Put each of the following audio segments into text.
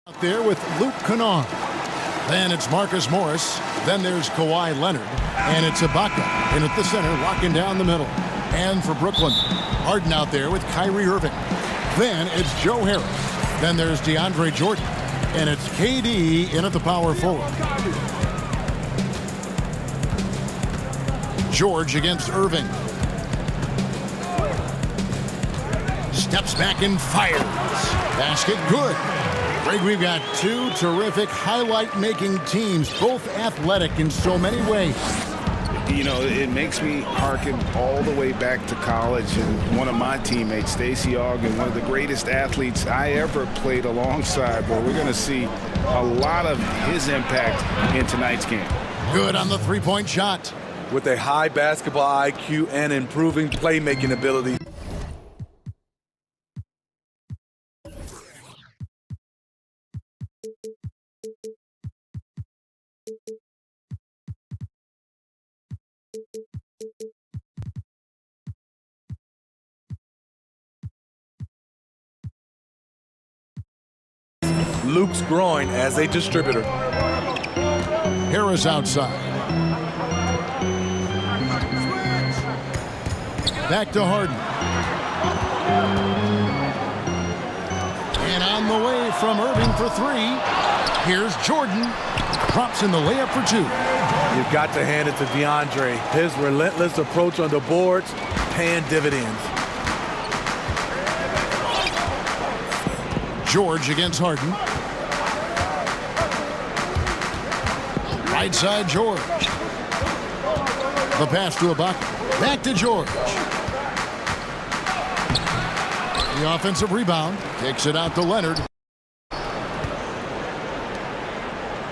Out there with Luke Kennard. Then it's Marcus Morris. Then there's Kawhi Leonard. And it's Ibaka in at the center, locking down the middle. And for Brooklyn, Harden out there with Kyrie Irving. Then it's Joe Harris. Then there's DeAndre Jordan. And it's KD in at the power forward. George against Irving. Steps back and fires. Basket good. Greg, we've got two terrific highlight-making teams, both athletic in so many ways. You know, it makes me hearken all the way back to college, and one of my teammates, Stacey Ogden, one of the greatest athletes I ever played alongside, where we're going to see a lot of his impact in tonight's game. Good on the three-point shot. With a high basketball IQ and improving playmaking ability. Luke's growing as a distributor. Harris outside. Back to Harden. And on the way from Irving for three. Here's Jordan. Drops in the layup for two. You've got to hand it to DeAndre. His relentless approach on the boards, paying dividends. George against Harden. Right side, George. The pass to Ibaka. Back to George. The offensive rebound. Kicks it out to Leonard.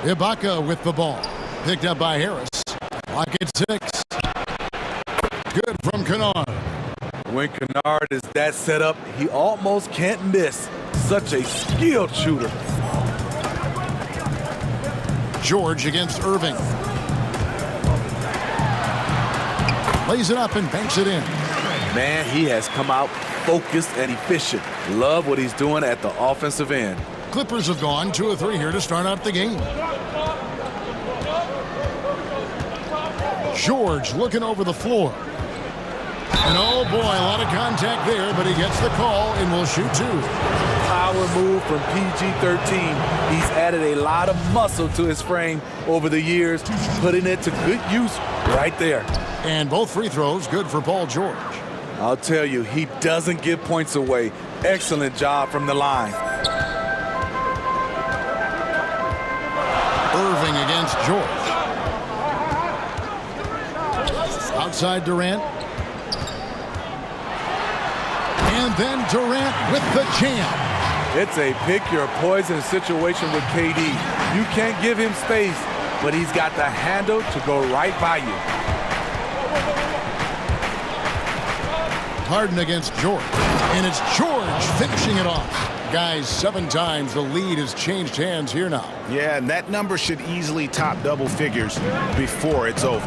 Ibaka with the ball. Picked up by Harris. Clock at 6. Good from Kennard. When Kennard is that set up, he almost can't miss. Such a skilled shooter. George against Irving. Lays it up and banks it in. Man, he has come out focused and efficient. Love what he's doing at the offensive end. Clippers have gone 2 of 3 here to start out the game. George looking over the floor. And oh boy, a lot of contact there, but he gets the call and will shoot 2. Power move from PG-13. He's added a lot of muscle to his frame over the years, putting it to good use right there. And both free throws good for Paul George. I'll tell you, he doesn't give points away. Excellent job from the line. Irving against George. Outside Durant. And then Durant with the jam. It's a pick-your-poison situation with KD. You can't give him space, but he's got the handle to go right by you. Harden against George. And it's George finishing it off. Guys, 7 times the lead has changed hands here now. Yeah, and that number should easily top double figures before it's over.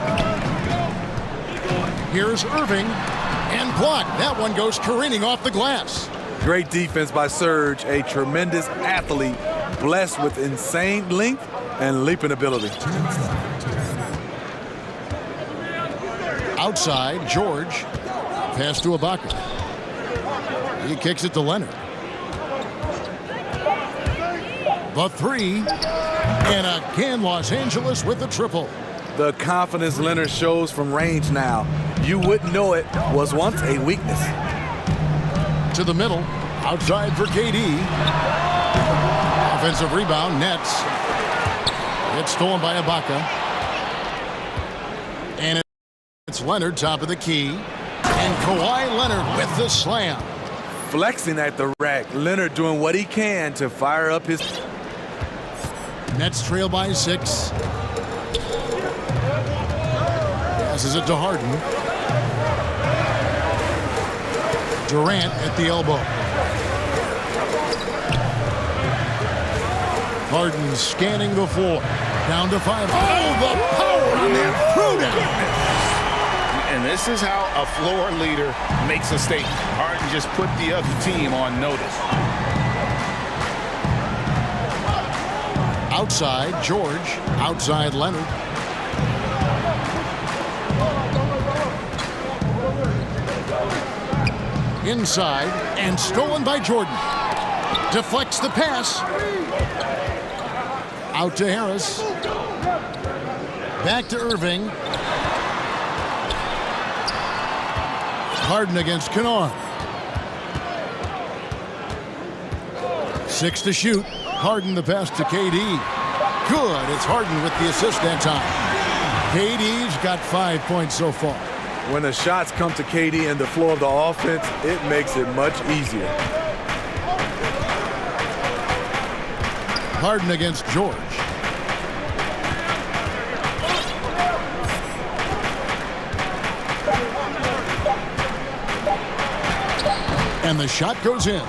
Here's Irving. And blocked. That one goes careening off the glass. Great defense by Serge, a tremendous athlete, blessed with insane length and leaping ability. Outside, George. Pass to Ibaka. He kicks it to Leonard. The 3. And again, Los Angeles with the triple. The confidence Leonard shows from range now. You wouldn't know it was once a weakness. To the middle. Outside for KD. Offensive rebound. Nets. It's stolen by Ibaka. And it's Leonard, top of the key. And Kawhi Leonard with the slam. Flexing at the rack. Leonard doing what he can to fire up his... Nets trail by 6. Passes it to Harden. Durant at the elbow. Harden scanning the floor. Down to 5. Oh, the power on that throwdown. And this is how a floor leader makes a statement. Harden just put the other team on notice. Outside, George. Outside, Leonard. Inside, and stolen by Jordan. Deflects the pass. Out to Harris. Back to Irving. Harden against Kennard. 6 to shoot. Harden the pass to KD. Good. It's Harden with the assist that time. KD's got 5 points so far. When the shots come to KD and the flow of the offense, it makes it much easier. Harden against George. And the shot goes in.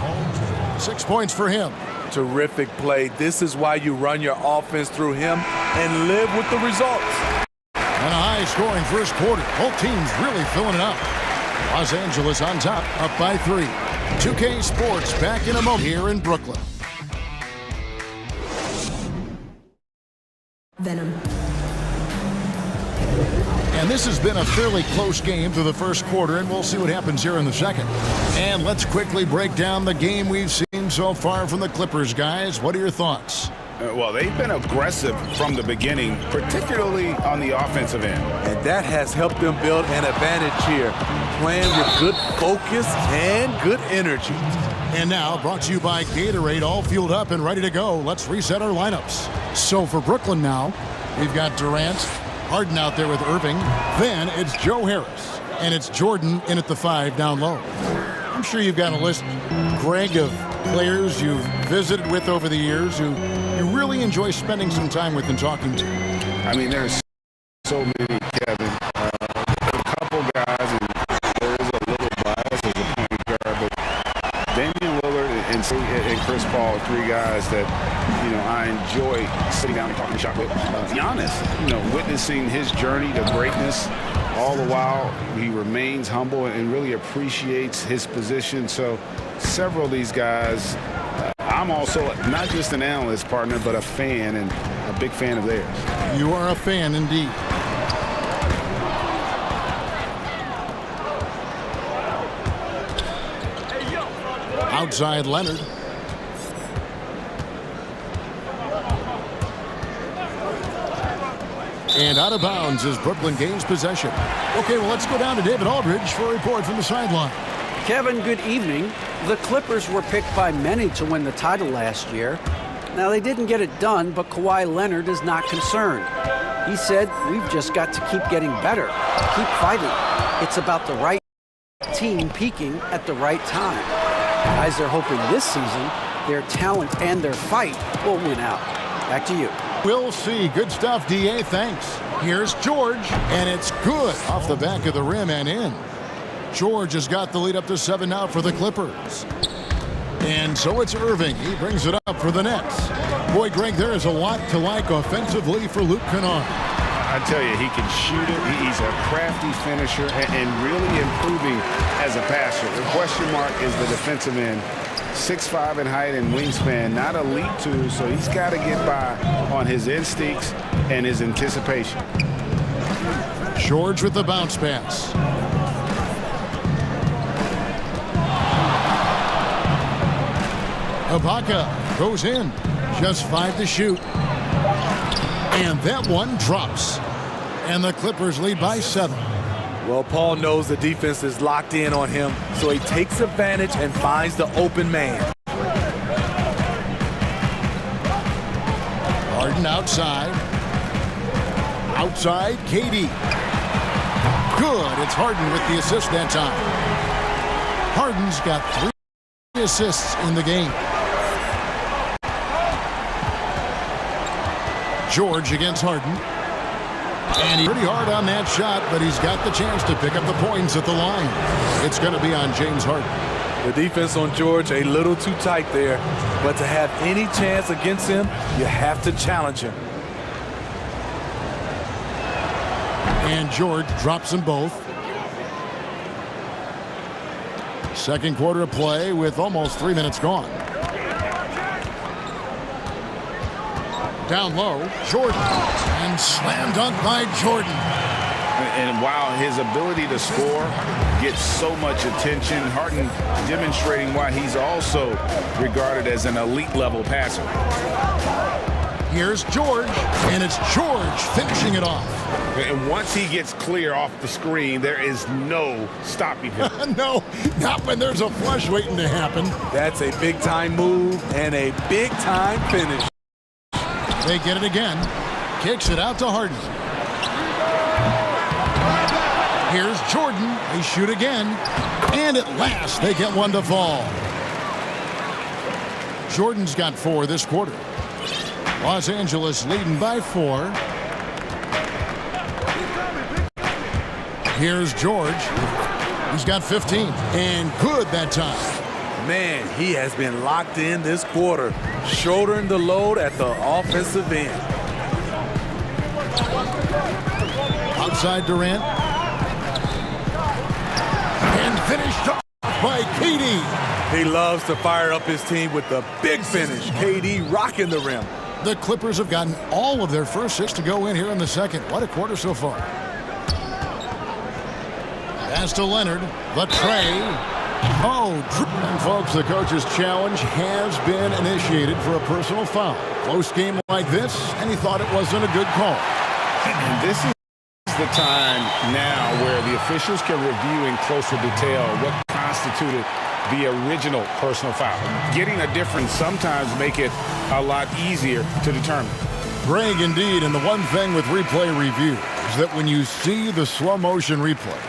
6 points for him. Terrific play. This is why you run your offense through him and live with the results. And a high-scoring first quarter. Both teams really filling it up. Los Angeles on top, up by 3. 2K Sports back in a moment here in Brooklyn. Venom. And this has been a fairly close game through the first quarter, and we'll see what happens here in the second. And let's quickly break down the game we've seen so far from the Clippers, guys. What are your thoughts? Well, they've been aggressive from the beginning, particularly on the offensive end. And that has helped them build an advantage here, playing with good focus and good energy. And now, brought to you by Gatorade, all fueled up and ready to go. Let's reset our lineups. So for Brooklyn now, we've got Durant, Harden out there with Irving. Then it's Joe Harris, and it's Jordan in at the 5 down low. I'm sure you've got a list, Greg, of players you've visited with over the years who you really enjoy spending some time with and talking to. I mean, there's so many, Kevin. A couple guys, and there is a little bias as a point guard, but Damian Lillard and Chris Paul, 3 guys that, I enjoy sitting down and talking shop with. Giannis, witnessing his journey to greatness. All the while, he remains humble and really appreciates his position. So several of these guys, I'm also not just an analyst, partner, but a fan and a big fan of theirs. You are a fan indeed. Outside Leonard. And out of bounds as Brooklyn gains possession. Okay, well, let's go down to David Aldridge for a report from the sideline. Kevin, good evening. The Clippers were picked by many to win the title last year. Now, they didn't get it done, but Kawhi Leonard is not concerned. He said, "We've just got to keep getting better, keep fighting. It's about the right team peaking at the right time." Guys are hoping this season their talent and their fight will win out. Back to you. We'll see. Good stuff, D.A. Thanks. Here's George, and it's good off the back of the rim and in. George has got the lead up to 7 now for the Clippers. And so it's Irving. He brings it up for the Nets. Boy, Greg, there is a lot to like offensively for Luke Kennard. I tell you, he can shoot it. He's a crafty finisher and really improving as a passer. The question mark is the defensive end. 6'5" in height and wingspan, not elite too, so he's got to get by on his instincts and his anticipation. George with the bounce pass. Ibaka goes in. Just 5 to shoot. And that one drops. And the Clippers lead by 7. Well, Paul knows the defense is locked in on him, so he takes advantage and finds the open man. Harden outside. Outside, KD. Good. It's Harden with the assist that time. Harden's got 3 assists in the game. George against Harden. And he's pretty hard on that shot, but he's got the chance to pick up the points at the line. It's going to be on James Harden. The defense on George a little too tight there, but to have any chance against him, you have to challenge him. And George drops them both. Second quarter of play with almost 3 minutes gone. Down low, Jordan. And slam dunk by Jordan. And while his ability to score gets so much attention, Harden demonstrating why he's also regarded as an elite level passer. Here's George, and it's George finishing it off. And once he gets clear off the screen, there is no stopping him. No, not when there's a flush waiting to happen. That's a big-time move and a big-time finish. They get it again. Kicks it out to Harden. Here's Jordan. They shoot again. And at last, they get one to fall. Jordan's got 4 this quarter. Los Angeles leading by 4. Here's George. He's got 15. And good that time. Man, he has been locked in this quarter, shouldering the load at the offensive end. Outside Durant. And finished off by KD. He loves to fire up his team with the big finish. KD rocking the rim. The Clippers have gotten all of their first 6 to go in here in the second. What a quarter so far. Pass to Leonard. The tray. Oh, and folks, the coach's challenge has been initiated for a personal foul. Close game like this, and he thought it wasn't a good call. And this is the time now where the officials can review in closer detail what constituted the original personal foul. Getting a difference sometimes make it a lot easier to determine. Greg, indeed, and the one thing with replay review is that when you see the slow motion replays,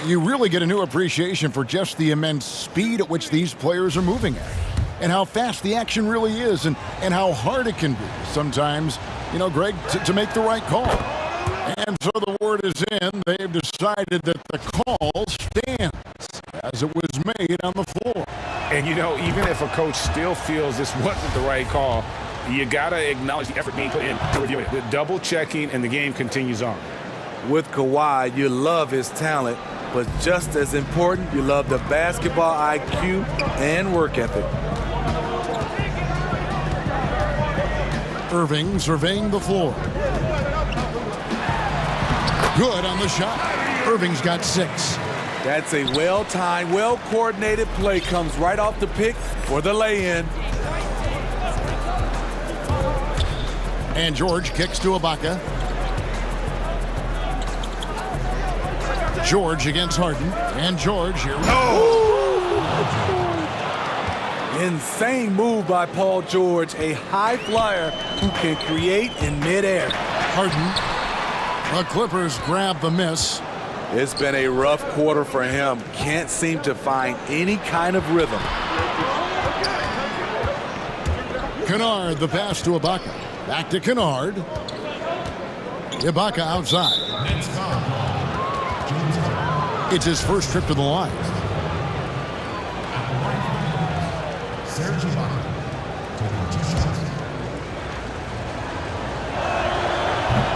you really get a new appreciation for just the immense speed at which these players are moving at, and how fast the action really is, and how hard it can be sometimes, you know, Greg, to make the right call. And so the word is in. They've decided that the call stands as it was made on the floor. And, you know, even if a coach still feels this wasn't the right call, you got to acknowledge the effort being put in to review it. The double checking, and the game continues on. With Kawhi, you love his talent, but just as important, you love the basketball IQ and work ethic. Irving surveying the floor. Good on the shot. Irving's got 6. That's a well-timed, well-coordinated play. Comes right off the pick for the lay-in. And George kicks to Ibaka. George against Harden. And George here. Insane move by Paul George, a high flyer who can create in midair. Harden. The Clippers grab the miss. It's been a rough quarter for him. Can't seem to find any kind of rhythm. Kennard, the pass to Ibaka. Back to Kennard. Ibaka outside. It's his first trip to the line.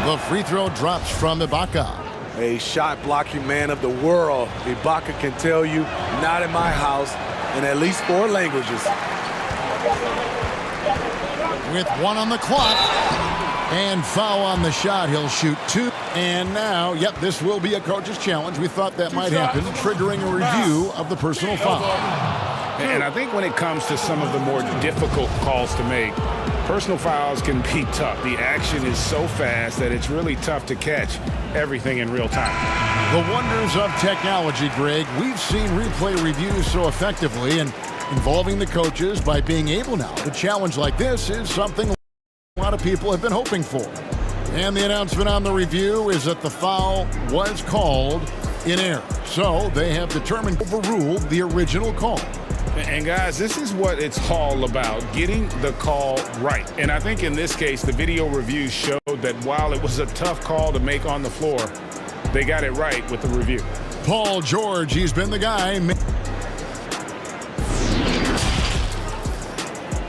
The free throw drops from Ibaka. A shot-blocking man of the world. Ibaka can tell you, not in my house, in at least 4 languages. With 1 on the clock. And foul on the shot. He'll shoot 2. And now, yep, this will be a coach's challenge. We thought that might happen, triggering a review of the personal foul. And I think when it comes to some of the more difficult calls to make, personal fouls can be tough. The action is so fast that it's really tough to catch everything in real time. The wonders of technology, Greg. We've seen replay reviews so effectively, and involving the coaches by being able now to challenge like this is something a lot of people have been hoping for. And the announcement on the review is that the foul was called in error. So they have determined to overrule the original call. And guys, this is what it's all about, getting the call right. And I think in this case, the video review showed that while it was a tough call to make on the floor, they got it right with the review. Paul George, he's been the guy.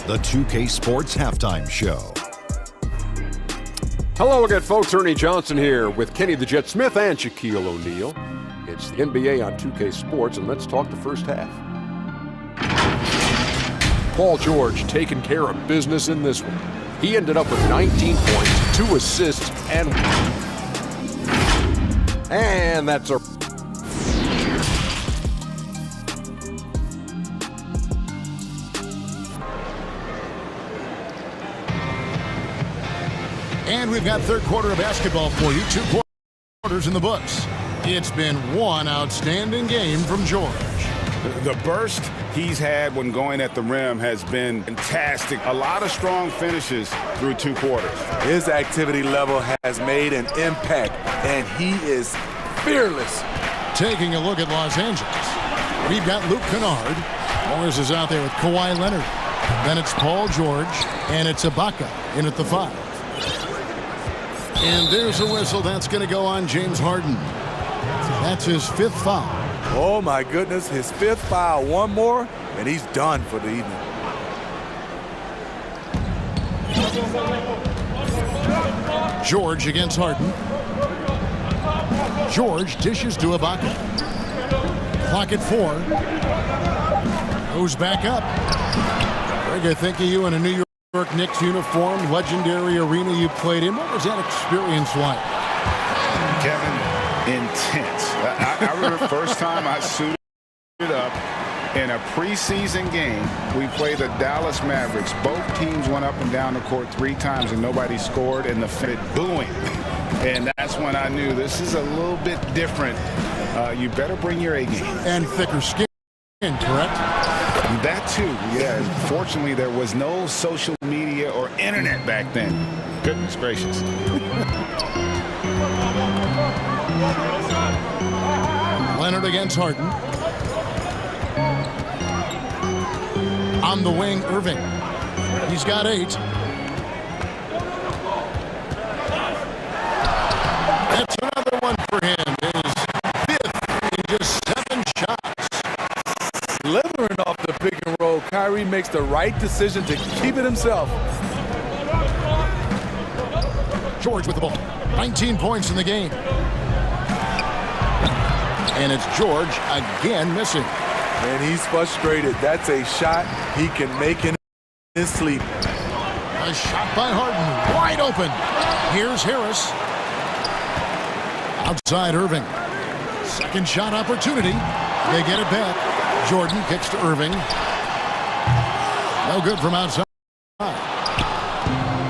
The 2K Sports Halftime Show. Hello again, folks. Ernie Johnson here with Kenny the Jet Smith and Shaquille O'Neal. It's the NBA on 2K Sports, and let's talk the first half. Paul George taking care of business in this one. He ended up with 19 points, 2 assists, and that's a... And we've got third quarter of basketball for you. 2 quarters in the books. It's been one outstanding game from George. The burst he's had when going at the rim has been fantastic. A lot of strong finishes through 2 quarters. His activity level has made an impact, and he is fearless. Taking a look at Los Angeles, we've got Luke Kennard. Morris is out there with Kawhi Leonard. Then it's Paul George, and it's Ibaka in at the 5. And there's a whistle. That's going to go on James Harden. That's his 5th foul. Oh, my goodness. His 5th foul. One more, and he's done for the evening. George against Harden. George dishes to Ibaka. Clock at 4. Goes back up. Greg, I think of you in a New York Knicks uniform, legendary arena you played in. What was that experience like? Kevin, intense. I remember the first time I suited up in a preseason game. We played the Dallas Mavericks. Both teams went up and down the court 3 times and nobody scored, and the fit booing. And that's when I knew this is a little bit different. You better bring your A game. And thicker skin, correct? That too, yeah. Fortunately, there was no social media or internet back then. Goodness gracious. Leonard against Harden. On the wing, Irving. He's got 8. That's another one for him. His 5th in just 7 shots. Slithering off the pick and roll, Kyrie makes the right decision to keep it himself. George with the ball. 19 points in the game. And it's George again missing. And he's frustrated. That's a shot he can make in his sleep. A shot by Harden. Wide open. Here's Harris. Outside Irving. Second shot opportunity. They get it back. Jordan kicks to Irving. No good from outside.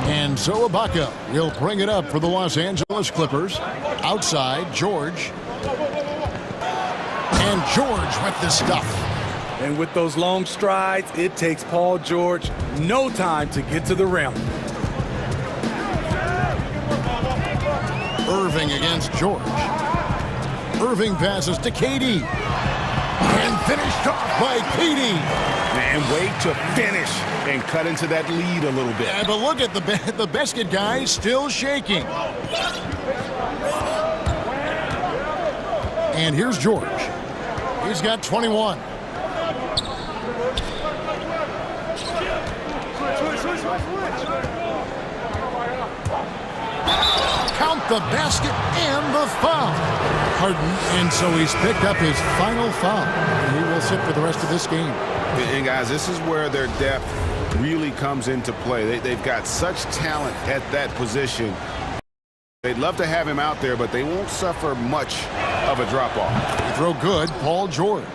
And so Ibaka will bring it up for the Los Angeles Clippers. Outside, George. And George with the stuff. And with those long strides, it takes Paul George no time to get to the rim. Irving against George. Irving passes to KD. And finished off by KD. And wait to finish and cut into that lead a little bit. Yeah, but look at the basket guy still shaking. And here's George. He's got 21. Count the basket and the foul. Harden, and so he's picked up his final foul. And he will sit for the rest of this game. And guys, this is where their depth really comes into play. They've got such talent at that position. They'd love to have him out there, but they won't suffer much of a drop-off. They throw good, Paul George.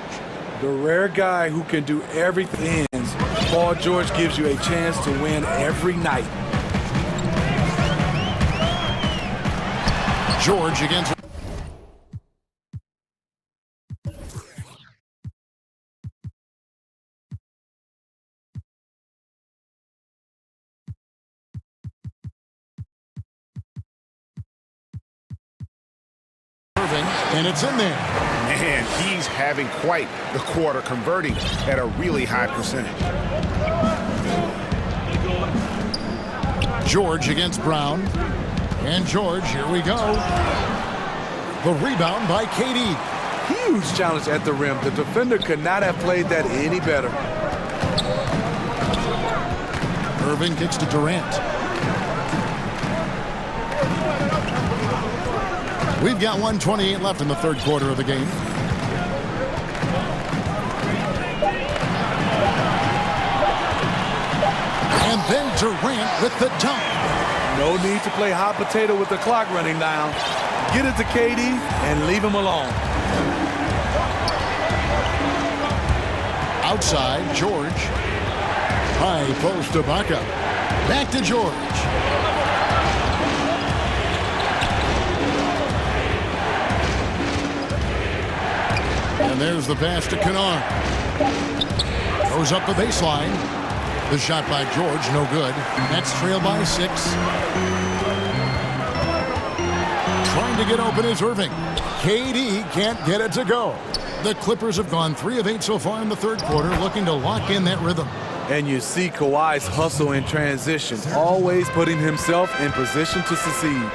The rare guy who can do everything. Paul George gives you a chance to win every night. George against... And it's in there. Man, he's having quite the quarter, converting at a really high percentage. George against Brown. And George, here we go. The rebound by KD. Huge challenge at the rim. The defender could not have played that any better. Irving kicks to Durant. We've got 1:28 left in the third quarter of the game. Then Durant with the dunk. No need to play hot potato with the clock running down. Get it to KD and leave him alone. Outside, George. High post to Ibaka. Back to George. And there's the pass to Kennard. Goes up the baseline. The shot by George, no good. Nets trail by 6. Trying to get open is Irving. KD can't get it to go. The Clippers have gone 3 of 8 so far in the third quarter, looking to lock in that rhythm. And you see Kawhi's hustle in transition, always putting himself in position to succeed.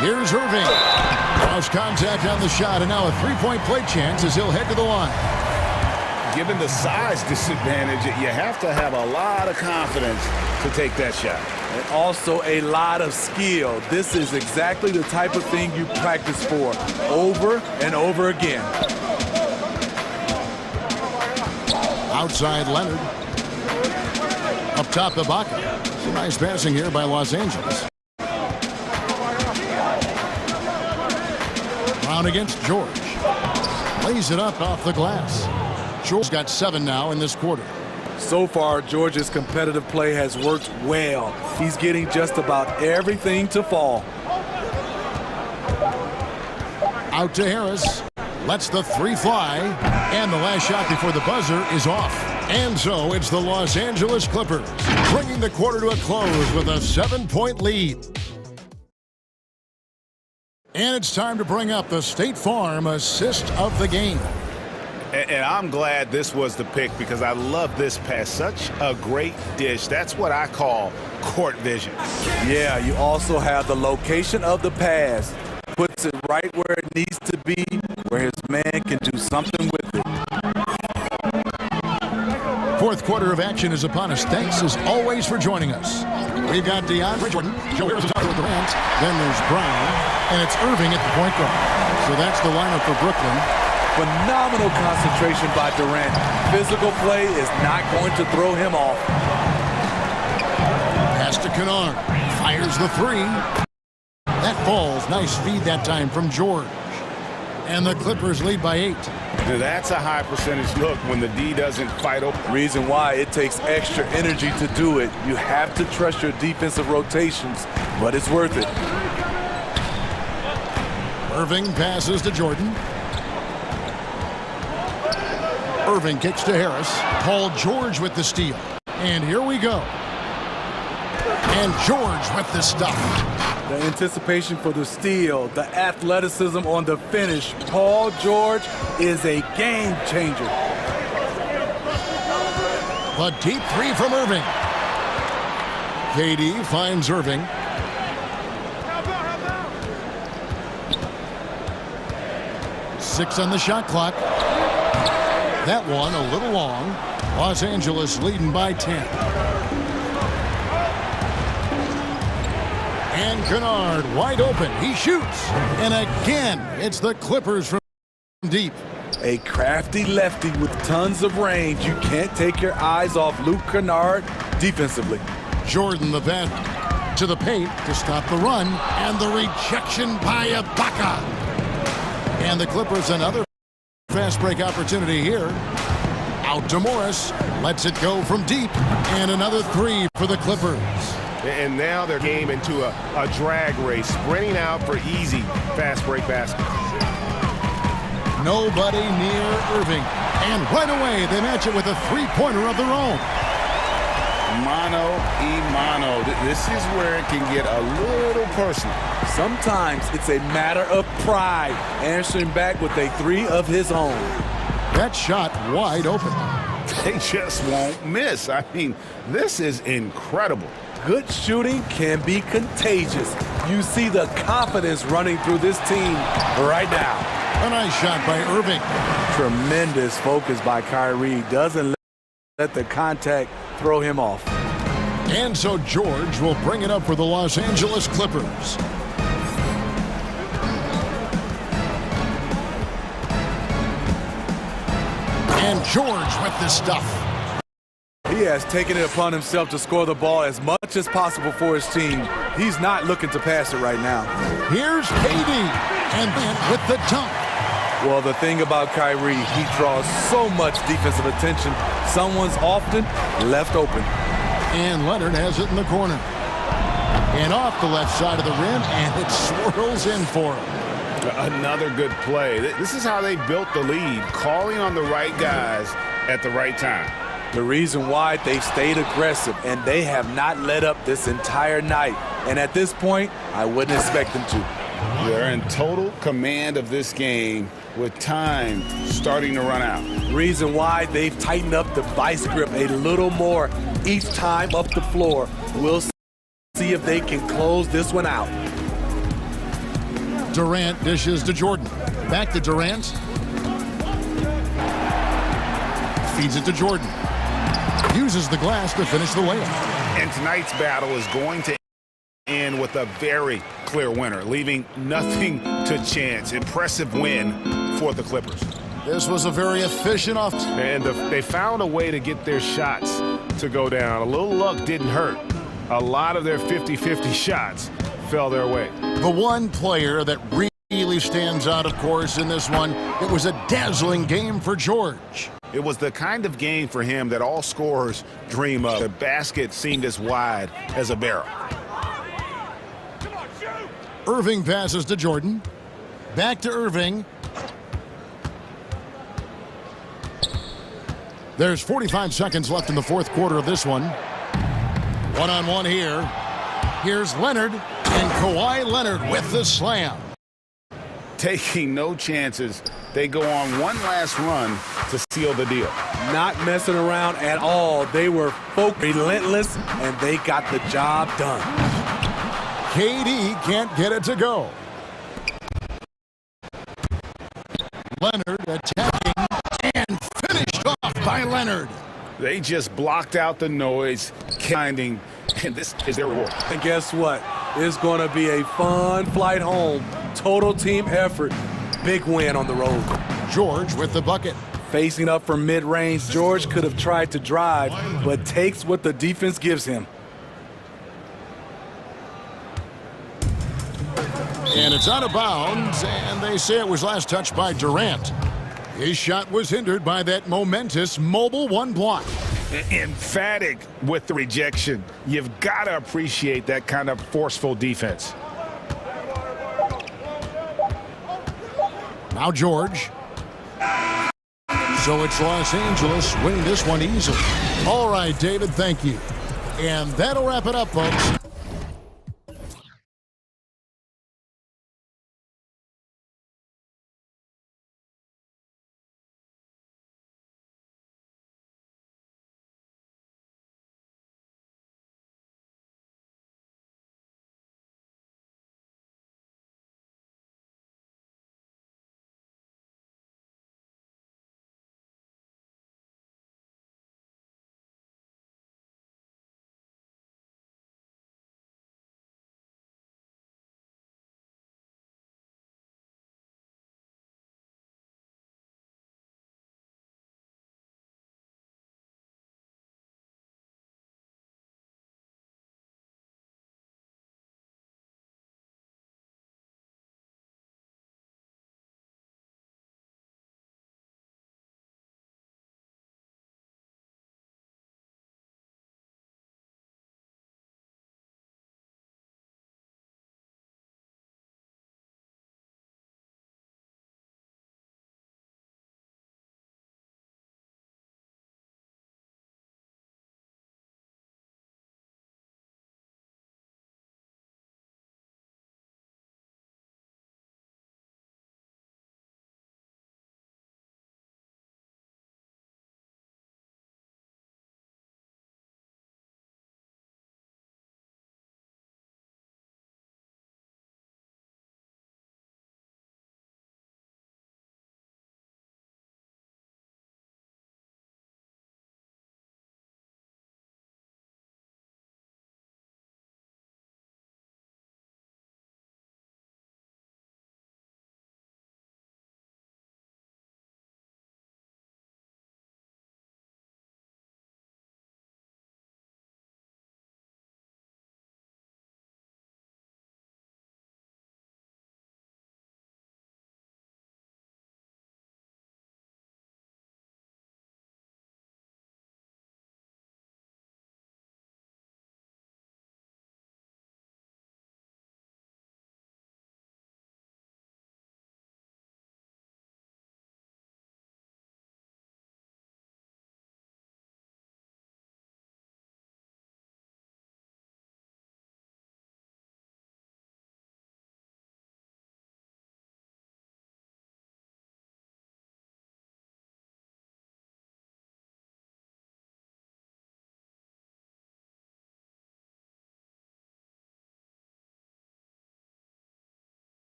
Here's Irving. Lost contact on the shot, and now a three-point play chance as he'll head to the line. Given the size disadvantage, you have to have a lot of confidence to take that shot. And also a lot of skill. This is exactly the type of thing you practice for over and over again. Outside Leonard. Up top, Ibaka. Some nice passing here by Los Angeles. Brown against George. Lays it up off the glass. George's got 7 now in this quarter. So far, George's competitive play has worked well. He's getting just about everything to fall. Out to Harris. Lets the 3 fly. And the last shot before the buzzer is off. And so it's the Los Angeles Clippers bringing the quarter to a close with a 7-point lead. And it's time to bring up the State Farm assist of the game. And I'm glad this was the pick because I love this pass. Such a great dish. That's what I call court vision. Yeah, you also have the location of the pass. Puts it right where it needs to be, where his man can do something with it. Fourth quarter of action is upon us. Thanks as always for joining us. We've got DeAndre Jordan, Joe Harris with Durant, then there's Brown, and it's Irving at the point guard. So that's the lineup for Brooklyn. Phenomenal concentration by Durant. Physical play is not going to throw him off. Pass to Kennard. Fires the 3. That falls. Nice feed that time from George. And the Clippers lead by 8. That's a high percentage look when the D doesn't fight open. Reason why it takes extra energy to do it. You have to trust your defensive rotations, but it's worth it. Irving passes to Jordan. Irving kicks to Harris. Paul George with the steal. And here we go. And George with the stuff. The anticipation for the steal, the athleticism on the finish. Paul George is a game changer. A deep 3 from Irving. KD finds Irving. Six on the shot clock. That one a little long. Los Angeles leading by 10. And Kennard wide open. He shoots. And again, it's the Clippers from deep. A crafty lefty with tons of range. You can't take your eyes off Luke Kennard defensively. Jordan the pass to the paint to stop the run. And the rejection by Ibaka. And the Clippers another fast break opportunity here. Out to Morris. Lets it go from deep. And another 3 for the Clippers. And now they're game into a drag race, sprinting out for easy fast break baskets. Nobody near Irving. And right away, they match it with a 3-pointer of their own. Mano. This is where it can get a little personal. Sometimes it's a matter of pride, answering back with a 3 of his own. That shot wide open. They just won't miss. I mean, this is incredible. Good shooting can be contagious. You see the confidence running through this team right now. A nice shot by Irving. Tremendous focus by Kyrie. Doesn't let the contact throw him off. And so George will bring it up for the Los Angeles Clippers. And George with the stuff. He He has taken it upon himself to score the ball as much as possible for his team. He's not looking to pass it right now. Here's KD, and then with the dunk. Well, the thing about Kyrie, he draws so much defensive attention. Someone's often left open. And Leonard has it in the corner. And off the left side of the rim, and it swirls in for him. Another good play. This is how they built the lead, calling on the right guys at the right time. The reason why they've stayed aggressive, and they have not let up this entire night. And at this point, I wouldn't expect them to. They're in total command of this game with time starting to run out. Reason why they've tightened up the vice grip a little more each time up the floor. We'll see if they can close this one out. Durant dishes to Jordan. Back to Durant. Feeds it to Jordan. Uses the glass to finish the layup. And tonight's battle is going to end with a very clear winner, leaving nothing to chance. Impressive win for the Clippers. This was a very efficient offense. And they found a way to get their shots to go down. A little luck didn't hurt. A lot of their 50-50 shots fell their way. The one player that really stands out, of course, in this one, it was a dazzling game for George. It was the kind of game for him that all scorers dream of. The basket seemed as wide as a barrel. Irving passes to Jordan. Back to Irving. There's 45 seconds left in the fourth quarter of this one. One-on-one here. Here's Leonard, and Kawhi Leonard with the slam. Taking no chances, they go on one last run to seal the deal. Not messing around at all. They were relentless, and they got the job done. KD can't get it to go. Leonard attacking and finished off by Leonard. They just blocked out the noise, and this is their reward. And guess what? It's going to be a fun flight home. Total team effort. Big win on the road. George with the bucket. Facing up from mid-range, George could have tried to drive, but takes what the defense gives him. And it's out of bounds, and they say it was last touched by Durant. His shot was hindered by that momentous mobile one block. Emphatic with the rejection. You've got to appreciate that kind of forceful defense. Now George. So it's Los Angeles winning this one easily. All right, David, thank you. And that'll wrap it up, folks.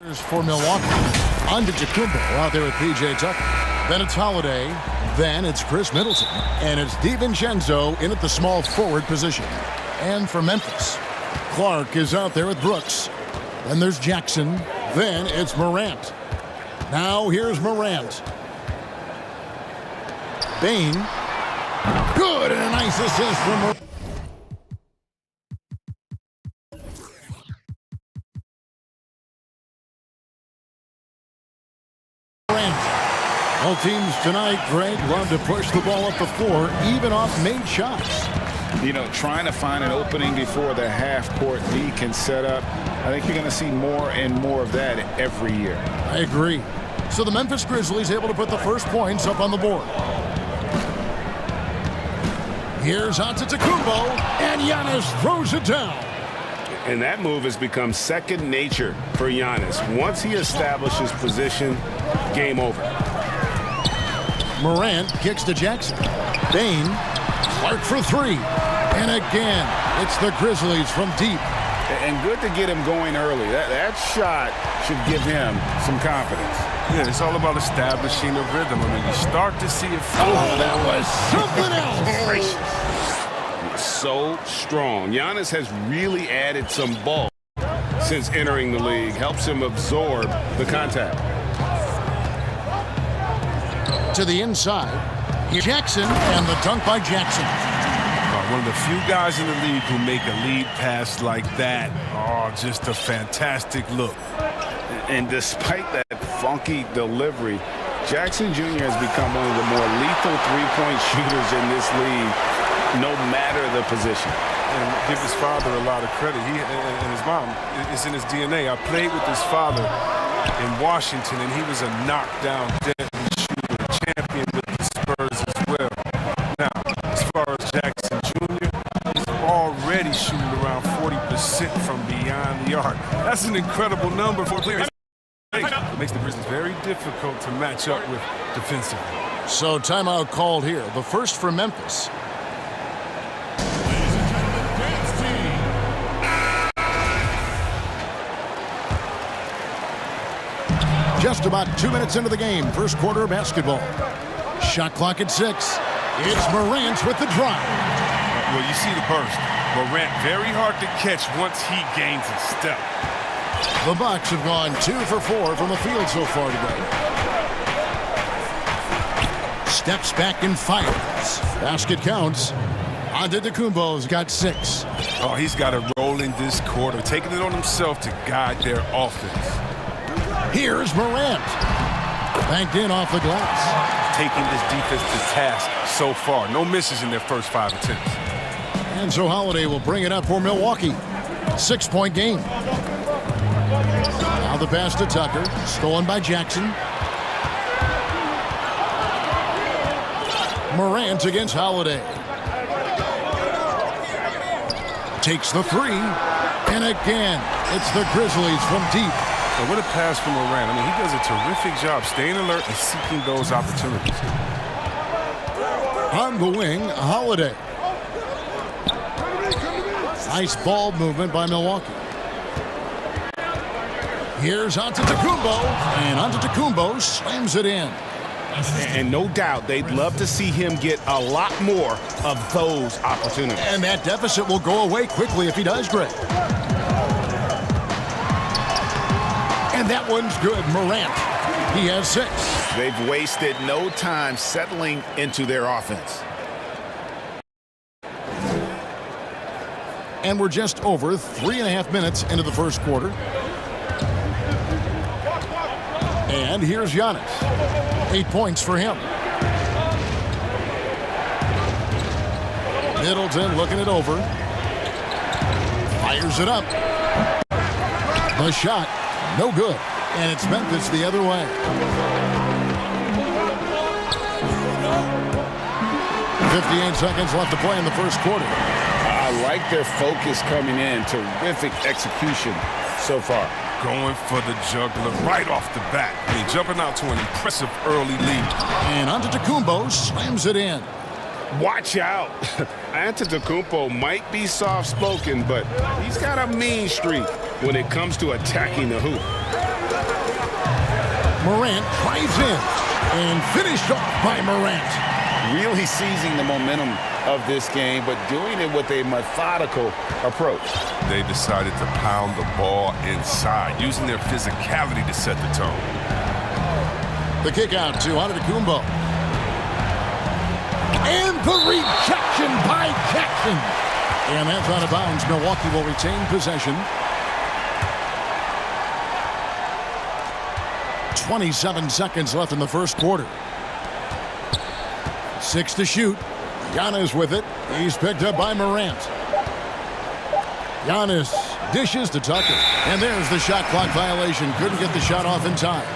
For Milwaukee, Antetokounmpo out there with P.J. Tucker. Then it's Holiday. Then it's Chris Middleton. And it's DiVincenzo in at the small forward position. And for Memphis, Clark is out there with Brooks. Then there's Jackson. Then it's Morant. Now here's Morant. Bain. Good, and a nice assist from Morant. All teams tonight, Greg, love to push the ball up the floor, even off made shots. You know, trying to find an opening before the half-court D can set up. I think you're going to see more and more of that every year. I agree. So the Memphis Grizzlies able to put the first points up on the board. Here's Antetokounmpo, and Giannis throws it down. And that move has become second nature for Giannis. Once he establishes position, game over. Morant kicks to Jackson. Bain, Clark for three. And again, it's the Grizzlies from deep. And good to get him going early. That shot should give him some confidence. Yeah, it's all about establishing a rhythm. I mean, you start to see it. Oh, that was something else. So strong. Giannis has really added some bulk since entering the league. Helps him absorb the contact. To the inside. Jackson, and the dunk by Jackson. One of the few guys in the league who make a lead pass like that. Oh, just a fantastic look. And despite that funky delivery, Jackson Jr. has become one of the more lethal three-point shooters in this league, no matter the position. And give his father a lot of credit. He and his mom, it's in his DNA. I played with his father in Washington, and he was a knockdown, deadly shooter, champion with the Spurs as well. Now, as far as Jackson Jr., he's already shooting around 40% from beyond the arc. That's an incredible number for players. It makes the Grizzlies very difficult to match up with defensively. So timeout called here. The first for Memphis. Just about 2 minutes into the game, first quarter of basketball. Shot clock at 6. It's Morant with the drive. Well, you see the burst. Morant very hard to catch once he gains a step. The Bucks have gone 2 for 4 from the field so far today. Steps back and fires. Basket counts. Antetokounmpo's got 6. Oh, he's got a role in this quarter, taking it on himself to guide their offense. Here's Morant. Banked in off the glass. Taking this defense to task so far. No misses in their first 5 attempts. And so Holiday will bring it up for Milwaukee. 6-point game. Now the pass to Tucker. Stolen by Jackson. Morant against Holiday. Takes the 3. And again, it's the Grizzlies from deep. And what a pass from Morant. I mean, he does a terrific job staying alert and seeking those opportunities. On the wing, Holiday. Nice ball movement by Milwaukee. Here's Antetokounmpo, and Antetokounmpo slams it in. And no doubt they'd love to see him get a lot more of those opportunities. And that deficit will go away quickly if he does, Greg. And that one's good. Morant, he has 6. They've wasted no time settling into their offense. And we're just over 3.5 minutes into the first quarter. And here's Giannis. 8 points for him. Middleton looking it over. Fires it up. The shot, no good. And it's Memphis the other way. 58 seconds left to play in the first quarter. I like their focus coming in. Terrific execution so far. Going for the juggler right off the bat. I mean, jumping out to an impressive early lead. And Antetokounmpo slams it in. Watch out. Antetokounmpo might be soft-spoken, but he's got a mean streak when it comes to attacking the hoop. Morant drives in and finished off by Morant. Really seizing the momentum of this game, but doing it with a methodical approach. They decided to pound the ball inside, using their physicality to set the tone. The kick out to Antetokounmpo. And the rejection by Jackson. And that's out of bounds. Milwaukee will retain possession. 27 seconds left in the first quarter. 6 to shoot. Giannis with it. He's picked up by Morant. Giannis dishes to Tucker. And there's the shot clock violation. Couldn't get the shot off in time.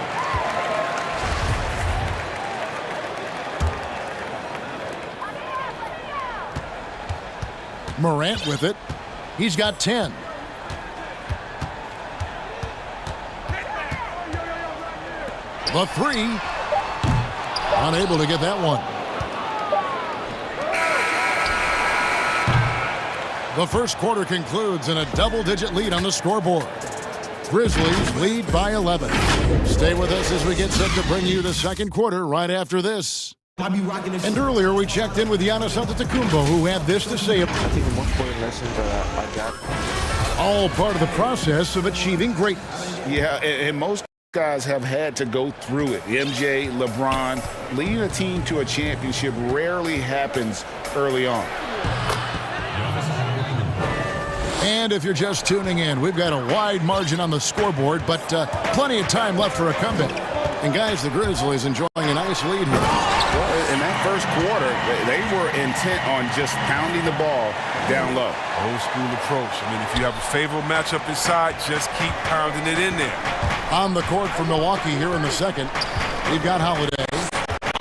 Morant with it. He's got 10. The three. Unable to get that one. The first quarter concludes in a double-digit lead on the scoreboard. Grizzlies lead by 11. Stay with us as we get set to bring you the second quarter right after this. And earlier we checked in with Giannis Antetokounmpo, who had this to say. I think the most important lesson that I got. All part of the process of achieving greatness. Yeah, and most guys have had to go through it. MJ, LeBron, leading a team to a championship rarely happens early on. And if you're just tuning in, we've got a wide margin on the scoreboard, but plenty of time left for a comeback. And guys, the Grizzlies enjoying a nice lead here. Well, in that first quarter, they were intent on just pounding the ball down low. Old school approach. I mean, if you have a favorable matchup inside, just keep pounding it in there. On the court for Milwaukee here in the second, we've got Holiday.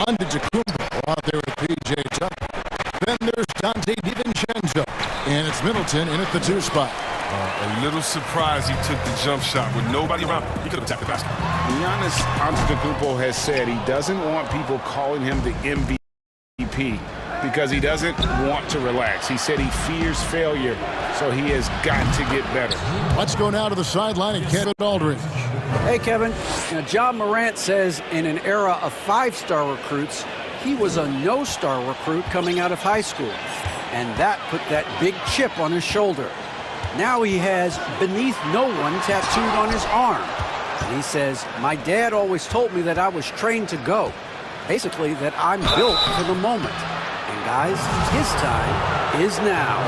Antetokounmpo out there with P.J. Tucker. Then there's Dante DiVincenzo. And it's Middleton in at the 2 spot. A little surprised he took the jump shot with nobody around. He could have attacked the basket. Giannis Antetokounmpo has said he doesn't want people calling him the MVP because he doesn't want to relax. He said he fears failure, so he has got to get better. Let's go now to the sideline and Kevin Aldridge. Hey, Kevin. John Morant says in an era of 5-star recruits, he was a no-star recruit coming out of high school. And that put that big chip on his shoulder. Now he has beneath no one tattooed on his arm. And he says, my dad always told me that I was trained to go. Basically, that I'm built for the moment. And guys, his time is now.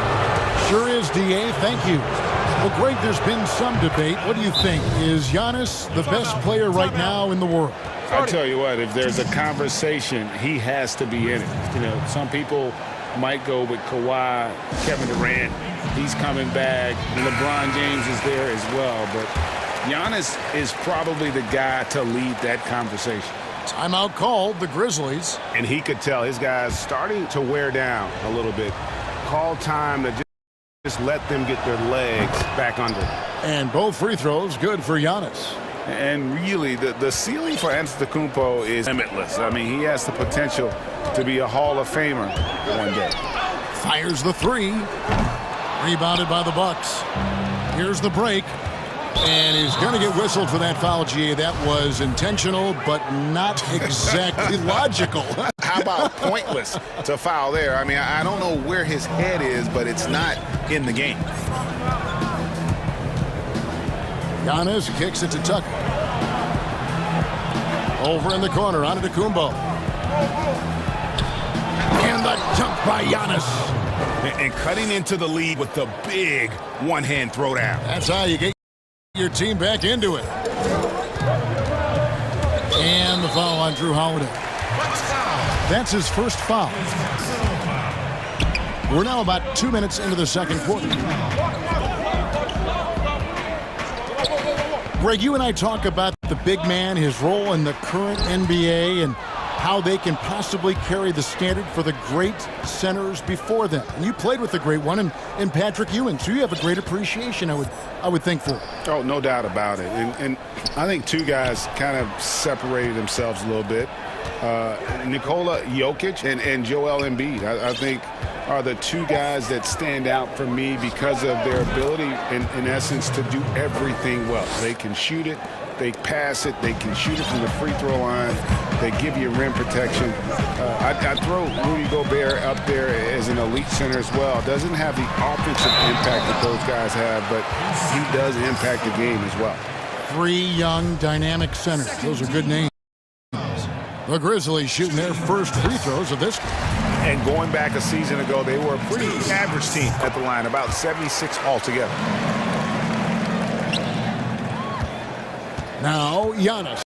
Sure is, D.A. Thank you. Well, Greg, there's been some debate. What do you think? Is Giannis the best player right now in the world? I'll tell you what, if there's a conversation, he has to be in it. You know, some people might go with Kawhi, Kevin Durant. He's coming back. LeBron James is there as well. But Giannis is probably the guy to lead that conversation. Timeout called, the Grizzlies. And he could tell his guys starting to wear down a little bit. Call time to just let them get their legs back under. And both free throws good for Giannis. And really, the ceiling for Antetokounmpo is limitless. I mean, he has the potential to be a Hall of Famer one day. Fires the three. Rebounded by the Bucks. Here's the break. And he's going to get whistled for that foul, GA. That was intentional, but not exactly logical. How about pointless to foul there? I mean, I don't know where his head is, but it's not in the game. Giannis kicks it to Tucker. Over in the corner, Antetokounmpo. And the dunk by Giannis. And cutting into the lead with the big one-hand throwdown. That's how you get your team back into it. And the foul on Drew Holiday. That's his first foul. We're now about 2 minutes into the second quarter. Greg, you and I talk about the big man, his role in the current NBA, and how they can possibly carry the standard for the great centers before them. And you played with the great one in Patrick Ewing, so you have a great appreciation, I would think, for it. Oh, no doubt about it. And I think two guys kind of separated themselves a little bit. Nikola Jokic and Joel Embiid, I think, are the two guys that stand out for me because of their ability, in essence, to do everything well. They can shoot it, They pass it. They can shoot it from the free throw line. They give you rim protection. I throw Rudy Gobert up there as an elite center as well. Doesn't have the offensive impact that those guys have, but he does impact the game as well. 3 young, dynamic centers. Those are good names. The Grizzlies shooting their first free throws of this. And going back a season ago, they were a pretty average team at the line, about 76 altogether. Now, Giannis.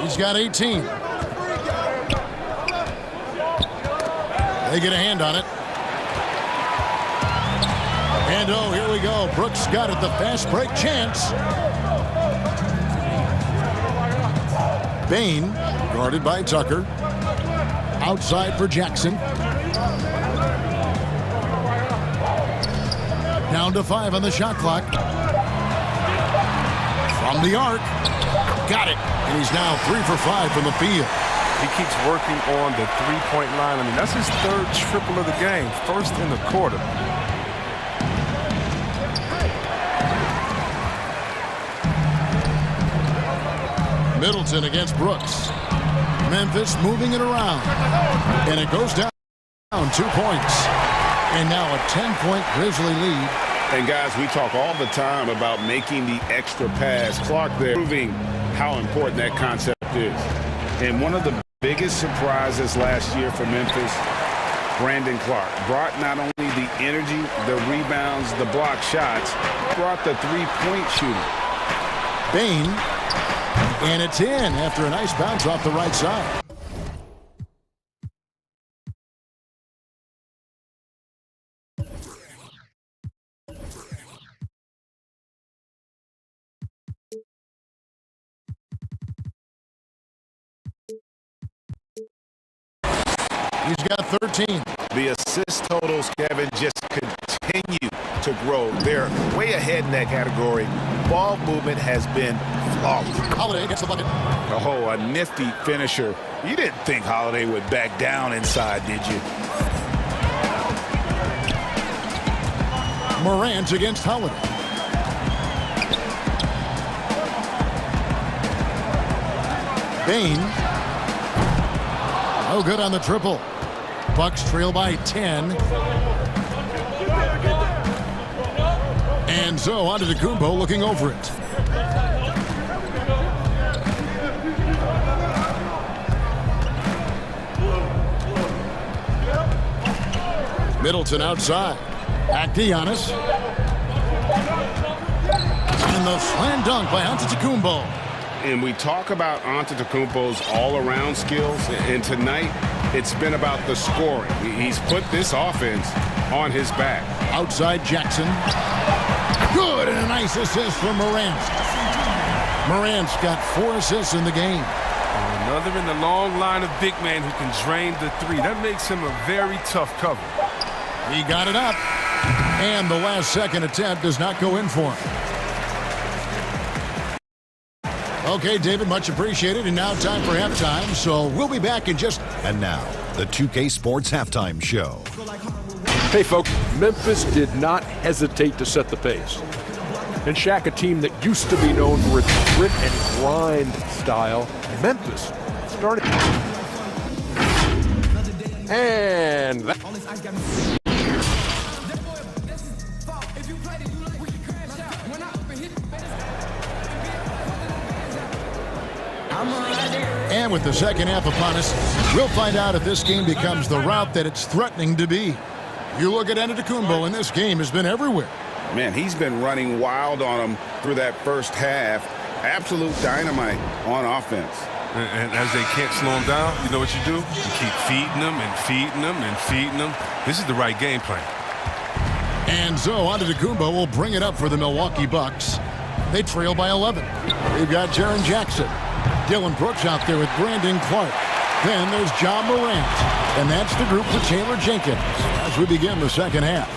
He's got 18. They get a hand on it. And oh, here we go. Brooks got it, the fast break chance. Bain, guarded by Tucker. Outside for Jackson. Down to 5 on the shot clock. From the arc. Got it. And he's now 3 for 5 from the field. He keeps working on the three-point line. I mean, that's his 3rd triple of the game. First in the quarter. Middleton against Brooks. Memphis moving it around. And it goes down 2 points. And now a 10-point Grizzly lead. And guys, we talk all the time about making the extra pass. Clark there proving how important that concept is. And one of the biggest surprises last year for Memphis, Brandon Clark brought not only the energy, the rebounds, the block shots, brought the three-point shooting. Bain. And it's in after a nice bounce off the right side. He's got 13. The assist totals, Kevin, just continue to grow. They're way ahead in that category. Ball movement has been flawless. Holiday gets the bucket. Oh, a nifty finisher. You didn't think Holiday would back down inside, did you? Morant against Holiday. Bain. Oh, good on the triple. Bucks trail by 10. And so on to Antetokounmpo looking over it. Middleton outside. Back to Giannis. And the slam dunk by Antetokounmpo. And we talk about Antetokounmpo's all-around skills, and tonight it's been about the scoring. He's put this offense on his back. Outside Jackson. Good, and a nice assist from Morant. Morant's got 4 assists in the game. Another in the long line of big men who can drain the three. That makes him a very tough cover. He got it up, and the last second attempt does not go in for him. Okay, David, much appreciated, and now time for halftime, so we'll be back in just... And now, the 2K Sports Halftime Show. Hey, folks, Memphis did not hesitate to set the pace. And Shaq, a team that used to be known for its grit and grind style, Memphis started... And that... And with the second half upon us, we'll find out if this game becomes the route that it's threatening to be. You look at Antetokounmpo, and this game has been everywhere. Man, he's been running wild on him through that first half. Absolute dynamite on offense. And as they can't slow him down, you know what you do? You keep feeding them and feeding them and feeding them. This is the right game plan. And so Antetokounmpo will bring it up for the Milwaukee Bucks. They trail by 11. We've got Jaren Jackson. Dylan Brooks out there with Brandon Clark. Then there's John Morant. And that's the group for Taylor Jenkins as we begin the second half.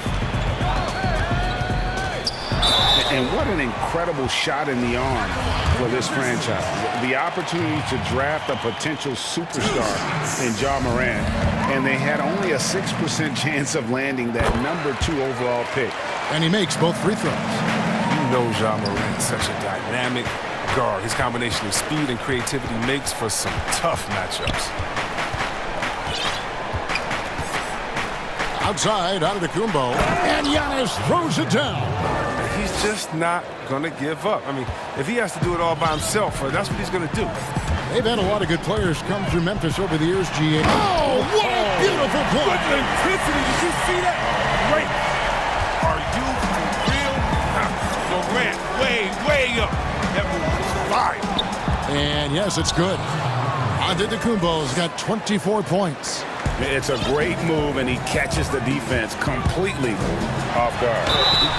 And what an incredible shot in the arm for this franchise. The opportunity to draft a potential superstar in John Morant. And they had only a 6% chance of landing that #2 overall pick. And he makes both free throws. You know John Morant's such a dynamic, guard. His combination of speed and creativity makes for some tough matchups. Outside, Antetokounmpo, and Giannis throws it down. He's just not going to give up. I mean, if he has to do it all by himself, that's what he's going to do. They've had a lot of good players come through Memphis over the years, GA. Oh, what a beautiful play. What intensity. Did you see that? Great. Are you for real? Durant, way up. That move was fire. And yes, it's good. Antetokounmpo's got 24 points. It's a great move, and he catches the defense completely off guard.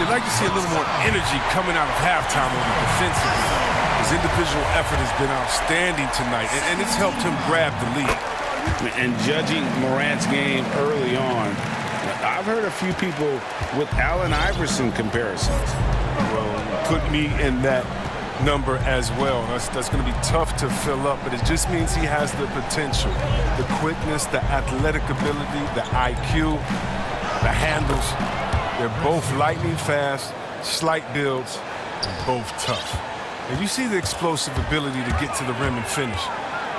You'd like to see a little more energy coming out of halftime on the defensive end. His individual effort has been outstanding tonight, and it's helped him grab the lead. And judging Morant's game early on, I've heard a few people with Allen Iverson comparisons. Well, put me in that number as well. That's going to be tough to fill up, but it just means he has the potential, the quickness, the athletic ability, the IQ, the handles. They're both lightning fast, slight builds, and both tough. And you see the explosive ability to get to the rim and finish.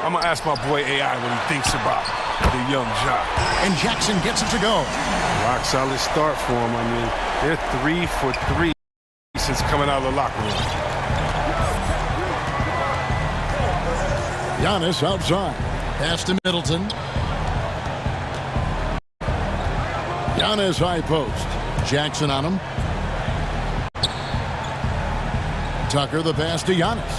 I'm going to ask my boy AI what he thinks about the young Ja. And Jackson gets it to go. Rock solid start for him. I mean, they're 3 for 3 since coming out of the locker room. Giannis outside. Pass to Middleton. Giannis high post. Jackson on him. Tucker the pass to Giannis.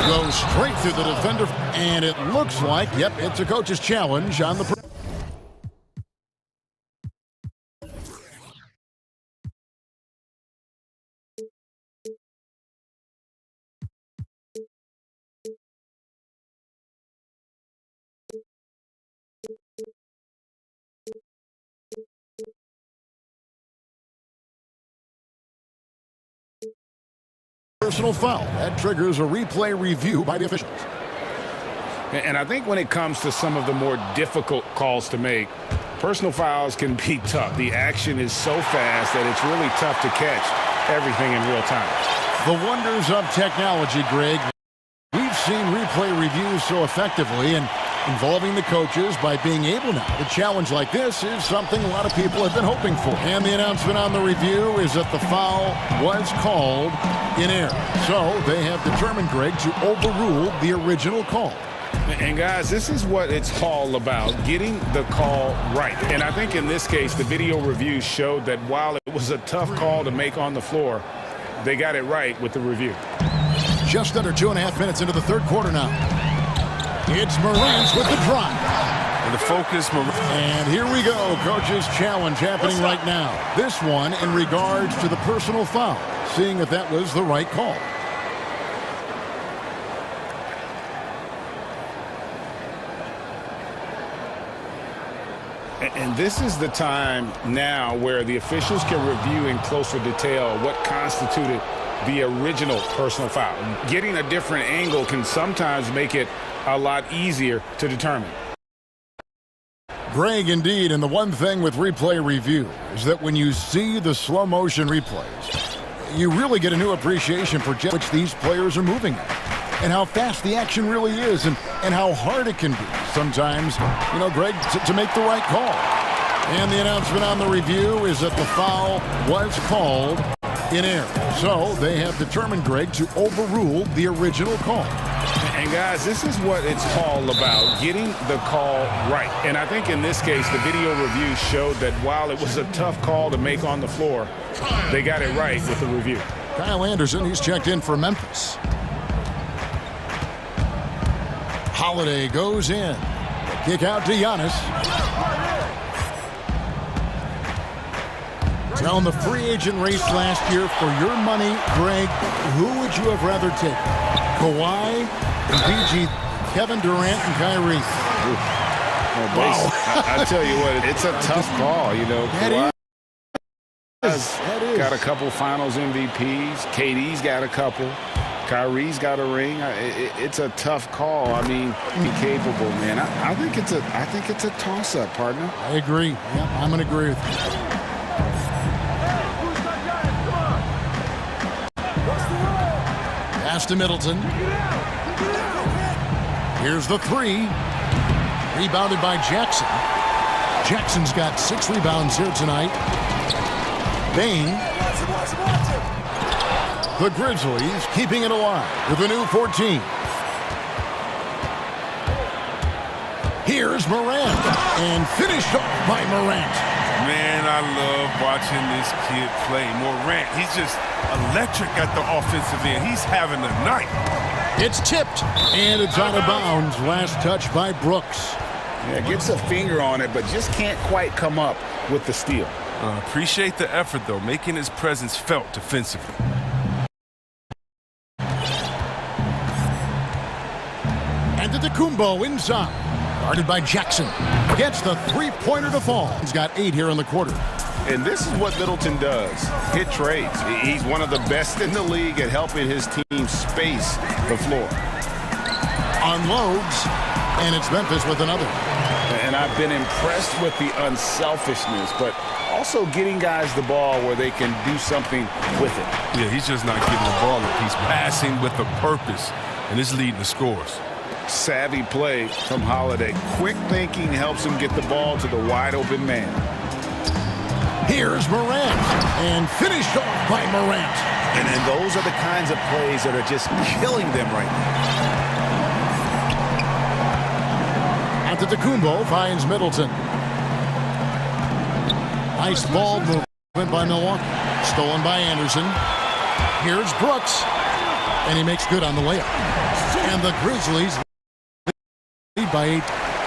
Goes straight through the defender. And it looks like, yep, it's a coach's challenge on the... personal foul. That triggers a replay review by the officials. And I think when it comes to some of the more difficult calls to make, personal fouls can be tough. The action is so fast that it's really tough to catch everything in real time. The wonders of technology, Greg. We've seen replay reviews so effectively, and involving the coaches by being able now to challenge like this is something a lot of people have been hoping for. And the announcement on the review is that the foul was called in error. So they have determined, Greg, to overrule the original call. And guys, this is what it's all about, getting the call right. And I think in this case, the video review showed that while it was a tough call to make on the floor, they got it right with the review. Just under 2.5 minutes into the third quarter now. It's Morant with the drive. And the focus, and here we go. Coach's challenge happening right now. This one in regards to the personal foul. Seeing if that was the right call. And this is the time now where the officials can review in closer detail what constituted the original personal foul. Getting a different angle can sometimes make it a lot easier to determine. Greg, indeed, and the one thing with replay review is that when you see the slow motion replays, you really get a new appreciation for just which these players are moving at, and how fast the action really is, and how hard it can be sometimes, you know, Greg, to make the right call. And the announcement on the review is that the foul was called in error. So they have determined, Greg, to overrule the original call. And guys, this is what it's all about, getting the call right. And I think in this case, the video review showed that while it was a tough call to make on the floor, they got it right with the review. Kyle Anderson, he's checked in for Memphis. Holiday goes in. Kick out to Giannis. Now in the free agent race last year, for your money, Greg, who would you have rather taken? Kawhi and PG, Kevin Durant and Kyrie. Wow. I tell you what, it's a tough call, you know. Kawhi that is. Got a couple finals MVPs. KD's got a couple. Kyrie's got a ring. It's a tough call. I mean, capable, man. I think it's a toss-up, partner. I agree. Yeah, I'm going to agree with you. Pass to Middleton. Here's the three. Rebounded by Jackson. Jackson's got 6 rebounds here tonight. Bain. The Grizzlies keeping it alive with a new 14. Here's Morant, and finished off by Morant. Man, I love watching this kid play. Morant, he's just electric at the offensive end. He's having a night. It's tipped, and it's out of bounds. Last touch by Brooks. Yeah, gets a finger on it, but just can't quite come up with the steal. Appreciate the effort, though, making his presence felt defensively. And Antetokounmpo inside. Guarded by Jackson. Gets the three-pointer to fall. He's got 8 here in the quarter. And this is what Middleton does. Hit trades. He's one of the best in the league at helping his team space the floor. Unloads. And it's Memphis with another. And I've been impressed with the unselfishness, but also getting guys the ball where they can do something with it. Yeah, he's just not getting the ball up. He's passing with a purpose, and it's leading to scores. Savvy play from Holiday. Quick thinking helps him get the ball to the wide open man. Here's Morant, and finished off by Morant. And those are the kinds of plays that are just killing them right now. Antetokounmpo finds Middleton. Nice ball movement by Milwaukee. Stolen by Anderson. Here's Brooks, and he makes good on the layup. And the Grizzlies lead by 8.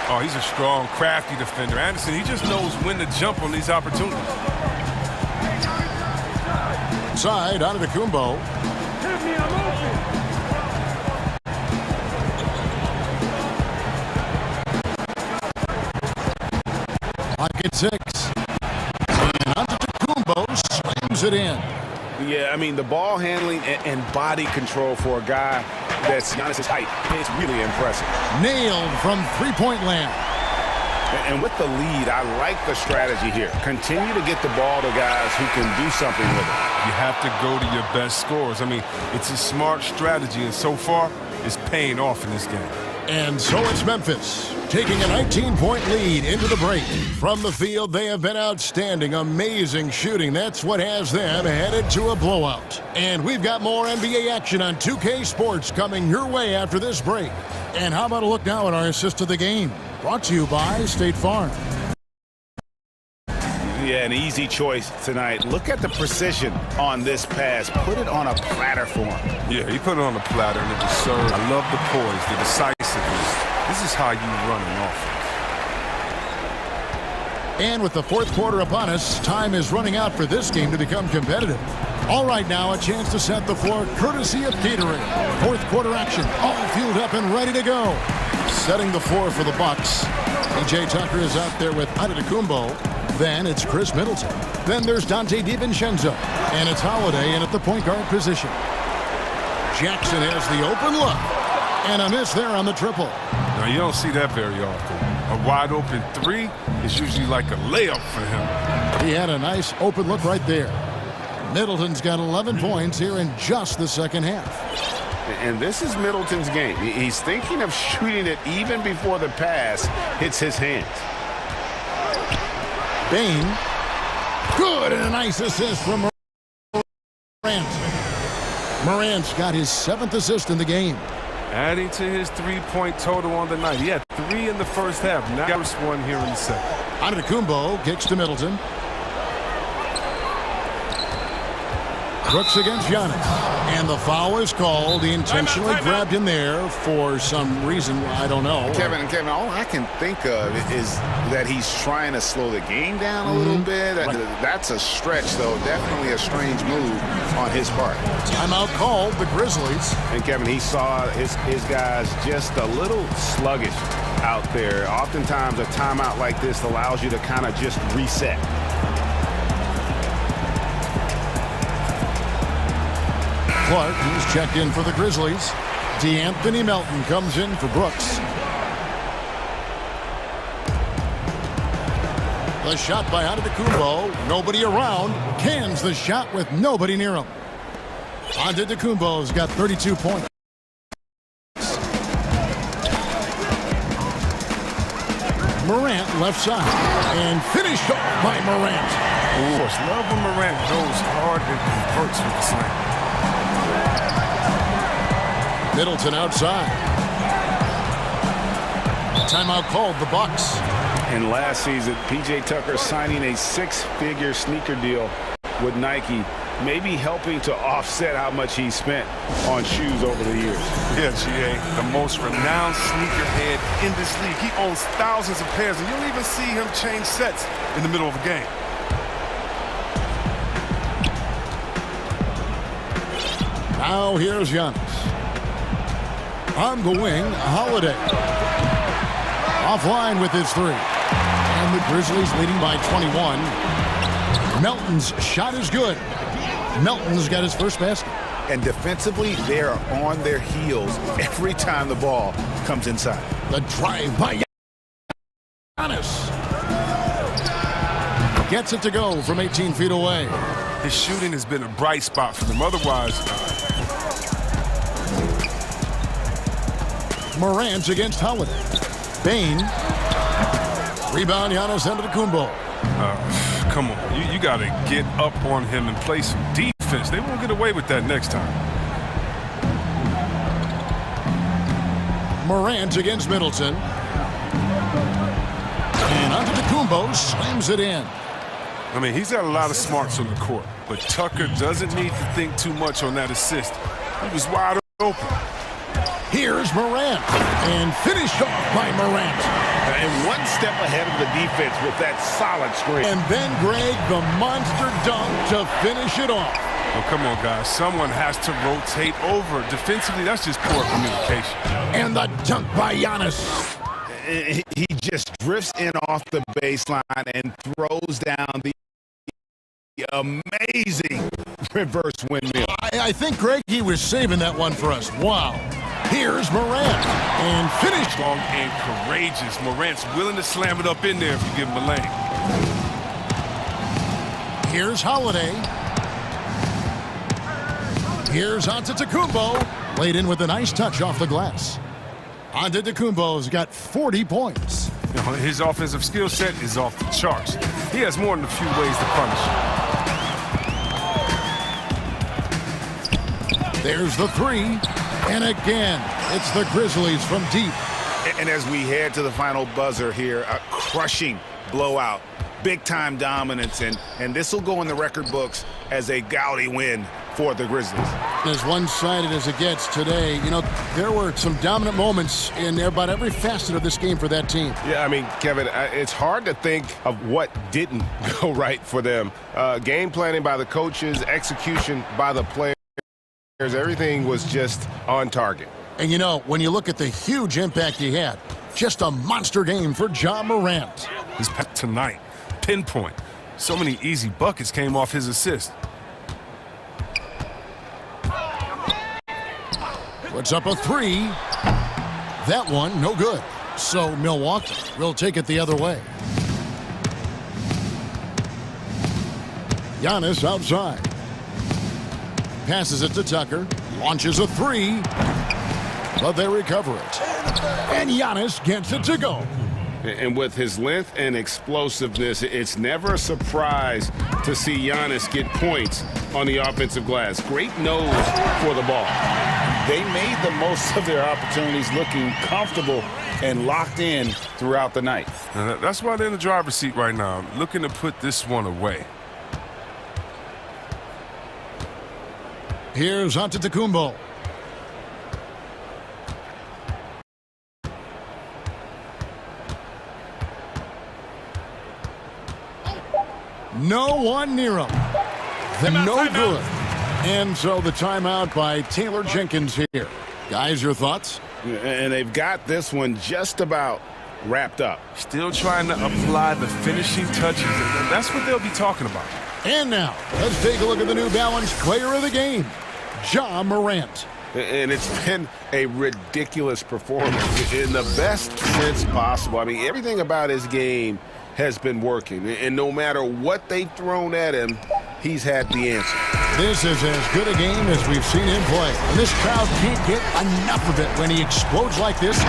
Oh, he's a strong, crafty defender. Anderson, he just knows when to jump on these opportunities. Side, Antetokounmpo. Pocket 6. And Antetokounmpo slams it in. Yeah, I mean, the ball handling and body control for a guy that's Giannis's height, it's really impressive. Nailed from three-point land. And with the lead, I like the strategy here. Continue to get the ball to guys who can do something with it. You have to go to your best scorers. I mean, it's a smart strategy, and so far, it's paying off in this game. And so it's Memphis taking a 19-point lead into the break. From the field, they have been outstanding. Amazing shooting. That's what has them headed to a blowout. And we've got more NBA action on 2K Sports coming your way after this break. And how about a look now at our assist of the game? Brought to you by State Farm. Yeah, an easy choice tonight. Look at the precision on this pass. Put it on a platter for him. Yeah, he put it on the platter, and it was served. I love the poise, the decisiveness. This is how you run an offense. And with the fourth quarter upon us, time is running out for this game to become competitive. All right, now a chance to set the floor courtesy of Gatorade. Fourth quarter action, all fueled up and ready to go. Setting the floor for the Bucks. PJ Tucker is out there with Antetokounmpo. Then it's Chris Middleton. Then there's Dante DiVincenzo. And it's Holiday in at the point guard position. Jackson has the open look. And a miss there on the triple. Now, you don't see that very often. A wide open three is usually like a layup for him. He had a nice open look right there. Middleton's got 11 points here in just the second half. And this is Middleton's game. He's thinking of shooting it even before the pass hits his hands. Bain. Good, and a nice assist from Morant. Morant's got his 7th assist in the game. Adding to his three-point total on the night. He had 3 in the first half. Now there's 1 here in the second. Antetokounmpo kicks to Middleton. Brooks against Giannis. And the foul is called. He intentionally grabbed him there for some reason. I don't know. Kevin, all I can think of is that he's trying to slow the game down a little bit. That's a stretch, though. Definitely a strange move on his part. Timeout called, the Grizzlies. And, Kevin, he saw his guys just a little sluggish out there. Oftentimes, a timeout like this allows you to kind of just reset. Clark, who's checked in for the Grizzlies. D'Anthony Melton comes in for Brooks. The shot by Antetokounmpo. Nobody around. Cans the shot with nobody near him. Antetokounmpo's got 32 points. Morant left side. And finished off by Morant. Of course, love when Morant goes hard and converts with the slam. Middleton outside. Timeout called the Bucks. And last season, P.J. Tucker signing a six-figure sneaker deal with Nike, maybe helping to offset how much he spent on shoes over the years. Yeah, G.A., the most renowned sneakerhead in this league. He owns thousands of pairs, and you'll even see him change sets in the middle of a game. Now here's Giannis. On the wing, Holiday. Offline with his three. And the Grizzlies leading by 21. Melton's shot is good. Melton's got his first basket. And defensively, they are on their heels every time the ball comes inside. The drive by Giannis. Gets it to go from 18 feet away. His shooting has been a bright spot for them. Otherwise, Morant against Holiday. Bain. Rebound, Giannis Antetokounmpo. come on. You got to get up on him and play some defense. They won't get away with that next time. Morant against Middleton. And Antetokounmpo slams it in. I mean, he's got a lot of smarts on the court, but Tucker doesn't need to think too much on that assist. He was wide open. Here's Morant, and finished off by Morant. And one step ahead of the defense with that solid screen. And then Greg, the monster dunk to finish it off. Oh, come on, guys. Someone has to rotate over. Defensively, that's just poor communication. And the dunk by Giannis. He just drifts in off the baseline and throws down the amazing reverse windmill. I think, Greg, he was saving that one for us. Wow. Here's Morant, and finished. Strong and courageous. Morant's willing to slam it up in there if you give him a lane. Here's Holiday. Here's Antetokounmpo. Laid in with a nice touch off the glass. Antetokounmpo's got 40 points. You know, his offensive skill set is off the charts. He has more than a few ways to punish. There's the three. And again, it's the Grizzlies from deep. And as we head to the final buzzer here, a crushing blowout, big-time dominance, and this will go in the record books as a gaudy win for the Grizzlies. As one-sided as it gets today, you know, there were some dominant moments in about every facet of this game for that team. Yeah, I mean, Kevin, it's hard to think of what didn't go right for them. Game planning by the coaches, execution by the players. Everything was just on target. And, you know, when you look at the huge impact he had, just a monster game for Ja Morant. His pass tonight, pinpoint. So many easy buckets came off his assist. Puts up a three. That one, no good. So Milwaukee will take it the other way. Giannis outside. Passes it to Tucker. Launches a three. But they recover it. And Giannis gets it to go. And with his length and explosiveness, it's never a surprise to see Giannis get points on the offensive glass. Great nose for the ball. They made the most of their opportunities, looking comfortable and locked in throughout the night. That's why they're in the driver's seat right now, looking to put this one away. Here's Antetokounmpo. No one near him. No good. And so the timeout by Taylor Jenkins here. Guys, your thoughts? And they've got this one just about wrapped up. Still trying to apply the finishing touches. That's what they'll be talking about. And now, let's take a look at the New Balance player of the game, Ja Morant. And it's been a ridiculous performance in the best sense possible. I mean, everything about his game has been working. And no matter what they've thrown at him, he's had the answer. This is as good a game as we've seen him play. And this crowd can't get enough of it when he explodes like this.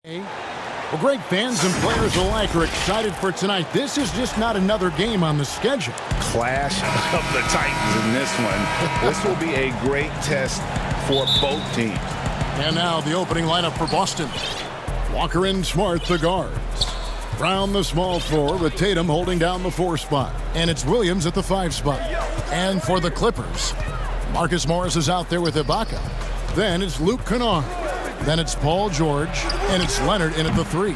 Well, Greg, fans and players alike are excited for tonight. This is just not another game on the schedule. Clash of the Titans in this one. This will be a great test for both teams. And now the opening lineup for Boston. Walker and Smart, the guards. Brown, the small forward, with Tatum holding down the 4 spot. And it's Williams at the 5 spot. And for the Clippers, Marcus Morris is out there with Ibaka. Then it's Luke Kennard. Then it's Paul George, and it's Leonard in at the 3.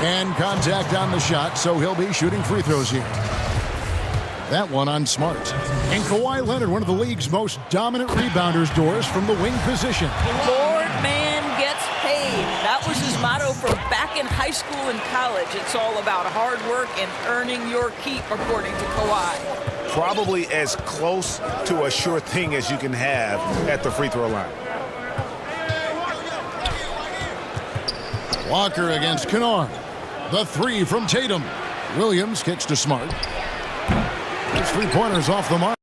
And contact on the shot, so he'll be shooting free throws here. That one on Smart. And Kawhi Leonard, one of the league's most dominant rebounders, Doris, from the wing position. Lord man gets paid. That was his motto from back in high school and college. It's all about hard work and earning your keep, according to Kawhi. Probably as close to a sure thing as you can have at the free throw line. Walker against Kennard. The 3 from Tatum. Williams kicks to Smart. His 3-pointers off the mark.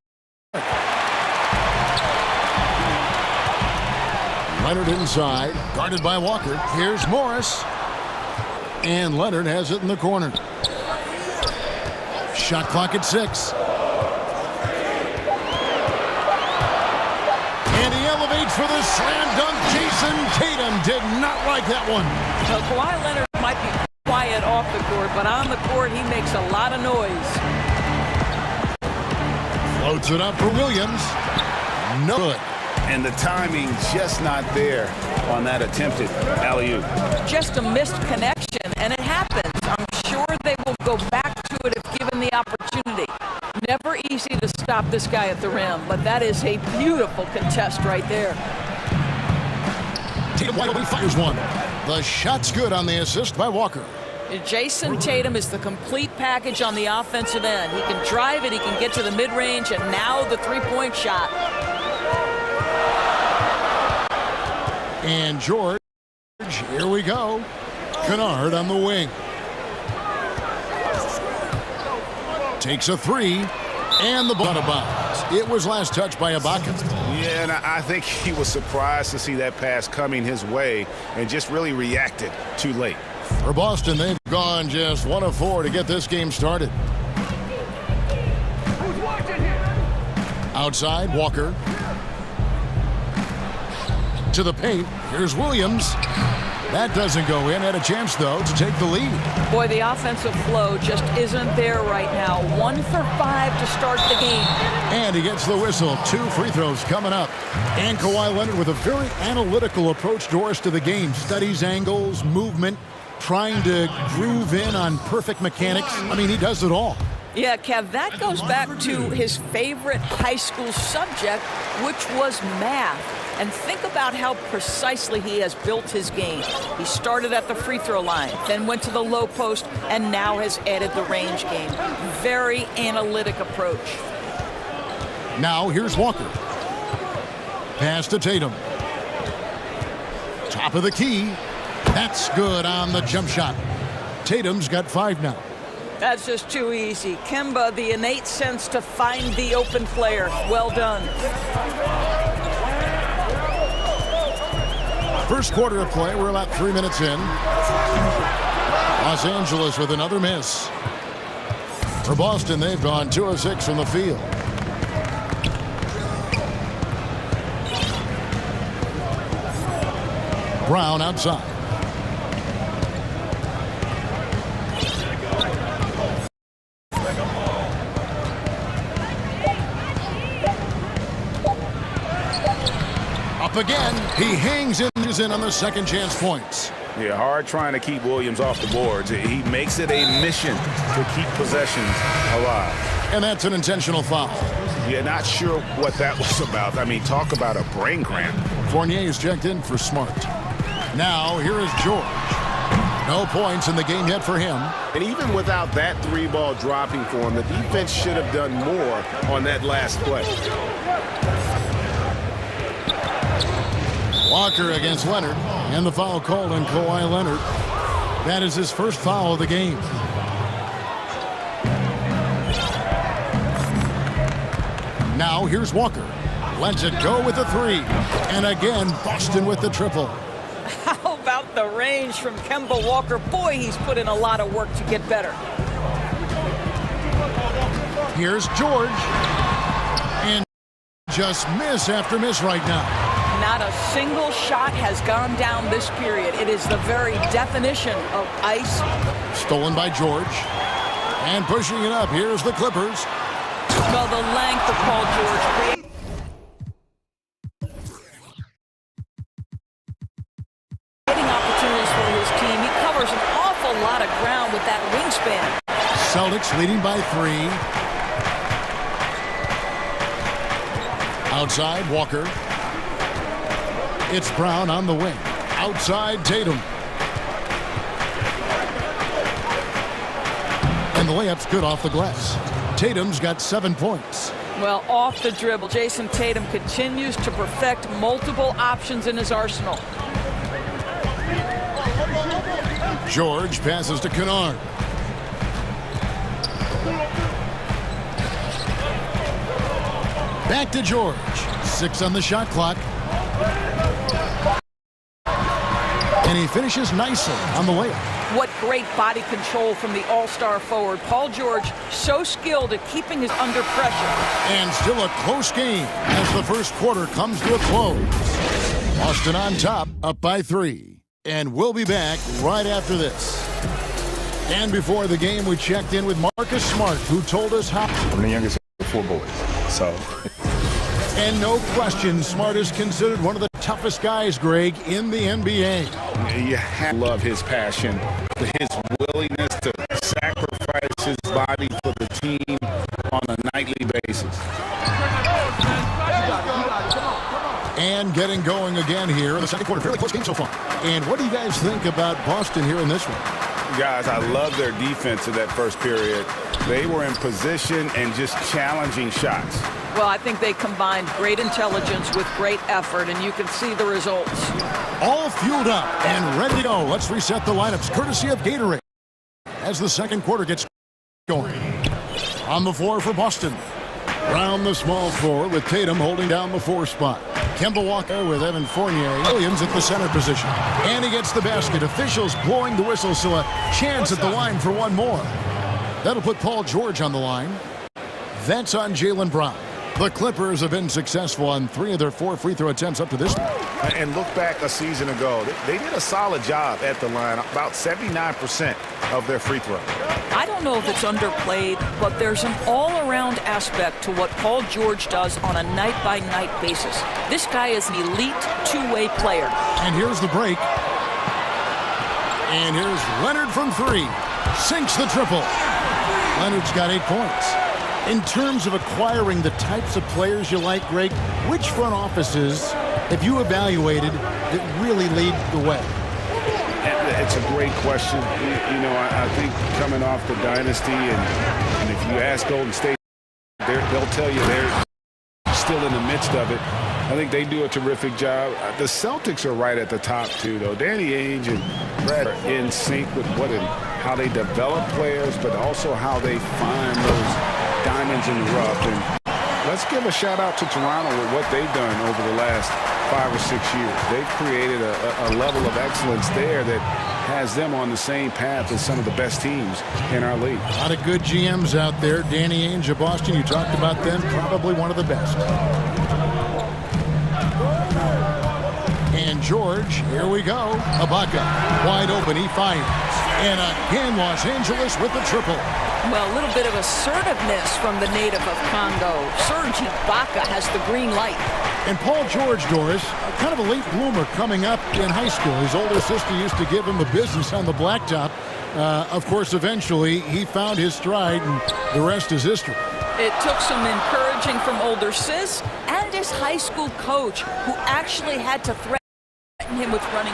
Leonard inside, guarded by Walker. Here's Morris. And Leonard has it in the corner. Shot clock at 6. And he elevates for the slam dunk. Jason Tatum did not like that one. So Kawhi Leonard might be quiet off the court, but on the court he makes a lot of noise. Floats it up for Williams. No good. And the timing just not there on that attempted alley-oop. Just a missed connection, and it happens. I'm sure they will go back to it if given the opportunity. Never easy to stop this guy at the rim, but that is a beautiful contest right there. Tatum wide open, fires one. The shot's good on the assist by Walker. Jason Tatum is the complete package on the offensive end. He can drive it, he can get to the mid-range, and now the 3-point shot. And George, here we go. Kennard on the wing. Takes a 3, and the ball out of bounds. It was last touched by Ibaka. Yeah, and I think he was surprised to see that pass coming his way and just really reacted too late. For Boston, they've gone just 1 of 4 to get this game started. Outside, Walker. To the paint. Here's Williams. That doesn't go in. Had a chance, though, to take the lead. Boy, the offensive flow just isn't there right now. 1 for 5 to start the game. And he gets the whistle. 2 free throws coming up. And Kawhi Leonard with a very analytical approach, Doris, to the game. Studies angles, movement, trying to groove in on perfect mechanics. I mean, he does it all. Yeah, Kev, that goes back to his favorite high school subject, which was math. And think about how precisely he has built his game. He started at the free throw line, then went to the low post, and now has added the range game. Very analytic approach. Now here's Walker. Pass to Tatum. Top of the key. That's good on the jump shot. Tatum's got 5 now. That's just too easy. Kemba, the innate sense to find the open player. Well done. First quarter of play. We're about 3 minutes in. Los Angeles with another miss. For Boston, they've gone 2 of 6 from the field. Brown outside. Up again. He hangs in on the second chance points. Yeah, hard trying to keep Williams off the boards. He makes it a mission to keep possessions alive. And that's an intentional foul. Yeah, not sure what that was about. I mean, talk about a brain cramp. Fournier is checked in for Smart. Now, here is George. No points in the game yet for him. And even without that 3-ball dropping for him, the defense should have done more on that last play. Walker against Leonard, and the foul called on Kawhi Leonard. That is his first foul of the game. Now here's Walker. Lets it go with the three. And again, Boston with the triple. How about the range from Kemba Walker? Boy, he's put in a lot of work to get better. Here's George. And just miss after miss right now. Not a single shot has gone down this period. It is the very definition of ice. Stolen by George. And pushing it up. Here's the Clippers. Well, the length of Paul George. Getting opportunities for his team. He covers an awful lot of ground with that wingspan. Celtics leading by 3. Outside, Walker. It's Brown on the wing. Outside, Tatum. And the layup's good off the glass. Tatum's got 7 points. Well, off the dribble, Jason Tatum continues to perfect multiple options in his arsenal. George passes to Kennard. Back to George. 6 on the shot clock. And he finishes nicely on the layup. What great body control from the all-star forward. Paul George, so skilled at keeping us under pressure. And still a close game as the first quarter comes to a close. Boston on top, up by 3. And we'll be back right after this. And before the game, we checked in with Marcus Smart, who told us how... I'm the youngest of 4 boys, so... And no question, Smart is considered one of the toughest guys, Greg, in the NBA. You have to love his passion, his willingness to sacrifice his body for the team on a nightly basis. And getting going again here in the second quarter. Fairly close game so far. And what do you guys think about Boston here in this one? Guys, I love their defense in that first period. They were in position and just challenging shots. Well, I think they combined great intelligence with great effort, and you can see the results. All fueled up and ready to go. Let's reset the lineups, courtesy of Gatorade, as the second quarter gets going. On the floor for Boston. Round the small floor with Tatum holding down the 4 spot. Kemba Walker with Evan Fournier. Williams at the center position. And he gets the basket. Officials blowing the whistle, so a chance at the line for one more. That'll put Paul George on the line. That's on Jaylen Brown. The Clippers have been successful on 3 of their 4 free throw attempts up to this point. And look back a season ago. They did a solid job at the line, about 79% of their free throws. I don't know if it's underplayed, but there's an all-around aspect to what Paul George does on a night-by-night basis. This guy is an elite two-way player. And here's the break. And here's Leonard from 3. Sinks the triple. Leonard's got 8 points. In terms of acquiring the types of players you like, Greg, which front offices have you evaluated that really lead the way? It's a great question. You know, I think coming off the dynasty, and if you ask Golden State, they'll tell you they're still in the midst of it. I think they do a terrific job. The Celtics are right at the top, too, though. Danny Ainge and Brad are in sync with how they develop players, but also how they find those diamonds in the rough. And let's give a shout out to Toronto with what they've done over the last 5 or 6 years. They've created a level of excellence there that has them on the same path as some of the best teams in our league. A lot of good GMs out there. Danny Ainge of Boston, you talked about them, probably one of the best. And George, here we go. Ibaka, wide open, he fires. And again, Los Angeles with the triple. Well, a little bit of assertiveness from the native of Congo. Serge Ibaka has the green light. And Paul George, Doris, kind of a late bloomer coming up in high school. His older sister used to give him the business on the blacktop. Of course, eventually, he found his stride, and the rest is history. It took some encouraging from older sis and his high school coach, who actually had to threaten him with running.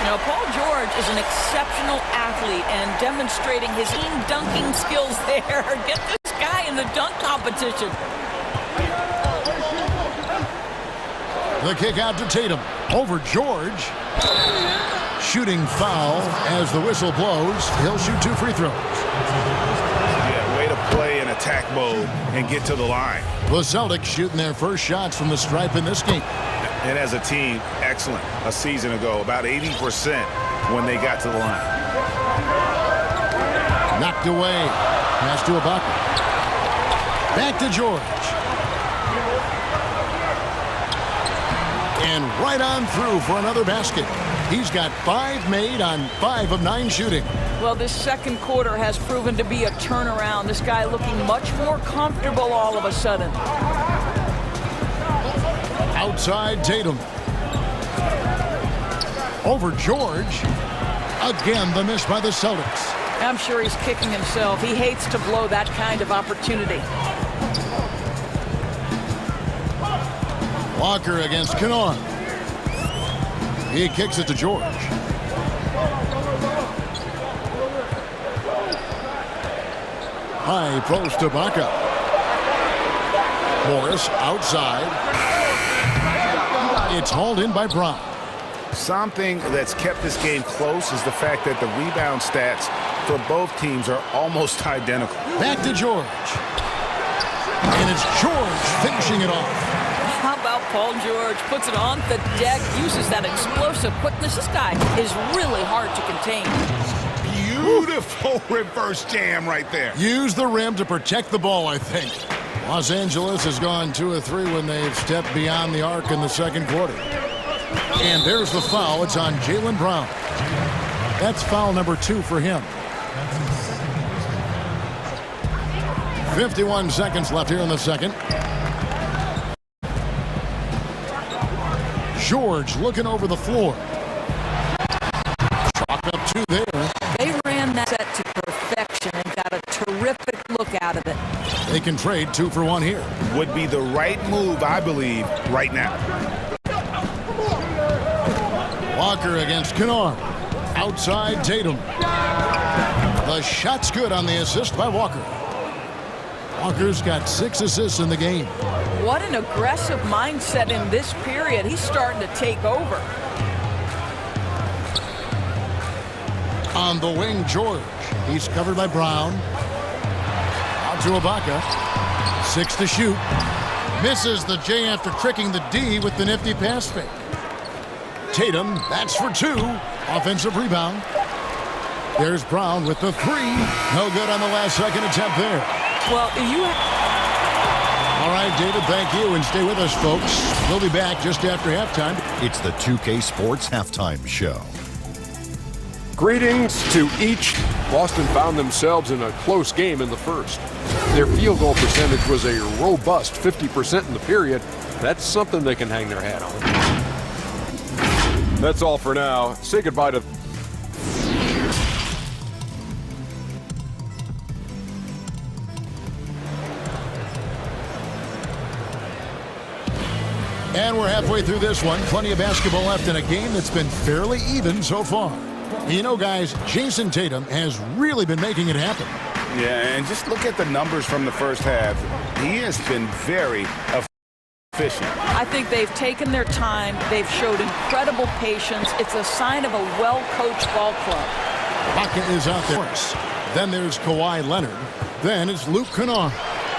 Now, Paul George is an exceptional athlete and demonstrating his dunking skills there. Get this guy in the dunk competition. The kick out to Tatum. Over George. Shooting foul as the whistle blows. He'll shoot 2 free throws. Yeah, way to play in attack mode and get to the line. The Celtics shooting their first shots from the stripe in this game. And as a team, excellent. A season ago, about 80% when they got to the line. Knocked away. Pass to Ibaka. Back to George. And right on through for another basket. He's got 5 made on 5 of 9 shooting. Well, this second quarter has proven to be a turnaround. This guy looking much more comfortable all of a sudden. Outside Tatum. Over George. Again, the miss by the Celtics. I'm sure he's kicking himself. He hates to blow that kind of opportunity. Walker against Kennard. He kicks it to George. High post to Ibaka. Morris outside. It's hauled in by Brown. Something that's kept this game close is the fact that the rebound stats for both teams are almost identical. Back to George. And it's George finishing it off. How about Paul George? Puts it on the deck, uses that explosive quickness. This guy is really hard to contain. Beautiful reverse jam right there. Use the rim to protect the ball, I think. Los Angeles has gone 2 of 3 when they've stepped beyond the arc in the second quarter. And there's the foul. It's on Jaylen Brown. That's foul number 2 for him. 51 seconds left here in the second. George looking over the floor. Chalk up 2 there. They ran that set to perfection and got a terrific look out of it. They can trade 2 for 1 here. Would be the right move, I believe, right now. Walker against Kennard. Outside Tatum. The shot's good on the assist by Walker. Walker's got 6 assists in the game. What an aggressive mindset in this period. He's starting to take over. On the wing, George. He's covered by Brown. Out to Ibaka. 6 to shoot. Misses the J after tricking the D with the nifty pass fake. Tatum, that's for 2. Offensive rebound. There's Brown with the 3. No good on the last second attempt there. Well, All right, David, thank you, and stay with us, folks. We'll be back just after halftime. It's the 2K Sports Halftime Show. Greetings to each. Boston found themselves in a close game in the first. Their field goal percentage was a robust 50% in the period. That's something they can hang their hat on. That's all for now. Say goodbye to... And we're halfway through this one. Plenty of basketball left in a game that's been fairly even so far. You know, guys, Jason Tatum has really been making it happen. Yeah, and just look at the numbers from the first half. He has been very efficient. I think they've taken their time. They've showed incredible patience. It's a sign of a well-coached ball club. Ibaka is out there. Then there's Kawhi Leonard. Then it's Luke Kennard.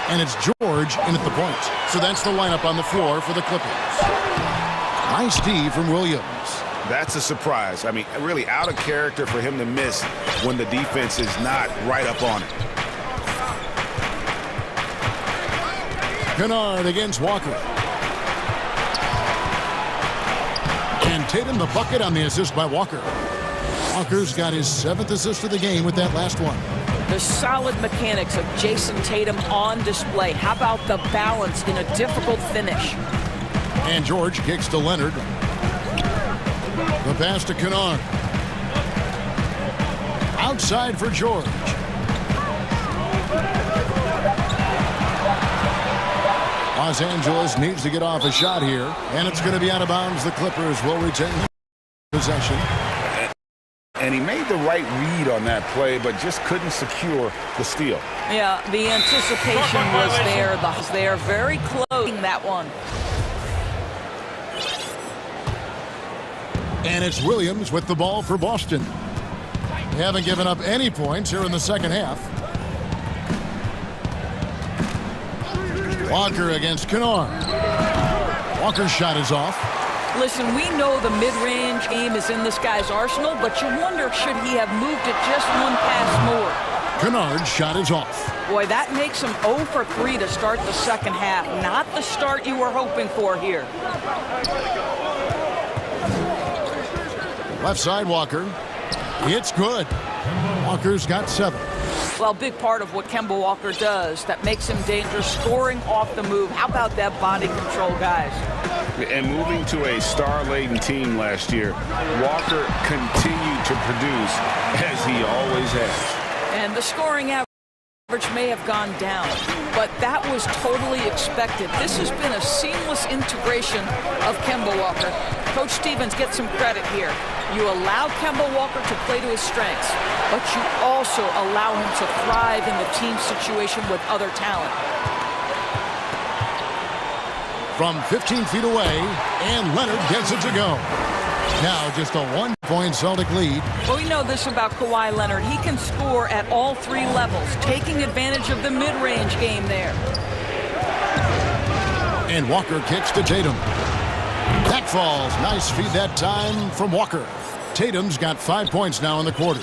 And it's George in at the point. So that's the lineup on the floor for the Clippers. Nice D from Williams. That's a surprise. I mean, really out of character for him to miss when the defense is not right up on it. Kennard against Walker. And Tatum the bucket on the assist by Walker. Walker's got his 7th assist of the game with that last one. The solid mechanics of Jason Tatum on display. How about the balance in a difficult finish? And George kicks to Leonard. The pass to Kennard. Outside for George. Los Angeles needs to get off a shot here, and it's going to be out of bounds. The Clippers will retain possession. And he made the right read on that play, but just couldn't secure the steal. Yeah, the anticipation was there. They are very close in that one. And it's Williams with the ball for Boston. They haven't given up any points here in the second half. Walker against Kennard. Walker's shot is off. Listen, we know the mid-range game is in this guy's arsenal, but you wonder, should he have moved it just one pass more? Kennard's shot is off. Boy, that makes him 0 for 3 to start the second half. Not the start you were hoping for here. Left side, Walker. It's good. Walker's got 7. Well, big part of what Kemba Walker does that makes him dangerous, scoring off the move. How about that body control, guys? And moving to a star-laden team last year, Walker continued to produce as he always has. And the scoring average may have gone down, but that was totally expected. This has been a seamless integration of Kemba Walker. Coach Stevens gets some credit here. You allow Kemba Walker to play to his strengths, but you also allow him to thrive in the team situation with other talent. From 15 feet away, and Leonard gets it to go. Now just a 1-point Celtic lead. Well, we know this about Kawhi Leonard. He can score at all 3 levels, taking advantage of the mid-range game there. And Walker kicks to Tatum. That falls. Nice feed that time from Walker. Tatum's got 5 points now in the quarter.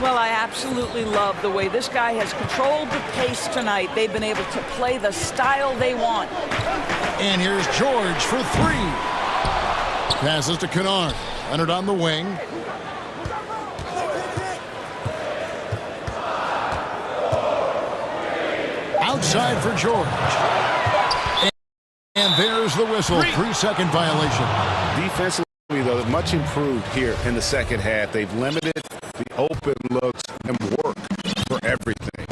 Well, I absolutely love the way this guy has controlled the pace tonight. They've been able to play the style they want. And here's George for 3. Passes to Kennard. Leonard on the wing. Outside for George. And there's the whistle. 3-second violation. Defensively, though, much improved here in the second half. They've limited the open looks and work for everything.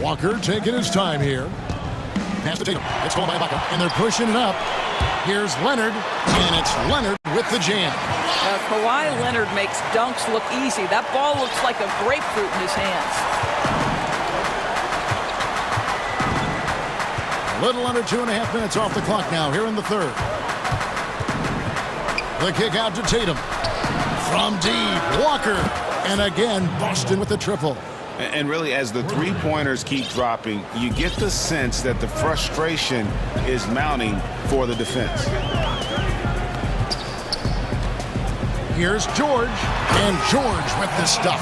Walker taking his time here. Pass to Tatum. It's called by Ibaka. And they're pushing it up. Here's Leonard. And it's Leonard with the jam. Kawhi Leonard makes dunks look easy. That ball looks like a grapefruit in his hands. A little under 2.5 minutes off the clock now here in the third. The kick out to Tatum. From deep, Walker. And again, Boston with the triple. And really, as the three-pointers keep dropping, you get the sense that the frustration is mounting for the defense. Here's George. And George with the stuff.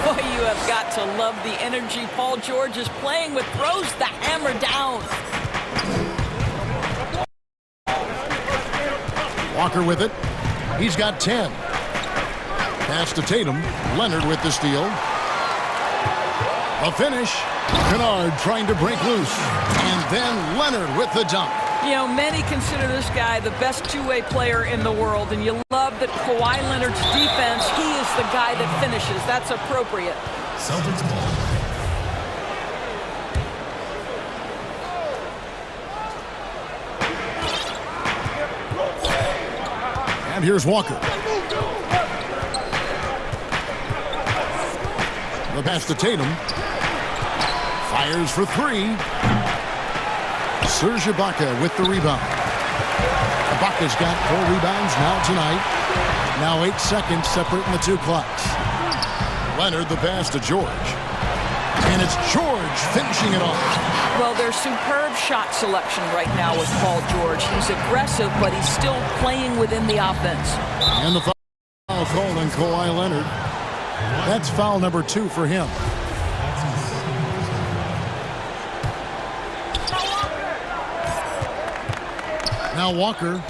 Boy, you have got to love the energy Paul George is playing with. Throws the hammer down. Walker with it. He's got 10. Pass to Tatum. Leonard with the steal. A finish. Kennard trying to break loose. And then Leonard with the dunk. You know, many consider this guy the best two-way player in the world, and you love that Kawhi Leonard's defense, he is the guy that finishes. That's appropriate. Celtics ball. And here's Walker. The pass to Tatum. Fires for 3. Serge Ibaka with the rebound. Ibaka's got 4 rebounds now tonight. Now 8 seconds separating the 2 clocks. Leonard the pass to George. And it's George finishing it off. Well, there's superb shot selection right now with Paul George. He's aggressive, but he's still playing within the offense. And the foul called on Kawhi Leonard. That's foul number 2 for him. Now Walker.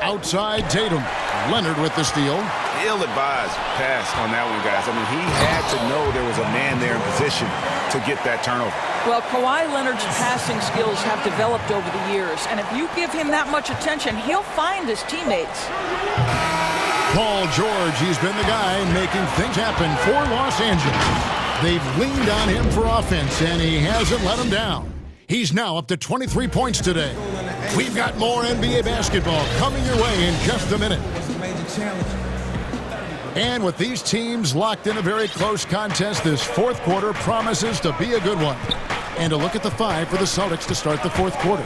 Outside Tatum. Leonard with the steal. Ill-advised pass on that one, guys. I mean, he had to know there was a man there in position to get that turnover. Well, Kawhi Leonard's passing skills have developed over the years, and if you give him that much attention, he'll find his teammates. Paul George, he's been the guy making things happen for Los Angeles. They've leaned on him for offense, and he hasn't let them down. He's now up to 23 points today. We've got more NBA basketball coming your way in just a minute. And with these teams locked in a very close contest, this fourth quarter promises to be a good one. And a look at the 5 for the Celtics to start the fourth quarter.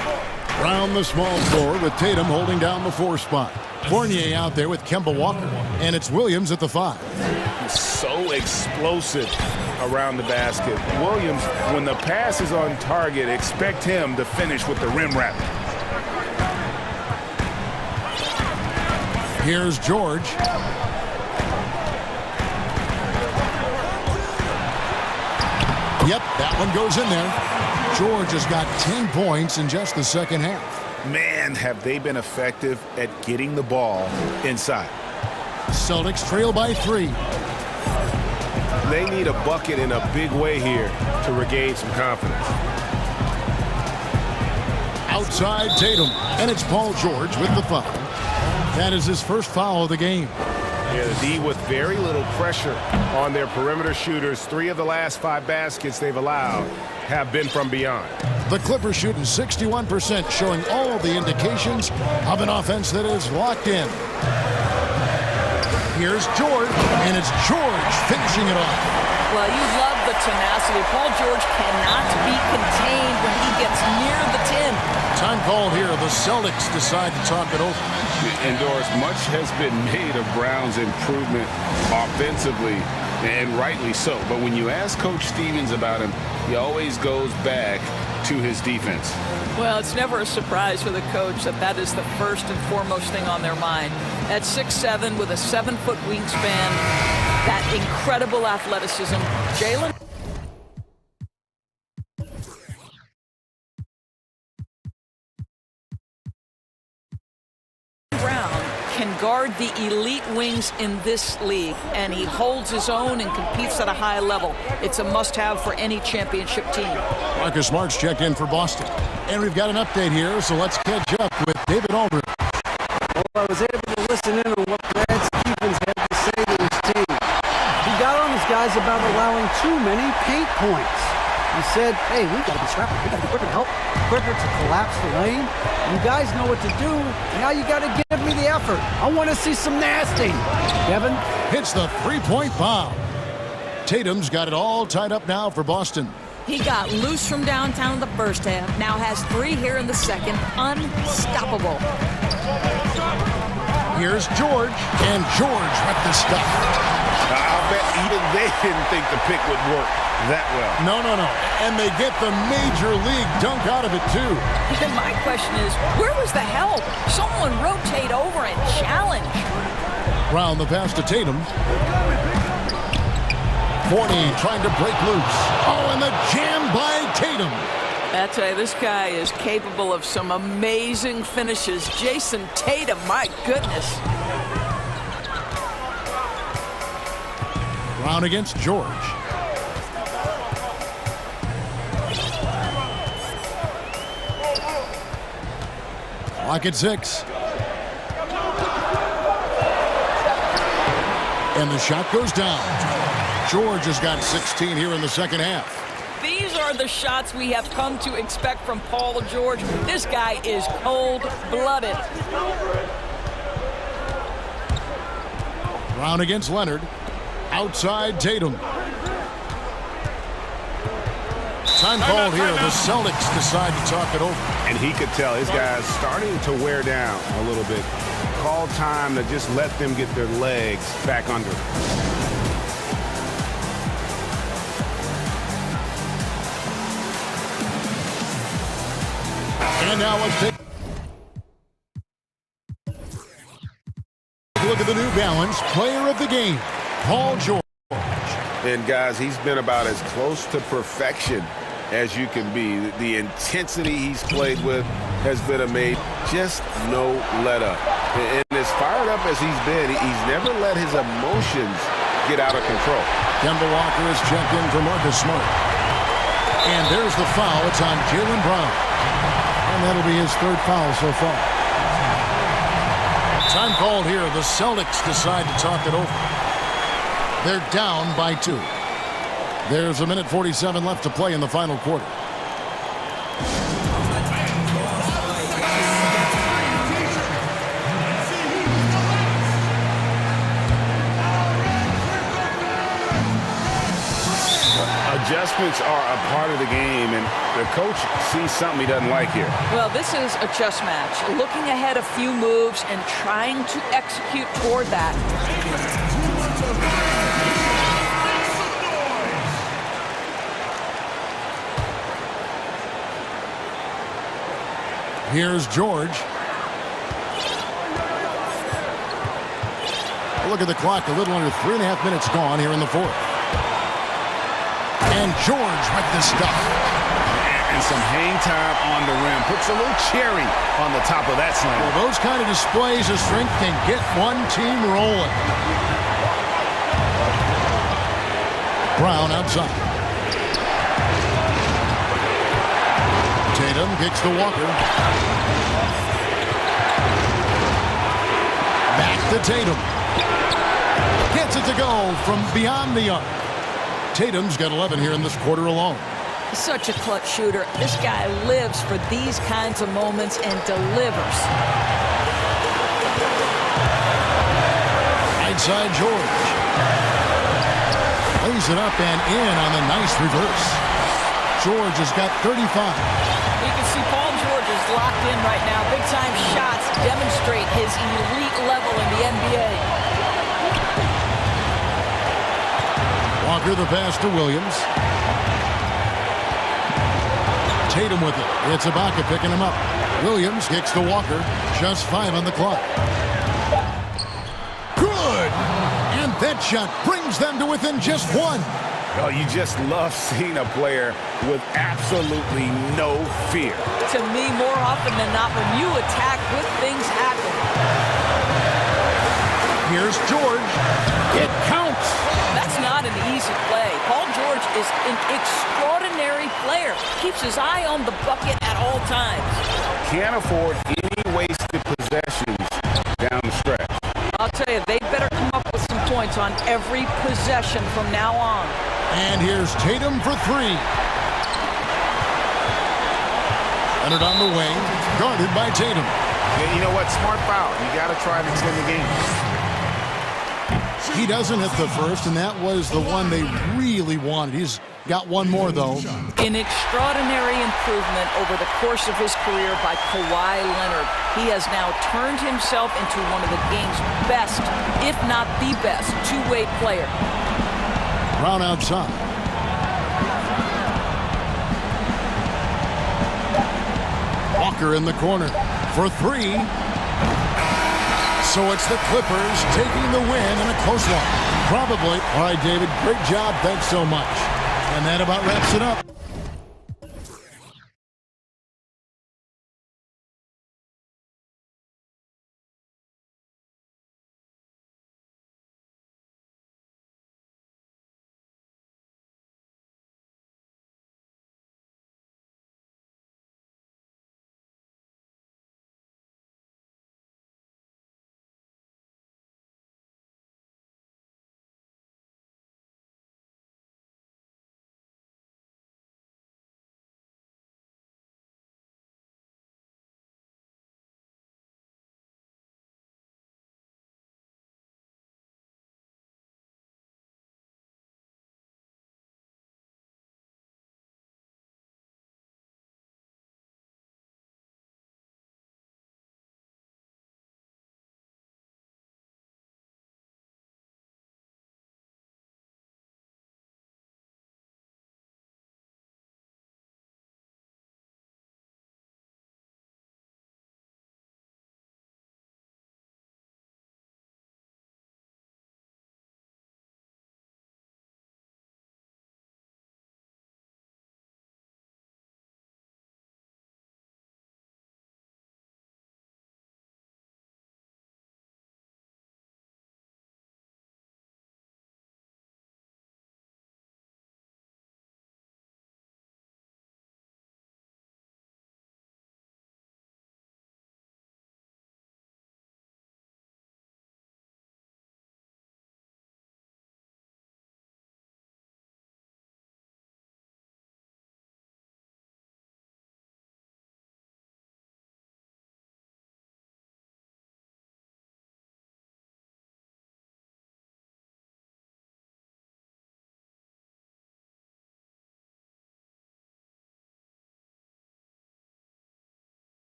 Round the small floor with Tatum holding down the 4 spot. Fournier out there with Kemba Walker. And it's Williams at the 5. He's so explosive around the basket. Williams, when the pass is on target, expect him to finish with the rim wrap. Here's George. Yep, that one goes in there. George has got 10 points in just the second half. Man, have they been effective at getting the ball inside. Celtics trail by 3. They need a bucket in a big way here to regain some confidence. Outside Tatum, and it's Paul George with the foul. That is his first foul of the game. Yeah, the D with very little pressure on their perimeter shooters. 3 of the last 5 baskets they've allowed have been from beyond. The Clippers shooting 61%, showing all the indications of an offense that is locked in. Here's George, and it's George finishing it off. Well, you love the tenacity. Paul George cannot be contained when he gets near the 10. Time called here. The Celtics decide to talk it over. And Doris, much has been made of Brown's improvement offensively, and rightly so. But when you ask Coach Stevens about him, he always goes back to his defense. Well, it's never a surprise for the coach that is the first and foremost thing on their mind. At 6'7", with a 7-foot wingspan, that incredible athleticism, Jaylen can guard the elite wings in this league, and he holds his own and competes at a high level. It's a must-have for any championship team. Marcus Smart's checked in for Boston. And we've got an update here, so let's catch up with David Aldridge. Well, I was able to listen in on what Brad Stevens had to say to his team. He got on his guys about allowing too many paint points. He said, hey, we've got to be scrappy. We've got to be quicker to help, quicker to collapse the lane. You guys know what to do. Now you got to give me the effort. I want to see some nasty. Kevin hits the three-point bomb. Tatum's got it all tied up now for Boston. He got loose from downtown in the first half. Now has 3 here in the second. Unstoppable. Here's George, and George with the stuff. I'll bet even they didn't think the pick would work that well. No. And they get the major league dunk out of it, too. And my question is, where was the help? Someone rotate over and challenge. Round the pass to Tatum. Fournier trying to break loose. Oh, and the jam by Tatum. I tell you, this guy is capable of some amazing finishes. Jason Tatum, my goodness. Brown against George. Clock at 6. And the shot goes down. George has got 16 here in the second half. These are the shots we have come to expect from Paul George. This guy is cold-blooded. Brown against Leonard. Outside Tatum. Time called here. The Celtics decide to talk it over. And he could tell his guys starting to wear down a little bit. Call time to just let them get their legs back under. And now let's take a look at the New Balance player of the game, Paul George. And guys, he's been about as close to perfection as you can be. The intensity he's played with has been amazing. Just no let up. And as fired up as he's been, he's never let his emotions get out of control. Kemba Walker is checked in for Marcus Smart. And there's the foul. It's on Jaylen Brown. And that'll be his 3rd foul so far. Time called here. The Celtics decide to talk it over. They're down by 2. There's a minute 47 left to play in the final quarter. Adjustments are a part of the game, and the coach sees something he doesn't like here. Well, this is a chess match. Looking ahead a few moves and trying to execute toward that. Here's George. Look at the clock. A little under 3.5 minutes gone here in the fourth. And George with the stuff. And some hang time on the rim. Puts a little cherry on the top of that slam. Well, those kind of displays of strength can get one team rolling. Brown outside. Tatum kicks to Walker. Back to Tatum. Gets it to go from beyond the arc. Tatum's got 11 here in this quarter alone. Such a clutch shooter. This guy lives for these kinds of moments and delivers. Right side George. Lays it up and in on the nice reverse. George has got 35. You can see Paul George is locked in right now. Big-time shots demonstrate his elite level in the NBA. Walker the pass to Williams. Tatum with it. It's Ibaka picking him up. Williams kicks to Walker. Just 5 on the clock. Good! And that shot brings them to within just 1. Oh, you just love seeing a player with absolutely no fear. To me, more often than not, when you attack, good things happen. Here's George. It counts. That's not an easy play. Paul George is an extraordinary player. Keeps his eye on the bucket at all times. Can't afford any wasted possessions down the stretch. I'll tell you, they better come up with some points on every possession from now on. And here's Tatum for 3. Leonard on the wing, guarded by Tatum. Yeah, you know what? Smart foul. You got to try to extend the game. He doesn't hit the first, and that was the one they really wanted. He's got one more, though. An extraordinary improvement over the course of his career by Kawhi Leonard. He has now turned himself into one of the game's best, if not the best, two-way player. Brown outside. Walker in the corner for 3. So it's the Clippers taking the win in a close one. Probably. All right, David, great job. Thanks so much. And that about wraps it up.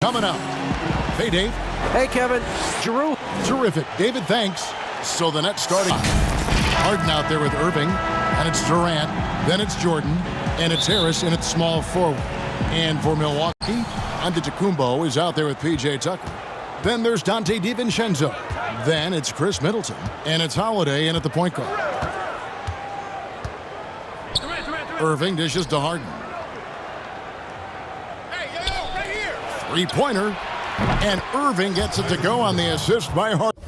Coming up. Hey, Dave. Hey, Kevin. Giroux. Terrific. David, thanks. So the Nets starting. Harden out there with Irving. And it's Durant. Then it's Jordan. And it's Harris, and it's small forward. And for Milwaukee, Antetokounmpo is out there with P.J. Tucker. Then there's Dante DiVincenzo. Then it's Chris Middleton. And it's Holiday in at the point guard. Irving dishes to Harden. Three-pointer. And Irving gets it to go on the assist by Harden.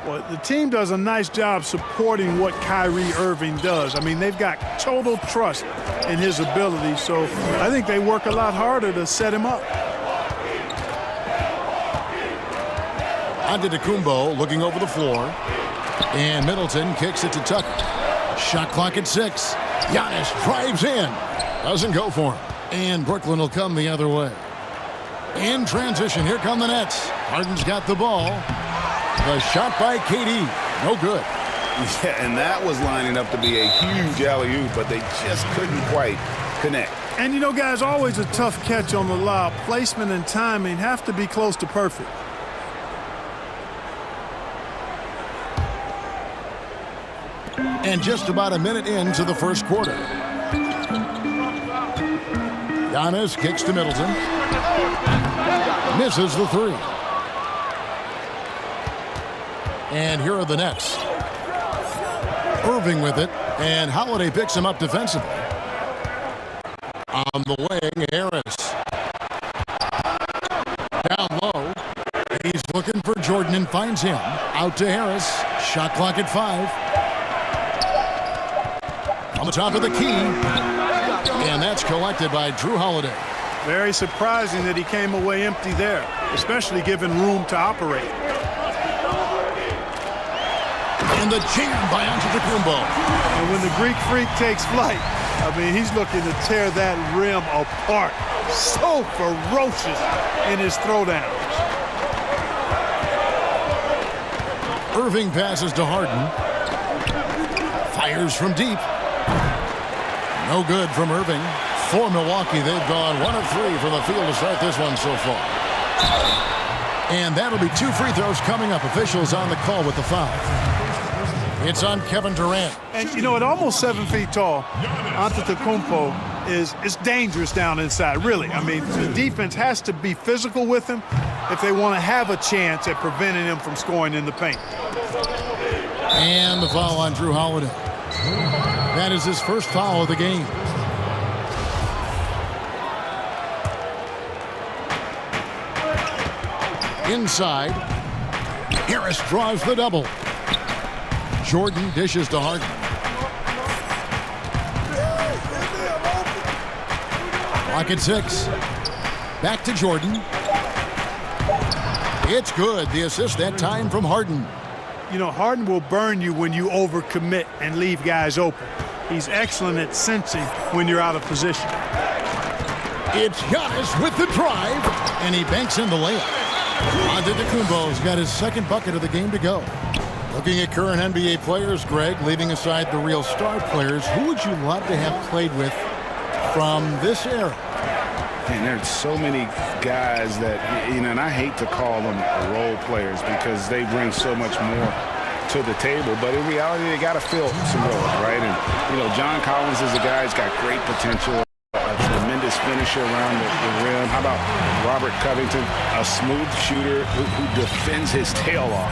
Well, the team does a nice job supporting what Kyrie Irving does. I mean, they've got total trust in his ability, so I think they work a lot harder to set him up. Antetokounmpo looking over the floor. And Middleton kicks it to Tucker. Shot clock at 6. Giannis drives in. Doesn't go for him. And Brooklyn will come the other way. In transition, here come the Nets. Harden's got the ball. The shot by KD. No good. Yeah, and that was lining up to be a huge alley-oop, but they just couldn't quite connect. And, you know, guys, always a tough catch on the lob. Placement and timing have to be close to perfect. And just about a minute into the first quarter. Giannis kicks to Middleton. Misses the three. And here are the Nets. Irving with it, and Holiday picks him up defensively. On the wing, Harris. Down low. He's looking for Jordan and finds him. Out to Harris. Shot clock at 5. On the top of the key. And that's collected by Drew Holiday. Very surprising that he came away empty there, especially given room to operate. And the jam by Antetokounmpo. And when the Greek Freak takes flight, I mean, he's looking to tear that rim apart. So ferocious in his throwdowns. Irving passes to Harden. Fires from deep. No good from Irving. For Milwaukee, they've gone 1 of 3 from the field to start this one so far. And that'll be 2 free throws coming up. Officials on the call with the foul. It's on Kevin Durant. And, you know, at almost 7 feet tall, Antetokounmpo is dangerous down inside, really. I mean, the defense has to be physical with him if they want to have a chance at preventing him from scoring in the paint. And the foul on Drew Holiday. That is his first foul of the game. Inside, Harris draws the double. Jordan dishes to Harden. Clock at 6. Back to Jordan. It's good. The assist that time from Harden. You know, Harden will burn you when you overcommit and leave guys open. He's excellent at sensing when you're out of position. It's Giannis with the drive, and he banks in the layup. Antetokounmpo's got his second bucket of the game to go. Looking at current NBA players, Greg, leaving aside the real star players, who would you love to have played with from this era? And there's so many guys that, you know, and I hate to call them role players because they bring so much more to the table, but in reality, they got to fill some roles, right? And, you know, John Collins is a guy who's got great potential, a tremendous finisher around the rim. How about Robert Covington, a smooth shooter who defends his tail off?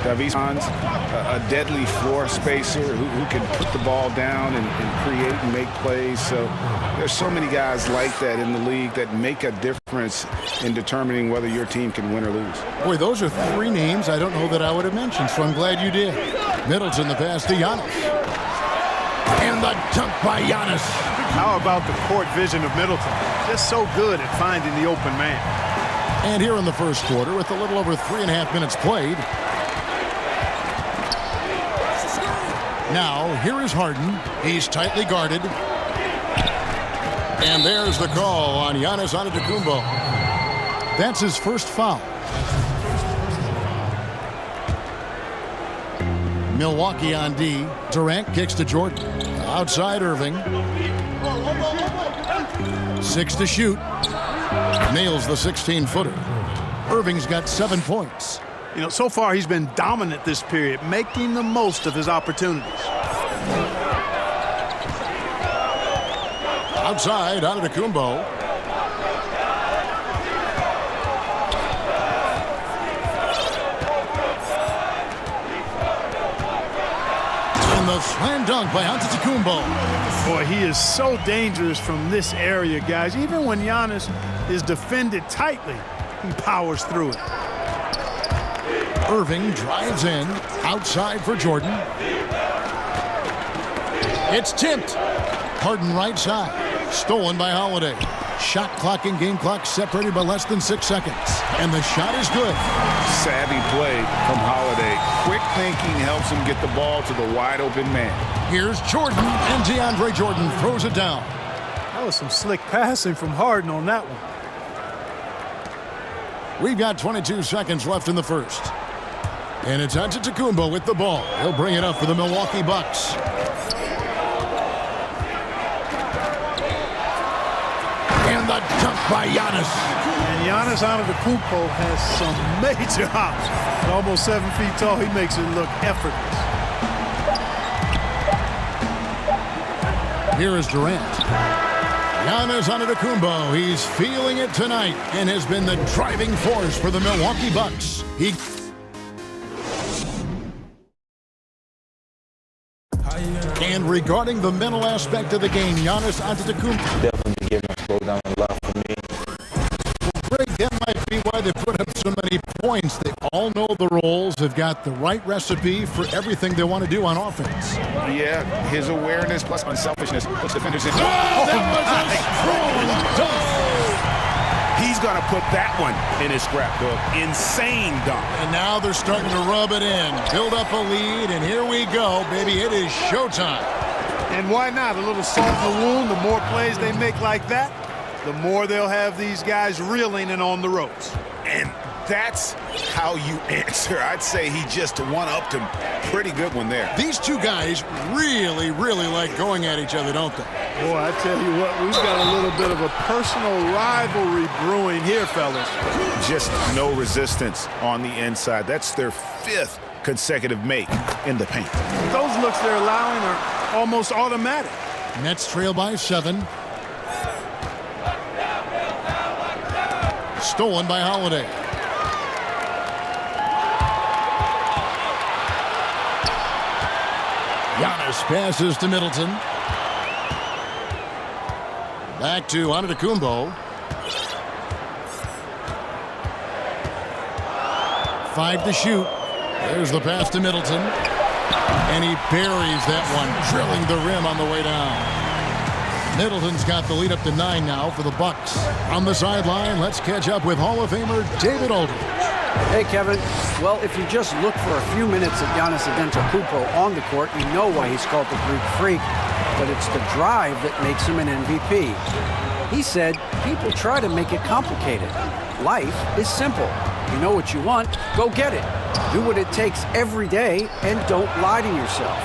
Davis, a deadly floor spacer who can put the ball down and create and make plays. So there's so many guys like that in the league that make a difference in determining whether your team can win or lose. Boy, those are 3 names I don't know that I would have mentioned, so I'm glad you did. Middleton the pass to Giannis. And the dunk by Giannis. How about the court vision of Middleton? Just so good at finding the open man. And here in the first quarter, with a little over 3.5 minutes played. Now, here is Harden. He's tightly guarded. And there's the call on Giannis Antetokounmpo. That's his first foul. Milwaukee on D. Durant kicks to Jordan. Outside Irving. 6 to shoot. Nails the 16-footer. Irving's got 7 points. You know, so far he's been dominant this period, making the most of his opportunities. Outside, Antetokounmpo. And the slam dunk by Antetokounmpo. Boy, he is so dangerous from this area, guys. Even when Giannis is defended tightly, he powers through it. Irving drives in. Outside for Jordan. It's tipped. Harden right side. Stolen by Holiday. Shot clock and game clock separated by less than 6 seconds. And the shot is good. Savvy play from Holiday. Quick thinking helps him get the ball to the wide open man. Here's Jordan, and DeAndre Jordan throws it down. That was some slick passing from Harden on that one. We've got 22 seconds left in the first. And it's Antetokounmpo with the ball. He'll bring it up for the Milwaukee Bucks. And the dunk by Giannis. And Giannis Antetokounmpo has some major hops. At almost 7 feet tall, he makes it look effortless. Here is Durant. Giannis Antetokounmpo, he's feeling it tonight and has been the driving force for the Milwaukee Bucks. And regarding the mental aspect of the game, Giannis Antetokounmpo. Definitely getting us slowed down a lot for me. Well, Greg, that might be why they put up so many points. They all know the roles, have got the right recipe for everything they want to do on offense. Yeah, his awareness plus unselfishness puts defenders in. Oh, that was a strong dunk. He's going to put that one in his scrapbook. Insane dunk. And now they're starting to rub it in, build up a lead, and here we go, baby. It is showtime. And why not? A little salt in the wound. The more plays they make like that, the more they'll have these guys reeling and on the ropes. And that's how you answer. I'd say he just one-upped him. Pretty good one there. These two guys really, really like going at each other, don't they? Boy, I tell you what, we've got a little bit of a personal rivalry brewing here, fellas. Just no resistance on the inside. That's their 5th consecutive make in the paint. Those looks they're allowing are almost automatic. Nets trail by 7. Stolen by Holiday. Giannis passes to Middleton. Back to Antetokounmpo. 5 to shoot. There's the pass to Middleton. And he buries that one, drilling the rim on the way down. Middleton's got the lead up to 9 now for the Bucks. On the sideline, let's catch up with Hall of Famer David Aldridge. Hey, Kevin. Well, if you just look for a few minutes at Giannis Antetokounmpo on the court, you know why he's called the Greek Freak. But it's the drive that makes him an MVP. He said, people try to make it complicated. Life is simple. You know what you want, go get it. Do what it takes every day and don't lie to yourself.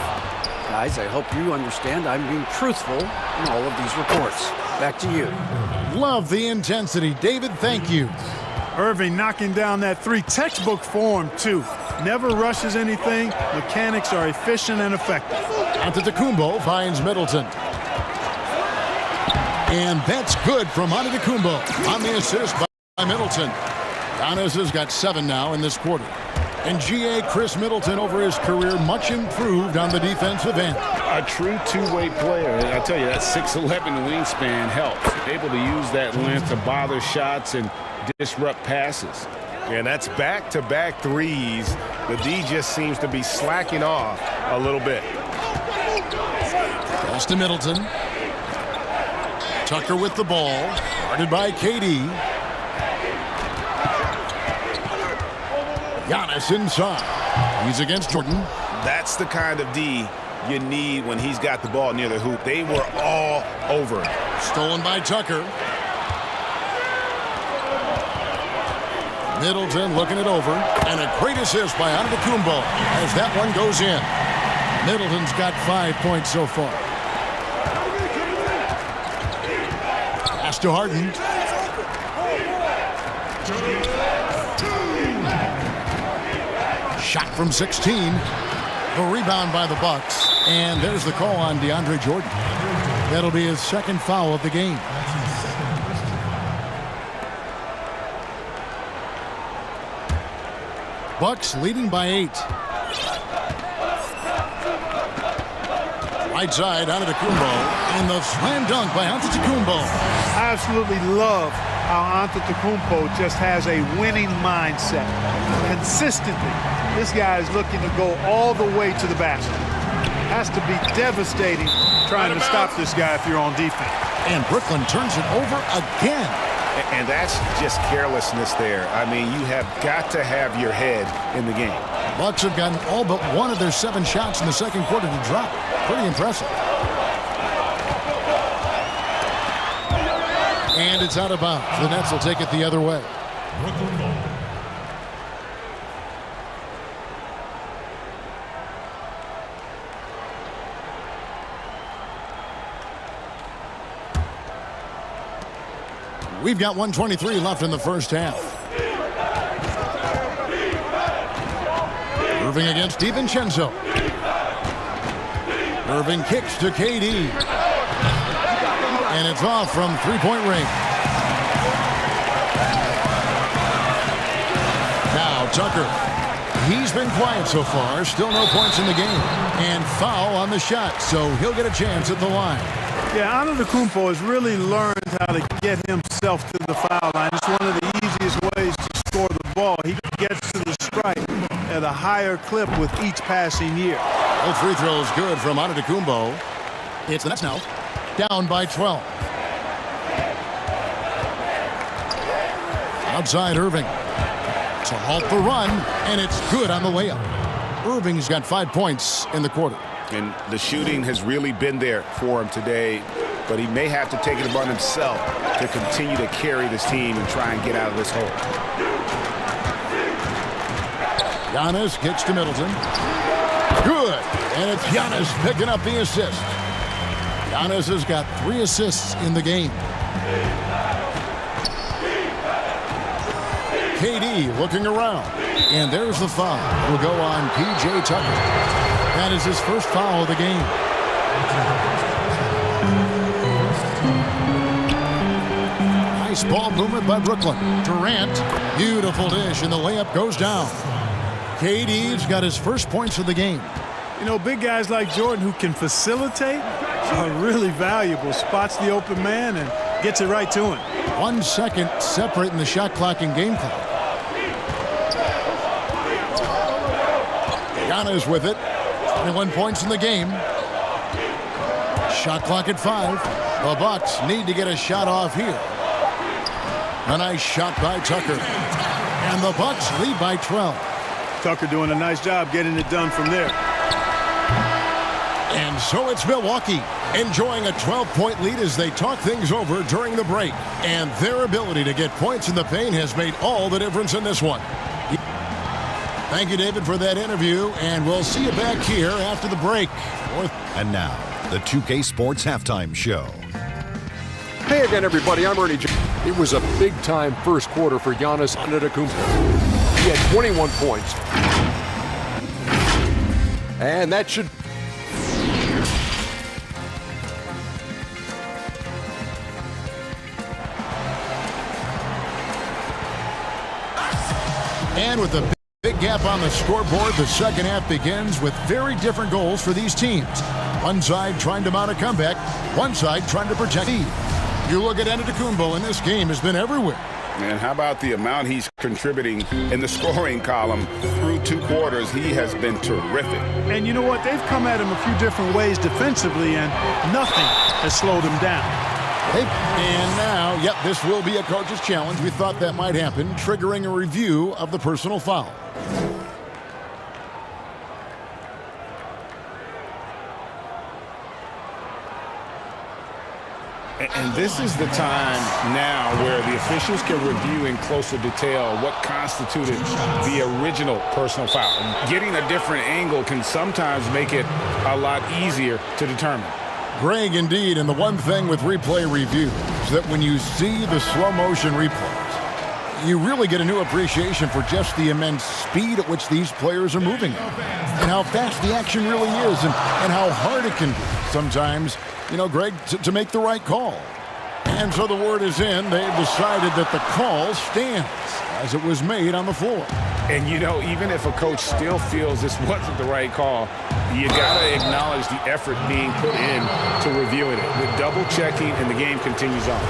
Guys, I hope you understand I'm being truthful in all of these reports. Back to you. Love the intensity. David, thank you. Irving knocking down that 3. Textbook form, too. Never rushes anything. Mechanics are efficient and effective. Antetokounmpo finds Middleton. And that's good from Antetokounmpo on the assist by Middleton. Giannis has got 7 now in this quarter. And G.A. Chris Middleton over his career much improved on the defensive end. A true two-way player. I tell you, that 6'11" wingspan helps. Able to use that length to bother shots and disrupt passes. And that's back-to-back threes. The D just seems to be slacking off a little bit. Pass to Middleton. Tucker with the ball. Guarded by KD. Giannis inside. He's against Jordan. That's the kind of D you need when he's got the ball near the hoop. They were all over him. Stolen by Tucker. Middleton looking it over. And a great assist by Antetokounmpo as that one goes in. Middleton's got 5 points so far. Pass to Harden. Shot from 16. The rebound by the Bucks. And there's the call on DeAndre Jordan. That'll be his second foul of the game. Bucks leading by 8. Right side, Antetokounmpo. And the slam dunk by Antetokounmpo. I absolutely love how Antetokounmpo just has a winning mindset. Consistently, this guy is looking to go all the way to the basket. Has to be devastating trying to stop this guy if you're on defense. And Brooklyn turns it over again. And that's just carelessness there. I mean, you have got to have your head in the game. Bucks have gotten all but one of their 7 shots in the second quarter to drop. Pretty impressive. And it's out of bounds. The Nets will take it the other way. We've got 1:23 left in the first half. Irving against DiVincenzo. Irving kicks to KD. And it's off from three-point range. Now Tucker. He's been quiet so far. Still no points in the game. And foul on the shot, so he'll get a chance at the line. Yeah, Antetokounmpo has really learned how to get himself to the foul line. It's one of the easiest ways to score the ball. He gets to the stripe at a higher clip with each passing year. Both free throws good from Antetokounmpo. It's the Nets now, down by 12. Outside Irving to halt the run, and it's good on the layup. Irving's got 5 points in the quarter. And the shooting has really been there for him today, but he may have to take it upon himself to continue to carry this team and try and get out of this hole. Giannis kicks to Middleton. Good. And it's Giannis picking up the assist. Giannis has got 3 assists in the game. KD looking around. And there's the foul. It'll go on P.J. Tucker. That is his first foul of the game. Nice ball movement by Brooklyn. Durant, beautiful dish, and the layup goes down. KD's got his first points of the game. You know, big guys like Jordan who can facilitate are really valuable. Spots the open man and gets it right to him. 1 second separating the shot clock and game clock. Giannis with it. 21 points in the game. Shot clock at 5. The Bucks need to get a shot off here. A nice shot by Tucker. And the Bucks lead by 12. Tucker doing a nice job getting it done from there. And so it's Milwaukee enjoying a 12-point lead as they talk things over during the break. And their ability to get points in the paint has made all the difference in this one. Thank you, David, for that interview, and we'll see you back here after the break. And now, the 2K Sports Halftime Show. Hey again, everybody. I'm Ernie Jones. It was a big-time first quarter for Giannis Antetokounmpo. He had 21 points. And that should... And with the big gap on the scoreboard, the second half begins with very different goals for these teams. One side trying to mount a comeback, one side trying to protect lead. You look at Antetokounmpo, and this game has been everywhere. And how about the amount he's contributing in the scoring column through 2 quarters? He has been terrific. And you know what? They've come at him a few different ways defensively, and nothing has slowed him down. And now, yep, this will be a coach's challenge. We thought that might happen, triggering a review of the personal foul. And this is the time now where the officials can review in closer detail what constituted the original personal foul. Getting a different angle can sometimes make it a lot easier to determine. Greg, indeed, and the one thing with replay review is that when you see the slow motion replays, you really get a new appreciation for just the immense speed at which these players are moving and how fast the action really is and how hard it can be sometimes, you know, Greg, to make the right call. And so the word is in. They've decided that the call stands as it was made on the floor. And, you know, even if a coach still feels this wasn't the right call, you got to acknowledge the effort being put in to reviewing it. With double-checking, and the game continues on.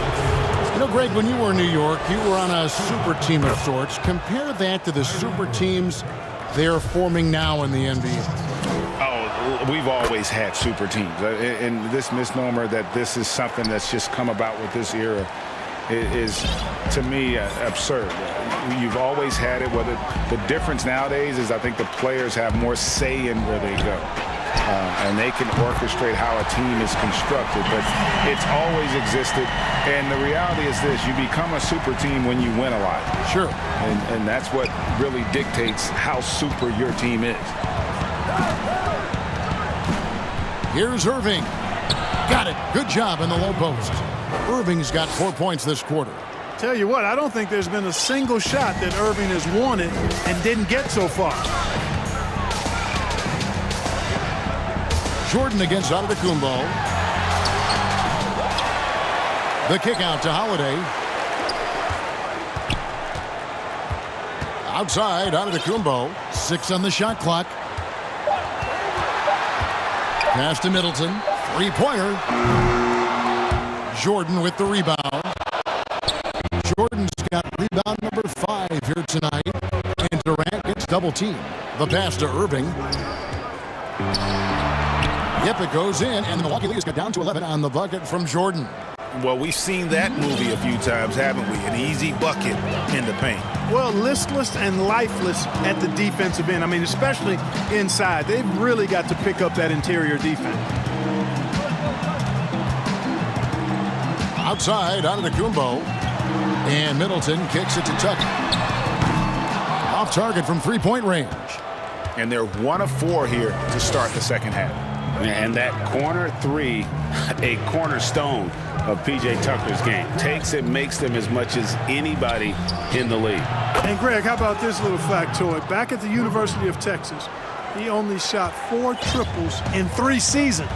You know, Greg, when you were in New York, you were on a super team of sorts. Compare that to the super teams they're forming now in the NBA. We've always had super teams. And this misnomer that this is something that's just come about with this era is, to me, absurd. You've always had it. Whether the difference nowadays is I think the players have more say in where they go. And they can orchestrate how a team is constructed. But it's always existed. And the reality is this. You become a super team when you win a lot. Sure. And that's what really dictates how super your team is. Here's Irving. Got it. Good job in the low post. Irving's got 4 points this quarter. Tell you what, I don't think there's been a single shot that Irving has wanted and didn't get so far. Jordan against Antetokounmpo. The kick out to Holiday. Outside, Antetokounmpo. 6 on the shot clock. Pass to Middleton. Three-pointer. Jordan with the rebound. Jordan's got rebound number 5 here tonight. And Durant gets double-teamed. The pass to Irving. Yep, it goes in, and the Milwaukee Leaders got down to 11 on the bucket from Jordan. Well, we've seen that movie a few times, haven't we? An easy bucket in the paint. Well, listless and lifeless at the defensive end. I mean, especially inside. They've really got to pick up that interior defense. Outside, Antetokounmpo. And Middleton kicks it to Tucker. Off target from three-point range. And they're 1 of 4 here to start the second half. And that corner three, a cornerstone of P.J. Tucker's game. Takes it, makes them as much as anybody in the league. And, Greg, how about this little factoid? Back at the University of Texas, he only shot 4 triples in 3 seasons.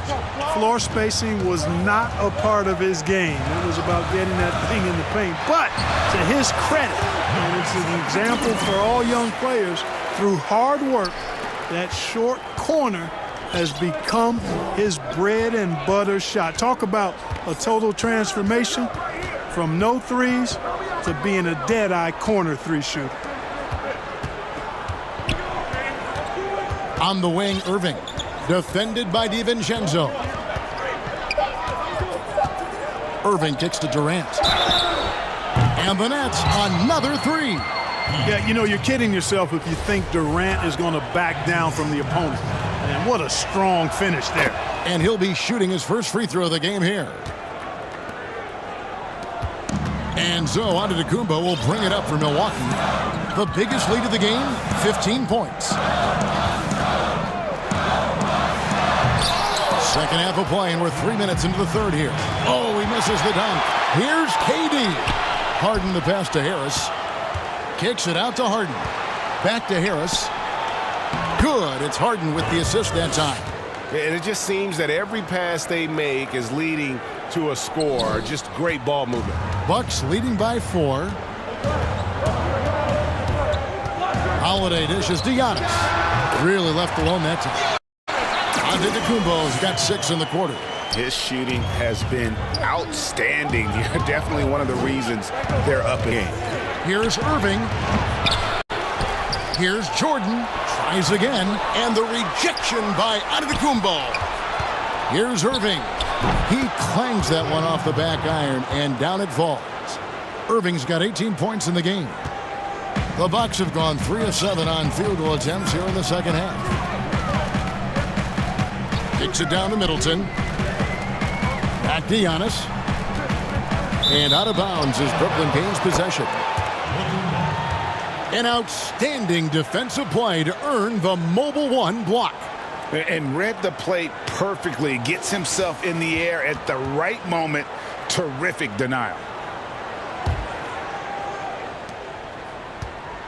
Floor spacing was not a part of his game. It was about getting that thing in the paint. But to his credit, and it's an example for all young players, through hard work, that short corner has become his bread and butter shot. Talk about a total transformation from no threes to being a dead-eye corner 3 shooter. On the wing, Irving. Defended by DiVincenzo. Irving kicks to Durant. And the Nets, another 3. Yeah, you know, you're kidding yourself if you think Durant is going to back down from the opponent. And what a strong finish there. And he'll be shooting his first free throw of the game here. And so Antetokounmpo will bring it up for Milwaukee. The biggest lead of the game, 15 points. Second half of play, and we're 3 minutes into the third here. Oh, he misses the dunk. Here's KD. Harden the pass to Harris. Kicks it out to Harden. Back to Harris. Good. It's Harden with the assist that time. And it just seems that every pass they make is leading to a score. Just great ball movement. Bucks leading by 4. Holiday dishes to Giannis. Really left alone that time. Antetokounmpo's got 6 in the quarter. His shooting has been outstanding. Definitely one of the reasons they're up in. Here's Irving. Here's Jordan. Tries again. And the rejection by Antetokounmpo. Here's Irving. He clangs that one off the back iron, and down it falls. Irving's got 18 points in the game. The Bucks have gone 3 of 7 on field goal attempts here in the second half. Kicks it down to Middleton. Back to Giannis. And out of bounds as Brooklyn gains possession. An outstanding defensive play to earn the Mobile One block. And read the play perfectly. Gets himself in the air at the right moment. Terrific denial.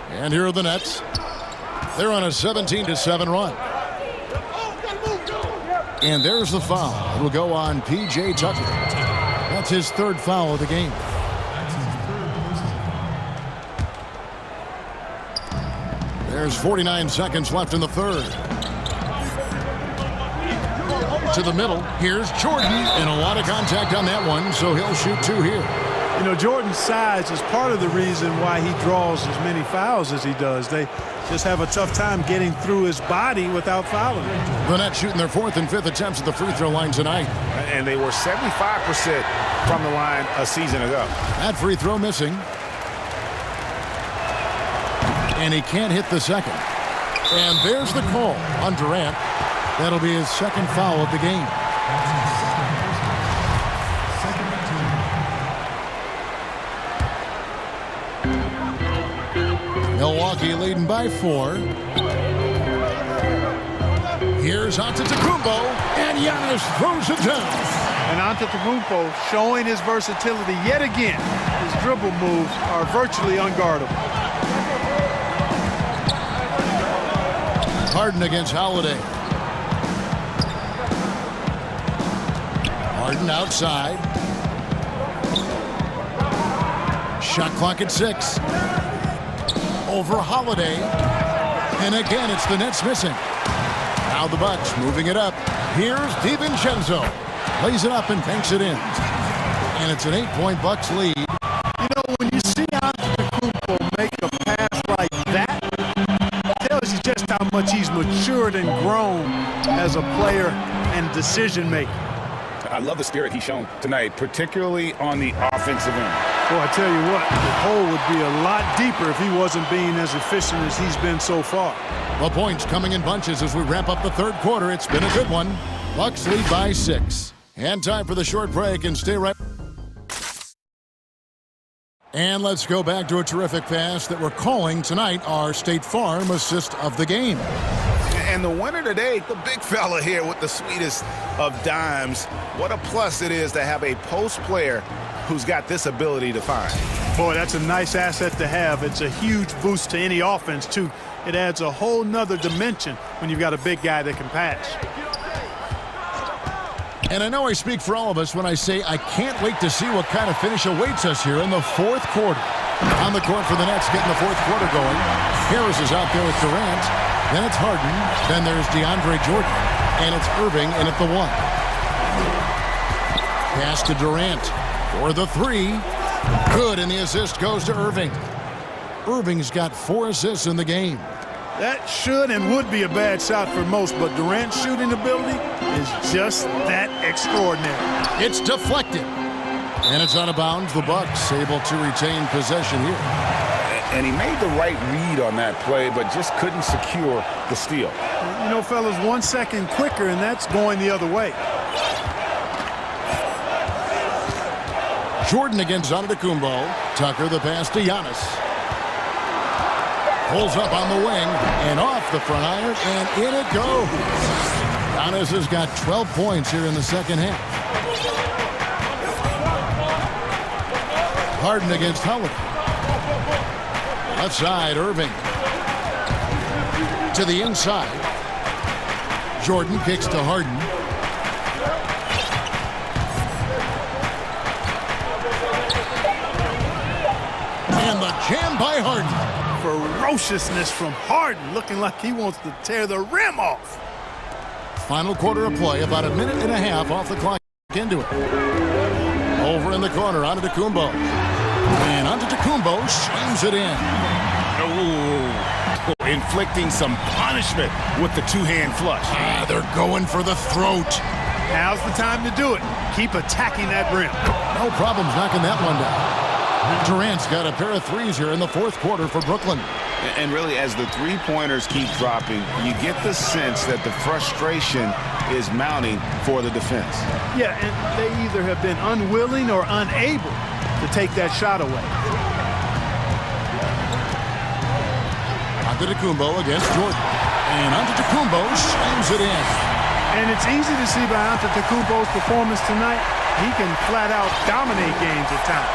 And here are the Nets. They're on a 17-7 run. And there's the foul. It'll go on P.J. Tucker. That's his third foul of the game. There's 49 seconds left in the third. To the middle. Here's Jordan. And a lot of contact on that one, so he'll shoot two here. You know, Jordan's size is part of the reason why he draws as many fouls as he does. They just have a tough time getting through his body without fouling. The Nets shooting their fourth and fifth attempts at the free throw line tonight. And they were 75% from the line a season ago. That free throw missing. And he can't hit the second. And there's the call on Durant. That'll be his second foul of the game. Milwaukee leading by 4. Here's Antetokounmpo, and Giannis throws it down. And Antetokounmpo showing his versatility yet again. His dribble moves are virtually unguardable. Harden against Holiday. Harden outside. Shot clock at 6. Over Holiday. And again, it's the Nets missing. Now the Bucks moving it up. Here's DiVincenzo. Lays it up and banks it in. And it's an 8-point Bucks lead. You know, when you see Antetokounmpo make a pass like that, it tells you just how much he's matured and grown as a player and decision maker. I love the spirit he's shown tonight, particularly on the offensive end. Well, I tell you what, the hole would be a lot deeper if he wasn't being as efficient as he's been so far. The points coming in bunches as we wrap up the third quarter. It's been a good one. Bucks lead by 6. And time for the short break, and stay right. And let's go back to a terrific pass that we're calling tonight our State Farm assist of the game. And the winner today, the big fella here with the sweetest of dimes. What a plus it is to have a post player who's got this ability to find. Boy, that's a nice asset to have. It's a huge boost to any offense, too. It adds a whole nother dimension when you've got a big guy that can pass. And I know I speak for all of us when I say I can't wait to see what kind of finish awaits us here in the fourth quarter. On the court for the Nets, getting the fourth quarter going. Harris is out there with Durant. Then it's Harden. Then there's DeAndre Jordan. And it's Irving in at the 1. Pass to Durant for the 3. Good, and the assist goes to Irving. Irving's got 4 assists in the game. That should and would be a bad shot for most, but Durant's shooting ability is just that extraordinary. It's deflected. And it's out of bounds. The Bucks able to retain possession here. And he made the right read on that play, but just couldn't secure the steal. You know, fellas, 1 second quicker, and that's going the other way. Jordan against Antetokounmpo. Tucker the pass to Giannis. Pulls up on the wing and off the front iron, and in it goes. Giannis has got 12 points here in the second half. Harden against Holiday. Left side, Irving. To the inside. Jordan kicks to Harden. And the jam by Harden. Ferociousness from Harden, looking like he wants to tear the rim off. Final quarter of play, about a minute and a half off the clock into it. Over in the corner, Antetokounmpo. And Antetokounmpo swings it in. Oh, inflicting some punishment with the two-hand flush. They're going for the throat. Now's the time to do it. Keep attacking that rim. No problems knocking that one down. Durant's got a pair of threes here in the fourth quarter for Brooklyn. And really, as the three-pointers keep dropping, you get the sense that the frustration is mounting for the defense. Yeah, and they either have been unwilling or unable to take that shot away. Antetokounmpo against Jordan. And Antetokounmpo slams it in. And it's easy to see by Antetokounmpo's performance tonight, he can flat out dominate games at times.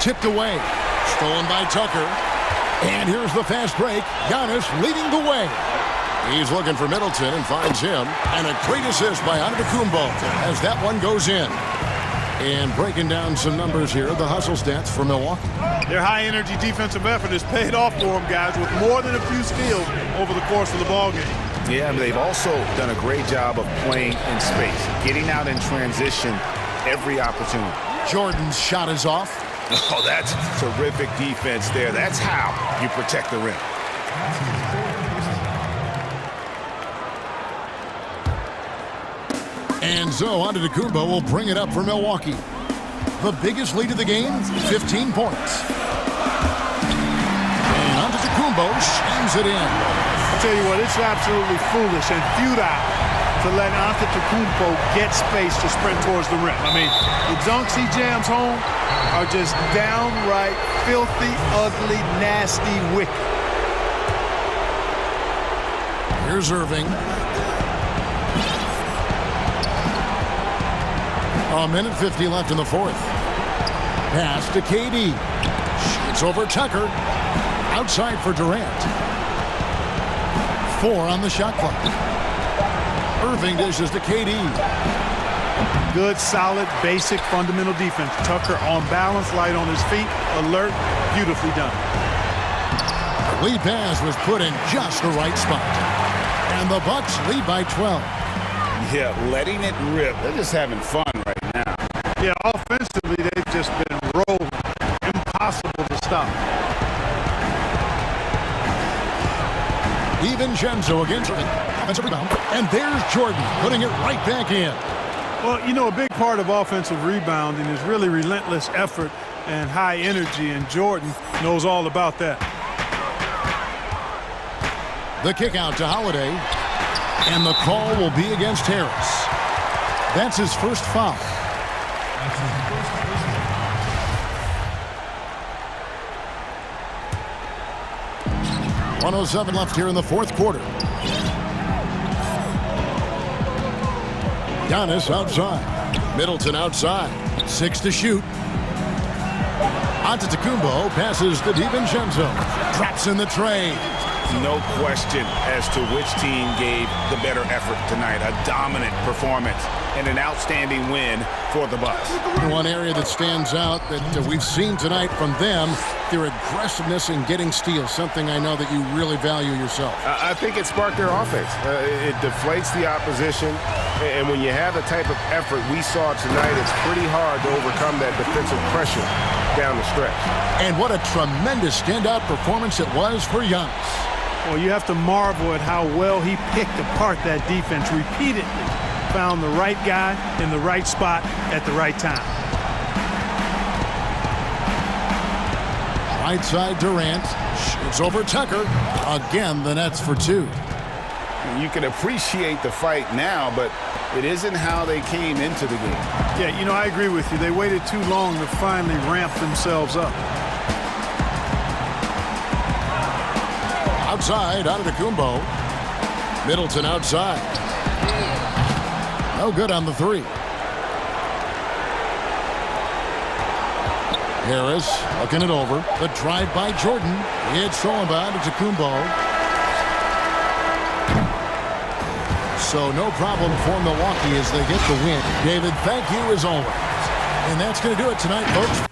Tipped away. Stolen by Tucker. And here's the fast break. Giannis leading the way. He's looking for Middleton and finds him. And a great assist by Antetokounmpo as that one goes in. And breaking down some numbers here, the hustle stats for Milwaukee. Their high-energy defensive effort has paid off for them, guys, with more than a few steals over the course of the ballgame. Yeah, but they've also done a great job of playing in space, getting out in transition every opportunity. Jordan's shot is off. Oh, that's terrific defense there. That's how you protect the rim. And so Antetokounmpo will bring it up for Milwaukee. The biggest lead of the game, 15 points. And Antetokounmpo shams it in. I'll tell you what, it's absolutely foolish and futile to let Antetokounmpo get space to sprint towards the rim. I mean, the dunks he jams home are just downright filthy, ugly, nasty, wicked. Here's Irving. A minute 50 left in the fourth. Pass to KD. Shoots over Tucker. Outside for Durant. 4 on the shot clock. Irving dishes to KD. Good, solid, basic, fundamental defense. Tucker on balance, light on his feet, alert, beautifully done. Lead pass was put in just the right spot. And the Bucks lead by 12. Yeah, letting it rip. They're just having fun right now. Yeah, offensively, they've just been rolling. Impossible to stop. DiVincenzo against Jordan. Offensive rebound. And there's Jordan putting it right back in. Well, you know, a big part of offensive rebounding is really relentless effort and high energy, and Jordan knows all about that. The kick out to Holiday. And the call will be against Harris. That's his first foul. 1:07 left here in the fourth quarter. Giannis outside. Middleton outside. 6 to shoot. Antetokounmpo passes to DiVincenzo. Drops in the tray. No question as to which team gave the better effort tonight. A dominant performance and an outstanding win for the Bucks. One area that stands out that we've seen tonight from them, their aggressiveness in getting steals, something I know that you really value yourself. I think it sparked their offense. It deflates the opposition, and when you have the type of effort we saw tonight, it's pretty hard to overcome that defensive pressure down the stretch. And what a tremendous standout performance it was for Giannis. Well, you have to marvel at how well he picked apart that defense repeatedly. Found the right guy in the right spot at the right time. Right side Durant. Shoots over Tucker. Again, the Nets for 2. You can appreciate the fight now, but it isn't how they came into the game. Yeah, you know, I agree with you. They waited too long to finally ramp themselves up. Outside, Antetokounmpo. Middleton outside. No good on the 3. Harris looking it over. The drive by Jordan. It's thrown by Antetokounmpo. So no problem for Milwaukee as they get the win. David, thank you as always. And that's going to do it tonight, folks.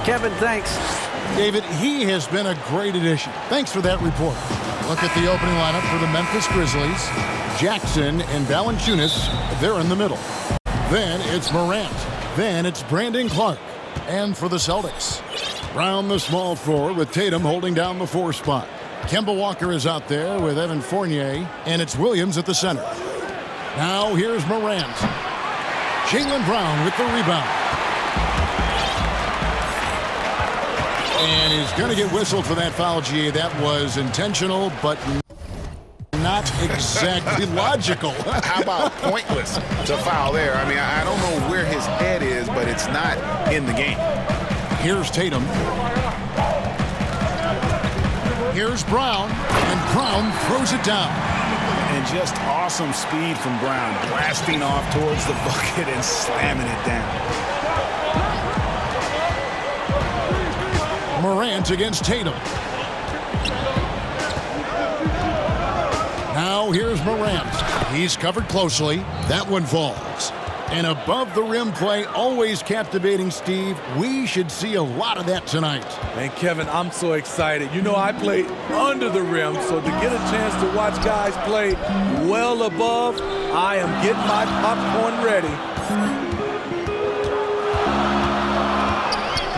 Kevin, thanks. David, he has been a great addition. Thanks for that report. Look at the opening lineup for the Memphis Grizzlies. Jackson and Valanciunas, they're in the middle. Then it's Morant. Then it's Brandon Clark. And for the Celtics, Brown the small forward with Tatum holding down the 4 spot. Kemba Walker is out there with Evan Fournier, and it's Williams at the center. Now here's Morant. Jaylen Brown with the rebound. And he's going to get whistled for that foul, GA. That was intentional, but not exactly logical. How about pointless to foul there? I mean, I don't know where his head is, but it's not in the game. Here's Tatum. Here's Brown, and Brown throws it down. And just awesome speed from Brown, blasting off towards the bucket and slamming it down. Morant against Tatum. Now here's Morant. He's covered closely. That one falls. And above the rim play, always captivating, Steve. We should see a lot of that tonight. And Kevin, I'm so excited. You know, I play under the rim, so to get a chance to watch guys play well above, I am getting my popcorn ready.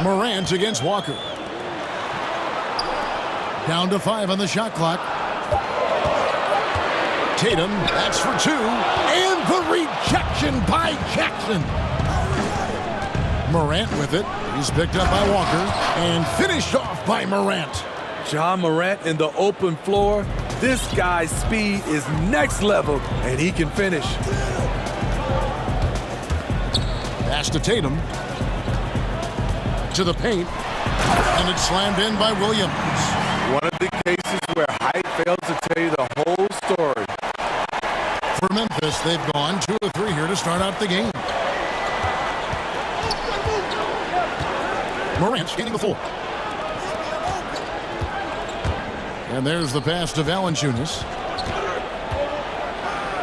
Morant against Walker. Down to 5 on the shot clock. Tatum, that's for 2. And the rejection by Jackson. Morant with it. He's picked up by Walker and finished off by Morant. John Morant in the open floor. This guy's speed is next level, and he can finish. Pass to Tatum. To the paint. And it's slammed in by Williams. One of the cases where height fails to tell you the whole story. For Memphis, they've gone 2 of 3 here to start out the game. Morant skating the floor. And there's the pass to Valanciunas.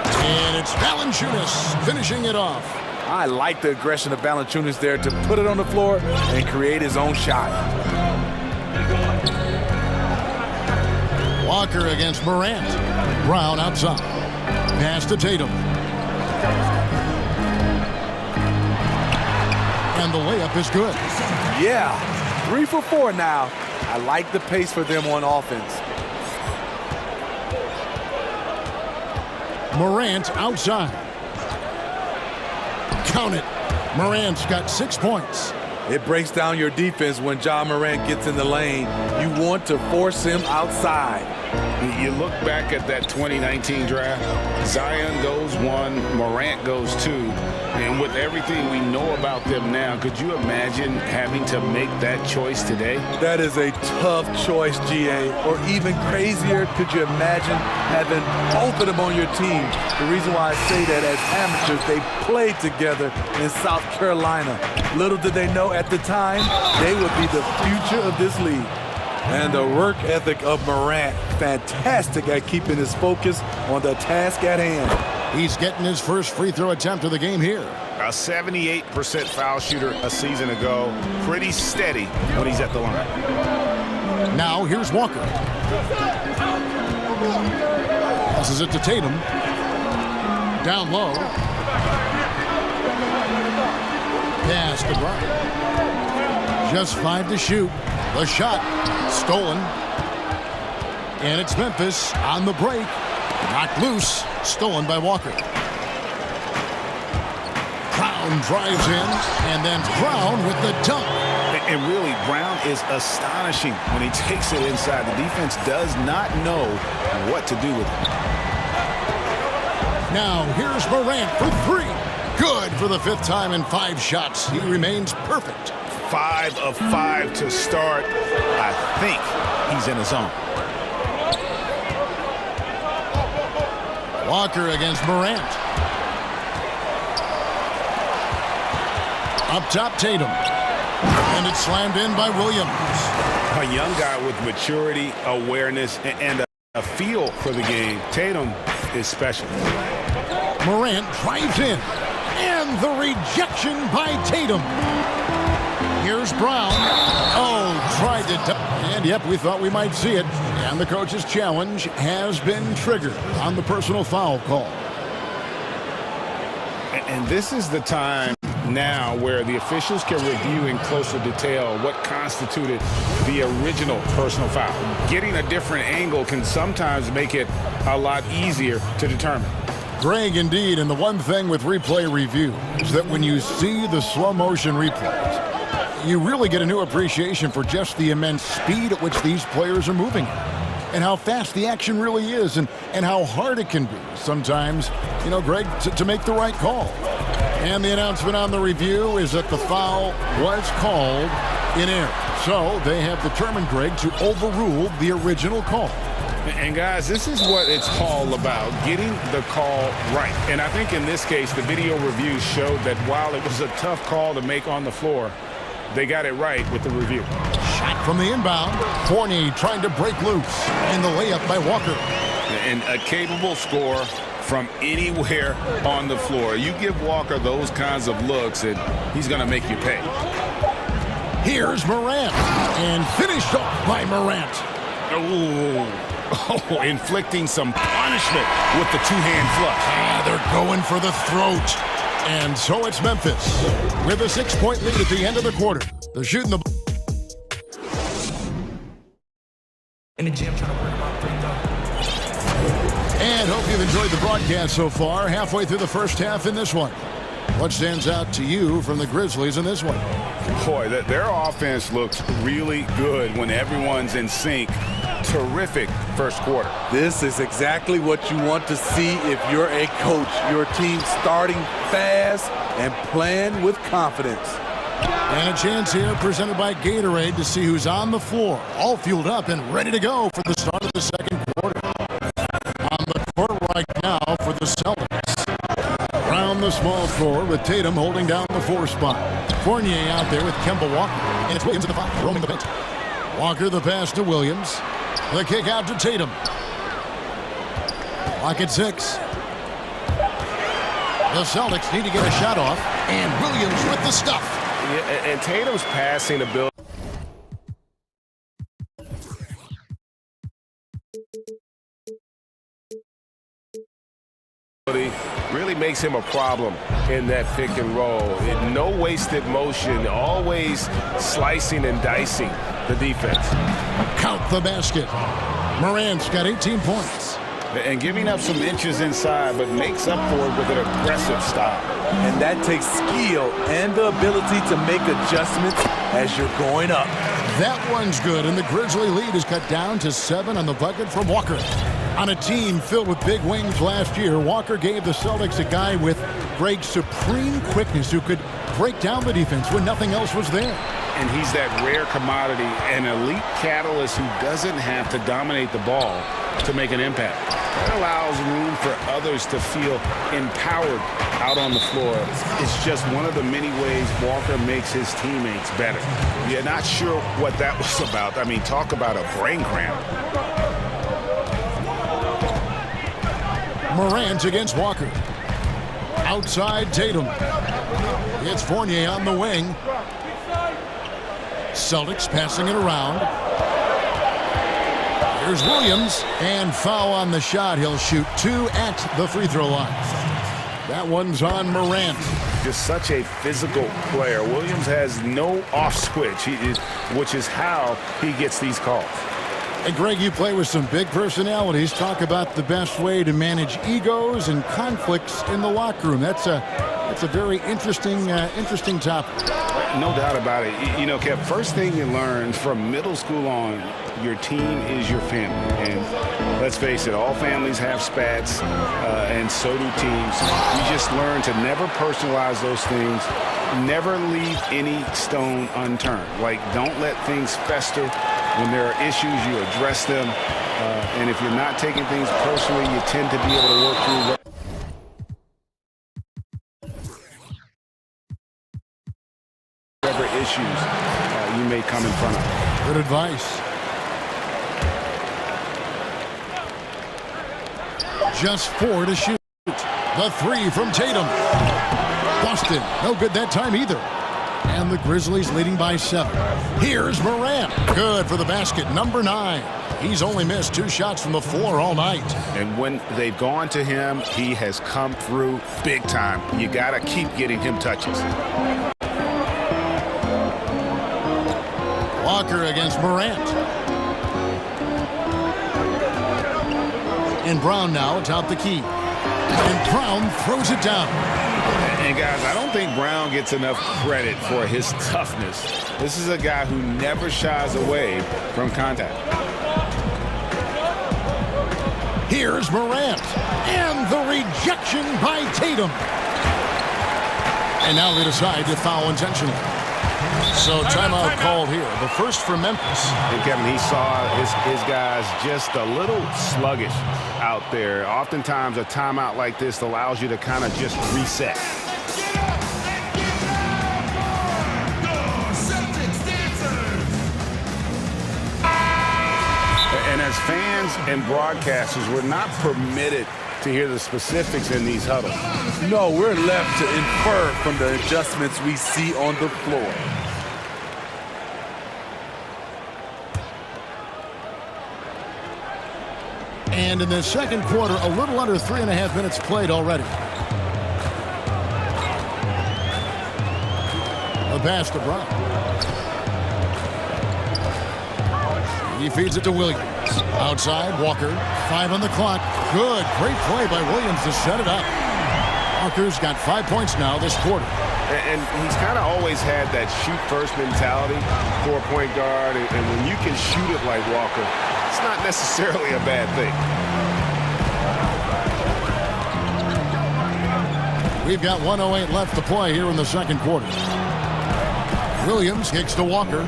And it's Valanciunas finishing it off. I like the aggression of Valanciunas there to put it on the floor and create his own shot. Walker against Morant. Brown outside. Pass to Tatum. And the layup is good. Yeah, 3 for 4 now. I like the pace for them on offense. Morant outside. Count it. Morant's got 6 points. It breaks down your defense when John Morant gets in the lane. You want to force him outside. You look back at that 2019 draft, Zion goes 1, Morant goes 2, and with everything we know about them now, could you imagine having to make that choice today? That is a tough choice, GA. Or even crazier, could you imagine having both of them on your team? The reason why I say that, as amateurs, they played together in South Carolina. Little did they know at the time, they would be the future of this league. And the work ethic of Morant, fantastic at keeping his focus on the task at hand. He's getting his first free throw attempt of the game here. A 78% foul shooter a season ago. Pretty steady when he's at the line. Now here's Walker. Passes it to Tatum. Down low. Pass to Brown. Just 5 to shoot. The shot stolen. And it's Memphis on the break. Knocked loose. Stolen by Walker. Brown drives in. And then Brown with the dunk. And really, Brown is astonishing when he takes it inside. The defense does not know what to do with it. Now here's Morant for 3. Good for the 5th time in 5 shots. He remains perfect. 5 of 5 to start. I think he's in his zone. Walker against Morant. Up top, Tatum. And it's slammed in by Williams. A young guy with maturity, awareness, and a feel for the game. Tatum is special. Morant drives in. And the rejection by Tatum. Here's Here's Brown. Oh, tried to... And, yep, we thought we might see it. And the coach's challenge has been triggered on the personal foul call. And this is the time now where the officials can review in closer detail what constituted the original personal foul. Getting a different angle can sometimes make it a lot easier to determine. Greg, indeed, and the one thing with replay review is that when you see the slow motion replays, you really get a new appreciation for just the immense speed at which these players are moving and how fast the action really is and how hard it can be sometimes, you know, Greg, to make the right call. And the announcement on the review is that the foul was called in error. So they have determined, Greg, to overrule the original call. And, guys, this is what it's all about, getting the call right. And I think in this case, the video review showed that while it was a tough call to make on the floor, they got it right with the review. Shot from the inbound. Fournier trying to break loose. And the layup by Walker. And a capable scorer from anywhere on the floor. You give Walker those kinds of looks, and he's going to make you pay. Here's Morant. And finished off by Morant. Oh, inflicting some punishment with the two-hand flush. They're going for the throat. And so it's Memphis with a 6-point lead at the end of the quarter. They're shooting the ball. In the gym trying to work about free throw. And hope you've enjoyed the broadcast so far. Halfway through the first half in this one. What stands out to you from the Grizzlies in this one? Boy, their offense looks really good when everyone's in sync. Terrific first quarter. This is exactly what you want to see if you're a coach. Your team starting fast and playing with confidence. And a chance here presented by Gatorade to see who's on the floor. All fueled up and ready to go for the start of the second quarter. On the court right now for the Celtics. Around the small floor with Tatum holding down the 4 spot. Fournier out there with Kemba Walker. And it's Williams at the 5, roaming the bench. Walker the pass to Williams. The kick out to Tatum. Clock at 6. The Celtics need to get a shot off. And Williams with the stuff. Yeah, and Tatum's passing ability really makes him a problem in that pick and roll. No wasted motion, always slicing and dicing the defense. Count the basket. Morant's got 18 points. And giving up some inches inside, but makes up for it with an aggressive style. And that takes skill and the ability to make adjustments as you're going up. That one's good, and the Grizzly lead is cut down to 7 on the bucket from Walker. On a team filled with big wings last year, Walker gave the Celtics a guy with great supreme quickness who could break down the defense when nothing else was there. And he's that rare commodity, an elite catalyst who doesn't have to dominate the ball to make an impact. That allows room for others to feel empowered out on the floor. It's just one of the many ways Walker makes his teammates better. You're not sure what that was about. I mean, talk about a brain cramp. Morant against Walker. Outside Tatum. It's Fournier on the wing. Celtics passing it around. Here's Williams, and foul on the shot. He'll shoot 2 at the free throw line. That one's on Morant. Just such a physical player. Williams has no off switch, which is how he gets these calls. And Greg, you play with some big personalities. Talk about the best way to manage egos and conflicts in the locker room. That's a very interesting topic. No doubt about it. You know, Kev, first thing you learn from middle school on, your team is your family. And let's face it, all families have spats, and so do teams. You just learn to never personalize those things. Never leave any stone unturned. Like, don't let things fester. When there are issues, you address them. And if you're not taking things personally, you tend to be able to work through whatever issues you may come in front of. Good advice. Just 4 to shoot. The 3 from Tatum. Busted. No good that time either. And the Grizzlies leading by 7. Here's Morant. Good for the basket, number 9. He's only missed 2 shots from the floor all night. And when they've gone to him, he has come through big time. You got to keep getting him touches. Walker against Morant. And Brown now atop the key. And Brown throws it down. And guys, I don't think Brown gets enough credit for his toughness. This is a guy who never shies away from contact. Here's Morant. And the rejection by Tatum. And now they decide to foul intentionally. So timeout called here. The first for Memphis. And Kevin, he saw his guys just a little sluggish out there. Oftentimes a timeout like this allows you to kind of just reset. And as fans and broadcasters, we're not permitted to hear the specifics in these huddles. No, we're left to infer from the adjustments we see on the floor. And in the second quarter, a little under 3.5 minutes played already. The pass to Brown. He feeds it to Williams. Outside, Walker. 5 on the clock. Good. Great play by Williams to set it up. Walker's got 5 points now this quarter. And he's kind of always had that shoot-first mentality for a point guard. And when you can shoot it like Walker, it's not necessarily a bad thing. We've got 1:08 left to play here in the second quarter. Williams kicks to Walker.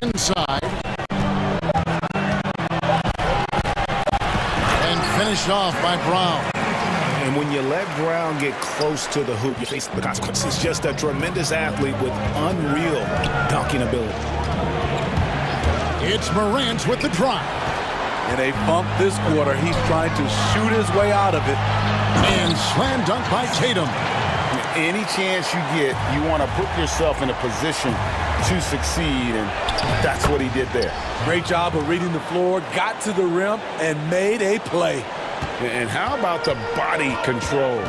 Inside. And finished off by Brown. And when you let Brown get close to the hoop, you face the consequences. Just a tremendous athlete with unreal dunking ability. It's Morant with the drive. In a bump this quarter, he's trying to shoot his way out of it. And slam dunk by Tatum. Any chance you get, you want to put yourself in a position to succeed, and that's what he did there. Great job of reading the floor, got to the rim, and made a play. And how about the body control?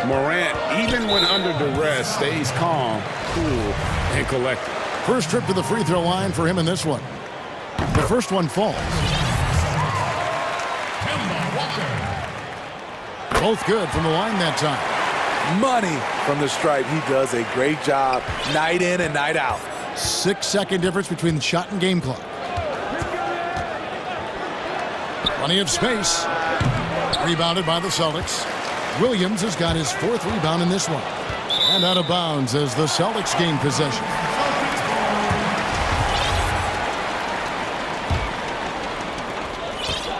Morant, even when under duress, stays calm, cool, and collected. First trip to the free throw line for him in this one. The first one falls. Both good from the line that time. Money from the stripe. He does a great job night in and night out. 6-second difference between the shot and game clock. Plenty of space. Rebounded by the Celtics. Williams has got his 4th rebound in this one. And out of bounds as the Celtics gain possession.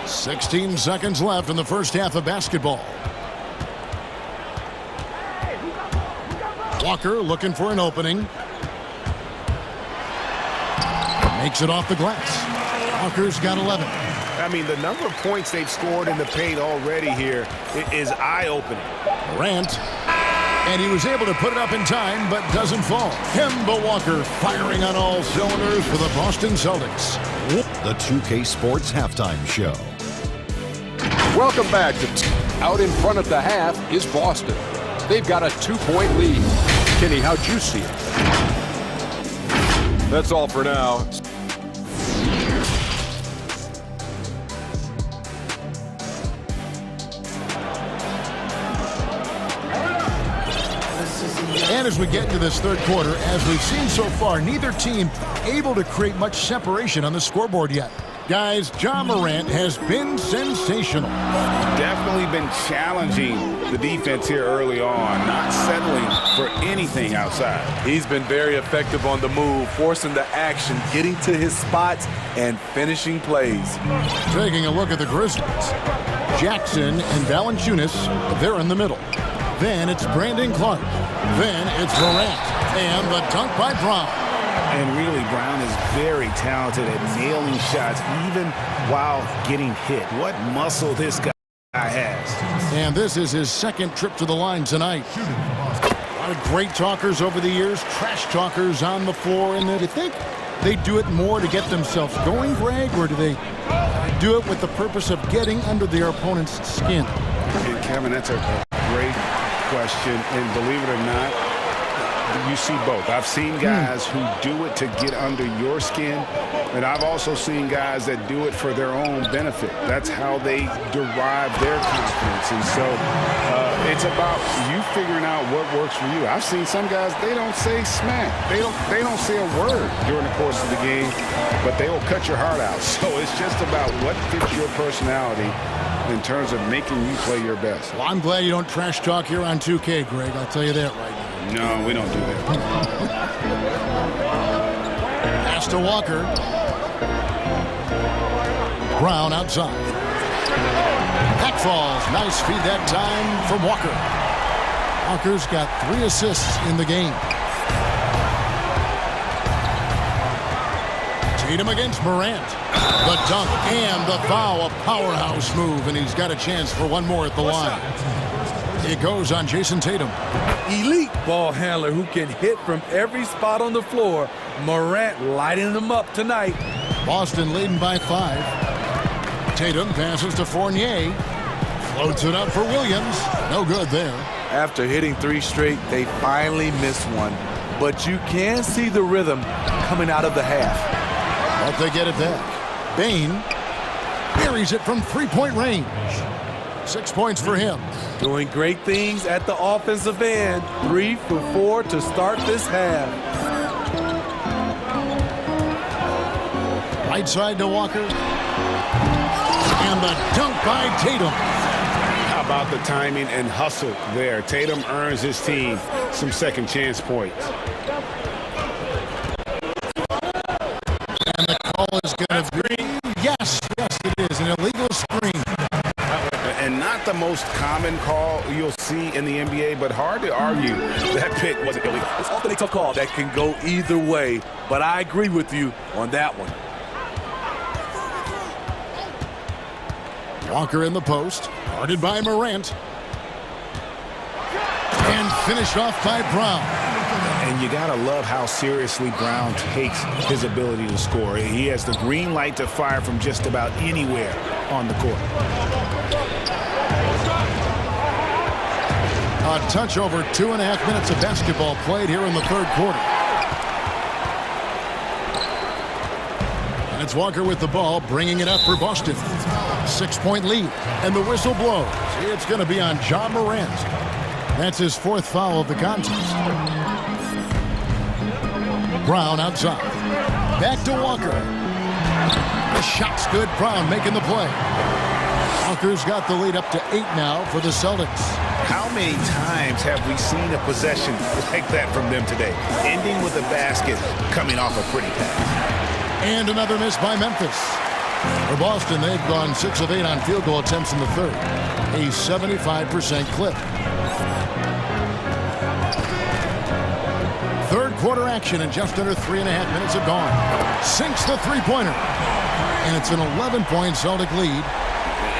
.16 seconds left in the first half of basketball. Walker looking for an opening. Makes it off the glass. Walker's got 11. I mean, the number of points they've scored in the paint already here is eye-opening. Morant. And he was able to put it up in time, but doesn't fall. Kemba Walker firing on all cylinders for the Boston Celtics. The 2K Sports Halftime Show. Welcome back to out in front at the half is Boston. They've got a 2-point lead. Kenny, how'd you see it? That's all for now. And as we get into this third quarter, as we've seen so far, neither team able to create much separation on the scoreboard yet. Guys, Ja Morant has been sensational. Definitely been challenging the defense here early on, not settling for anything outside. He's been very effective on the move, forcing the action, getting to his spots, and finishing plays. Taking a look at the Grizzlies. Jackson and Valanciunas, they're in the middle. Then it's Brandon Clark. Then it's Morant. And the dunk by Brown. And really, Brown is very talented at nailing shots, even while getting hit. What muscle this guy has. And this is his second trip to the line tonight. A lot of great talkers over the years, trash talkers on the floor. And do you think they do it more to get themselves going, Greg, or do they do it with the purpose of getting under their opponent's skin? And Kevin, that's a great question. And believe it or not, you see both. I've seen guys who do it to get under your skin, and I've also seen guys that do it for their own benefit. That's how they derive their confidence. And so it's about you figuring out what works for you. I've seen some guys, they don't say smack. They don't say a word during the course of the game, but they will cut your heart out. So it's just about what fits your personality in terms of making you play your best. Well, I'm glad you don't trash talk here on 2K, Greg. I'll tell you that right now. No, we don't do that. Pass to Walker. Brown outside. Back falls. Nice feed that time from Walker. Walker's got 3 assists in the game. Tatum against Morant. The dunk and the foul. A powerhouse move, and he's got a chance for one more at the line. It goes on Jason Tatum. Elite ball handler who can hit from every spot on the floor. Morant lighting them up tonight. Boston leading by 5. Tatum passes to Fournier. Floats it up for Williams. No good there. After hitting 3 straight, they finally missed one. But you can see the rhythm coming out of the half. But they get it back. Bain buries it from 3-point range. 6 points for him. Doing great things at the offensive end. 3 for 4 to start this half. Right side to Walker. And the dunk by Tatum. How about the timing and hustle there? Tatum earns his team some second chance points. And the call is going to be, yes, it is an illegal screen. And not the most common call you'll see in the NBA, but hard to argue that pick wasn't illegal. It's often a tough call that can go either way, but I agree with you on that one. Walker in the post, guarded by Morant. And finished off by Brown. And you got to love how seriously Brown takes his ability to score. He has the green light to fire from just about anywhere on the court. A touch over 2.5 minutes of basketball played here in the third quarter. And it's Walker with the ball, bringing it up for Boston. 6-point lead, and the whistle blows. It's going to be on John Morant. That's his 4th foul of the contest. Brown outside. Back to Walker. The shot's good. Brown making the play. Walker's got the lead up to 8 now for the Celtics. How many times have we seen a possession like that from them today? Ending with a basket, coming off a pretty pass. And another miss by Memphis. For Boston, they've gone 6 of 8 on field goal attempts in the third. A 75% clip. Third quarter action, and just under 3.5 minutes have gone. Sinks the three-pointer. And it's an 11-point Celtic lead.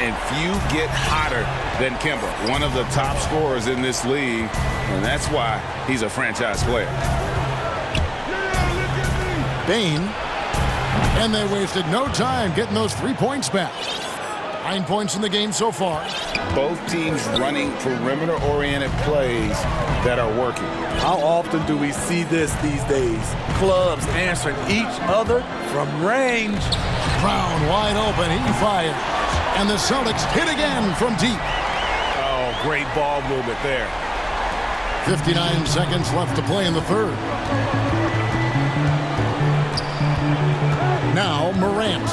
And few get hotter than Kemba, one of the top scorers in this league, and that's why he's a franchise player. Bain, and they wasted no time getting those 3 points back. 9 points in the game so far. Both teams running perimeter-oriented plays that are working. How often do we see this these days? Clubs answering each other from range. Brown wide open, he fires. And the Celtics hit again from deep. Oh, great ball movement there. 59 seconds left to play in the third. Now Morant.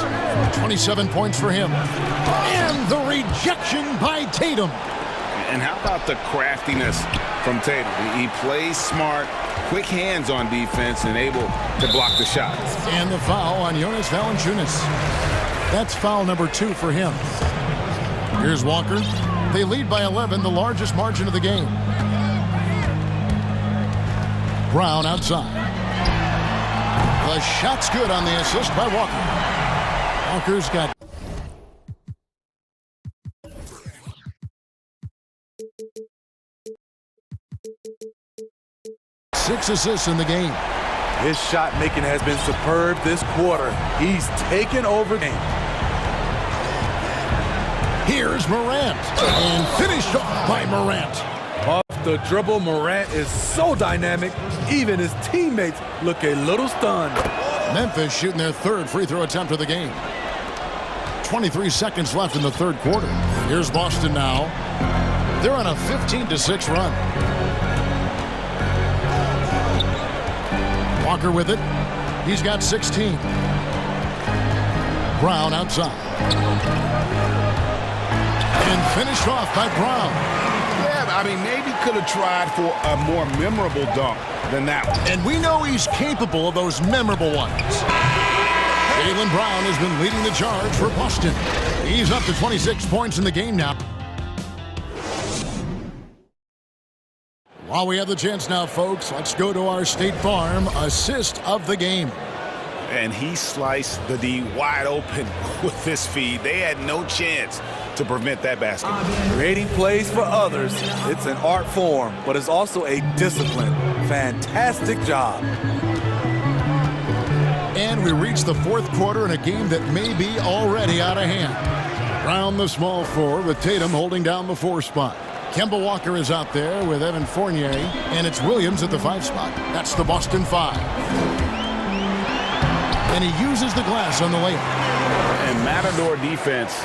27 points for him. And the rejection by Tatum. And how about the craftiness from Tatum? He plays smart, quick hands on defense, and able to block the shot. And the foul on Jonas Valanciunas. That's foul number 2 for him. Here's Walker. They lead by 11, the largest margin of the game. Brown outside. The shot's good on the assist by Walker. Walker's got 6 assists in the game. His shot making has been superb this quarter. He's taken over the game. Here's Morant, and finished off by Morant. Off the dribble, Morant is so dynamic, even his teammates look a little stunned. Memphis shooting their 3rd free throw attempt of the game. 23 seconds left in the 3rd quarter. Here's Boston now. They're on a 15-6 run. Walker with it. He's got 16. Brown outside. And finished off by Brown. Yeah, I mean, maybe could have tried for a more memorable dunk than that one. And we know he's capable of those memorable ones. Jaylen Brown has been leading the charge for Boston. He's up to 26 points in the game now. While we have the chance now, folks, let's go to our State Farm assist of the game. And he sliced the D wide open with this feed. They had no chance to prevent that basket. Creating plays for others, it's an art form, but it's also a discipline. Fantastic job. And we reach the 4th quarter in a game that may be already out of hand. Brown the small 4 with Tatum holding down the 4 spot. Kemba Walker is out there with Evan Fournier, and it's Williams at the 5 spot. That's the Boston 5. And he uses the glass on the layup. And Matador defense,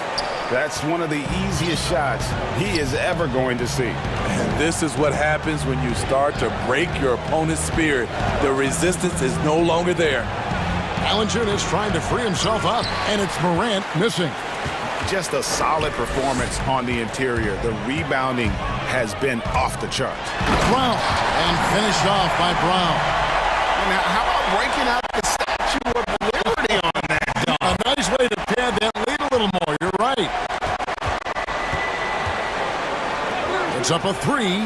that's one of the easiest shots he is ever going to see. And this is what happens when you start to break your opponent's spirit. The resistance is no longer there. Valanciunas trying to free himself up, and it's Morant missing. Just a solid performance on the interior. The rebounding has been off the charts. Brown, and finished off by Brown. Now, how about breaking out the Statue of Liberty on that dunk? A nice way to pad that lead a little more. You're right. It's up a 3.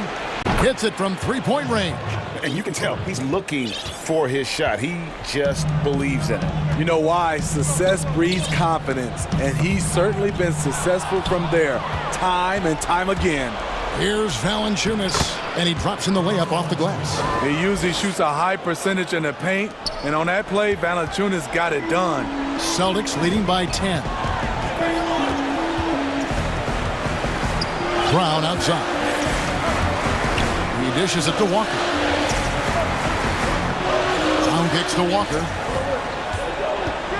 Hits it from 3-point range. And you can tell he's looking for his shot. He just believes in it. You know why? Success breeds confidence, and he's certainly been successful from there, time and time again. Here's Valanciunas, and he drops in the layup off the glass. He usually shoots a high percentage in the paint, and on that play, Valanciunas got it done. Celtics leading by 10. Brown outside. He dishes it to Walker. Brown kicks to Walker.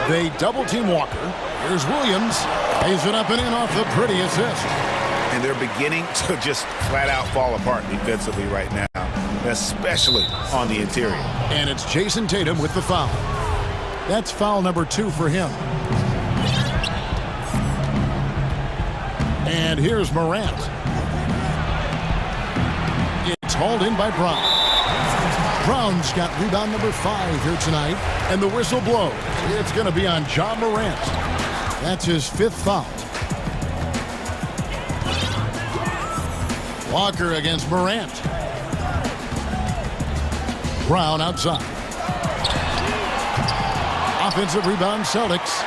They double-team Walker. Here's Williams. Lays it up and in off the pretty assist. And they're beginning to just flat-out fall apart defensively right now, especially on the interior. And it's Jason Tatum with the foul. That's foul number 2 for him. And here's Morant. It's hauled in by Brown. Brown's got rebound number 5 here tonight, and the whistle blows. It's going to be on Ja Morant. That's his 5th foul. Walker against Morant. Brown outside. Offensive rebound, Celtics.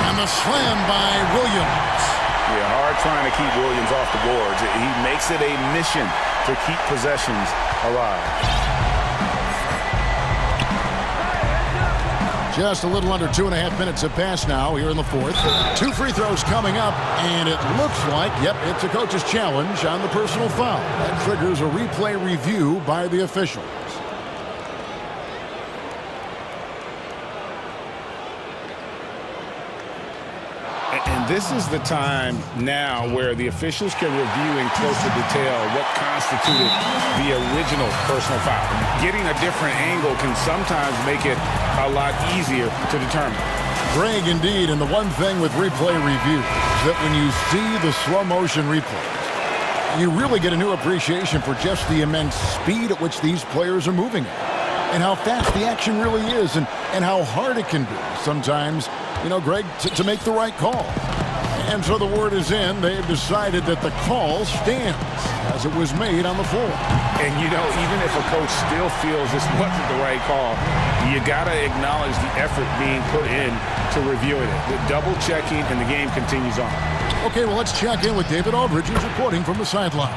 And the slam by Williams. Yeah, hard trying to keep Williams off the boards. He makes it a mission to keep possessions alive. Just a little under 2.5 minutes have passed now here in the 4th. 2 free throws coming up, and it looks like, yep, it's a coach's challenge on the personal foul. That triggers a replay review by the officials. And this is the time now where the officials can review in closer detail what constituted the original personal foul. Getting a different angle can sometimes make it a lot easier to determine. Greg, indeed, and the one thing with replay review is that when you see the slow motion replays, you really get a new appreciation for just the immense speed at which these players are moving and how fast the action really is and how hard it can be sometimes, you know, Greg, to make the right call. And so the word is in. They've decided that the call stands as it was made on the floor. And, you know, even if a coach still feels this wasn't the right call, you got to acknowledge the effort being put in to reviewing it. The double checking, and the game continues on. Okay, well, let's check in with David Aldridge, who's reporting from the sidelines.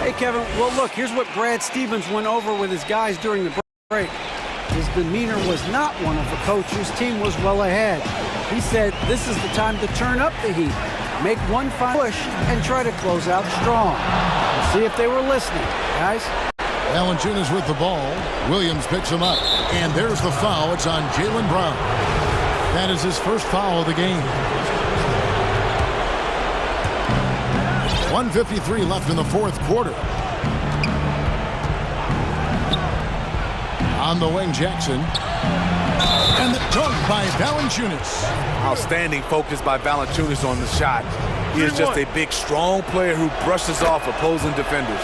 Hey, Kevin. Well, look, here's what Brad Stevens went over with his guys during the break. His demeanor was not one of the coach whose team was well ahead. He said this is the time to turn up the heat, make one final push, and try to close out strong. Let's see if they were listening, guys. Valanciunas with the ball. Williams picks him up. And there's the foul. It's on Jaylen Brown. That is his first foul of the game. 1:53 left in the fourth quarter. On the wing, Jackson. And the dunk by Valanciunas. Outstanding focus by Valanciunas on the shot. He is just a big, strong player who brushes off opposing defenders.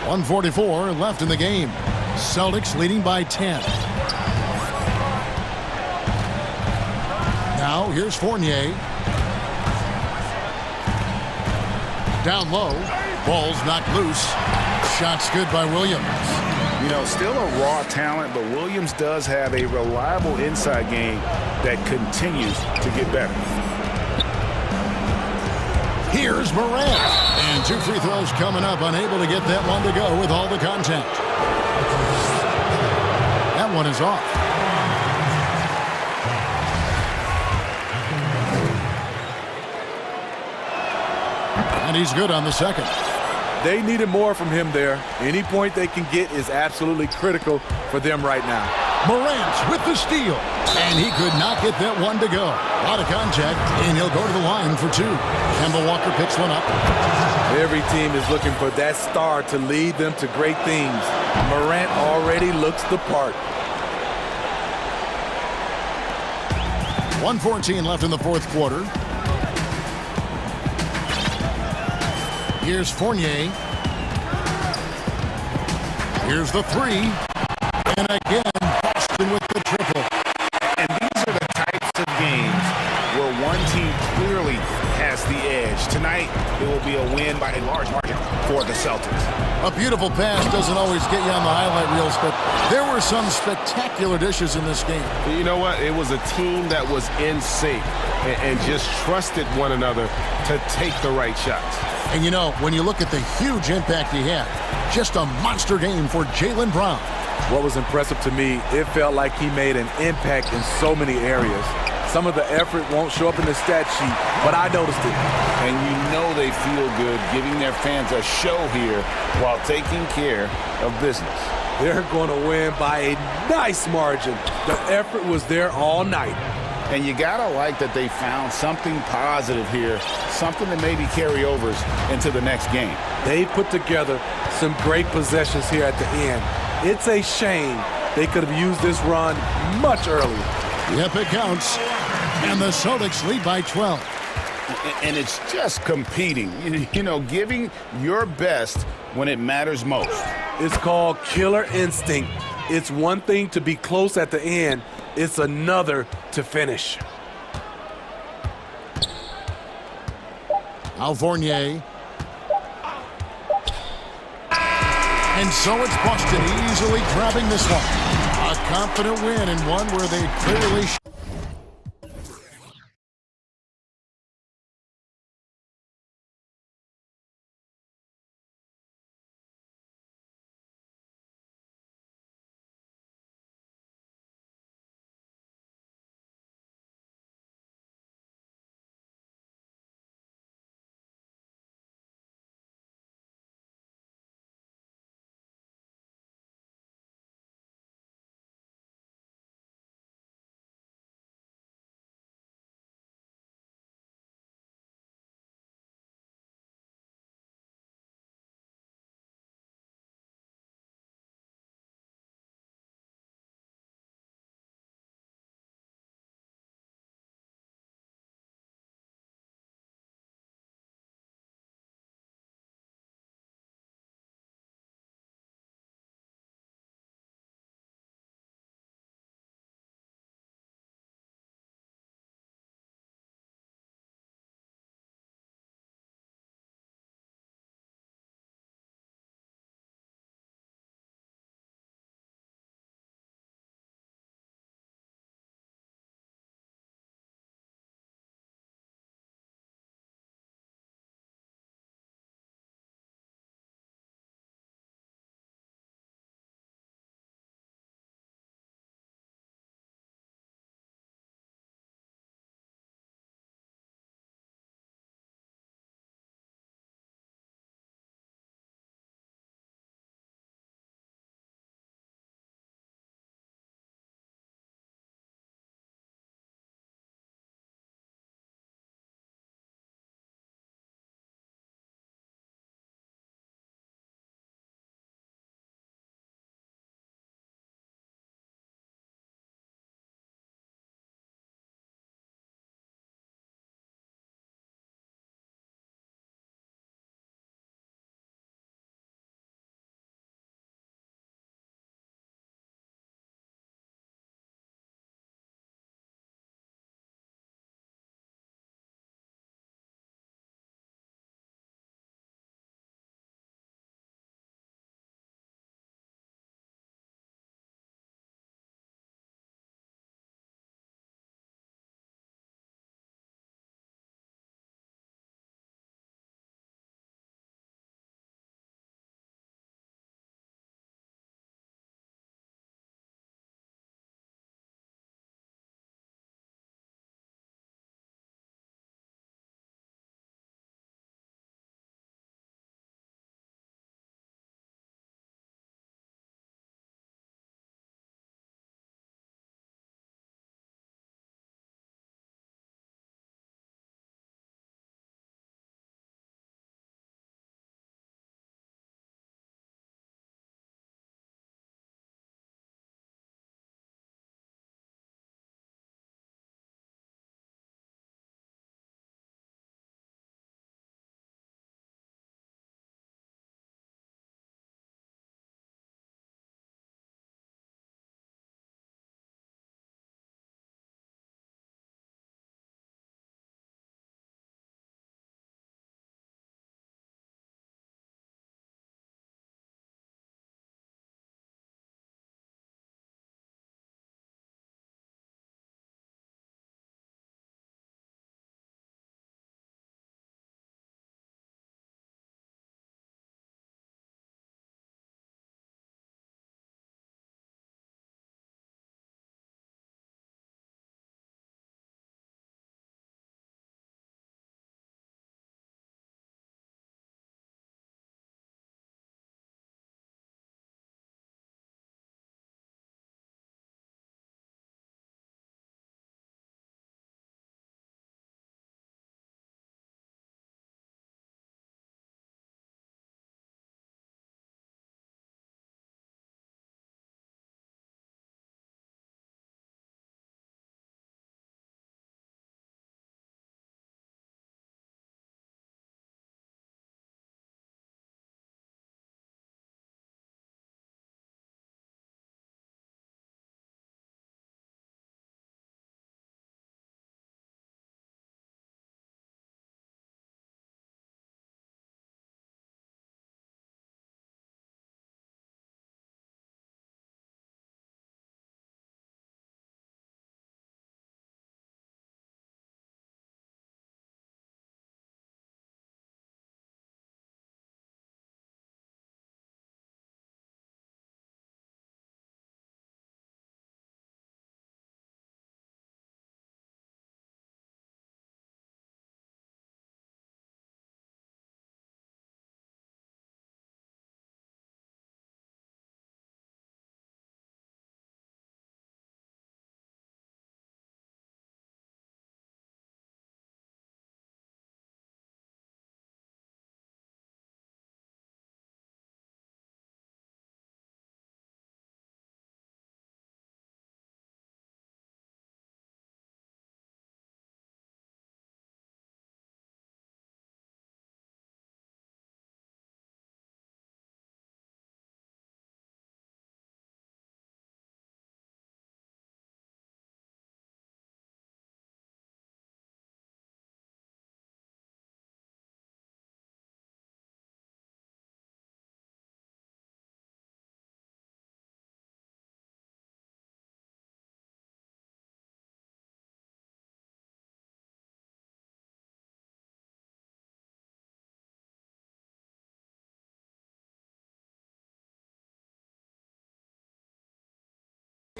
1:44 left in the game. Celtics leading by 10. Now here's Fournier. Down low. Ball's knocked loose. Shot's good by Williams. You know, still a raw talent, but Williams does have a reliable inside game that continues to get better. Here's Morant. And 2 free throws coming up. Unable to get that one to go with all the contact. That one is off. And he's good on the second. They needed more from him there. Any point they can get is absolutely critical for them right now. Morant with the steal. And he could not get that one to go. A lot of contact, and he'll go to the line for 2. Kemba Walker picks one up. Every team is looking for that star to lead them to great things. Morant already looks the part. 1:14 left in the fourth quarter. Here's Fournier. Here's the 3. And again, Boston with the triple. And these are the types of games where one team clearly has the edge. Tonight, it will be a win by a large margin for the Celtics. A beautiful pass doesn't always get you on the highlight reels, but there were some spectacular dishes in this game. You know what? It was a team that was in sync and just trusted one another to take the right shots. And you know, when you look at the huge impact he had, just a monster game for Jaylen Brown. What was impressive to me, it felt like he made an impact in so many areas. Some of the effort won't show up in the stat sheet, but I noticed it. And you know they feel good giving their fans a show here while taking care of business. They're going to win by a nice margin. The effort was there all night. And you got to like that they found something positive here, something that maybe carry overs into the next game. They put together some great possessions here at the end. It's a shame they could have used this run much earlier. Yep, it counts. And the Celtics lead by 12. And it's just competing, you know, giving your best when it matters most. It's called killer instinct. It's one thing to be close at the end. It's another to finish. Al Fournier. And so it's Boston easily grabbing this one. A confident win and one where they clearly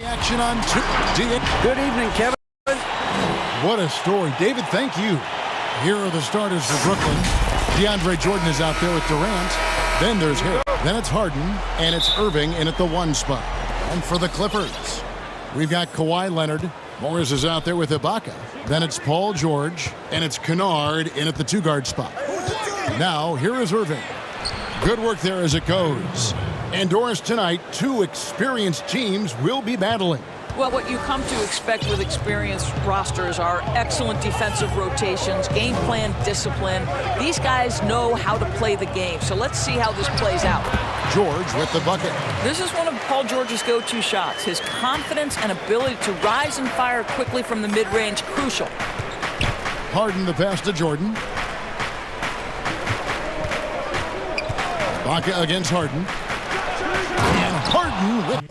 Action on two. Good evening, Kevin. What a story. David, thank you. Here are the starters for Brooklyn. DeAndre Jordan is out there with Durant. Then there's Harris. Then it's Harden, and it's Irving in at the 1 spot. And for the Clippers, we've got Kawhi Leonard. Morris is out there with Ibaka. Then it's Paul George, and it's Kennard in at the 2-guard spot. Now, here is Irving. Good work there as it goes. And Doris, tonight, 2 experienced teams will be battling. Well, what you come to expect with experienced rosters are excellent defensive rotations, game plan discipline. These guys know how to play the game. So let's see how this plays out. George with the bucket. This is one of Paul George's go-to shots. His confidence and ability to rise and fire quickly from the mid-range, crucial. Harden the pass to Jordan. Ibaka against Harden. And Harden with...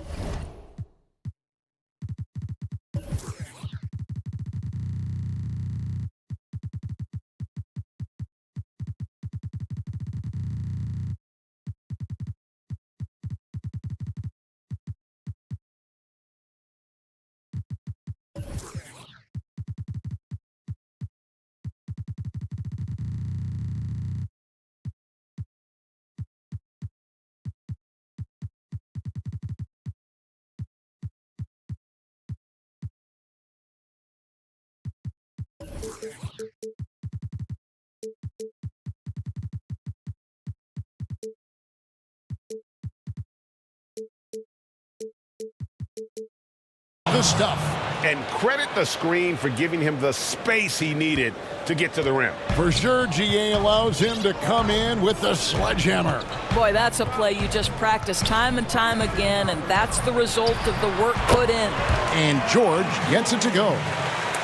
The stuff. And credit the screen for giving him the space he needed to get to the rim. For sure, GA allows him to come in with the sledgehammer. Boy, that's a play you just practice time and time again, and that's the result of the work put in. And George gets it to go.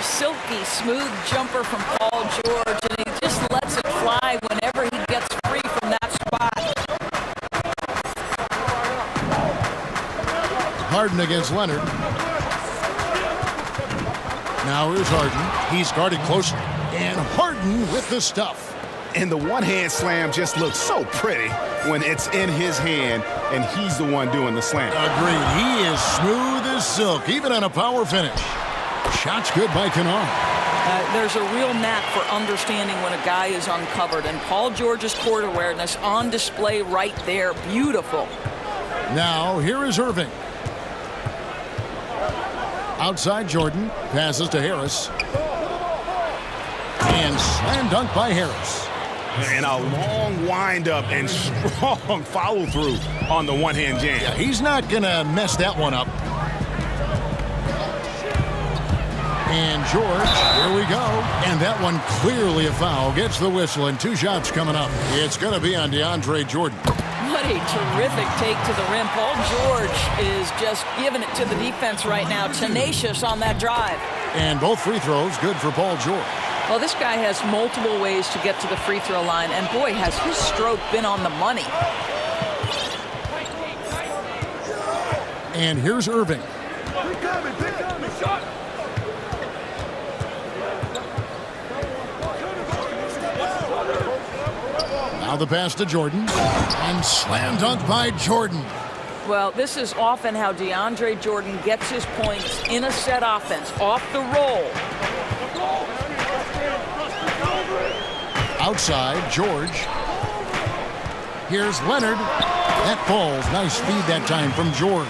Silky, smooth jumper from Paul George, and he just lets it fly whenever he gets free from that spot. Harden against Leonard. Now here's Harden. He's guarded closely. And Harden with the stuff. And the one-hand slam just looks so pretty when it's in his hand and he's the one doing the slam. Agreed. He is smooth as silk, even on a power finish. Shot's good by Kennard. There's a real knack for understanding when a guy is uncovered, and Paul George's court awareness on display right there. Beautiful. Now here is Irving. Outside Jordan, passes to Harris. And slam dunk by Harris. And a long windup and strong follow through on the one-hand jam. Yeah, he's not going to mess that one up. And George, here we go. And that one clearly a foul. Gets the whistle and 2 shots coming up. It's going to be on DeAndre Jordan. What a terrific take to the rim. Paul George is just giving it to the defense right now. Tenacious on that drive. And both free throws good for Paul George. Well, this guy has multiple ways to get to the free throw line, and boy, has his stroke been on the money. And here's Irving. Now the pass to Jordan. And slam dunk by Jordan. Well, this is often how DeAndre Jordan gets his points in a set offense, off the roll. Outside, George. Here's Leonard. That falls. Nice speed that time from George.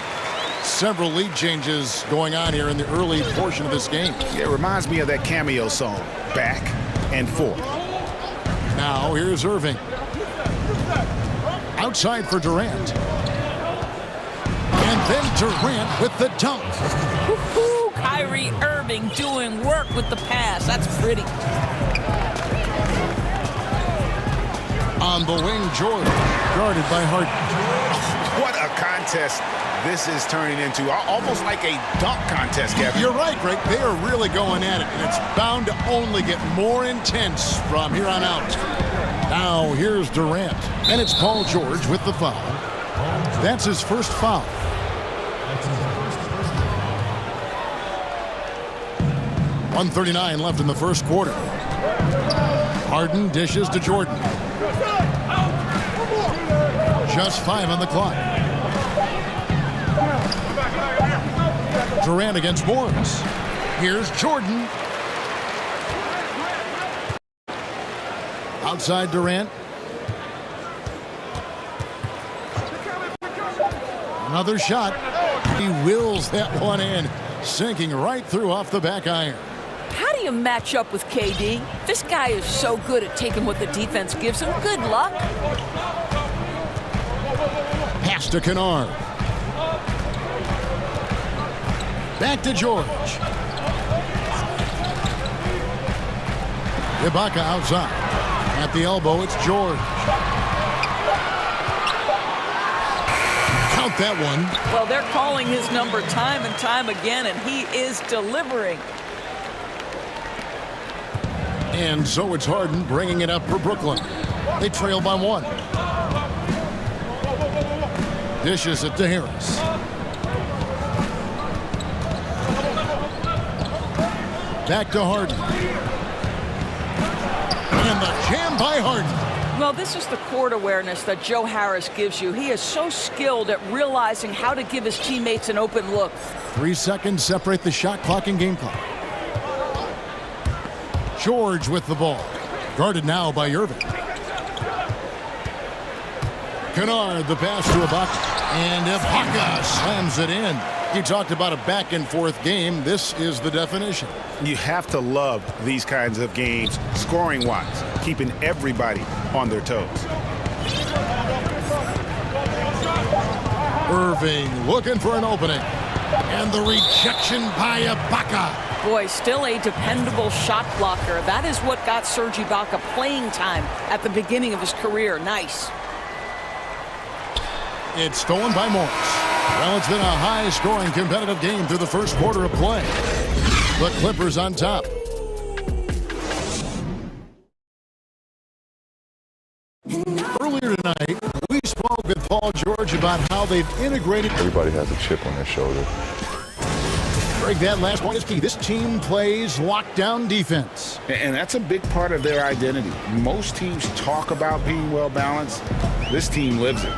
Several lead changes going on here in the early portion of this game. Yeah, it reminds me of that cameo song, Back and Forth. Now here's Irving. Outside for Durant. And then Durant with the dunk. Woo-hoo, Kyrie Irving doing work with the pass. That's pretty. On the wing, George, guarded by Harden. What a contest this is turning into. Almost like a dunk contest, Kevin. You're right, Greg. They are really going at it, and it's bound to only get more intense from here on out. Now, here's Durant, and it's Paul George with the foul. That's his first foul. .139 left in the first quarter. Harden dishes to Jordan. Just 5 on the clock. Durant against Morris. Here's Jordan. Outside Durant. Another shot. He wills that one in, sinking right through off the back iron. How do you match up with KD? This guy is so good at taking what the defense gives him. Good luck. Pass to Kennard. Back to George. Ibaka outside. At the elbow, it's George. Count that one. Well, they're calling his number time and time again, and he is delivering. And so it's Harden bringing it up for Brooklyn. They trail by 1. Dishes it to Harris. Back to Harden. And the jam by Harden. Well, this is the court awareness that Joe Harris gives you. He is so skilled at realizing how to give his teammates an open look. 3 seconds separate the shot clock and game clock. George with the ball. Guarded now by Irving. Kennard, the pass to Ibaka. And Ibaka slams it in. He talked about a back-and-forth game. This is the definition. You have to love these kinds of games, scoring-wise, keeping everybody on their toes. Irving looking for an opening. And the rejection by Ibaka. Boy, still a dependable shot blocker. That is what got Serge Ibaka playing time at the beginning of his career. Nice. It's stolen by Morris. Well, it's been a high-scoring competitive game through the first quarter of play. The Clippers on top. Earlier tonight, we spoke with Paul George about how they've integrated. Everybody has a chip on their shoulder. Greg, that last point is key. This team plays lockdown defense. And that's a big part of their identity. Most teams talk about being well-balanced. This team lives it.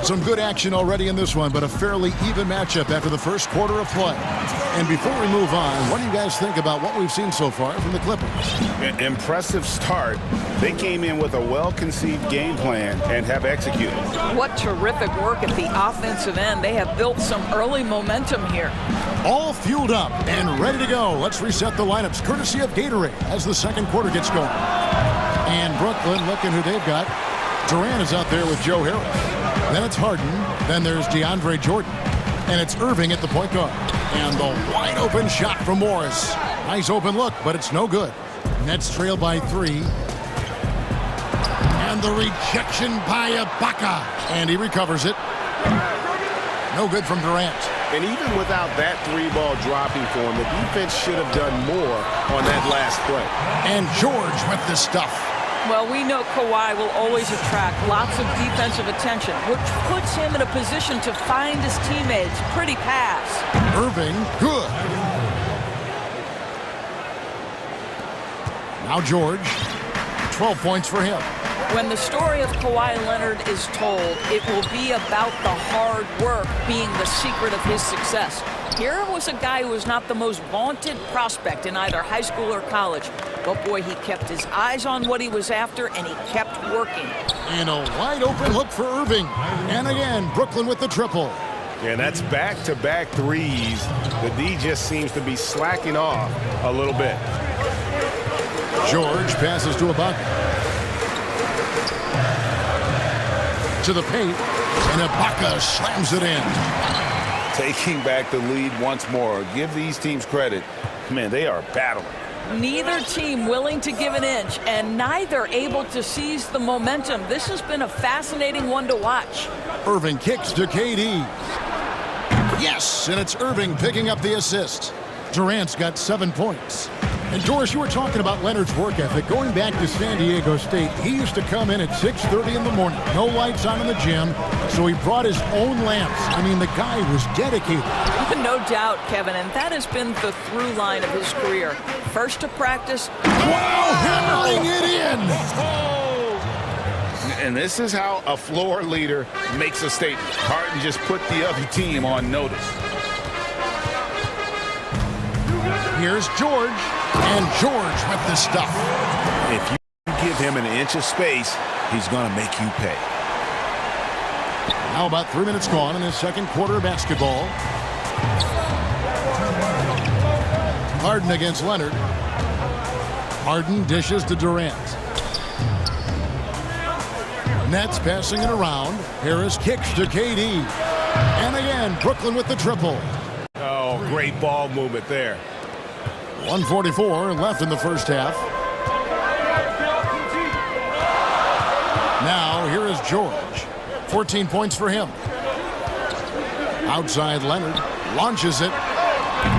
Some good action already in this one, but a fairly even matchup after the first quarter of play. And before we move on, what do you guys think about what we've seen so far from the Clippers? Impressive start. They came in with a well-conceived game plan and have executed. What terrific work at the offensive end. They have built some early momentum here. All fueled up and ready to go. Let's reset the lineups, courtesy of Gatorade, as the second quarter gets going. And Brooklyn, looking who they've got. Durant is out there with Joe Harris. Then it's Harden. Then there's DeAndre Jordan. And it's Irving at the point guard. And the wide open shot from Morris. Nice open look, but it's no good. Nets trail by 3. And the rejection by Ibaka. And he recovers it. No good from Durant. And even without that 3-ball dropping for him, the defense should have done more on that last play. And George with the stuff. Well, we know Kawhi will always attract lots of defensive attention, which puts him in a position to find his teammates. Pretty pass. Irving, good. Now George, 12 points for him. When the story of Kawhi Leonard is told, it will be about the hard work being the secret of his success. Here was a guy who was not the most vaunted prospect in either high school or college. But boy, he kept his eyes on what he was after, and he kept working. And a wide open look for Irving. And again, Brooklyn with the triple. And that's back-to-back threes. The D just seems to be slacking off a little bit. George passes to Ibaka. To the paint, and Ibaka slams it in. Taking back the lead once more. Give these teams credit. Man, they are battling. Neither team willing to give an inch, and neither able to seize the momentum. This has been a fascinating one to watch. Irving kicks to KD. Yes, and it's Irving picking up the assist. Durant's got 7 points. And Doris, you were talking about Leonard's work ethic. Going back to San Diego State, he used to come in at 6:30 in the morning. No lights on in the gym, so he brought his own lamps. I mean, the guy was dedicated. No doubt, Kevin, and that has been the through line of his career. First to practice. Wow, hammering it in! And this is how a floor leader makes a statement. Harden just put the other team on notice. Here's George, and George with the stuff. If you give him an inch of space, he's going to make you pay. Now about 3 minutes gone in the second quarter of basketball. Harden against Leonard. Harden dishes to Durant. Nets passing it around. Harris kicks to KD. And again, Brooklyn with the triple. Oh, great ball movement there. 1:44 left in the first half. Now, here is George. 14 points for him. Outside Leonard. Launches it.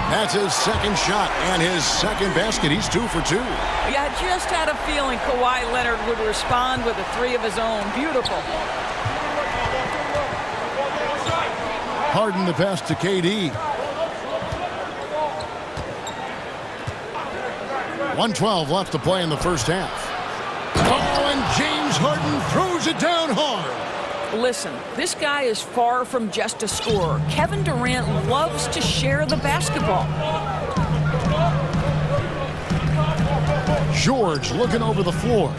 That's his second shot and his second basket. He's 2 for 2. Yeah, I just had a feeling Kawhi Leonard would respond with a 3 of his own. Beautiful. Harden the pass to KD. 1:12 left to play in the first half. Oh, and James Harden throws it down hard. Listen, this guy is far from just a scorer. Kevin Durant loves to share the basketball. George looking over the floor.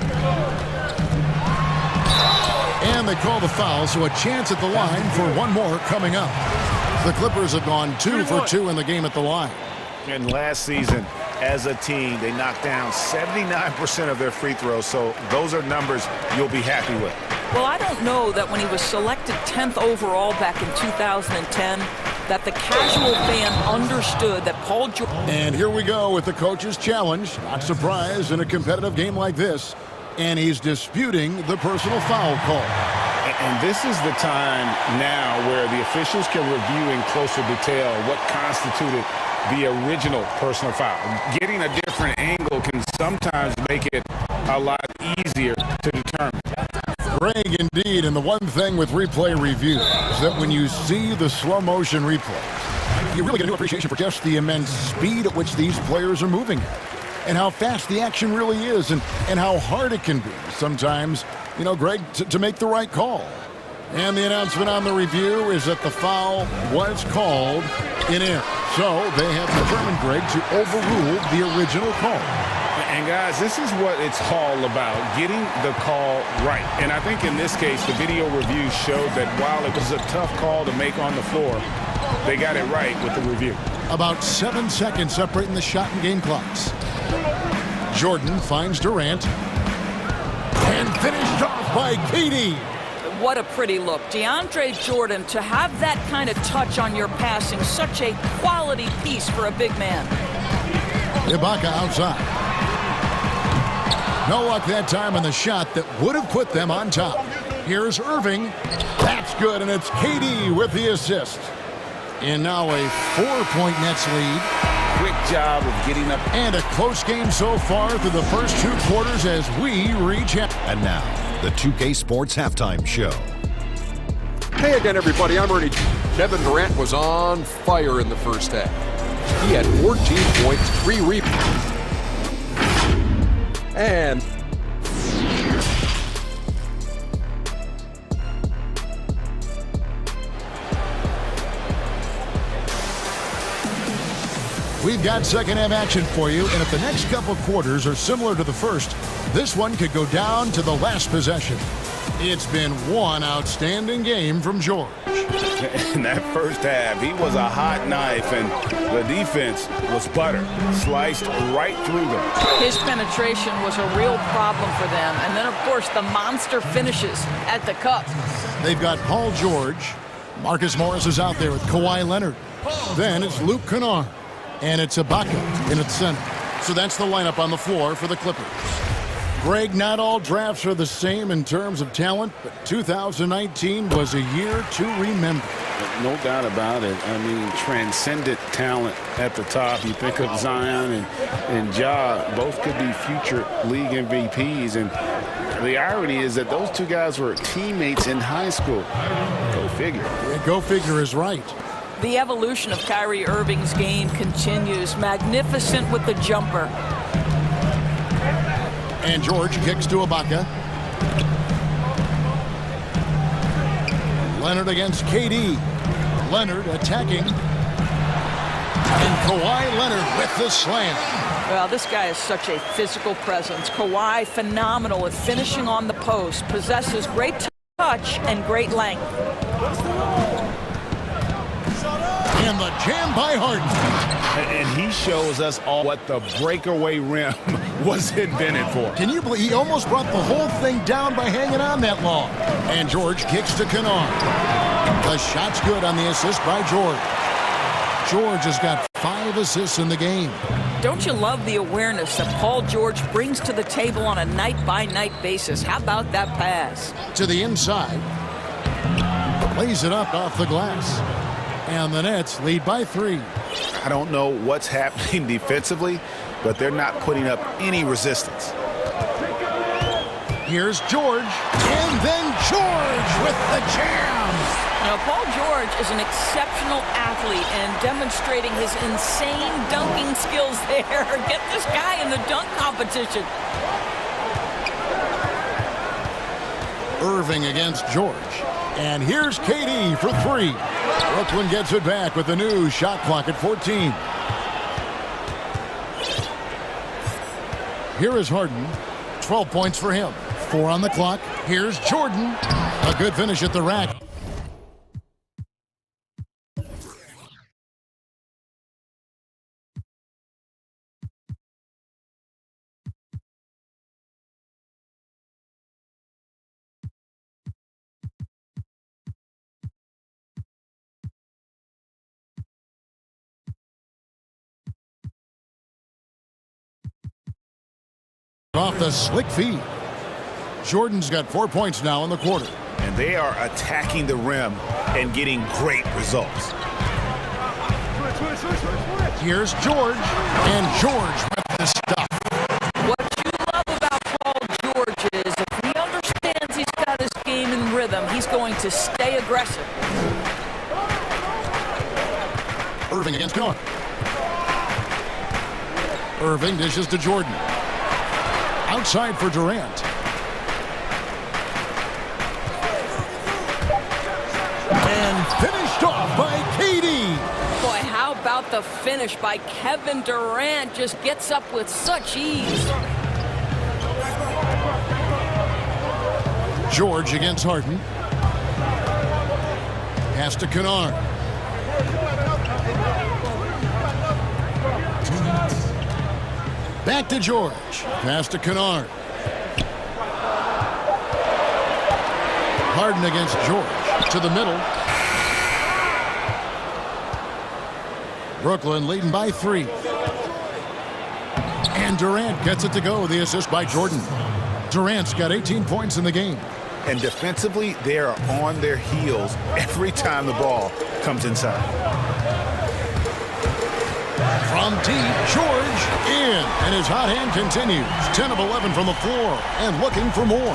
And they call the foul, so a chance at the line for one more coming up. The Clippers have gone 2 for 2 in the game at the line. And last season, as a team, they knocked down 79% of their free throws, so those are numbers you'll be happy with. Well, I don't know that when he was selected 10th overall back in 2010, that the casual fan understood that Paul George... And here we go with the coach's challenge. Not surprised in a competitive game like this. And he's disputing the personal foul call. And this is the time now where the officials can review in closer detail what constituted the original personal foul. Getting a different angle can sometimes make it a lot easier to determine. Greg, indeed, and the one thing with replay review is that when you see the slow motion replay, you really get a new appreciation for just the immense speed at which these players are moving and how fast the action really is and how hard it can be sometimes, you know, Greg, to make the right call. And the announcement on the review is that the foul was called in error. So they have determined, Greg, to overrule the original call. And guys, this is what it's all about, getting the call right. And I think in this case, the video review showed that while it was a tough call to make on the floor, they got it right with the review. About 7 seconds separating the shot and game clocks. Jordan finds Durant. And finished off by KD. What a pretty look. DeAndre Jordan, to have that kind of touch on your passing, such a quality piece for a big man. Ibaka outside. No luck that time on the shot that would have put them on top. Here's Irving. That's good, and it's KD with the assist. And now a 4-point Nets lead. Quick job of getting up. And a close game so far through the first 2 quarters as we reach out. And now, the 2K Sports Halftime Show. Hey again, everybody. I'm Ernie. Kevin Durant was on fire in the first half. He had 14 points, 3 rebounds. And we've got second half action for you, and if the next couple quarters are similar to the first, this one could go down to the last possession. It's been one outstanding game from George. In that first half, he was a hot knife, and the defense was butter, sliced right through them. His penetration was a real problem for them. And then, of course, the monster finishes at the cup. They've got Paul George. Marcus Morris is out there with Kawhi Leonard. Then it's Luke Kennard. And it's Ibaka in its center. So that's the lineup on the floor for the Clippers. Greg, not all drafts are the same in terms of talent, but 2019 was a year to remember. No doubt about it. I mean, transcendent talent at the top. You think of Zion and Ja, both could be future league MVPs. And the irony is that those two guys were teammates in high school. Go figure. Yeah, go figure is right. The evolution of Kyrie Irving's game continues. Magnificent with the jumper. And George kicks to Ibaka. Leonard against KD. Leonard attacking. And Kawhi Leonard with the slam. Well, this guy is such a physical presence. Kawhi, phenomenal at finishing on the post, possesses great touch and great length. And the jam by Harden. And he shows us all what the breakaway rim was invented for. Can you believe he almost brought the whole thing down by hanging on that long? And George kicks to Kennard. The shot's good on the assist by George. George has got 5 assists in the game. Don't you love the awareness that Paul George brings to the table on a night-by-night basis? How about that pass? To the inside. Lays it up off the glass. And the Nets lead by 3. I don't know what's happening defensively, but they're not putting up any resistance. Here's George. And then George with the jam. Now, Paul George is an exceptional athlete and demonstrating his insane dunking skills there. Get this guy in the dunk competition. Irving against George. And here's KD for 3. Brooklyn gets it back with the new shot clock at 14. Here is Harden. 12 points for him. 4 on the clock. Here's Jordan. A good finish at the rack. Off the slick feed. Jordan's got 4 points now in the quarter. And they are attacking the rim and getting great results. Here's George. And George with the stuff. What you love about Paul George is if he understands he's got his game in rhythm, he's going to stay aggressive. Irving against Kennard. Irving dishes to Jordan. Outside for Durant. And finished off by KD. Boy, how about the finish by Kevin Durant? Just gets up with such ease. George against Harden. Pass to Kennard. Back to George. Pass to Kennard. Harden against George. To the middle. Brooklyn leading by 3. And Durant gets it to go. The assist by Jordan. Durant's got 18 points in the game. And defensively, they are on their heels every time the ball comes inside. From deep, George in, and his hot hand continues. 10 of 11 from the floor, and looking for more.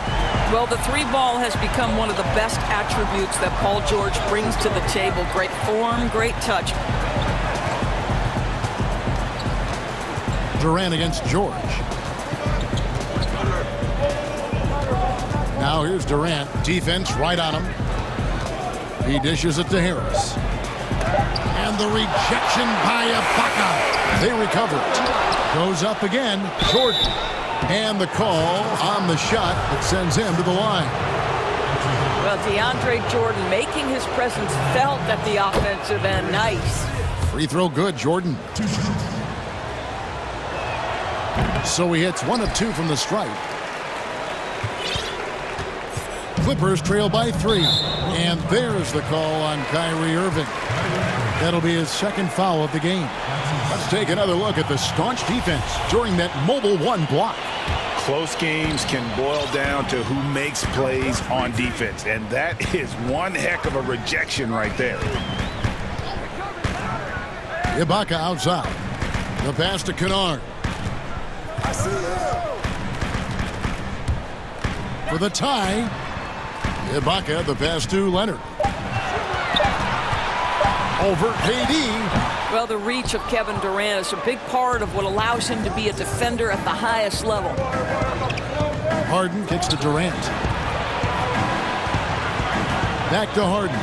Well, the 3-ball has become one of the best attributes that Paul George brings to the table. Great form, great touch. Durant against George. Now here's Durant. Defense right on him. He dishes it to Harris. And the rejection by Ibaka. They recover it. Goes up again. Jordan. And the call on the shot that sends him to the line. Well, DeAndre Jordan making his presence felt at the offensive end. Nice. Free throw good, Jordan. So he hits 1 of 2 from the stripe. Clippers trail by 3. And there's the call on Kyrie Irving. That'll be his 2nd foul of the game. Let's take another look at the staunch defense during that mobile 1 block. Close games can boil down to who makes plays on defense. And that is one heck of a rejection right there. Ibaka outside. The pass to Kennard. For the tie. Ibaka, the pass to Leonard. Over KD. Well, the reach of Kevin Durant is a big part of what allows him to be a defender at the highest level. Harden kicks to Durant. Back to Harden.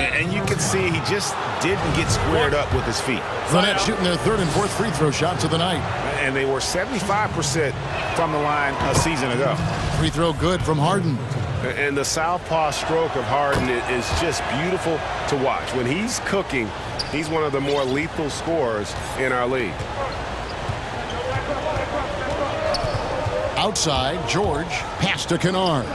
And you can see he just didn't get squared up with his feet. The Nets shooting their third and fourth free throw shots of the night. And they were 75% from the line a season ago. Free throw good from Harden. And the southpaw stroke of Harden is just beautiful to watch. When he's cooking, he's one of the more lethal scorers in our league. Outside, George. Pass to Kennard.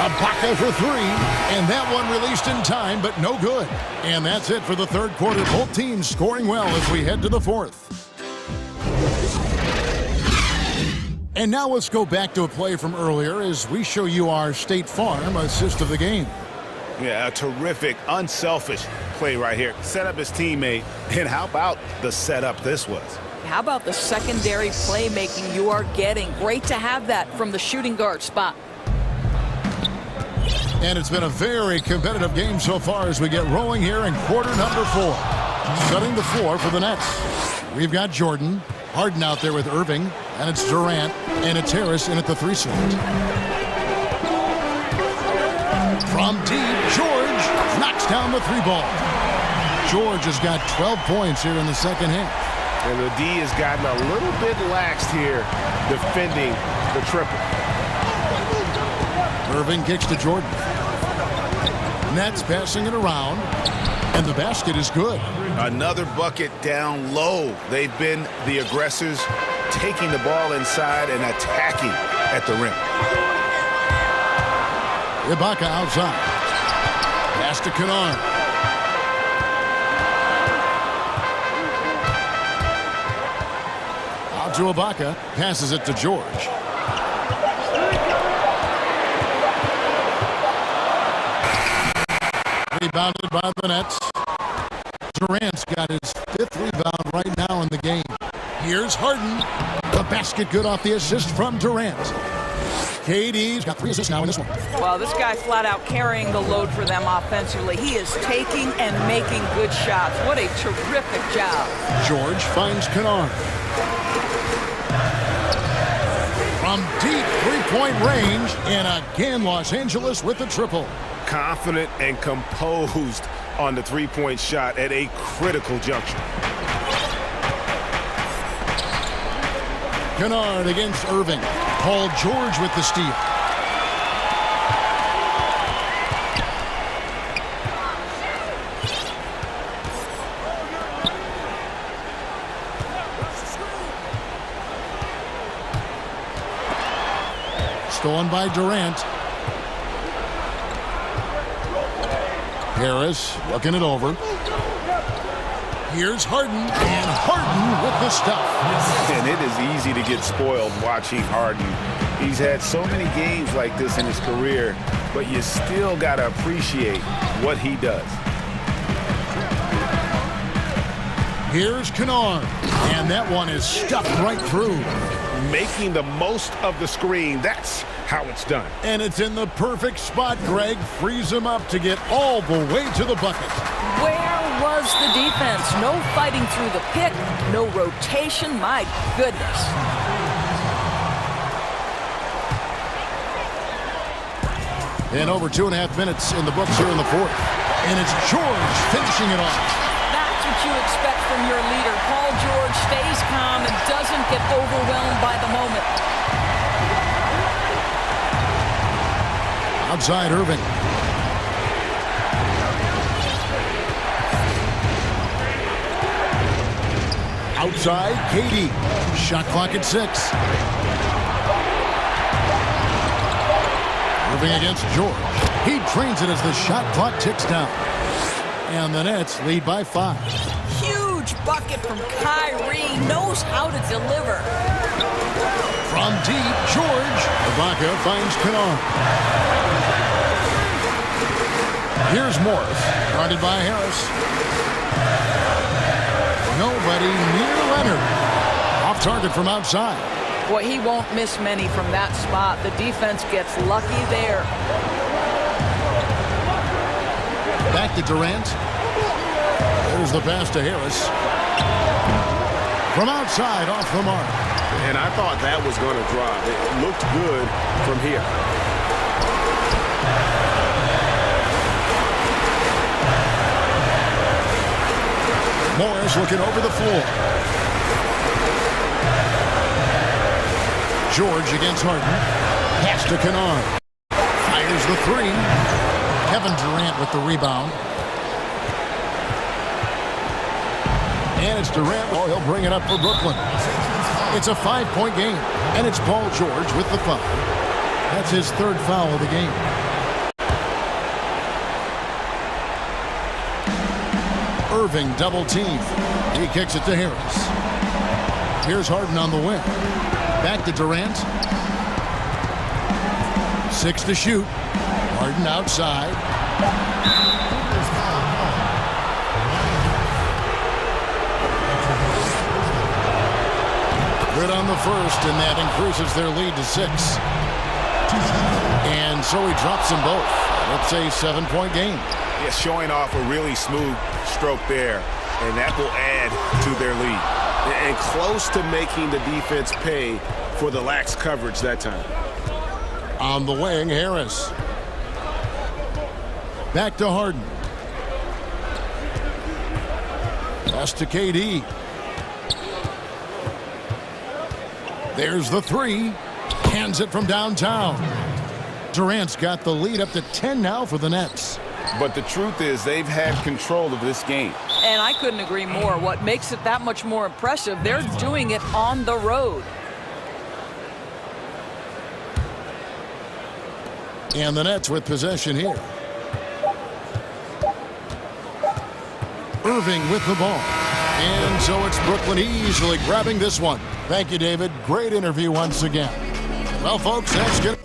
Ibaka for three, and that one released in time, but no good. And that's it for the third quarter. Both teams scoring well as we head to the fourth. And now let's go back to a play from earlier as we show you our State Farm assist of the game. Yeah, a terrific, unselfish play right here. Set up his teammate, and how about the setup this was? How about the secondary playmaking you are getting? Great to have that from the shooting guard spot. And it's been a very competitive game so far as we get rolling here in quarter number 4. Setting the floor for the Nets. We've got Jordan. Harden out there with Irving. And it's Durant. And it's Harris in at the 3 slot. From deep, George knocks down the 3 ball. George has got 12 points here in the second half. And the D has gotten a little bit laxed here defending the triple. Irving kicks to Jordan. Nets passing it around, and the basket is good. Another bucket down low. They've been the aggressors, taking the ball inside and attacking at the rim. Ibaka outside. Pass to Kennard. Out to Ibaka. Passes it to George. Rebounded by the Nets. Durant's got his 5th rebound right now in the game. Here's Harden. The basket good off the assist from Durant. KD's got 3 assists now in this one. Well, this guy flat out carrying the load for them offensively. He is taking and making good shots. What a terrific job. George finds Kennard. From deep 3-point range, and again Los Angeles with the triple. Confident and composed on the 3-point shot at a critical juncture. Kennard against Irving. Paul George with the steal. Stolen by Durant. Harris looking it over. Here's Harden, and Harden with the stuff. And it is easy to get spoiled watching Harden. He's had so many games like this in his career, but you still got to appreciate what he does. Here's Kennard, and that one is stuffed right through. Making the most of the screen, that's how it's done. And it's in the perfect spot. Greg frees him up to get all the way to the bucket. Where was the defense? No fighting through the pick, no rotation. My goodness. And over 2.5 minutes in the books here in the fourth. And it's George finishing it off. That's what you expect from your leader. Paul George stays calm and doesn't get overwhelmed by the moment. Outside Irving. Outside KD. Shot clock at 6. Irving against George. He trains it as the shot clock ticks down. And the Nets lead by 5. Huge bucket from Kyrie. Knows how to deliver. From deep, George. Ibaka finds Kennard. Here's Morris. Guarded by Harris. Nobody near Leonard. Off target from outside. Boy, he won't miss many from that spot. The defense gets lucky there. Back to Durant. There's the pass to Harris. From outside, off the mark. And I thought that was going to drop. It looked good from here. Morris looking over the floor. George against Harden. Pass to Kennard. Fires the three. Kevin Durant with the rebound. And it's Durant. Oh, he'll bring it up for Brooklyn. It's a 5-point game. And it's Paul George with the foul. That's his third foul of the game. Irving double team. He kicks it to Harris. Here's Harden on the wing. Back to Durant. 6 to shoot. Harden outside. Good on the first, and that increases their lead to 6. And so he drops them both. It's a 7-point game. Yeah, showing off a really smooth stroke there, and that will add to their lead. And close to making the defense pay for the lax coverage that time. On the wing, Harris. Back to Harden. Pass to KD. There's the three. Hands it from downtown. Durant's got the lead up to 10 now for the Nets. But the truth is they've had control of this game. And I couldn't agree more. What makes it that much more impressive, they're doing it on the road. And the Nets with possession here. Irving with the ball. And so it's Brooklyn easily grabbing this one. Thank you, David. Great interview once again. Well, folks, that's good.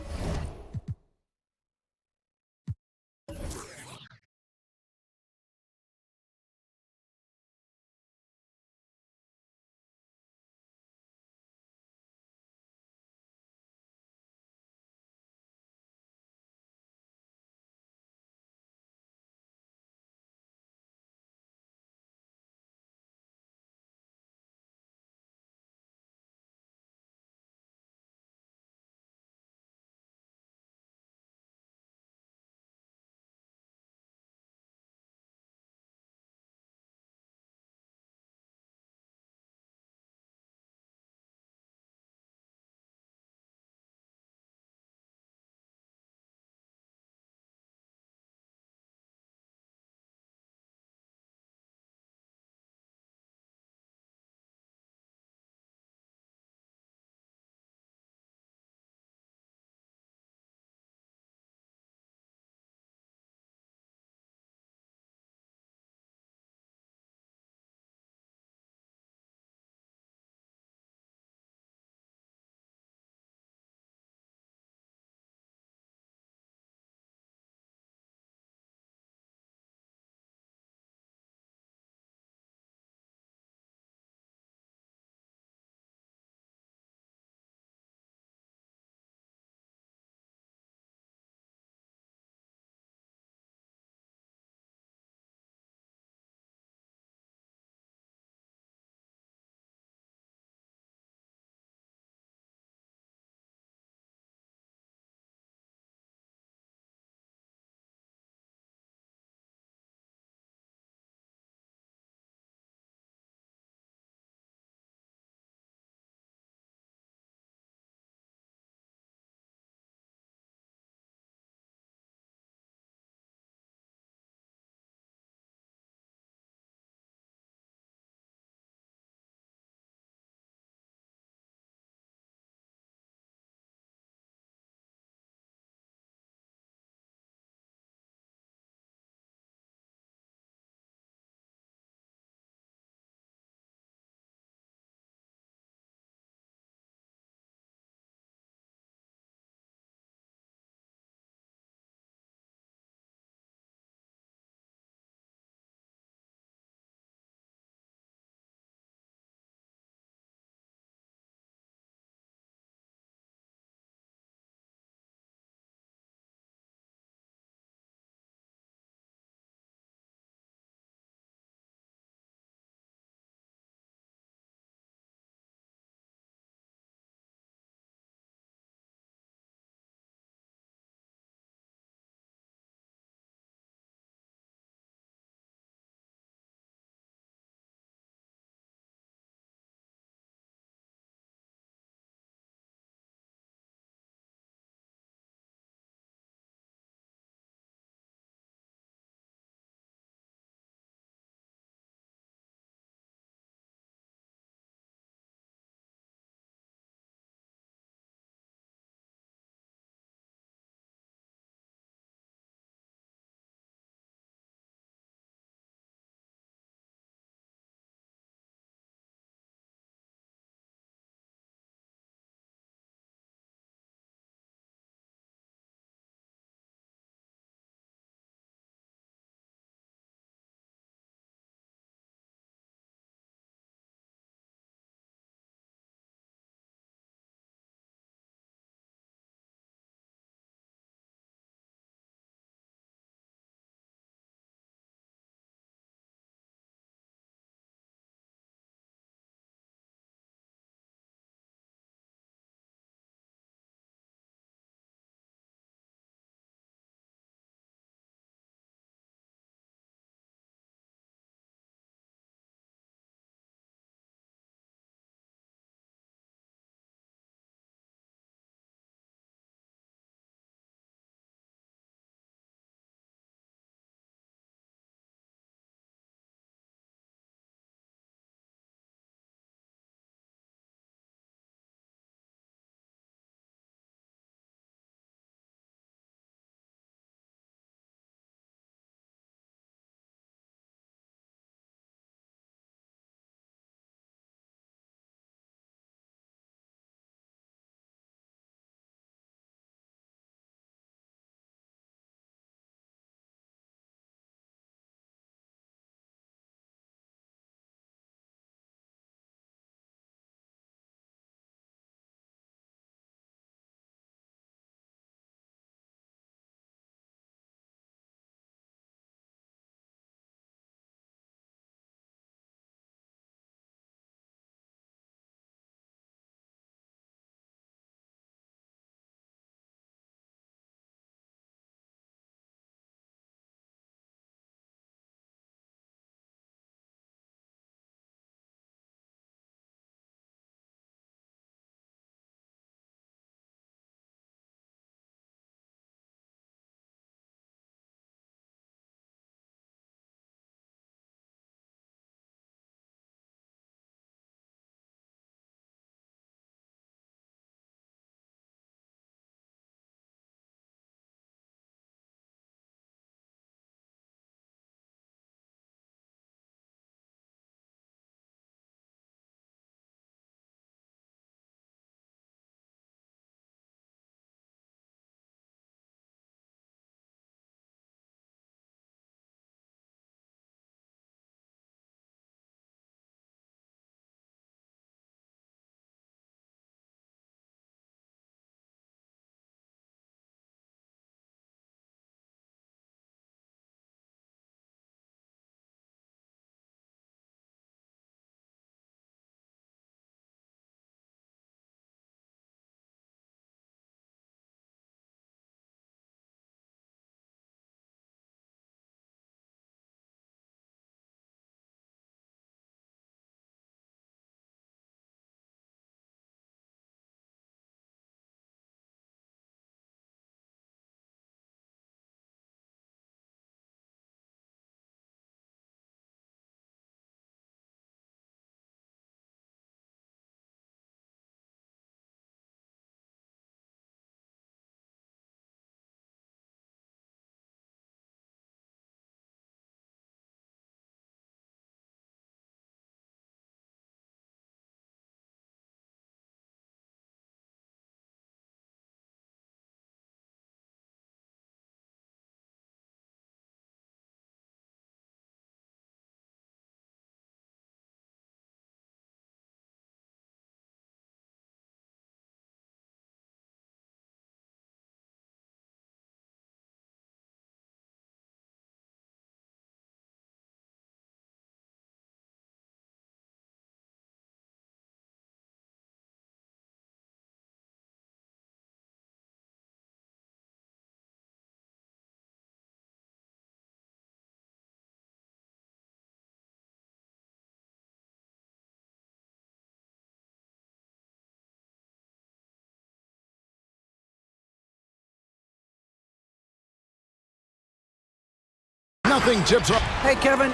2-0 tips up. Hey, Kevin.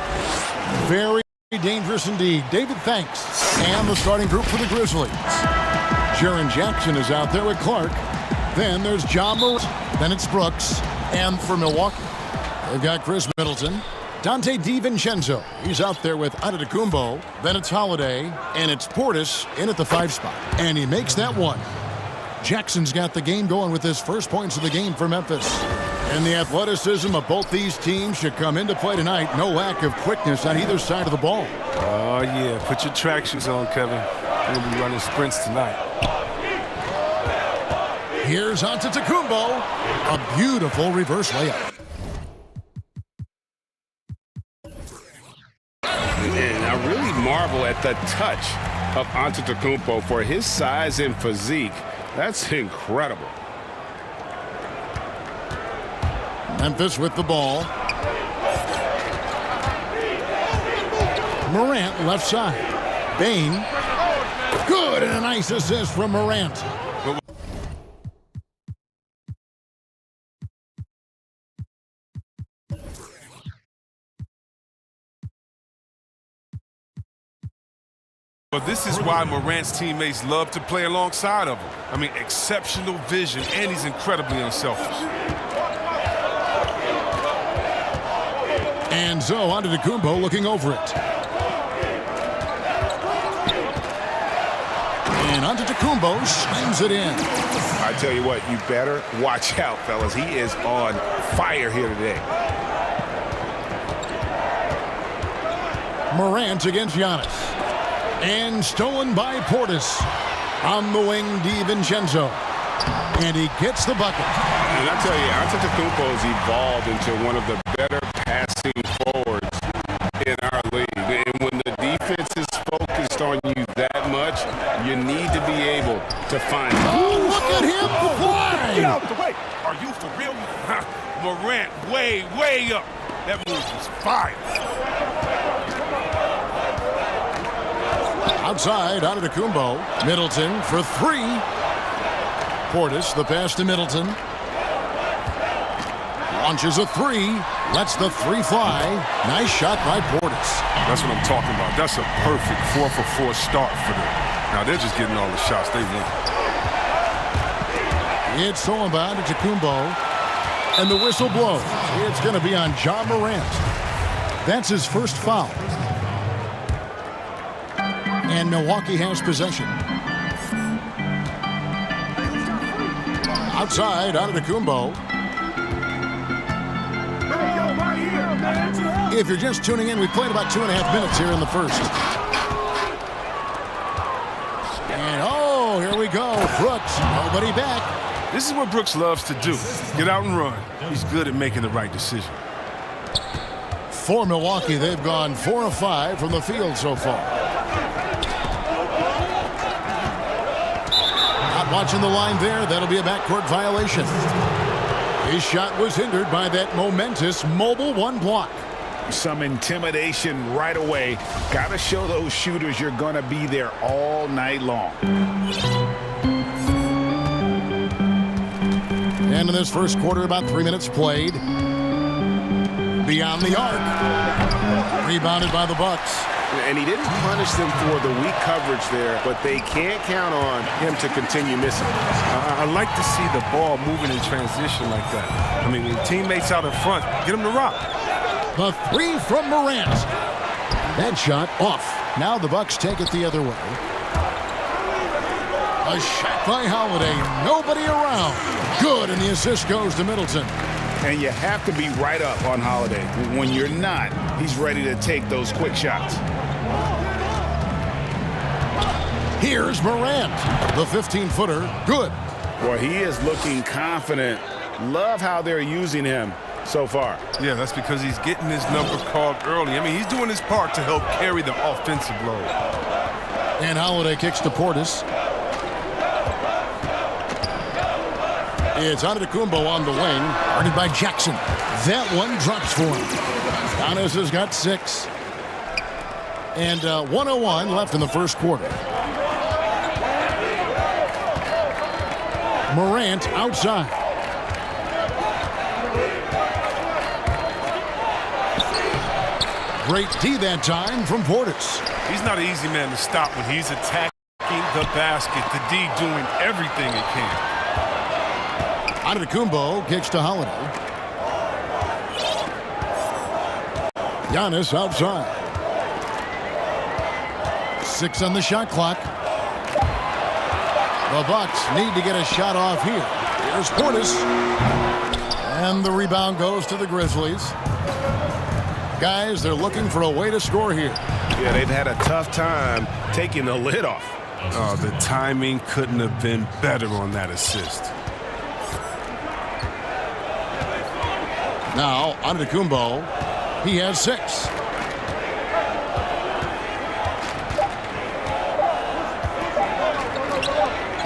Very dangerous indeed. David, thanks. And the starting group for the Grizzlies. Jaren Jackson is out there with Clark. Then there's John Morant. Then it's Brooks. And for Milwaukee, they've got Chris Middleton. Dante DiVincenzo, he's out there with Antetokounmpo. Then it's Holiday, and it's Portis in at the 5 spot. And he makes that one. Jackson's got the game going with his first points of the game for Memphis. And the athleticism of both these teams should come into play tonight. No lack of quickness on either side of the ball. Oh, yeah. Put your track shoes on, Kevin. We'll be running sprints tonight. Here's Antetokounmpo. A beautiful reverse layup. And I really marvel at the touch of Antetokounmpo for his size and physique. That's incredible. Memphis with the ball. Morant left side. Bain. Good, and a nice assist from Morant. But this is why Morant's teammates love to play alongside of him. I mean, exceptional vision, and he's incredibly unselfish. And so Antetokounmpo looking over it. And Antetokounmpo slams it in. I tell you what, you better watch out, fellas. He is on fire here today. Morant against Giannis. And stolen by Portis. On the wing, DiVincenzo. And he gets the bucket. And I tell you, Antetokounmpo has evolved into one of the better passing forwards in our league. And when the defense is focused on you that much, you need to be able to find. Oh, look at him fly! Get out the way. Are you for real? Morant way up. That move was fire. Outside, Antetokounmpo. Middleton for 3. Portis, the pass to Middleton. Launches a 3. Lets the 3 fly. Nice shot by Portis. That's what I'm talking about. That's a perfect 4-for-4 start for them. Now they're just getting all the shots they want. It's stolen by Antetokounmpo. And the whistle blows. It's going to be on John Morant. That's his first foul. And Milwaukee has possession. Outside, Antetokounmpo. If you're just tuning in, we played about 2.5 minutes here in the first. And oh, here we go. Brooks, nobody back. This is what Brooks loves to do. Get out and run. He's good at making the right decision. For Milwaukee, they've gone 4 of 5 from the field so far. Watching the line there, that'll be a backcourt violation. His shot was hindered by that momentous mobile 1 block. Some intimidation right away. Got to show those shooters you're going to be there all night long. And in this first quarter, about 3 minutes played. Beyond the arc. Rebounded by the Bucks. And he didn't punish them for the weak coverage there, but they can't count on him to continue missing. I like to see the ball moving in transition like that. I mean, when teammates out in front, get them to rock. The 3 from Morant. That shot off. Now the Bucks take it the other way. A shot by Holiday. Nobody around. Good, and the assist goes to Middleton. And you have to be right up on Holiday. When you're not, he's ready to take those quick shots. Here's Morant. The 15-footer. Good. Well, he is looking confident. Love how they're using him so far. Yeah, that's because he's getting his number called early. I mean, he's doing his part to help carry the offensive load. And Holiday kicks to Portis. It's Antetokounmpo on the wing, guarded by Jackson. That one drops for him. Giannis has got 6. And 1:01 left in the first quarter. Morant outside. Great D that time from Portis. He's not an easy man to stop when he's attacking the basket. The D doing everything it can. Antetokounmpo kicks to Holiday. Giannis outside. 6 on the shot clock. The Bucks need to get a shot off here. Here's Portis. And the rebound goes to the Grizzlies. Guys, they're looking for a way to score here. Yeah, they've had a tough time taking the lid off. Oh, the timing couldn't have been better on that assist. Now, Antetokounmpo, he has 6.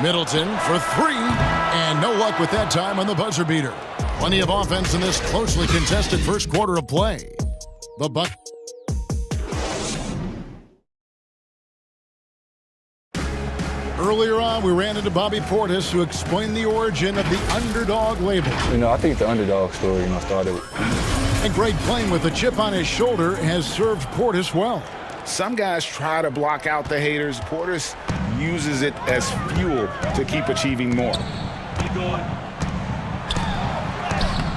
Middleton for 3, and no luck with that time on the buzzer beater. Plenty of offense in this closely contested first quarter of play. The Bucks. Earlier on, we ran into Bobby Portis, who explained the origin of the underdog label. I think the underdog story, started. And Greg, playing with a chip on his shoulder, has served Portis well. Some guys try to block out the haters. Portis uses it as fuel to keep achieving more.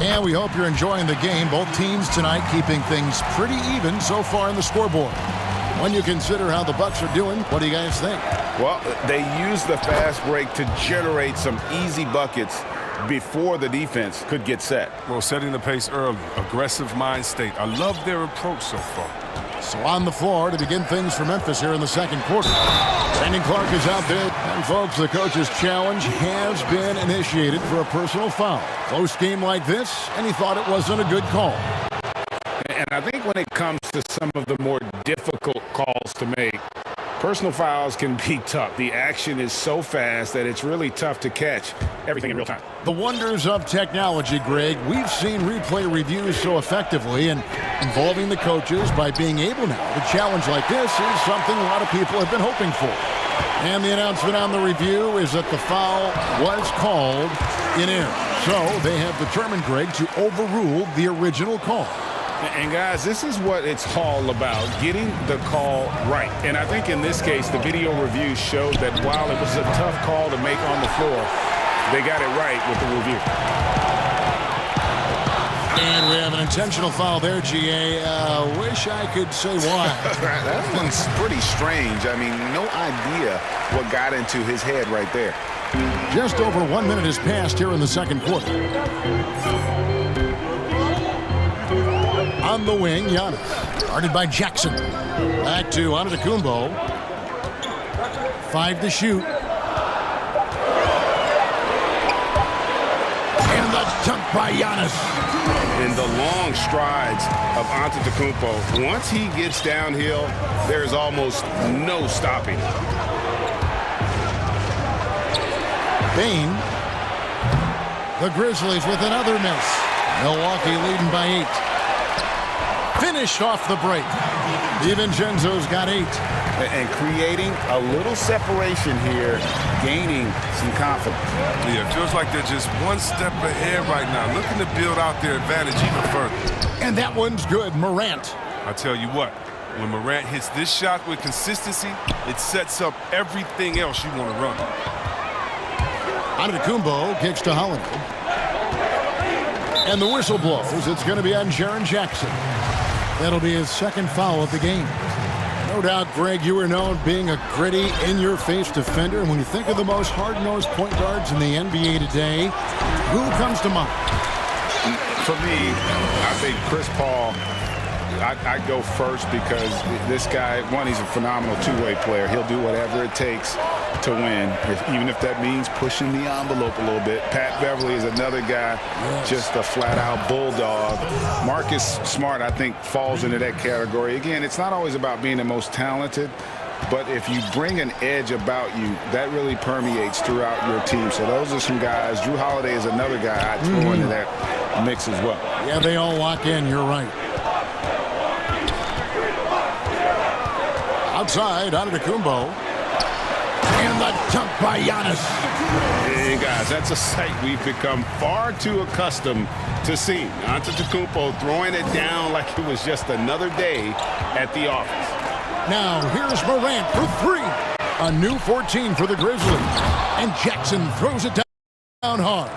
And we hope you're enjoying the game. Both teams tonight keeping things pretty even so far in the scoreboard. When you consider how the Bucks are doing, what do you guys think? Well, they use the fast break to generate some easy buckets before the defense could get set. Well, setting the pace early, aggressive mind state. I love their approach so far. So on the floor to begin things for Memphis here in the second quarter. Brandon Clark is out there. And folks, the coach's challenge has been initiated for a personal foul. Close game like this, and he thought it wasn't a good call. And I think when it comes to some of the more difficult calls to make, personal fouls can be tough. The action is so fast that it's really tough to catch everything in real time. The wonders of technology, Greg. We've seen replay reviews so effectively, and involving the coaches by being able now to challenge like this is something a lot of people have been hoping for. And the announcement on the review is that the foul was called in error. So they have determined, Greg, to overrule the original call. And guys, this is what it's all about, getting the call right. And I think in this case, the video review showed that while it was a tough call to make on the floor, they got it right with the review. And we have an intentional foul there, GA. Wish I could say why. That one's pretty strange. I mean, no idea what got into his head right there. Just over 1 minute has passed here in the second quarter. On the wing, Giannis. Guarded by Jackson. Back to Antetokounmpo. 5 to shoot. And the dunk by Giannis. And the long strides of Antetokounmpo. Once he gets downhill, there's almost no stopping. Bain. The Grizzlies with another miss. Milwaukee leading by 8. Finished off the break. DiVincenzo's got 8. And creating a little separation here, gaining some confidence. Yeah, it feels like they're just one step ahead right now, looking to build out their advantage even further. And that one's good, Morant. I tell you what, when Morant hits this shot with consistency, it sets up everything else you want to run. Antetokounmpo kicks to Holiday. And the whistle blows. It's going to be on Jaren Jackson. That'll be his second foul of the game. No doubt, Greg, you are known being a gritty, in-your-face defender. And when you think of the most hard-nosed point guards in the NBA today, who comes to mind? For me, I think Chris Paul. I go first because this guy, one, he's a phenomenal two-way player. He'll do whatever it takes to win, even if that means pushing the envelope a little bit. Pat Beverly is another guy, just a flat-out bulldog. Marcus Smart, I think, falls into that category. Again, it's not always about being the most talented, but if you bring an edge about you, that really permeates throughout your team. So those are some guys. Drew Holiday is another guy I'd throw into that mix as well. Yeah, they all lock in. You're right. Outside, Antetokounmpo. And the dunk by Giannis. Hey, guys, that's a sight we've become far too accustomed to seeing. Antetokounmpo throwing it down like it was just another day at the office. Now, here's Morant for three. A new 14 for the Grizzlies. And Jackson throws it down hard.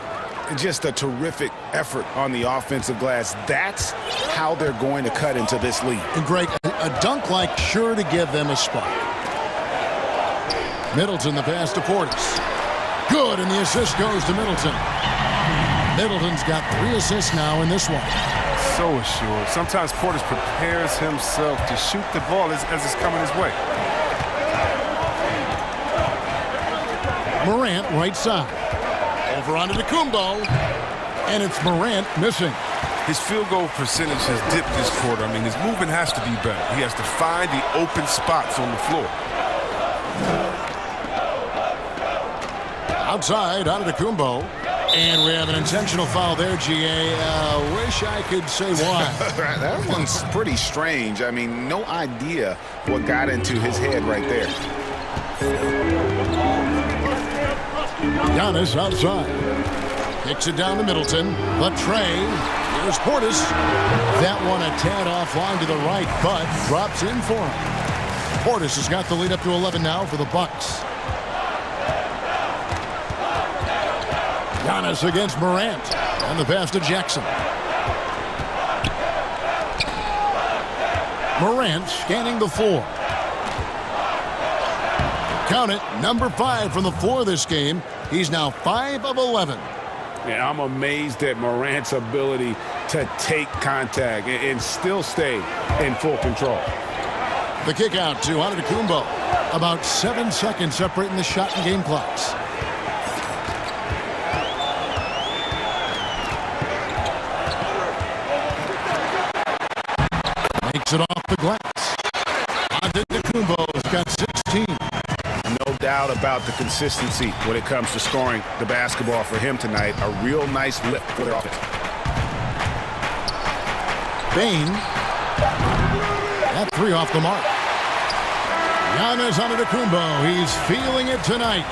Just a terrific effort on the offensive glass. That's how they're going to cut into this lead. And Greg, a dunk like sure to give them a spark. Middleton the pass to Portis. Good, and the assist goes to Middleton. Middleton's got 3 assists now in this one. So assured. Sometimes Portis prepares himself to shoot the ball as it's coming his way. Morant right side. Over onto Antetokounmpo. And it's Morant missing. His field goal percentage has dipped this quarter. I mean, his movement has to be better. He has to find the open spots on the floor. Outside, Antetokounmpo. And we have an intentional foul there, GA. Wish I could say why. That one's pretty strange. I mean, no idea what got into his head right there. Giannis outside. Kicks it down to Middleton. The tray. Here's Portis. That one a tad offline to the right, but drops in for him. Portis has got the lead up to 11 now for the Bucks. Giannis against Morant. And the pass to Jackson. Morant scanning the floor. Count it, number 5 from the floor this game. He's now 5 of 11. Yeah, I'm amazed at Morant's ability to take contact and still stay in full control. The kick out to Antetokounmpo. About 7 seconds separating the shot and game clocks. Makes it off the glass. Antetokounmpo's got 16. No doubt about the consistency when it comes to scoring the basketball for him tonight. A real nice lift for their offense. Bain. That 3 off the mark. Giannis Antetokounmpo. He's feeling it tonight.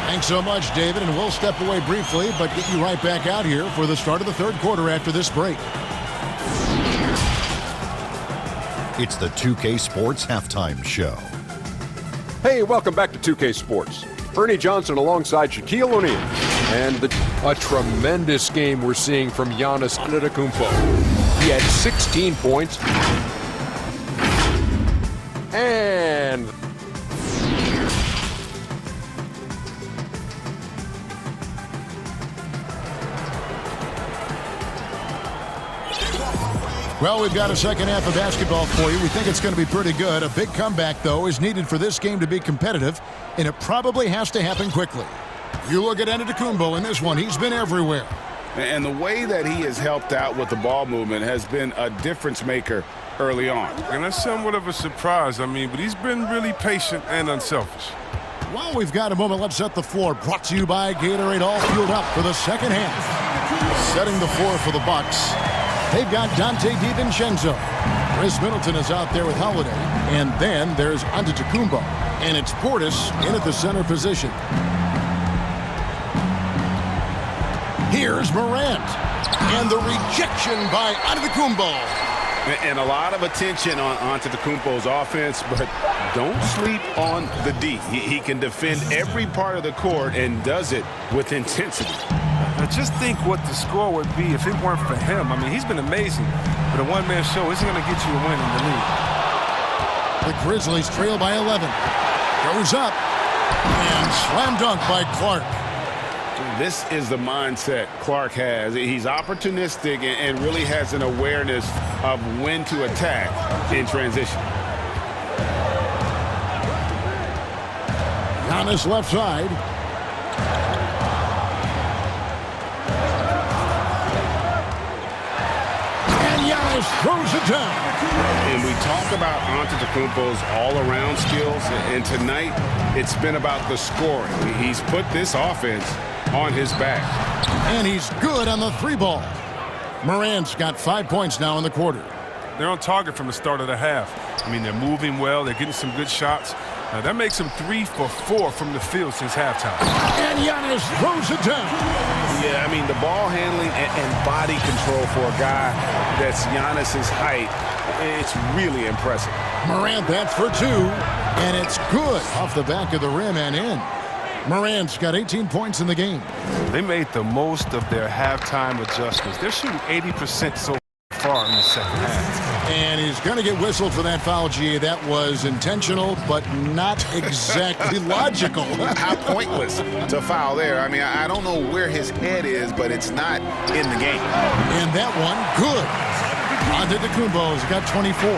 Thanks so much, David, and we'll step away briefly, but get you right back out here for the start of the third quarter after this break. It's the 2K Sports Halftime Show. Hey, welcome back to 2K Sports. Ernie Johnson alongside Shaquille O'Neal. And a tremendous game we're seeing from Giannis Antetokounmpo. He had 16 points. And well, we've got a second half of basketball for you. We think it's going to be pretty good. A big comeback, though, is needed for this game to be competitive, and it probably has to happen quickly. You look at Antetokounmpo in this one. He's been everywhere. And the way that he has helped out with the ball movement has been a difference maker early on. And that's somewhat of a surprise, I mean, but he's been really patient and unselfish. While we've got a moment, let's set the floor. Brought to you by Gatorade, all fueled up for the second half. Setting the floor for the Bucks. They've got Dante DiVincenzo. Chris Middleton is out there with Holiday. And then there's Antetokounmpo. And it's Portis in at the center position. Here's Morant. And the rejection by Antetokounmpo. And a lot of attention on Antetokounmpo's offense, but don't sleep on the D. He can defend every part of the court and does it with intensity. I just think what the score would be if it weren't for him. I mean, he's been amazing, but a one-man show isn't going to get you a win in the league. The Grizzlies trail by 11. Goes up. And slam dunk by Clark. This is the mindset Clark has. He's opportunistic and really has an awareness of when to attack in transition. Giannis left side. And Giannis throws it down. And we talk about Antetokounmpo's all-around skills, and tonight it's been about the scoring. He's put this offense on his back. And he's good on the 3-ball. Morant's got 5 points now in the quarter. They're on target from the start of the half. I mean, they're moving well. They're getting some good shots. Now, that makes him 3 for 4 from the field since halftime. And Giannis throws it down. Yeah, I mean, the ball handling and body control for a guy that's Giannis's height, it's really impressive. Morant, that's for 2, and it's good off the back of the rim and in. Morant's got 18 points in the game. They made the most of their halftime adjustments. They're shooting 80% so far in the second half. And he's going to get whistled for that foul, G. That was intentional, but not exactly logical. How pointless to foul there. I mean, I don't know where his head is, but it's not in the game. And that one, good. Antetokounmpo's got 24.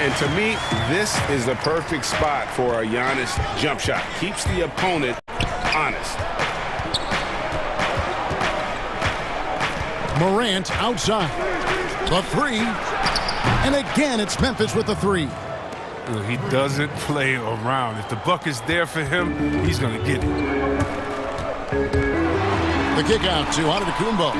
And to me, this is the perfect spot for a Giannis jump shot. Keeps the opponent honest. Morant outside. The 3. And again, it's Memphis with the 3. He doesn't play around. If the buck is there for him, he's going to get it. The kick out to Antetokounmpo.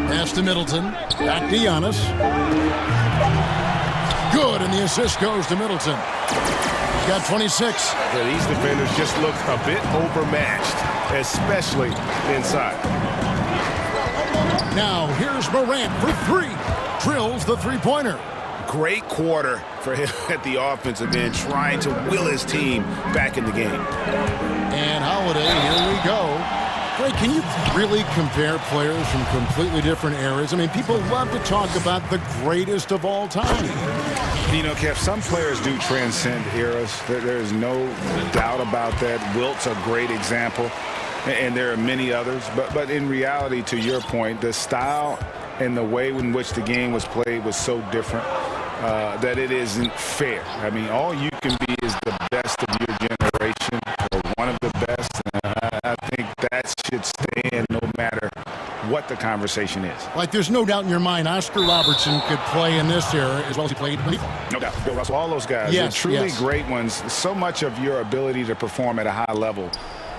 Pass to Middleton. Back to Giannis. Good, and the assist goes to Middleton. He's got 26. Yeah, these defenders just look a bit overmatched, especially inside. Now, here's Morant for 3. Drills the three-pointer. Great quarter for him at the offensive end, trying to will his team back in the game. And Holiday, here we go. Greg, can you really compare players from completely different eras? I mean, people love to talk about the greatest of all time. You know, Kev, some players do transcend eras. There's no doubt about that. Wilt's a great example, and there are many others. But in reality, to your point, the style and the way in which the game was played was so different that it isn't fair. I mean, all you can be is the best of your generation or one of the best. I think that should stand no matter what the conversation is. Like, there's no doubt in your mind Oscar Robertson could play in this era as well as he played. No doubt. Bill Russell, all those guys, yes, the truly yes. great ones, so much of your ability to perform at a high level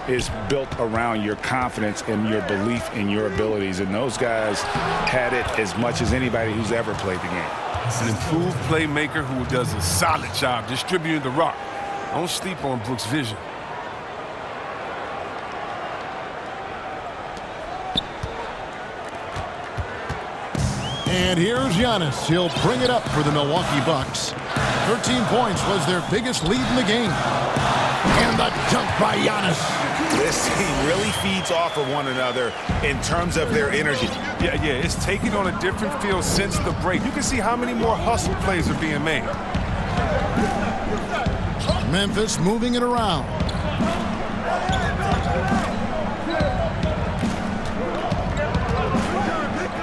is built around your confidence and your belief in your abilities. And those guys had it as much as anybody who's ever played the game. An improved playmaker who does a solid job distributing the rock. Don't sleep on Brooks' vision. And here's Giannis. He'll bring it up for the Milwaukee Bucks. 13 points was their biggest lead in the game. And the dunk by Giannis. This team really feeds off of one another in terms of their energy. Yeah, it's taken on a different feel since the break. You can see how many more hustle plays are being made. Memphis moving it around.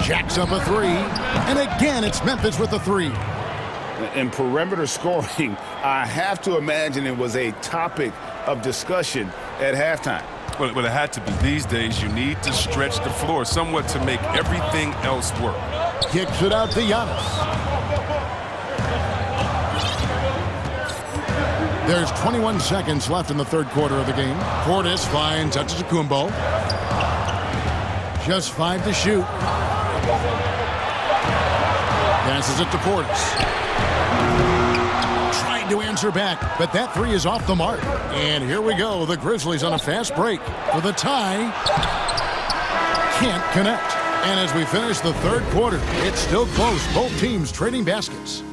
Jacks up a 3. And again, it's Memphis with the 3. In perimeter scoring, I have to imagine it was a topic of discussion at halftime. Well, it had to be. These days, you need to stretch the floor somewhat to make everything else work. Kicks it out to Giannis. There's 21 seconds left in the third quarter of the game. Portis finds Antetokounmpo. Just 5 to shoot. Passes it to Portis. Trying to answer back, but that 3 is off the mark. And here we go. The Grizzlies on a fast break for the tie. Can't connect. And as we finish the third quarter, it's still close. Both teams trading baskets.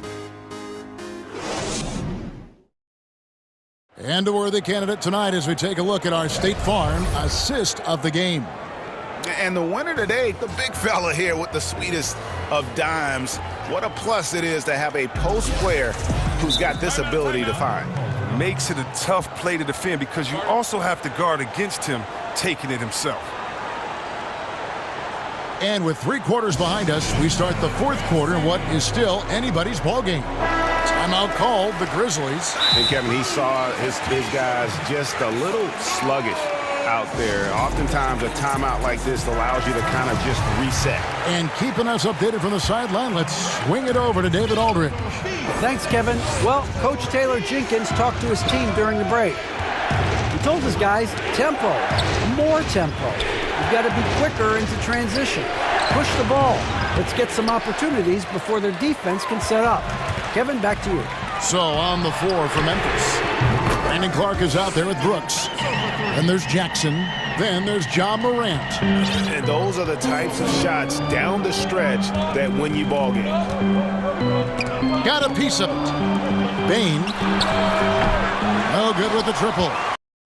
And a worthy candidate tonight as we take a look at our State Farm assist of the game. And the winner today, the big fella here with the sweetest of dimes. What a plus it is to have a post player who's got this ability to find. Makes it a tough play to defend because you also have to guard against him taking it himself. And with 3 quarters behind us, we start the fourth quarter in what is still anybody's ball game. Timeout called, the Grizzlies. And Kevin, he saw his guys just a little sluggish out there. Oftentimes a timeout like this allows you to kind of just reset. And keeping us updated from the sideline, let's swing it over to David Aldridge. Thanks, Kevin. Well, Coach Taylor Jenkins talked to his team during the break. He told his guys, tempo, more tempo. You've got to be quicker into transition. Push the ball. Let's get some opportunities before their defense can set up. Kevin, back to you. So on the floor for Memphis, Brandon Clark is out there with Brooks. Then there's Jackson. Then there's John Morant. And those are the types of shots down the stretch that win you ball games. Got a piece of it. Bain. Oh, good with the triple.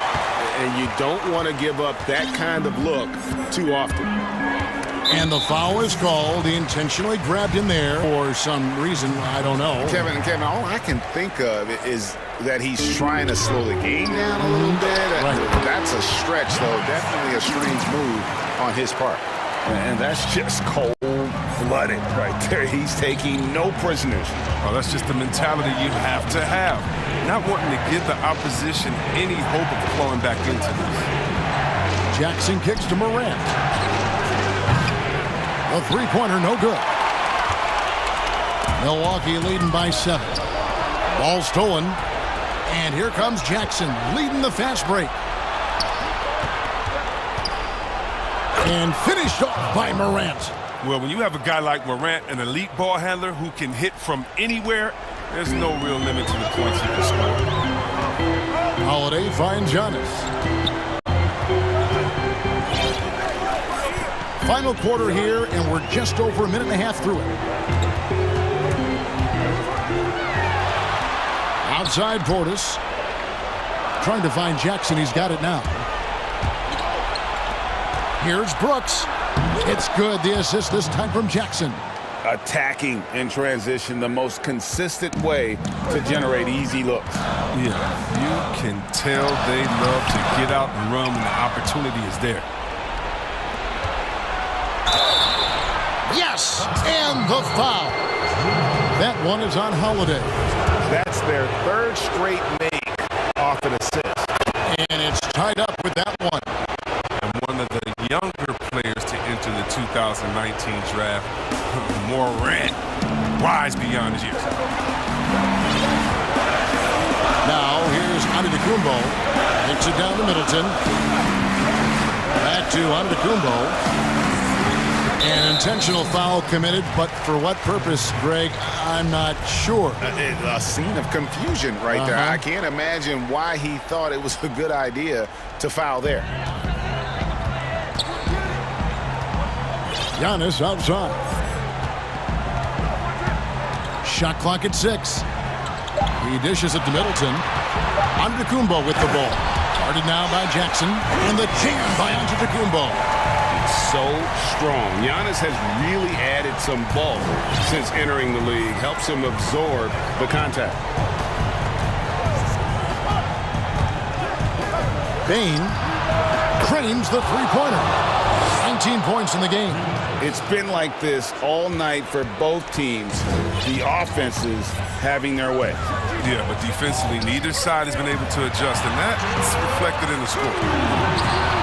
And you don't want to give up that kind of look too often. And the foul is called. He intentionally grabbed him there for some reason. I don't know. Kevin, all I can think of is that he's trying to slow the game down a little bit. Right. That's a stretch, though. Definitely a strange move on his part. And that's just cold-blooded right there. He's taking no prisoners. Oh, that's just the mentality you have to have. Not wanting to give the opposition any hope of flowing back into this. Jackson kicks to Morant. A three-pointer, no good. Milwaukee leading by 7. Ball stolen. And here comes Jackson leading the fast break. And finished off by Morant. Well, when you have a guy like Morant, an elite ball handler who can hit from anywhere, there's no real limit to the points he can score. Holiday finds Giannis. Final quarter here, and we're just over a minute and a half through it. Outside Portis. Trying to find Jackson. He's got it now. Here's Brooks. It's good. The assist this time from Jackson. Attacking in transition, the most consistent way to generate easy looks. Yeah, you can tell they love to get out and run when the opportunity is there. Yes, and the foul. That one is on Holiday. That's their third straight make off an assist. And it's tied up with that one. And one of the younger players to enter the 2019 draft, Morant, rise beyond his years. Now here's Antetokounmpo. Hits it down to Middleton. Back to Antetokounmpo. An intentional foul committed, but for what purpose, Greg, I'm not sure. A scene of confusion right there. I can't imagine why he thought it was a good idea to foul there. Giannis outside. Shot clock at 6. He dishes it to Middleton. Antetokounmpo with the ball. Guarded now by Jackson. And the jam by Antetokounmpo. So strong. Giannis has really added some bulk since entering the league. Helps him absorb the contact. Bain frames the three-pointer. 19 points in the game. It's been like this all night for both teams. The offenses having their way. Yeah, but defensively, neither side has been able to adjust, and that's reflected in the score.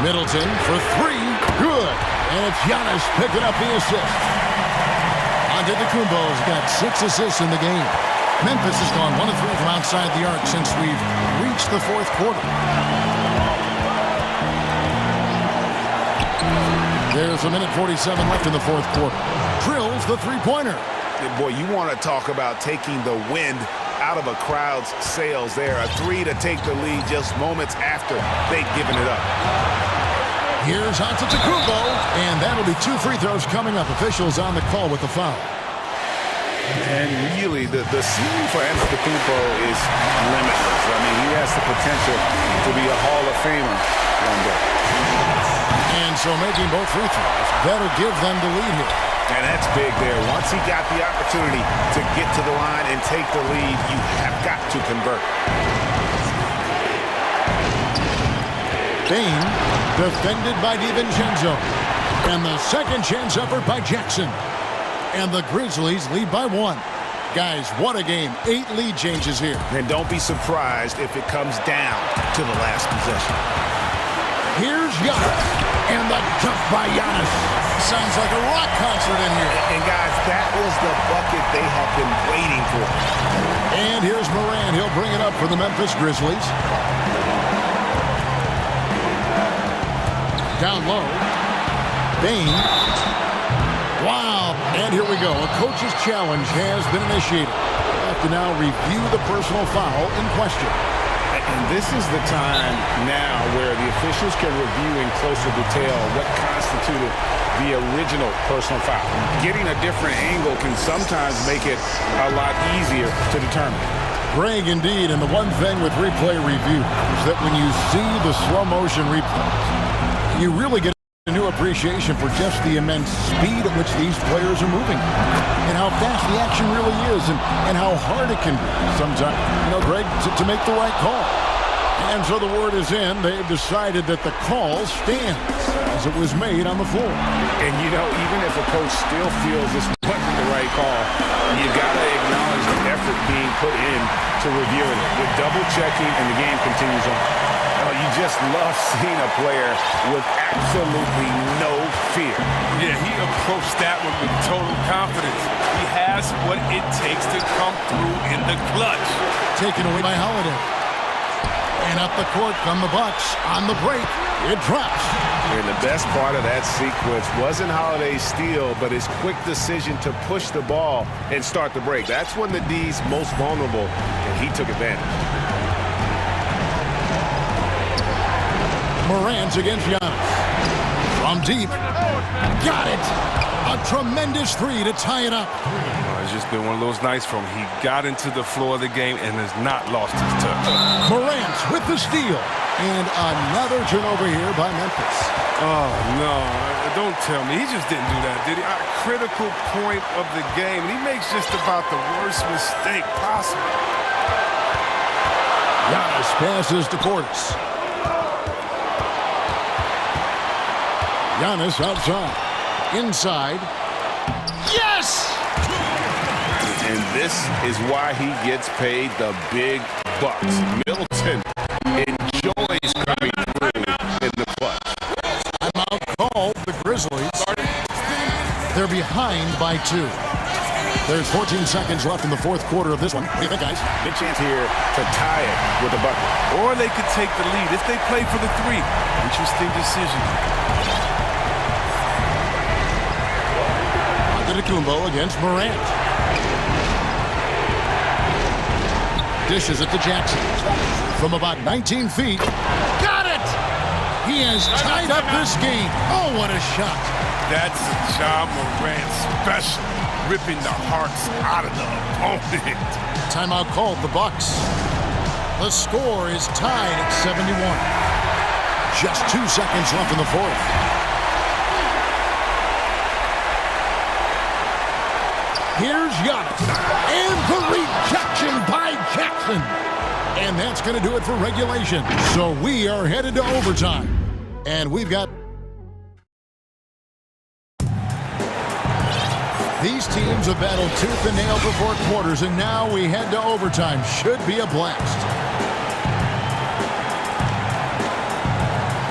Middleton for 3. Good. And it's Giannis picking up the assist. Antetokounmpo's got 6 assists in the game. Memphis has gone 1 of 3 from outside the arc since we've reached the fourth quarter. There's a minute 47 left in the fourth quarter. Drills the three-pointer. Boy, you want to talk about taking the wind out of a crowd's sails there. A 3 to take the lead just moments after they'd given it up. Here's Antetokounmpo, and that'll be 2 free throws coming up. Officials on the call with the foul. And really, the ceiling for Antetokounmpo is limitless. I mean, he has the potential to be a Hall of Famer one day. And so making both free throws, that'll give them the lead here. And that's big there. Once he got the opportunity to get to the line and take the lead, you have got to convert. Bain defended by DiVincenzo. And the second chance effort by Jackson. And the Grizzlies lead by 1. Guys, what a game. 8 lead changes here. And don't be surprised if it comes down to the last possession. Here's Giannis. And the jump by Giannis. Sounds like a rock concert in here. And guys, that was the bucket they have been waiting for. And here's Morant. He'll bring it up for the Memphis Grizzlies. Down low. Bain. Wow. And here we go. A coach's challenge has been initiated. We have to now review the personal foul in question. And this is the time now where the officials can review in closer detail what constituted the original personal foul. Getting a different angle can sometimes make it a lot easier to determine. Greg, indeed, and the one thing with replay review is that when you see the slow motion replays, you really get a new appreciation for just the immense speed at which these players are moving and how fast the action really is and how hard it can be sometimes, Greg, to make the right call. And so the word is in. They've decided that the call stands as it was made on the floor. And, even if a coach still feels this wasn't the right call, you got to acknowledge the effort being put in to reviewing it. With double-checking, and the game continues on. You just love seeing a player with absolutely no fear. Yeah, he approached that one with total confidence. He has what it takes to come through in the clutch. Taken away by Holiday. And up the court come the Bucks. On the break, it drops. And the best part of that sequence wasn't Holiday's steal, but his quick decision to push the ball and start the break. That's when the D's most vulnerable, and he took advantage. Morant against Giannis. From deep. Got it. A tremendous three to tie it up. It's just been one of those nights from him. He got into the floor of the game and has not lost his touch. Morant with the steal. And another turnover here by Memphis. Oh, no. Don't tell me. He just didn't do that, did he? A critical point of the game. And he makes just about the worst mistake possible. Giannis passes to Portis. Giannis outside. Inside. Yes! And this is why he gets paid the big bucks. Middleton enjoys coming through in the clutch. Timeout called the Grizzlies. They're behind by 2. There's 14 seconds left in the fourth quarter of this one. What do you think, guys? Good chance here to tie it with a bucket. Or they could take the lead if they play for the 3. Interesting decision. Antetokounmpo against Morant. Dishes it to Jackson. From about 19 feet. Got it! He has tied up this game. Oh, what a shot. That's Ja Morant special. Ripping the hearts out of the opponent. Timeout called the Bucks. The score is tied at 71. Just 2 seconds left in the fourth. Here's Giannis. And the rejection by Jackson. And that's going to do it for regulation. So we are headed to overtime. And we've got... These teams have battled tooth and nail for 4 quarters, and now we head to overtime. Should be a blast.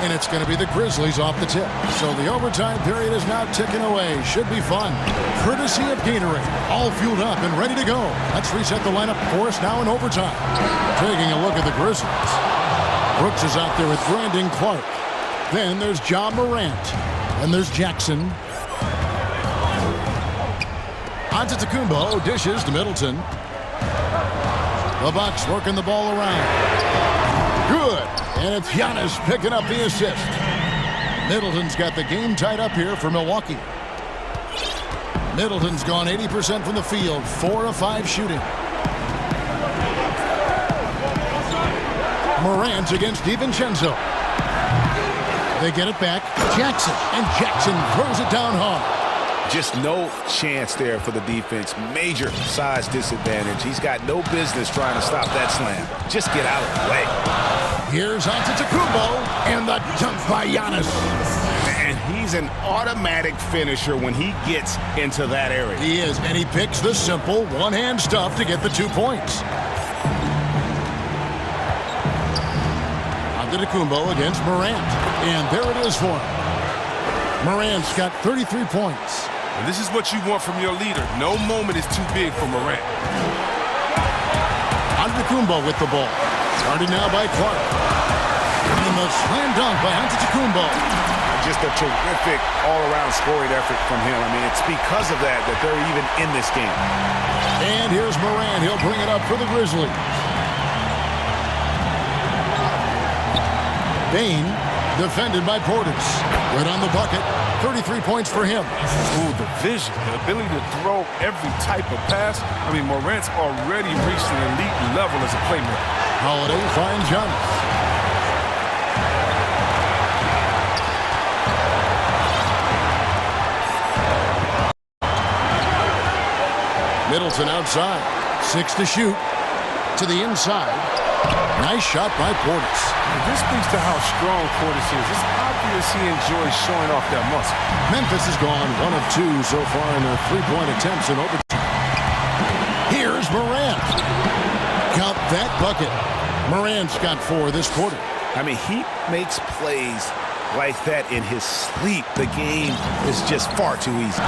And it's going to be the Grizzlies off the tip. So the overtime period is now ticking away. Should be fun. Courtesy of Gatorade. All fueled up and ready to go. Let's reset the lineup for us now in overtime. Taking a look at the Grizzlies. Brooks is out there with Brandon Clark. Then there's Ja Morant. And there's Jackson. Antetokounmpo dishes to Middleton. The Bucks working the ball around. Good. And it's Giannis picking up the assist. Middleton's got the game tied up here for Milwaukee. Middleton's gone 80% from the field, 4 of 5 shooting. Morant against DiVincenzo. They get it back. Jackson. And Jackson throws it down hard. Just no chance there for the defense. Major size disadvantage. He's got no business trying to stop that slam. Just get out of the way. Here's Antetokounmpo, and the dunk by Giannis. And he's an automatic finisher when he gets into that area. He is, and he picks the simple one-hand stuff to get the 2 points. Antetokounmpo against Morant, and there it is for him. Morant's got 33 points. And this is what you want from your leader. No moment is too big for Morant. Antetokounmpo with the ball. Started now by Clark. And the slam dunk by Antetokounmpo. just a terrific all-around scoring effort from him. I mean, it's because of that that they're even in this game. And here's Moran. He'll bring it up for the Grizzlies. Bain, defended by Portis. Right on the bucket. 33 points for him. Ooh, the vision, the ability to throw every type of pass. I mean, Morant's already reached an elite level as a playmaker. Holiday finds Giannis. Middleton outside. 6 to shoot. To the inside. Nice shot by Portis. This speaks to how strong Portis is. It's obvious he enjoys showing off that muscle. Memphis has gone 1 of 2 so far in their three-point attempts in overtime. Here's Morant. Count that bucket. Morant's got 4 this quarter. I mean, he makes plays like that in his sleep. The game is just far too easy.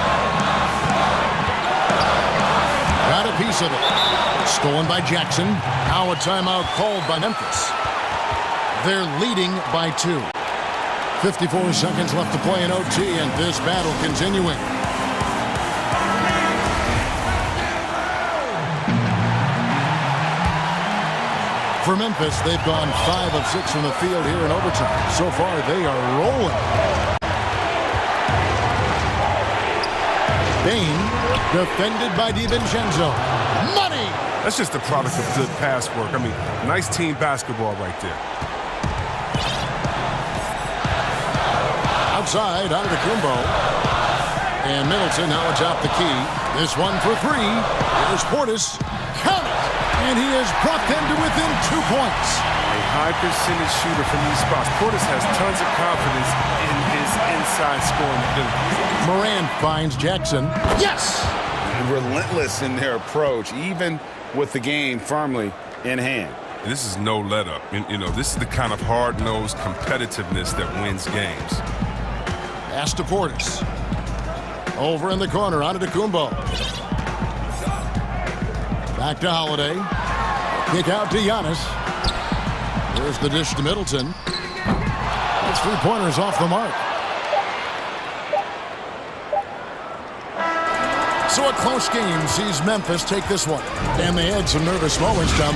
Got a piece of it. Stolen by Jackson. Now a timeout called by Memphis. They're leading by 2. 54 seconds left to play in OT, and this battle continuing. For Memphis, they've gone 5 of 6 from the field here in overtime. So far, they are rolling. Bain, defended by DiVincenzo. Money! That's just a product of good pass work. I mean, nice team basketball right there. Outside, out of the Kumbo. And Middleton now atop the key. This one for 3. Here's Portis. Count it! And he has brought them to within 2 points. A high percentage shooter from these spots. Portis has tons of confidence in his inside scoring ability. Moran finds Jackson. Yes! Relentless in their approach, even with the game firmly in hand. And this is no let-up. You know, this is the kind of hard-nosed competitiveness that wins games. Pass to Portis. Over in the corner, out of the Kumbo. Back to Holiday. Kick out to Giannis. Here's the dish to Middleton. That's 3-pointers off the mark. So a close game sees Memphis take this one. And they had some nervous moments down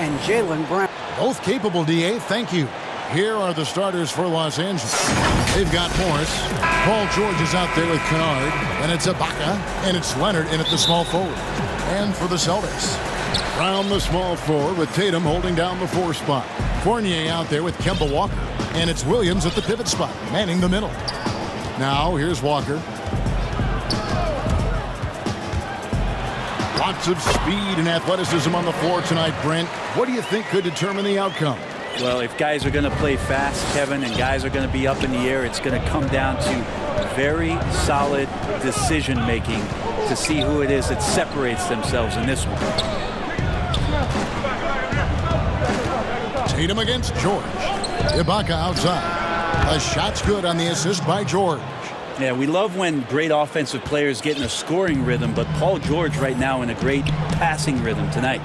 and Jaylen Brown. Both capable, DA. Thank you. Here are the starters for Los Angeles. They've got Morris. Paul George is out there with Kennard. And it's Ibaka. And it's Leonard in at the small forward. And for the Celtics, Brown the small forward with Tatum holding down the 4 spot. Fournier out there with Kemba Walker. And it's Williams at the pivot spot, manning the middle. Now here's Walker. Lots of speed and athleticism on the floor tonight, Brent. What do you think could determine the outcome? Well, if guys are going to play fast, Kevin, and guys are going to be up in the air, it's going to come down to very solid decision-making to see who it is that separates themselves in this one. Tatum against George. Ibaka outside. A shot's good on the assist by George. Yeah, we love when great offensive players get in a scoring rhythm, but Paul George right now in a great passing rhythm tonight.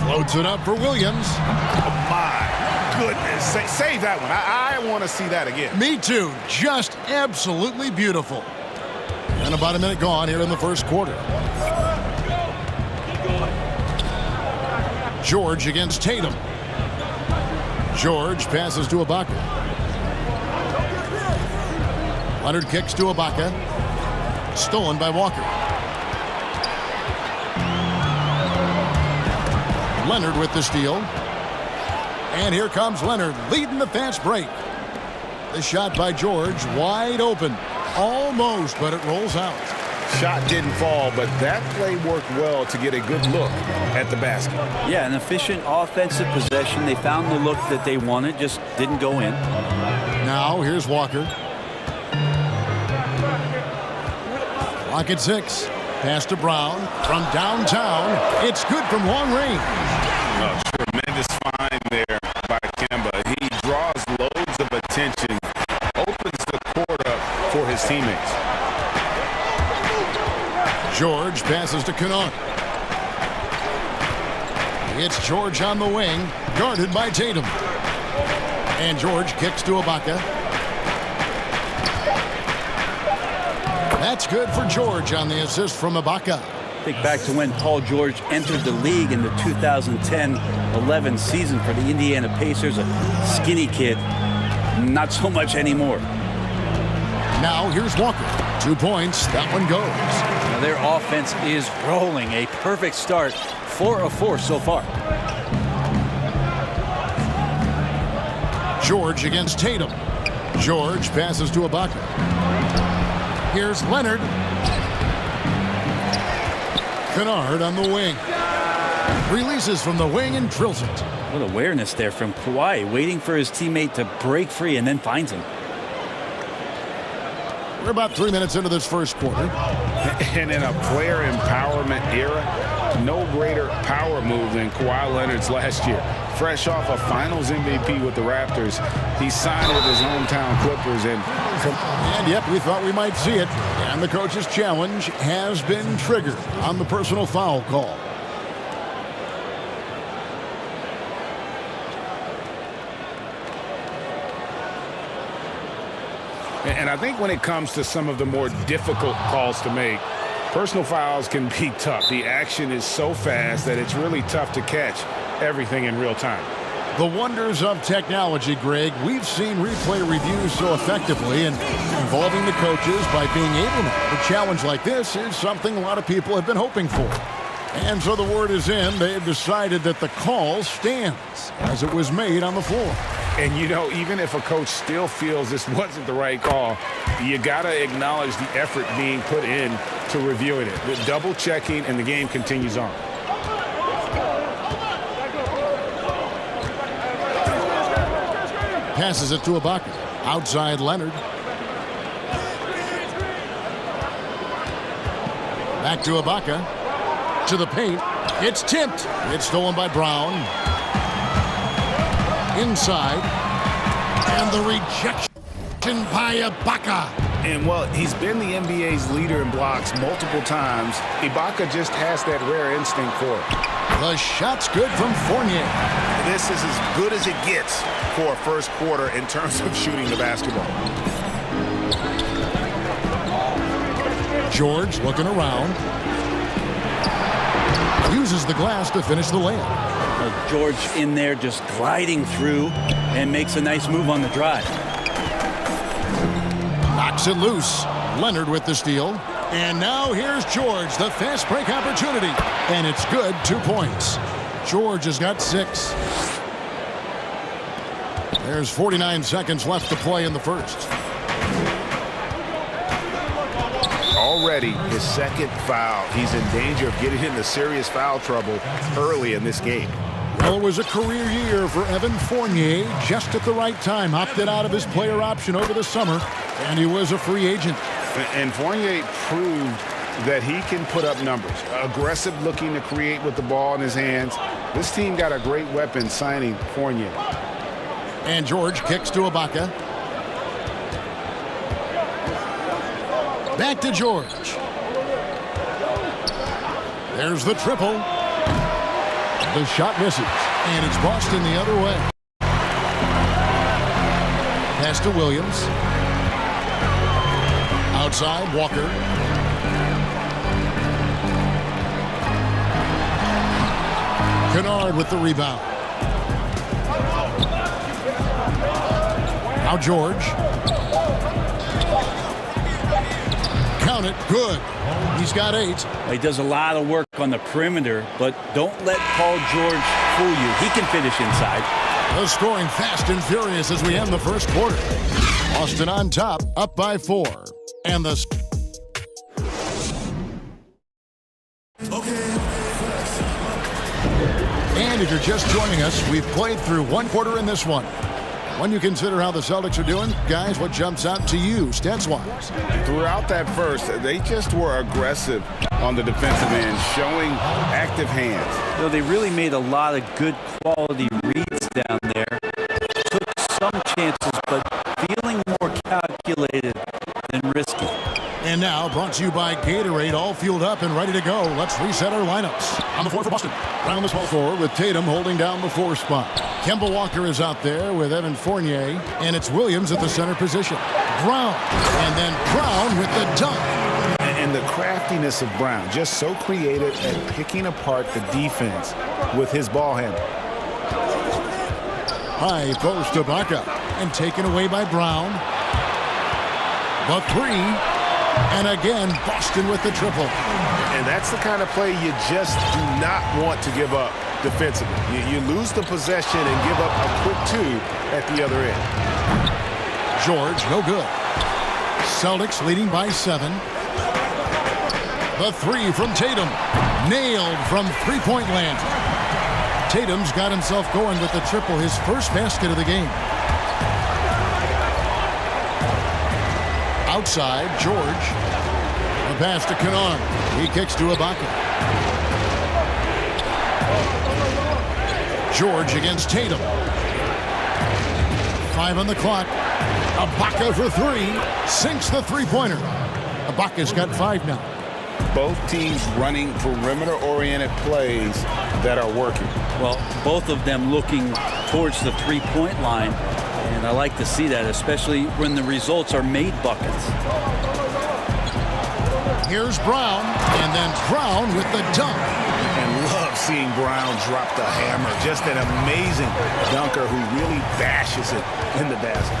Floats it up for Williams. Oh, my goodness. Save that one. I want to see that again. Me too. Just absolutely beautiful. And about a minute gone here in the first quarter. George against Tatum. George passes to Ibaka. Leonard kicks to Ibaka. Stolen by Walker. Leonard with the steal. And here comes Leonard leading the fast break. The shot by George wide open. Almost, but it rolls out. Shot didn't fall, but that play worked well to get a good look at the basket. Yeah, an efficient offensive possession. They found the look that they wanted, just didn't go in. Now here's Walker. Clock at 6. Pass to Brown from downtown. It's good from long range. Oh, tremendous find there by Kemba. He draws loads of attention, opens the court up for his teammates. George passes to Kennard. It's George on the wing, guarded by Tatum. And George kicks to Ibaka. That's good for George on the assist from Ibaka. Think back to when Paul George entered the league in the 2010-11 season for the Indiana Pacers, a skinny kid. Not so much anymore. Now here's Walker. 2 points. That one goes. Now their offense is rolling. A perfect start. 4 of 4 so far. George against Tatum. George passes to Ibaka. Here's Leonard. Kennard on the wing. Releases from the wing and drills it. What awareness there from Kawhi, waiting for his teammate to break free and then finds him. We're about 3 minutes into this first quarter. And in a player empowerment era, no greater power move than Kawhi Leonard's last year. Fresh off a Finals MVP with the Raptors, he signed with his hometown Clippers. And yep, we thought we might see it. And the coach's challenge has been triggered on the personal foul call. And I think when it comes to some of the more difficult calls to make, personal fouls can be tough. The action is so fast that it's really tough to catch everything in real time. The wonders of technology, Greg. We've seen replay reviews so effectively, and involving the coaches by being able to. A challenge like this is something a lot of people have been hoping for. And so the word is in. They've decided that the call stands as it was made on the floor. And, you know, even if a coach still feels this wasn't the right call, you got to acknowledge the effort being put in to reviewing it. The double checking, and the game continues on. Passes it to Ibaka. Outside Leonard. Back to Ibaka. To the paint. It's tipped. It's stolen by Brown. Inside. And the rejection by Ibaka. And, well, he's been the NBA's leader in blocks multiple times. Ibaka just has that rare instinct for it. The shot's good from Fournier. This is as good as it gets for a first quarter in terms of shooting the basketball. George looking around. Uses the glass to finish the layup. George in there just gliding through and makes a nice move on the drive. Knocks it loose. Leonard with the steal. And now here's George, the fast break opportunity. And it's good, 2 points. George has got 6. There's 49 seconds left to play in the first. Already his second foul. He's in danger of getting into serious foul trouble early in this game. Well, it was a career year for Evan Fournier. Just at the right time, opted out of his player option over the summer, and he was a free agent. And Fournier proved that he can put up numbers. Aggressive looking to create with the ball in his hands. This team got a great weapon signing Fournier. And George kicks to Ibaka. Back to George. There's the triple. The shot misses, and it's Boston the other way. Pass to Williams. Outside, Walker. Kennard with the rebound. Now George. Count it. Good. He's got 8. He does a lot of work on the perimeter, but don't let Paul George fool you. He can finish inside. The scoring fast and furious as we end the first quarter. Boston on top, up by 4. And the... And if you're just joining us, we've played through 1 quarter in this one. When you consider how the Celtics are doing, guys, what jumps out to you, stats-wise? Throughout that first, they just were aggressive on the defensive end, showing active hands. You know, they really made a lot of good quality reads down there. Took some chances, but feeling more calculated than risky. And now, brought to you by Gatorade, all fueled up and ready to go. Let's reset our lineups. On the floor for Boston. Round the small floor with Tatum holding down the 4 spot. Kemba Walker is out there with Evan Fournier, and it's Williams at the center position. Brown, and then Brown with the dunk. And the craftiness of Brown, just so creative at picking apart the defense with his ball handle. High post Ibaka, and taken away by Brown. The 3. And again, Boston with the triple. And that's the kind of play you just do not want to give up defensively. You lose the possession and give up a quick 2 at the other end. George, no good. Celtics leading by 7. The 3 from Tatum. Nailed from three-point land. Tatum's got himself going with the triple, his first basket of the game. Outside, George. The pass to Kennard. He kicks to Ibaka. George against Tatum. 5 on the clock. Ibaka for 3. Sinks the three-pointer. Ibaka's got 5 now. Both teams running perimeter-oriented plays that are working. Well, both of them looking towards the three-point line. And I like to see that, especially when the results are made buckets. Here's Brown, and then Brown with the dunk. And love seeing Brown drop the hammer. Just an amazing dunker who really bashes it in the basket.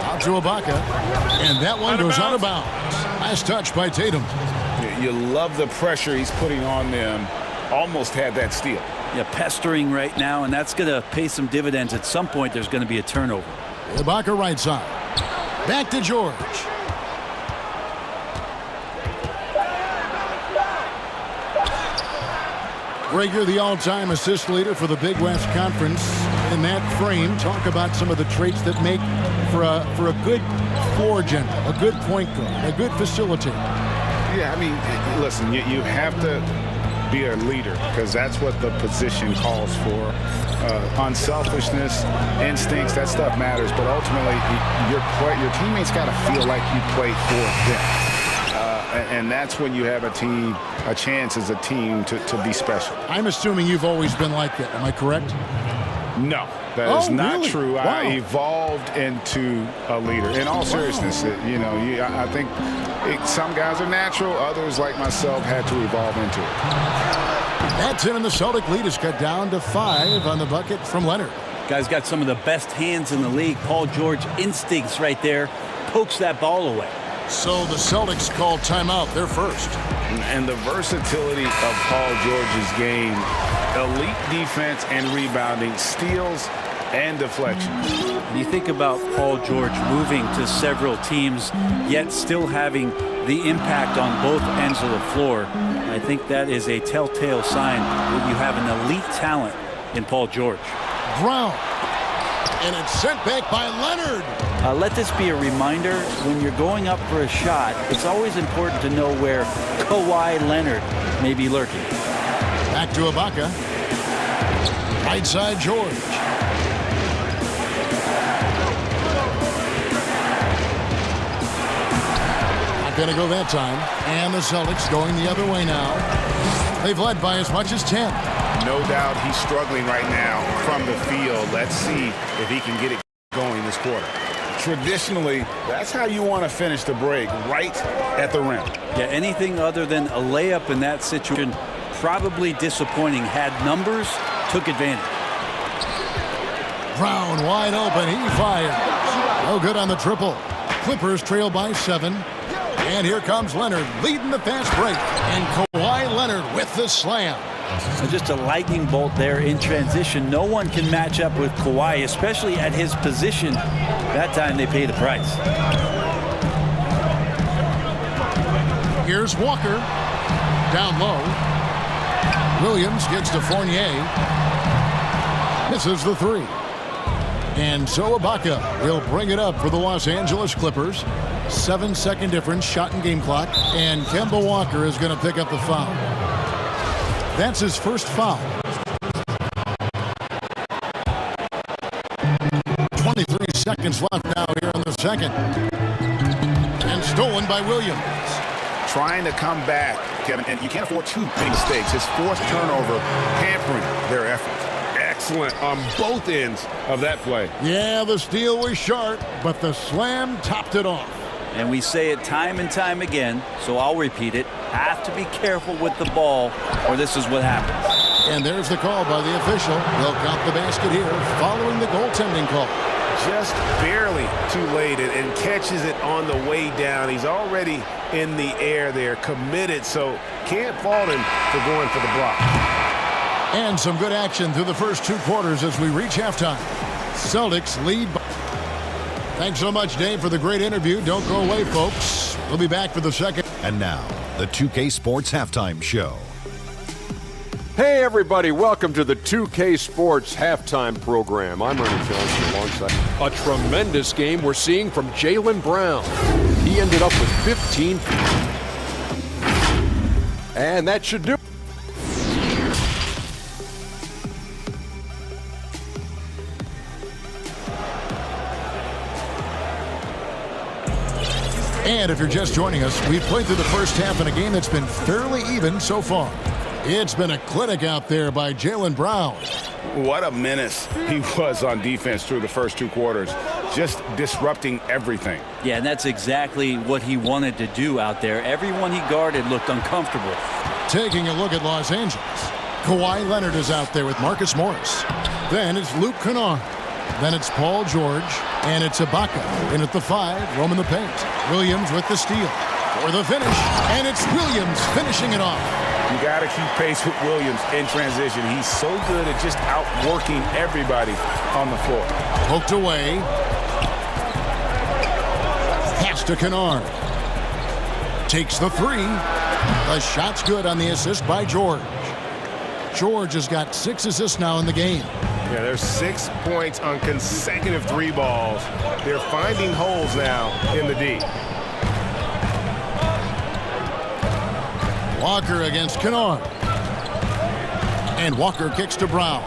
Out to Ibaka, and that one goes out of bounds. Nice touch by Tatum. You love the pressure he's putting on them. Almost had that steal. Yeah, pestering right now, and that's going to pay some dividends. At some point, there's going to be a turnover. Ibaka right side. Back to George. Greg, you're the all-time assist leader for the Big West Conference. In that frame, talk about some of the traits that make for a good floor general, a good point guard, a good facilitator. Yeah, I mean, listen, you have to be a leader because that's what the position calls for. Unselfishness, instincts, that stuff matters, but ultimately your teammates got to feel like you play for them. And that's when you have a chance as a team to be special. I'm assuming you've always been like that. Am I correct? No, that is not really? true. Wow. I evolved into a leader. In all seriousness, I think some guys are natural. Others, like myself, had to evolve into it. That's it, and the Celtic lead is cut down to 5 on the bucket from Leonard. Guy's got some of the best hands in the league. Paul George instincts right there. Pokes that ball away. So the Celtics call timeout. They're first. And the versatility of Paul George's game, elite defense and rebounding, steals and deflections. When you think about Paul George moving to several teams, yet still having the impact on both ends of the floor, I think that is a telltale sign that you have an elite talent in Paul George. Brown. And it's sent back by Leonard. Let this be a reminder, when you're going up for a shot, it's always important to know where Kawhi Leonard may be lurking. Back to Ibaka. Right side George. Not going to go that time. And the Celtics going the other way now. They've led by as much as 10. No doubt he's struggling right now from the field. Let's see if he can get it going this quarter. Traditionally, that's how you want to finish the break, right at the rim. Yeah, anything other than a layup in that situation, probably disappointing. Had numbers, took advantage. Brown wide open. He fires. No good on the triple. Clippers trail by 7. And here comes Leonard leading the fast break. And Kawhi Leonard with the slam. So just a lightning bolt there in transition. No one can match up with Kawhi, especially at his position. That time they pay the price. Here's Walker. Down low. Williams gets to Fournier. Misses the 3. And so Ibaka will bring it up for the Los Angeles Clippers. 7-second difference, shot and game clock. And Kemba Walker is going to pick up the foul. That's his first foul. 23 seconds left now here in the second. And stolen by Williams. Trying to come back, Kevin, and you can't afford too many mistakes. His 4th turnover hampering their effort. Excellent on both ends of that play. Yeah, the steal was sharp, but the slam topped it off. And we say it time and time again, so I'll repeat it. Have to be careful with the ball, or this is what happens. And there's the call by the official. They'll count the basket here following the goaltending call. Just barely too late and catches it on the way down. He's already in the air there, committed, so can't fault him for going for the block. And some good action through the first 2 quarters as we reach halftime. Celtics lead by... Thanks so much, Dave, for the great interview. Don't go away, folks. We'll be back for the second. And now, the 2K Sports Halftime Show. Hey, everybody. Welcome to the 2K Sports Halftime Program. I'm Ernie Johnson alongside a tremendous game we're seeing from Jaylen Brown. He ended up with 15. And that should do it. And if you're just joining us, we've played through the first half in a game that's been fairly even so far. It's been a clinic out there by Jaylen Brown. What a menace he was on defense through the first 2 quarters, just disrupting everything. Yeah, and that's exactly what he wanted to do out there. Everyone he guarded looked uncomfortable. Taking a look at Los Angeles, Kawhi Leonard is out there with Marcus Morris. Then it's Luke Kennard. Then it's Paul George, and it's Ibaka in at the 5, roaming the paint. Williams with the steal for the finish, and it's Williams finishing it off. You got to keep pace with Williams in transition. He's so good at just outworking everybody on the floor. Poked away. Pass to Kennard. Takes the 3. The shot's good on the assist by George. George has got 6 assists now in the game. Yeah, there's 6 points on consecutive 3 balls. They're finding holes now in the D. Walker against Kennard. And Walker kicks to Brown.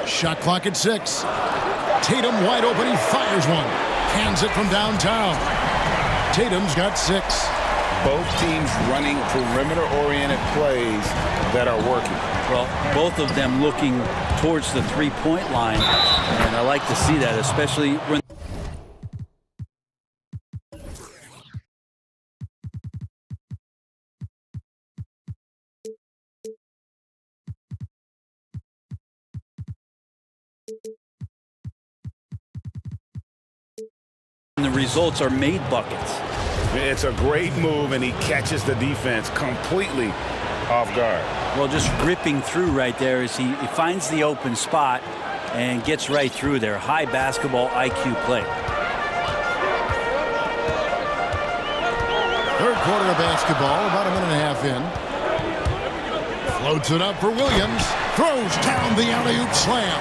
Shot clock at 6. Tatum wide open. He fires one. Hands it from downtown. Tatum's got 6. Both teams running perimeter-oriented plays. that are working. Well, both of them looking towards the three-point line, and I like to see that, especially when the results are made buckets. It's a great move, and he catches the defense completely off guard. Well, just ripping through right there as he finds the open spot and gets right through there. High basketball IQ play. Third quarter of basketball, about a minute and a half in. Floats it up for Williams. Throws down the alley-oop slam.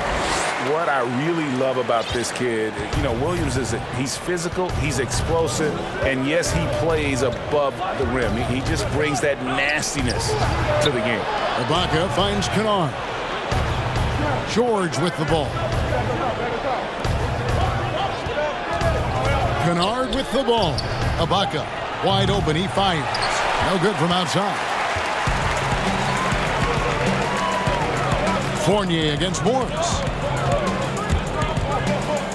What I really love about this kid, you know, Williams he's physical, he's explosive, and yes, he plays above the rim. He just brings that nastiness to the game. Ibaka finds Kennard. George with the ball. Kennard with the ball. Ibaka wide open, he fires. No good from outside. Fournier against Morris.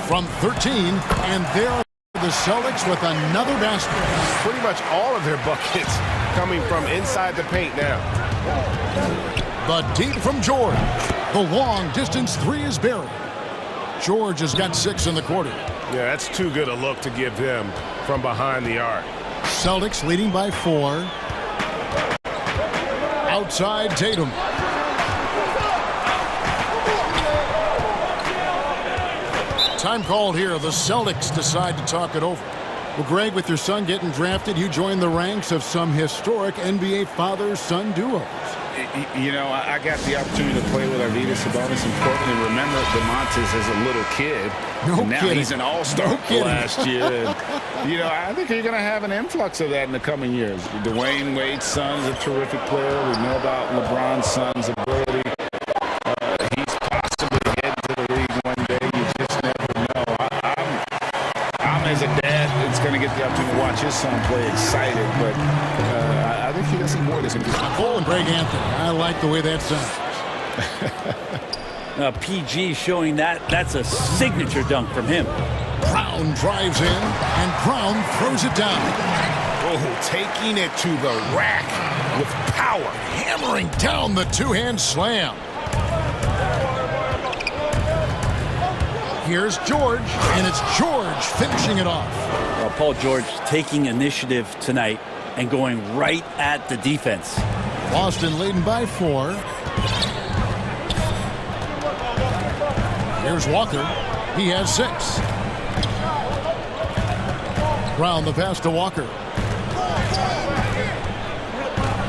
From 13, and there are the Celtics with another basket. Pretty much all of their buckets coming from inside the paint now. The deep from George. The long distance three is buried. George has got 6 in the quarter. Yeah, that's too good a look to give them from behind the arc. Celtics leading by 4. Outside Tatum. Time called here. The Celtics decide to talk it over. Well, Greg, with your son getting drafted, you joined the ranks of some historic NBA father-son duos. You know, I got the opportunity to play with Arvydas Sabonis in Portland, and remember DeMontis as a little kid. No now kidding. He's an all-star last year. And, you know, I think you're going to have an influx of that in the coming years. Dwayne Wade's son is a terrific player. We know about LeBron's son's ability. He's possibly heading to the league one day. You just never know. I'm as a dad that's going to get the opportunity to watch his son play excited, but I think he doesn't more this in Cole and Greg Anthony. I like the way that sounds. PG showing that's a signature dunk from him. Brown drives in, and Brown throws it down. Oh, taking it to the rack with power. Hammering down the two-hand slam. Here's George, and it's George finishing it off. Well, Paul George taking initiative tonight and going right at the defense. Boston leading by 4. Here's Walker. He has 6. Brown the pass to Walker.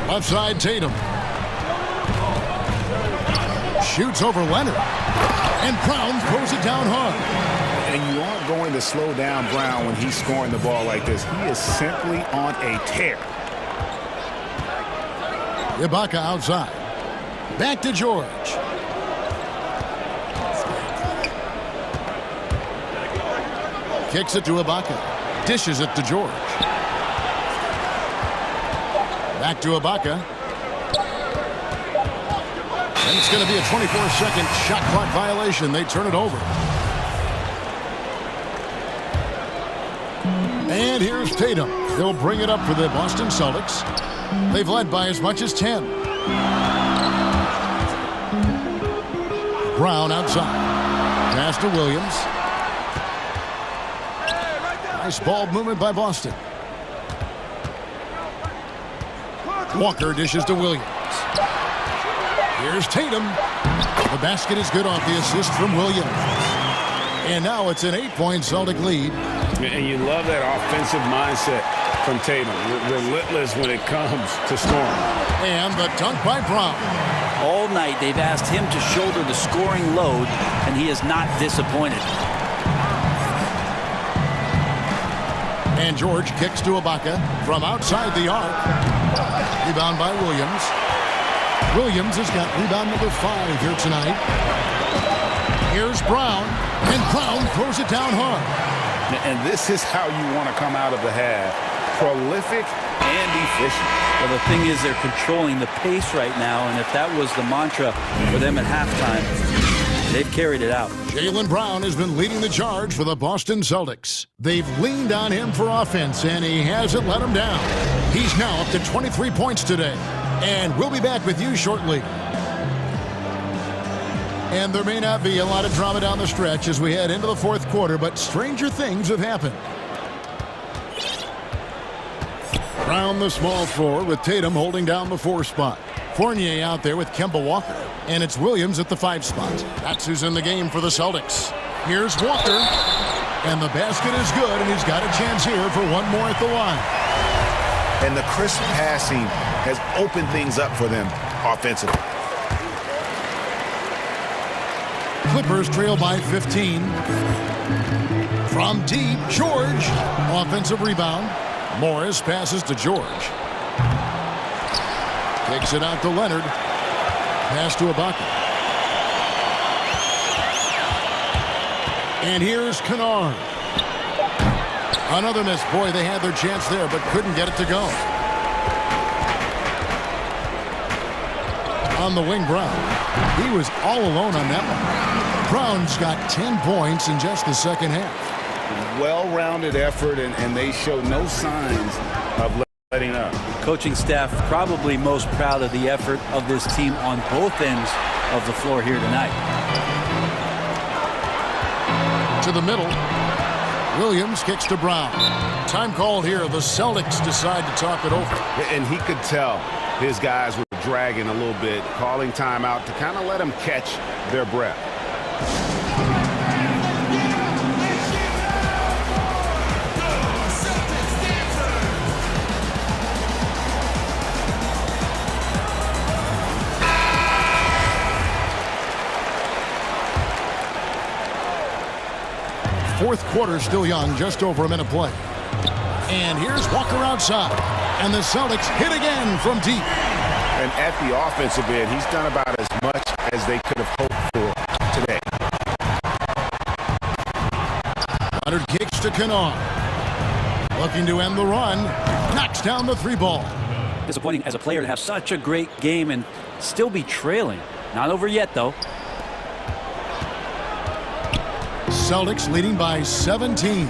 Left side Tatum. Shoots over Leonard. And Brown throws it down hard. And you aren't going to slow down Brown when he's scoring the ball like this. He is simply on a tear. Ibaka outside. Back to George. Kicks it to Ibaka. Dishes it to George. Back to Ibaka. And it's going to be a 24-second shot clock violation. They turn it over. And here's Tatum. He'll bring it up for the Boston Celtics. They've led by as much as 10. Brown outside. Pass to Williams. Nice ball movement by Boston. Walker dishes to Williams. Here's Tatum. The basket is good off the assist from Williams. And now it's an 8-point Celtic lead. And you love that offensive mindset from Tatum. Relentless when it comes to scoring. And the dunk by Brown. All night they've asked him to shoulder the scoring load, and he is not disappointed. And George kicks to Ibaka from outside the arc. Rebound by Williams. Williams has got rebound number 5 here tonight. Here's Brown, and Brown throws it down hard. And this is how you want to come out of the half. prolific and efficient. Well, the thing is, they're controlling the pace right now, and if that was the mantra for them at halftime, they've carried it out. Jaylen Brown has been leading the charge for the Boston Celtics. They've leaned on him for offense, and he hasn't let them down. He's now up to 23 points today, and we'll be back with you shortly. And there may not be a lot of drama down the stretch as we head into the fourth quarter, but stranger things have happened. Around the small floor with Tatum holding down the 4 spot. Fournier out there with Kemba Walker. And it's Williams at the 5 spot. That's who's in the game for the Celtics. Here's Walker. And the basket is good, and he's got a chance here for one more at the line. And the crisp passing has opened things up for them offensively. Clippers trail by 15. From deep, George. Offensive rebound. Morris passes to George. Takes it out to Leonard. Pass to Ibaka. And here's Kennard. Another miss. Boy, they had their chance there, but couldn't get it to go. On the wing, Brown. He was all alone on that one. Brown's got 10 points in just the second half. Well-rounded effort, and they show no signs of letting up. Coaching staff probably most proud of the effort of this team on both ends of the floor here tonight. To the middle. Williams kicks to Brown. Time called here. The Celtics decide to talk it over. And he could tell his guys were dragging a little bit, calling timeout to kind of let them catch their breath. Fourth quarter still young, just over a minute play. And here's Walker outside. And the Celtics hit again from deep. And at the offensive end, he's done about as much as they could have hoped for today. Leonard kicks to Kennard. Looking to end the run. Knocks down the 3 ball. Disappointing as a player to have such a great game and still be trailing. Not over yet, though. Celtics leading by 17.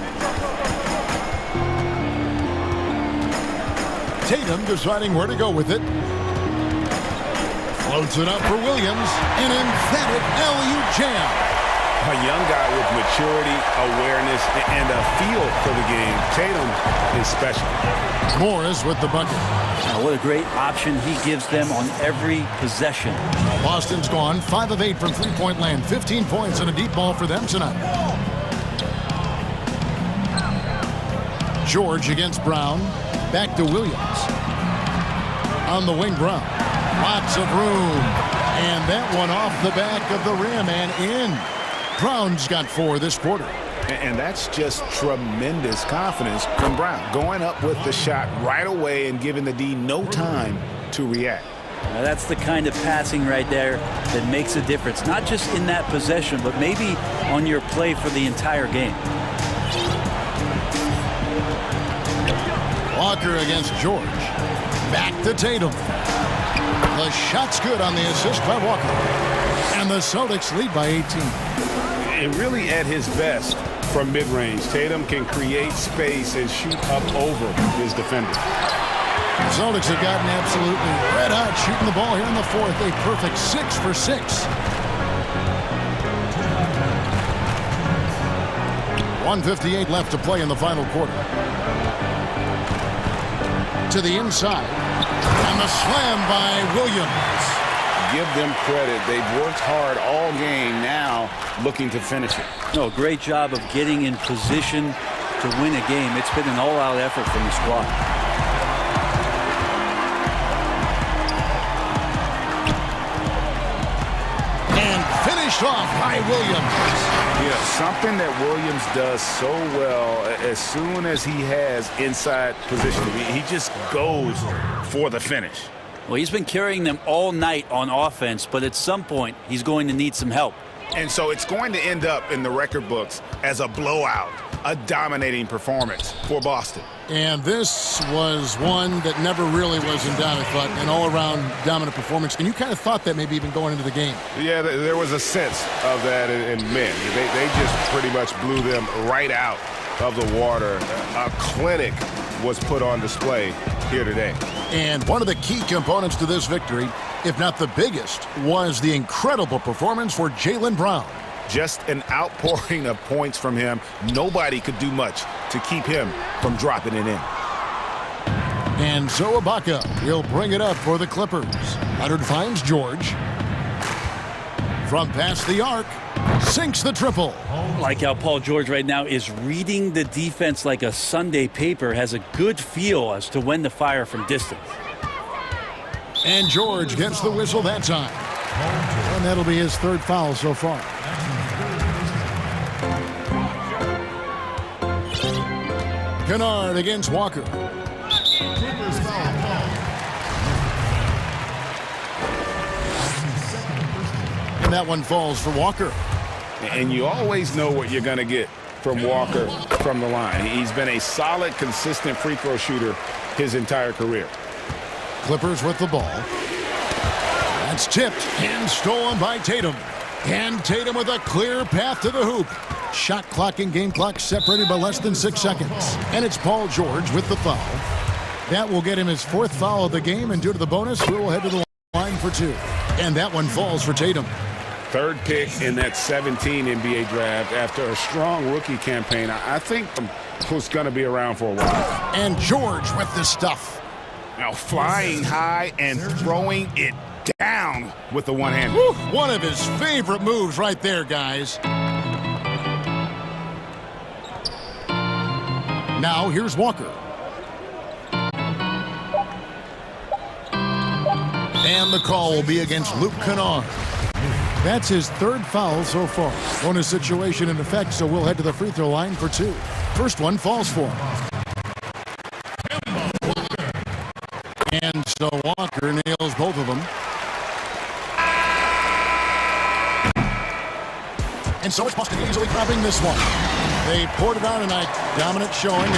Tatum deciding where to go with it. Floats it up for Williams. An emphatic alley-oop jam. A young guy with maturity, awareness, and a feel for the game. Tatum is special. Morris with the bucket. Now, what a great option he gives them on every possession. Boston's gone 5 of 8 from three-point land. 15 points and a deep ball for them tonight. George against Brown. Back to Williams. On the wing, Brown. Lots of room. And that one off the back of the rim and in. Brown's got 4 this quarter. And that's just tremendous confidence from Brown. Going up with the shot right away and giving the D no time to react. Now that's the kind of passing right there that makes a difference. Not just in that possession, but maybe on your play for the entire game. Walker against George. Back to Tatum. The shot's good on the assist by Walker. And the Celtics lead by 18. And really at his best from mid-range, Tatum can create space and shoot up over his defender. The Celtics have gotten absolutely red hot shooting the ball here in the fourth. A perfect 6 for 6. 1:58 left to play in the final quarter. To the inside. And the slam by Williams. Give them credit. They've worked hard all game, now looking to finish it. No, great job of getting in position to win a game. It's been an all-out effort from the squad. And finished off by Williams. Yeah, something that Williams does so well as soon as he has inside position. He just goes for the finish. Well, he's been carrying them all night on offense, but at some point, he's going to need some help. And so it's going to end up in the record books as a blowout. a dominating performance for Boston. And this was one that never really was in doubt, I thought, an all-around dominant performance. And you kind of thought that maybe even going into the game. Yeah, there was a sense of that in men. They just pretty much blew them right out of the water. A clinic was put on display here today. And one of the key components to this victory, if not the biggest, was the incredible performance for Jaylen Brown. Just an outpouring of points from him. Nobody could do much to keep him from dropping it in. And so Ibaka will bring it up for the Clippers. Leonard finds George. From past the arc, sinks the triple. Like how Paul George right now is reading the defense like a Sunday paper, has a good feel as to when to fire from distance. And George gets the whistle that time. And that'll be his third foul so far. Kennard against Walker. And that one falls for Walker. And you always know what you're going to get from Walker from the line. He's been a solid, consistent free throw shooter his entire career. Clippers with the ball. That's tipped and stolen by Tatum. And Tatum with a clear path to the hoop. Shot clock and game clock separated by less than 6 seconds. And it's Paul George with the foul. That will get him his 4th foul of the game, and due to the bonus, we'll head to the line for 2. And that one falls for Tatum. 3rd pick in that 17 NBA draft after a strong rookie campaign. I think who's going to be around for a while. And George with the stuff. Now flying high and throwing it down with the one hand. One of his favorite moves right there, guys. Now here's Walker. And the call will be against Luke Kennard. That's his 3rd foul so far. Bonus situation in effect, so we'll head to the free throw line for 2. First one falls for him. And so Walker nails both of them. And so it's Boston easily grabbing this one. They poured it on tonight. Dominant showing.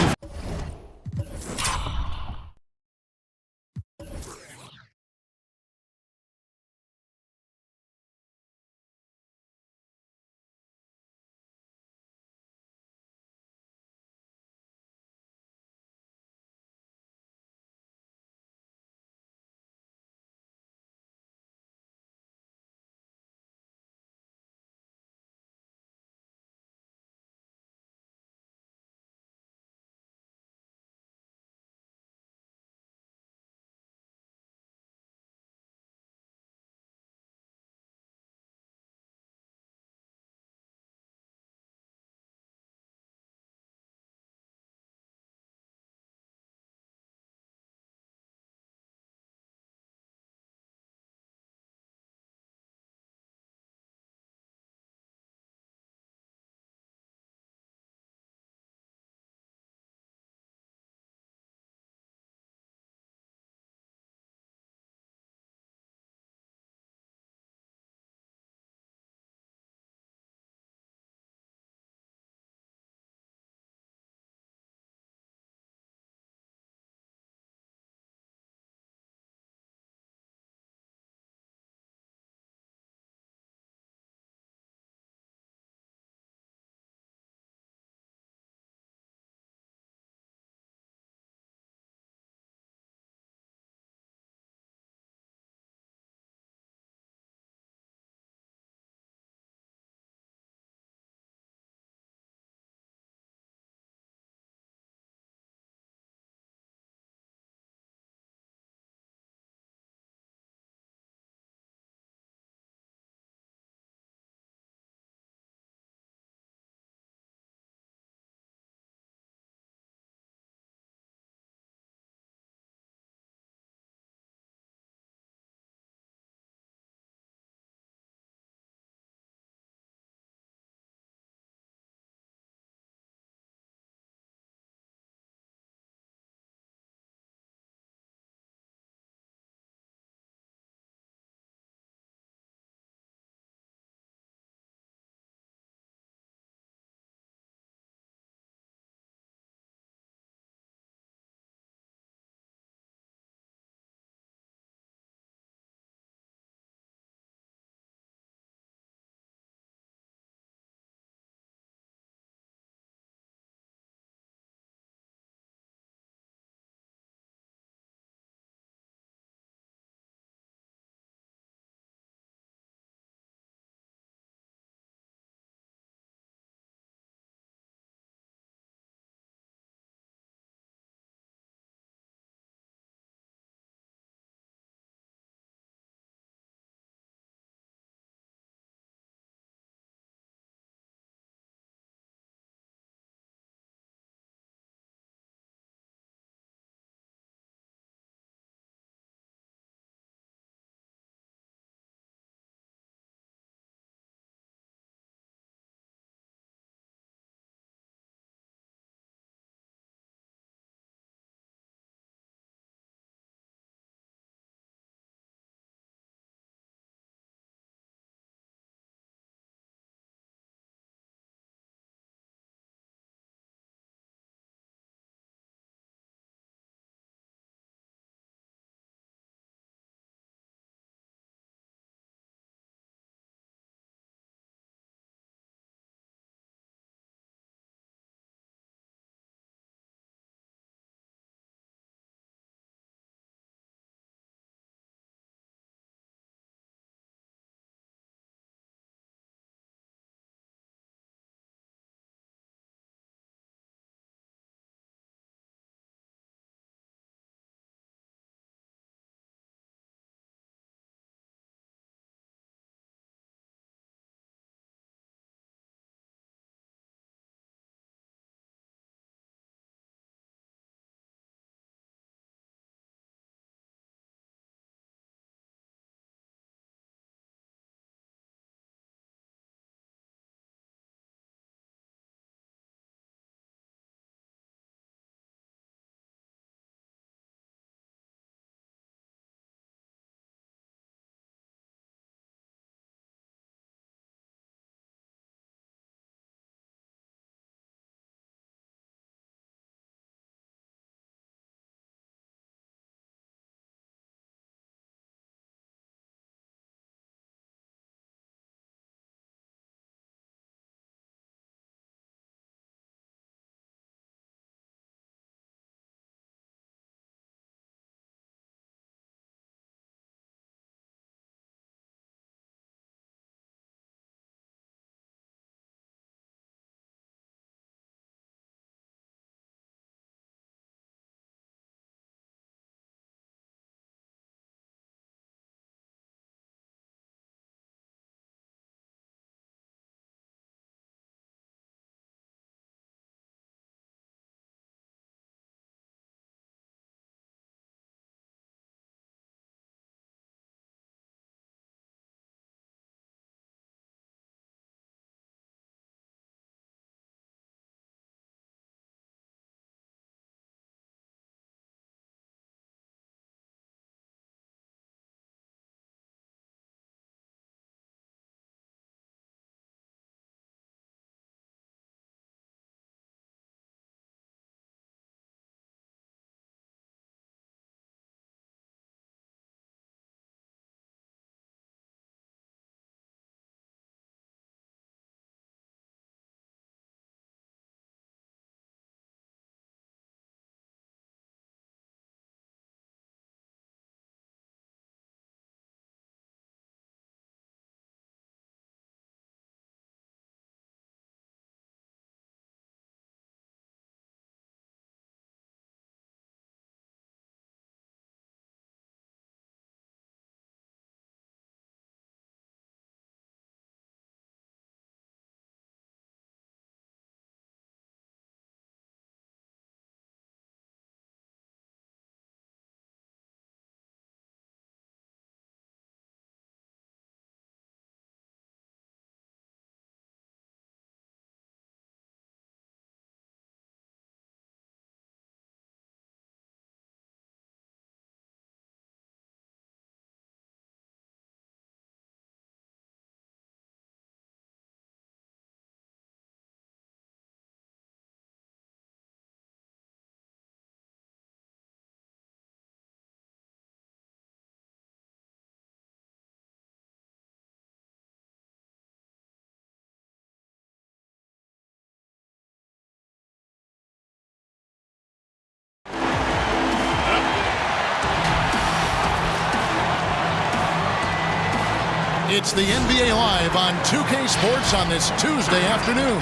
It's the NBA Live on 2K Sports on this Tuesday afternoon.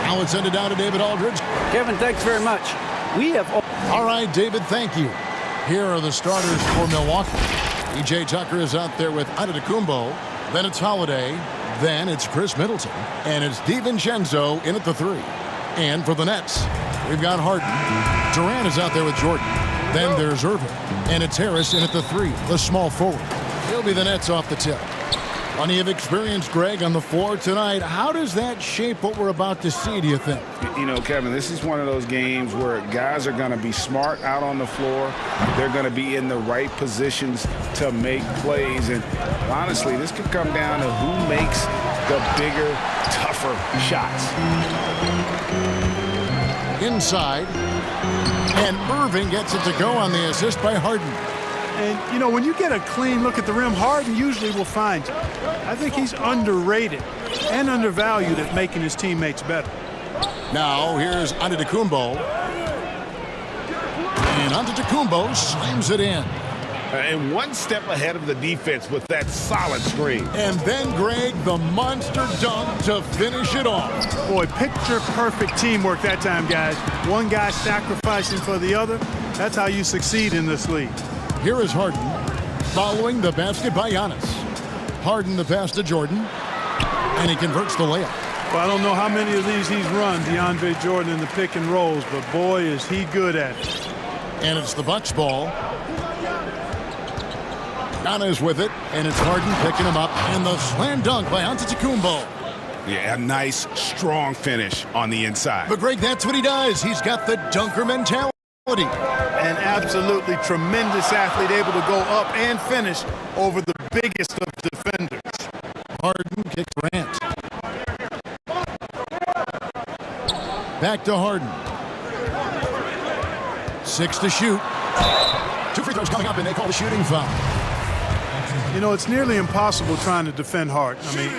Now let's send it down to David Aldridge. Kevin, thanks very much. We have... All right, David, thank you. Here are the starters for Milwaukee. E.J. Tucker is out there with Antetokounmpo. Then it's Holiday. Then it's Chris Middleton. And it's DiVincenzo in at the 3. And for the Nets, we've got Harden. Durant is out there with Jordan. Then there's Irving. And it's Harris in at the 3, the small forward. He'll be the Nets off the tip. Plenty of experience, Greg, on the floor tonight. How does that shape what we're about to see, do you think? You know, Kevin, this is one of those games where guys are going to be smart out on the floor. They're going to be in the right positions to make plays. And honestly, this could come down to who makes the bigger, tougher shots. Inside. And Irving gets it to go on the assist by Harden. And, you know, when you get a clean look at the rim, Harden usually will find you. I think he's underrated and undervalued at making his teammates better. Now, here's Antetokounmpo. And Antetokounmpo slams it in. And one step ahead of the defense with that solid screen. And then, Greg, the monster dunk to finish it off. Boy, picture-perfect teamwork that time, guys. One guy sacrificing for the other. That's how you succeed in this league. Here is Harden, following the basket by Giannis. Harden the pass to Jordan, and he converts the layup. Well, I don't know how many of these he's run, DeAndre Jordan, in the pick and rolls, but boy, is he good at it. And it's the Bucks ball. Giannis with it, and it's Harden picking him up, and the slam dunk by Antetokounmpo. Yeah, a nice, strong finish on the inside. But, Greg, that's what he does. He's got the dunker mentality. An absolutely tremendous athlete, able to go up and finish over the biggest of defenders. Harden kicks Durant. Back to Harden. 6 to shoot. 2 free throws coming up, and they call the shooting foul. You know, it's nearly impossible trying to defend Harden. I mean,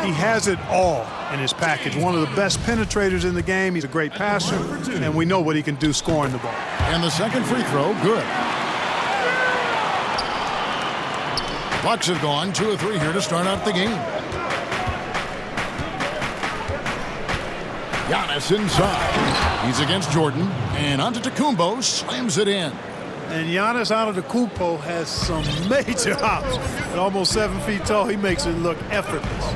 he has it all in his package. One of the best penetrators in the game. He's a great passer, and we know what he can do scoring the ball. And the second free throw, good. Bucks have gone 2 of 3 here to start out the game. Giannis inside. He's against Jordan, and Antetokounmpo slams it in. And Giannis Antetokounmpo has some major hops. At almost 7 feet tall, he makes it look effortless.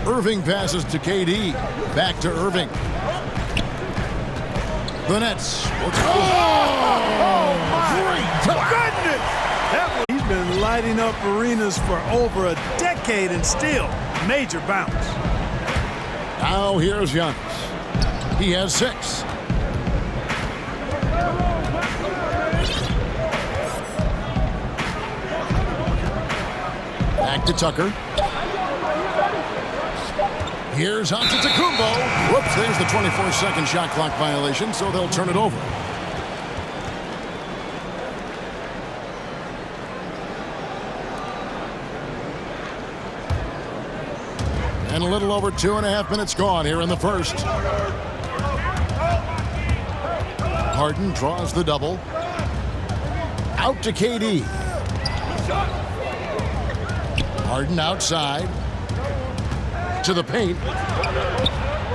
Irving passes to KD. Back to Irving. The Nets. Oh, my goodness! He's been lighting up arenas for over a decade and still major bounce. Now here's Giannis. He has 6. Back to Tucker. Here's Antetokounmpo. Whoops, there's the 24-second shot clock violation, so they'll turn it over. And a little over 2.5 minutes gone here in the first. Harden draws the double. Out to KD. Harden outside. To the paint.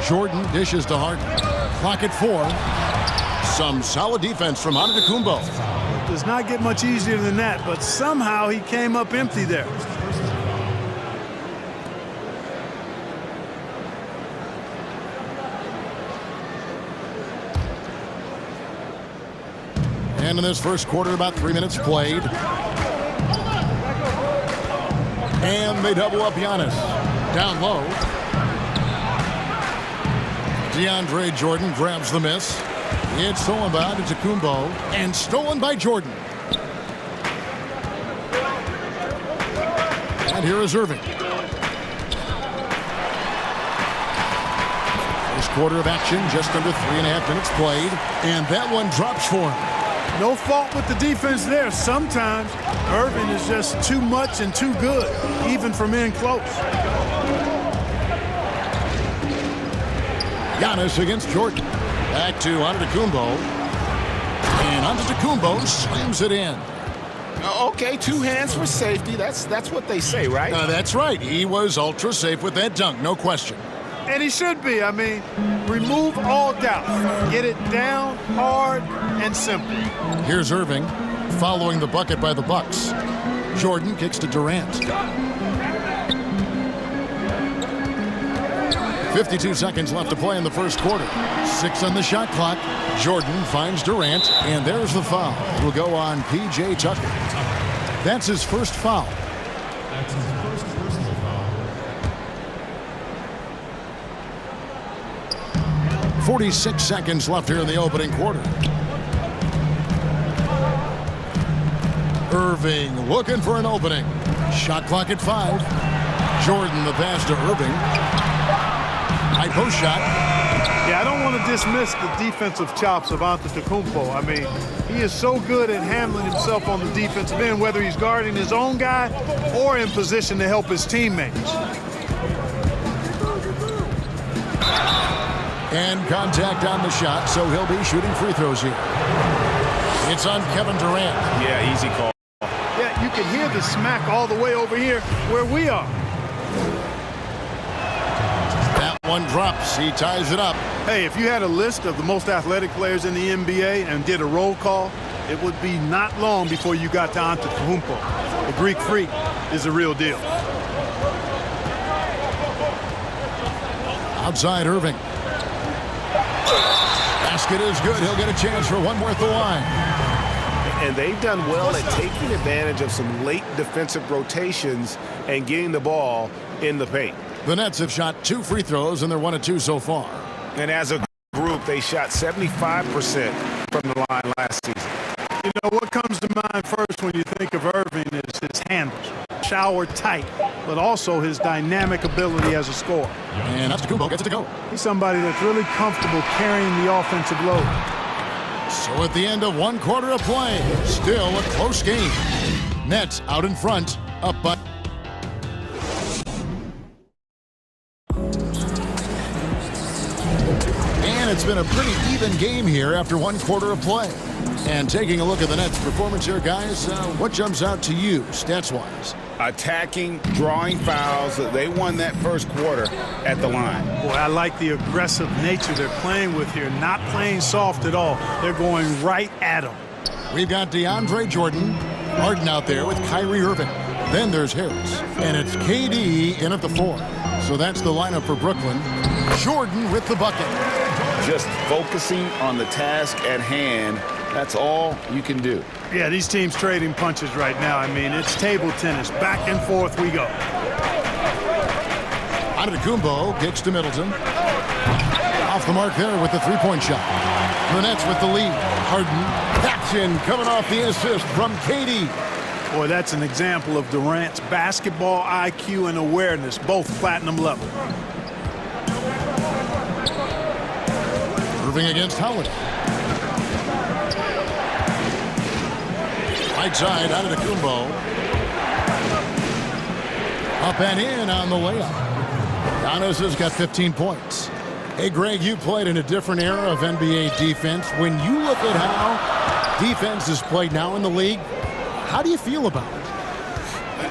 Jordan dishes to Harden. Clock at 4. Some solid defense from Antetokounmpo. Does not get much easier than that, but somehow he came up empty there. And in this first quarter, about 3 minutes played. And they double up Giannis. Down low. DeAndre Jordan grabs the miss. It's stolen by Antetokounmpo and stolen by Jordan. And here is Irving. First quarter of action, just under 3.5 minutes played. And that one drops for him. No fault with the defense there. Sometimes Irving is just too much and too good, even from in close. Giannis against Jordan. Back to Antetokounmpo. And Antetokounmpo slams it in. Okay, 2 hands for safety. That's what they say, right? That's right. He was ultra safe with that dunk, no question. And he should be. I mean, remove all doubt. Get it down, hard, and simple. Here's Irving following the bucket by the Bucks. Jordan kicks to Durant. 52 seconds left to play in the first quarter. 6 on the shot clock. Jordan finds Durant, and there's the foul. It will go on P.J. Tucker. That's his first foul. That's his first personal foul. 46 seconds left here in the opening quarter. Irving looking for an opening. Shot clock at 5. Jordan the pass to Irving. High post shot. Yeah, I don't want to dismiss the defensive chops of Antetokounmpo. I mean, he is so good at handling himself on the defensive end, whether he's guarding his own guy or in position to help his teammates. And contact on the shot, so he'll be shooting free throws here. It's on Kevin Durant. Yeah, easy call. Yeah, you can hear the smack all the way over here where we are. That one drops. He ties it up. Hey, if you had a list of the most athletic players in the NBA and did a roll call, it would be not long before you got to Antetokounmpo. The Greek Freak is the real deal. Outside Irving. Basket is good. He'll get a chance for one more at the line. And they've done well at taking advantage of some late defensive rotations and getting the ball in the paint. The Nets have shot 2 free throws, and they're 1 of 2 so far. And as a group, they shot 75% from the line last season. You know, what comes to mind first when you think of Irving is his handles. Shower tight, but also his dynamic ability as a scorer. And Antetokounmpo gets it to go. He's somebody that's really comfortable carrying the offensive load. So at the end of 1 quarter of play, still a close game. Nets out in front, up by. And it's been a pretty even game here after 1 quarter of play. And taking a look at the Nets' performance here, guys, what jumps out to you, stats-wise? Attacking, drawing fouls. They won that first quarter at the line. Boy, I like the aggressive nature they're playing with here. Not playing soft at all. They're going right at them. We've got DeAndre Jordan, Harden out there with Kyrie Irving. Then there's Harris. And it's KD in at the 4. So that's the lineup for Brooklyn. Jordan with the bucket. Just focusing on the task at hand. That's all you can do. Yeah, these teams trading punches right now. I mean, it's table tennis. Back and forth we go. Antetokounmpo gets to Middleton. Off the mark there with the three-point shot. The Nets with the lead. Harden. Action coming off the assist from KD. Boy, that's an example of Durant's basketball IQ and awareness, both platinum level. Irving against Howard. Right side, Antetokounmpo. Up and in on the layup. Giannis has got 15 points. Hey, Greg, you played in a different era of NBA defense. When you look at how defense is played now in the league, how do you feel about it?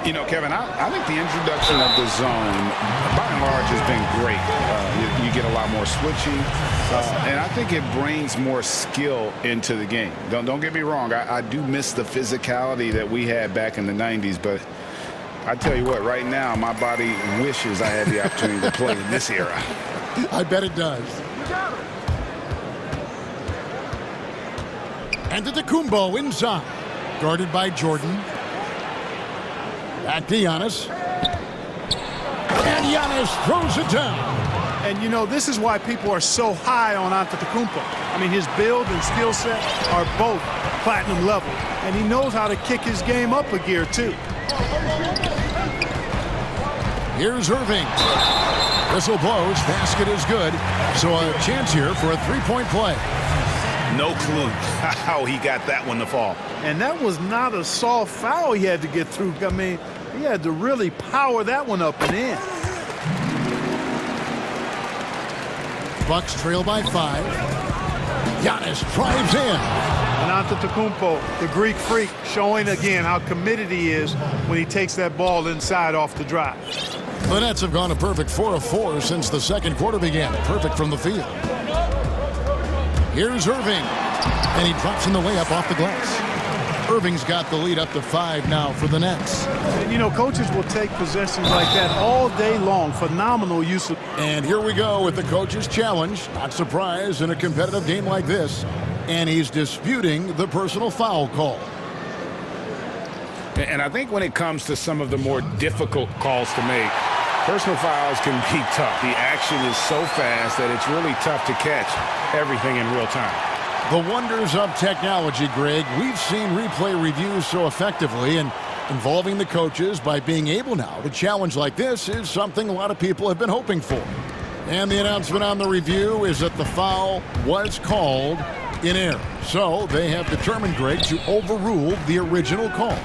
You know, Kevin, I think the introduction of the zone, by and large, has been great. You get a lot more switching, and I think it brings more skill into the game. Don't get me wrong. I do miss the physicality that we had back in the 90s, but I tell you what, right now, my body wishes I had the opportunity to play in this era. I bet it does. Antetokounmpo inside, guarded by Jordan. Back to Giannis. And Giannis throws it down. And, you know, this is why people are so high on Antetokounmpo. I mean, his build and skill set are both platinum level. And he knows how to kick his game up a gear, too. Here's Irving. Whistle blows. Basket is good. So a chance here for a three-point play. No clue how he got that one to fall. And that was not a soft foul he had to get through. I mean, he had to really power that one up and in. Bucks trail by 5. Giannis drives in. And Antetokounmpo, the Greek freak, showing again how committed he is when he takes that ball inside off the drive. The Nets have gone a perfect 4 of 4 since the second quarter began. Perfect from the field. Here's Irving. And he drops in the layup off the glass. Irving's got the lead up to 5 now for the Nets. And, you know, coaches will take possessions like that all day long. Phenomenal use of... And here we go with the coach's challenge. Not surprised in a competitive game like this. And he's disputing the personal foul call. And I think when it comes to some of the more difficult calls to make, personal fouls can be tough. The action is so fast that it's really tough to catch everything in real time. The wonders of technology, Greg. We've seen replay reviews so effectively, and involving the coaches by being able now to challenge like this is something a lot of people have been hoping for. And the announcement on the review is that the foul was called in error. So they have determined, Greg, to overrule the original call.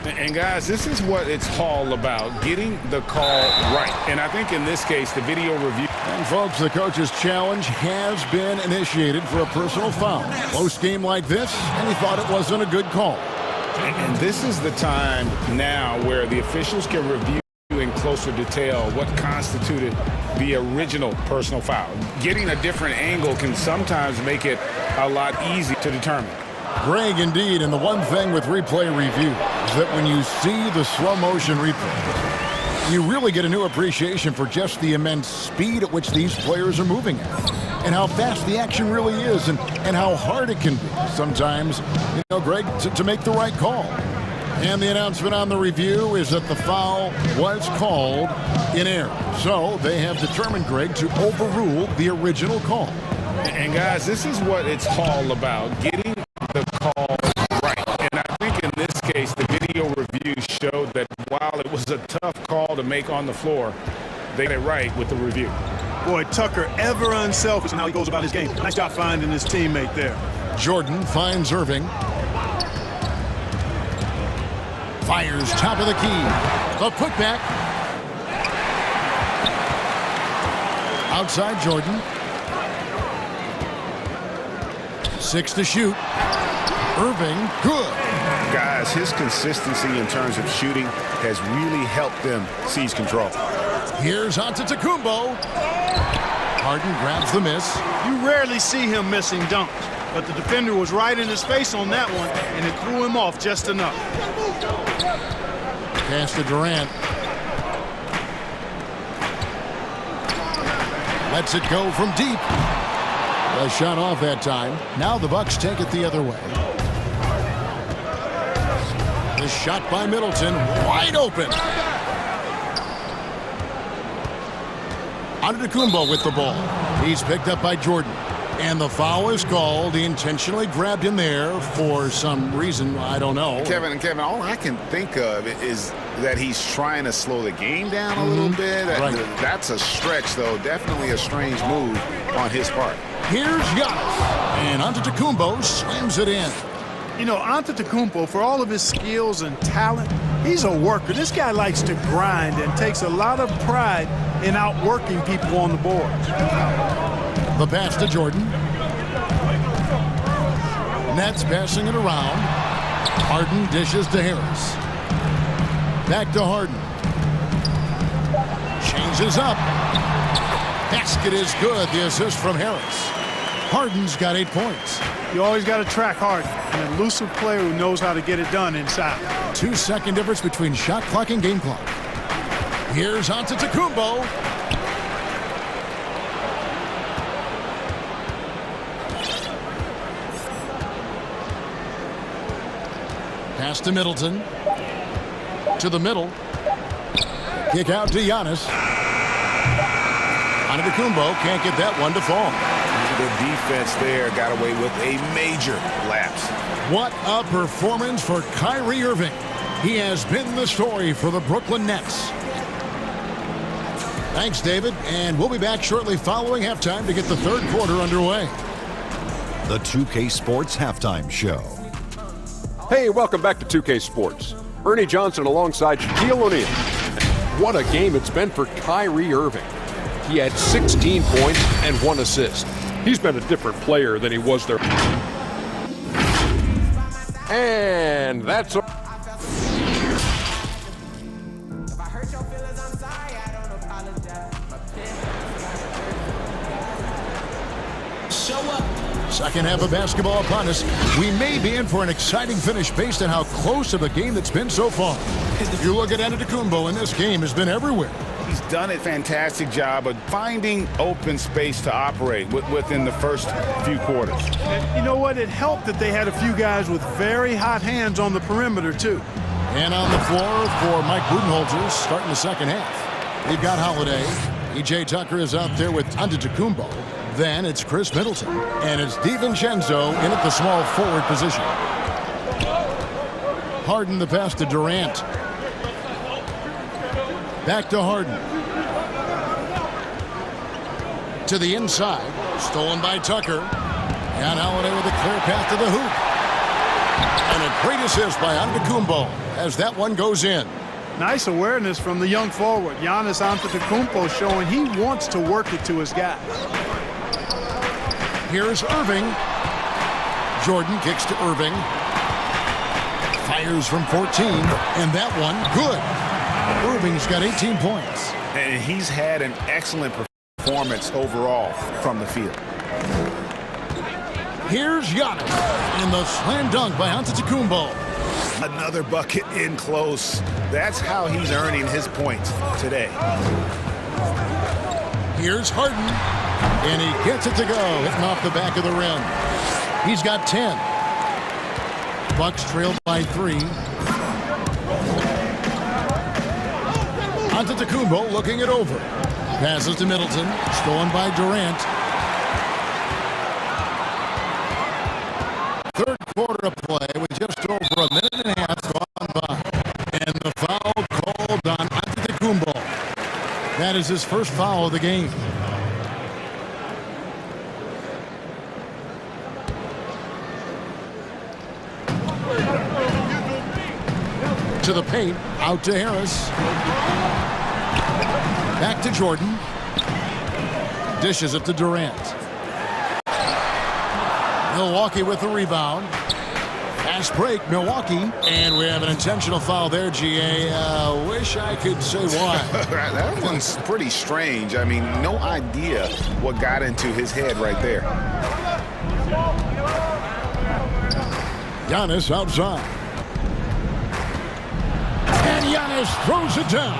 And guys, this is what it's all about, getting the call right. And I think in this case, the video review. And folks, the coach's challenge has been initiated for a personal foul. Close game like this, and he thought it wasn't a good call. And this is the time now where the officials can review in closer detail what constituted the original personal foul. Getting a different angle can sometimes make it a lot easier to determine. Greg, indeed, and the one thing with replay review is that when you see the slow motion replay, you really get a new appreciation for just the immense speed at which these players are moving at, and how fast the action really is, and how hard it can be sometimes, you know, Greg, to make the right call. And the announcement on the review is that the foul was called in error. So they have determined, Greg, to overrule the original call. And guys, this is what it's all about, getting the call right. And I think in this case, the video review showed that while it was a tough call to make on the floor, they got it right with the review. Boy, Tucker, ever unselfish in how he goes about his game. Nice job finding his teammate there. Jordan finds Irving. Fires top of the key. The putback. Outside Jordan. 6 to shoot. Irving, good. Guys, his consistency in terms of shooting has really helped them seize control. Here's Antetokounmpo. Harden grabs the miss. You rarely see him missing dunks, but the defender was right in his face on that one, and it threw him off just enough. Pass to Durant. Lets it go from deep. A shot off that time. Now the Bucks take it the other way. The shot by Middleton, wide open. Antetokounmpo with the ball. He's picked up by Jordan. And the foul is called. He intentionally grabbed him there for some reason, I don't know. Kevin, all I can think of is that he's trying to slow the game down a little bit. Right. That's a stretch, though. Definitely a strange move on his part. Here's Giannis. And Antetokounmpo slams it in. You know, Antetokounmpo, for all of his skills and talent, he's a worker. This guy likes to grind and takes a lot of pride in outworking people on the boards. The pass to Jordan. Nets passing it around. Harden dishes to Harris. Back to Harden. Changes up. Basket is good. The assist from Harris. Harden's got 8 points. You always got to track Harden, an elusive player who knows how to get it done inside. 2-second difference between shot clock and game clock. Here's Antetokounmpo. Pass to Middleton. To the middle. Kick out to Giannis. Antetokounmpo can't get that one to fall. The defense there got away with a major lapse. What a performance for Kyrie Irving. He has been the story for the Brooklyn Nets. Thanks, David, and we'll be back shortly following halftime to get the third quarter underway. The 2K Sports Halftime Show. Hey, welcome back to 2K Sports. Ernie Johnson alongside Shaquille O'Neal. What a game it's been for Kyrie Irving. He had 16 points and 1 assist. He's been a different player than he was there. And that's a Second half of basketball upon us. We may be in for an exciting finish based on how close of a game that's been so far. You look at Antetokounmpo, and this game has been everywhere. He's done a fantastic job of finding open space to operate within the first few quarters. And you know what? It helped that they had a few guys with very hot hands on the perimeter, too. And on the floor for Mike Budenholzer starting the second half. We've got Holiday. E.J. Tucker is out there with Antetokounmpo. Then it's Chris Middleton. And it's DiVincenzo in at the small forward position. Harden the pass to Durant. Back to Harden. To the inside. Stolen by Tucker. And Holiday with a clear path to the hoop. And a great assist by Antetokounmpo as that one goes in. Nice awareness from the young forward. Giannis Antetokounmpo showing he wants to work it to his guys. Here's Irving. Jordan kicks to Irving. Fires from 14. And that one, good. Irving's got 18 points. And he's had an excellent performance overall from the field. Here's Giannis. And the slam dunk by Antetokounmpo. Another bucket in close. That's how he's earning his points today. Here's Harden. And he gets it to go, hitting off the back of the rim. He's got 10. Bucks trail by 3. Antetokounmpo looking it over. Passes to Middleton. Stolen by Durant. Third quarter of play with just over a minute and a half gone by. And the foul called on Antetokounmpo. That is his first foul of the game. To the paint, out to Harris. Back to Jordan. Dishes it to Durant. Milwaukee with the rebound. Fast break, Milwaukee. And we have an intentional foul there, GA. Wish I could say why. That one's pretty strange. I mean, no idea what got into his head right there. Giannis outside. And Giannis throws it down.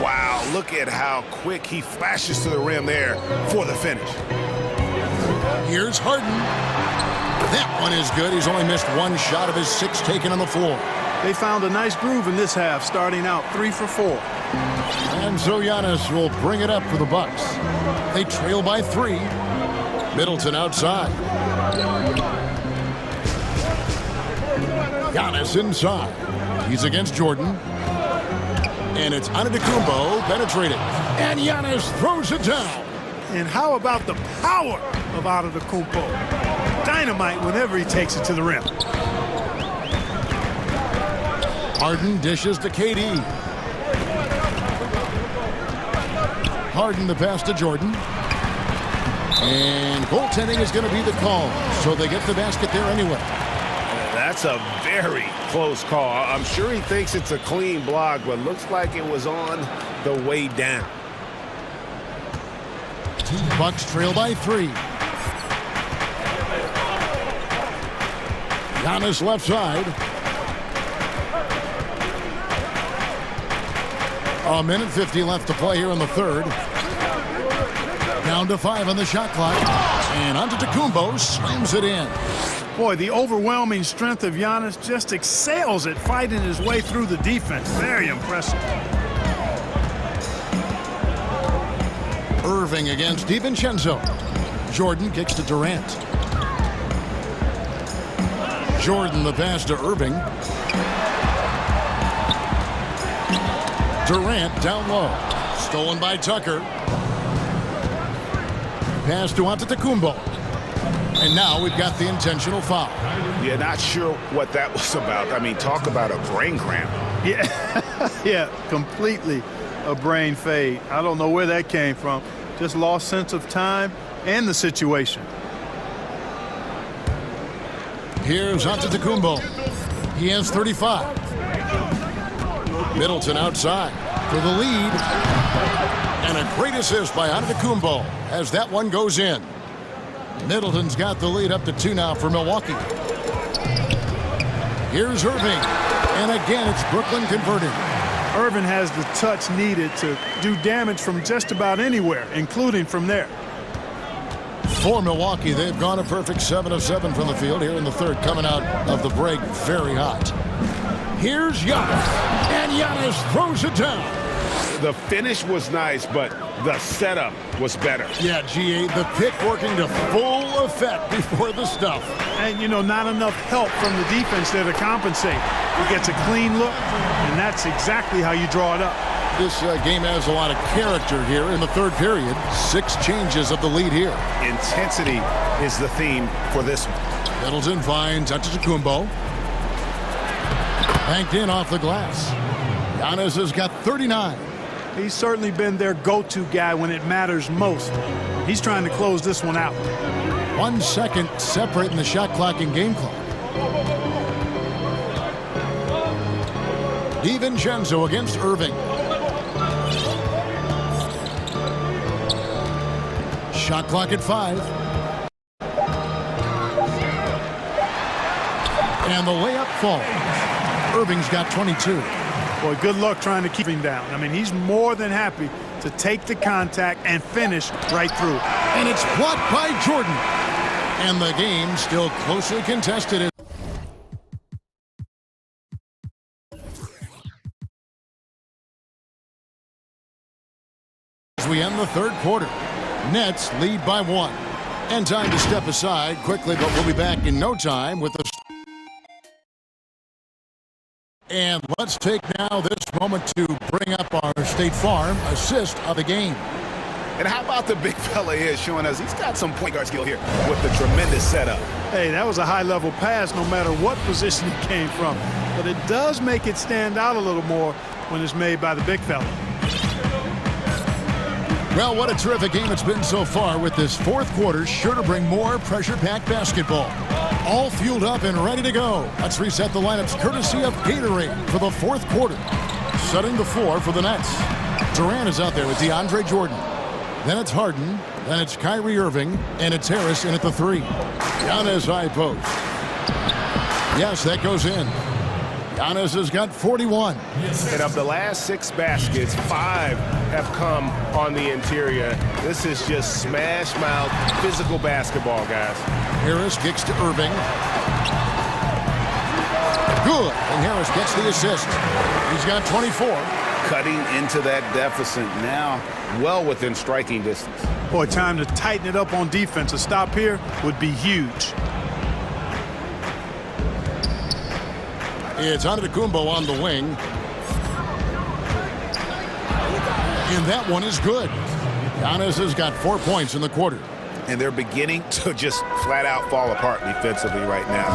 Wow, look at how quick he flashes to the rim there for the finish. Here's Harden. That one is good. He's only missed one shot of his 6 taken on the floor. They found a nice groove in this half, starting out 3 for 4. And so Giannis will bring it up for the Bucks. They trail by 3. Middleton outside. Giannis inside. He's against Jordan. And it's Antetokounmpo penetrating. And Giannis throws it down. And how about the power of Antetokounmpo? Dynamite whenever he takes it to the rim. Harden dishes to KD. Harden the pass to Jordan. And goaltending is going to be the call. So they get the basket there anyway. That's a very close call. I'm sure he thinks it's a clean block, but looks like it was on the way down. Bucks trail by 3. Giannis left side. A minute 50 left to play here in the third. Down to 5 on the shot clock. And Antetokounmpo slams it in. Boy, the overwhelming strength of Giannis just excels at fighting his way through the defense. Very impressive. Irving against DiVincenzo. Jordan kicks to Durant. Jordan the pass to Irving. Durant down low. Stolen by Tucker. Pass to Antetokounmpo. And now we've got the intentional foul. Yeah, not sure what that was about. I mean, talk about a brain cramp. Yeah, yeah, completely a brain fade. I don't know where that came from. Just lost sense of time and the situation. Here's Antetokounmpo. He has 35. Middleton outside for the lead. And a great assist by Antetokounmpo as that one goes in. Middleton's got the lead up to 2 now for Milwaukee. Here's Irving. And again, it's Brooklyn converting. Irving has the touch needed to do damage from just about anywhere, including from there. For Milwaukee, they've gone a perfect 7 of 7 from the field here in the third, coming out of the break very hot. Here's Giannis, and Giannis throws it down. The finish was nice, but the setup was better. Yeah, GA, the pick working to full effect before the stuff. And, you know, not enough help from the defense there to compensate. He gets a clean look, and that's exactly how you draw it up. This game has a lot of character here in the third period. 6 changes of the lead here. Intensity is the theme for this one. Middleton finds Antetokounmpo. Banked in off the glass. Giannis has got 39. He's certainly been their go-to guy when it matters most. He's trying to close this one out. 1 second separating the shot clock and game clock. DiVincenzo against Irving. Shot clock at 5. And the layup falls. Irving's got 22. Boy, good luck trying to keep him down. I mean, he's more than happy to take the contact and finish right through. And it's blocked by Jordan. And the game still closely contested. As we end the third quarter, Nets lead by 1. And time to step aside quickly, but we'll be back in no time with the... And let's take now this moment to bring up our State Farm assist of the game. And how about the big fella here showing us he's got some point guard skill here with the tremendous setup. Hey, that was a high-level pass no matter what position it came from. But it does make it stand out a little more when it's made by the big fella. Well, what a terrific game it's been so far, with this fourth quarter sure to bring more pressure-packed basketball. All fueled up and ready to go. Let's reset the lineups courtesy of Gatorade for the fourth quarter. Setting the floor for the Nets. Durant is out there with DeAndre Jordan. Then it's Harden. Then it's Kyrie Irving. And it's Harris in at the 3. Giannis high post. Yes, that goes in. Giannis has got 41. And of the last 6 baskets, 5 have come on the interior. This is just smash mouth physical basketball, guys. Harris kicks to Irving. Good. And Harris gets the assist. He's got 24. Cutting into that deficit now, well within striking distance. Boy, time to tighten it up on defense. A stop here would be huge. It's Antetokounmpo on the wing. And that one is good. Giannis has got 4 points in the quarter. And they're beginning to just flat out fall apart defensively right now,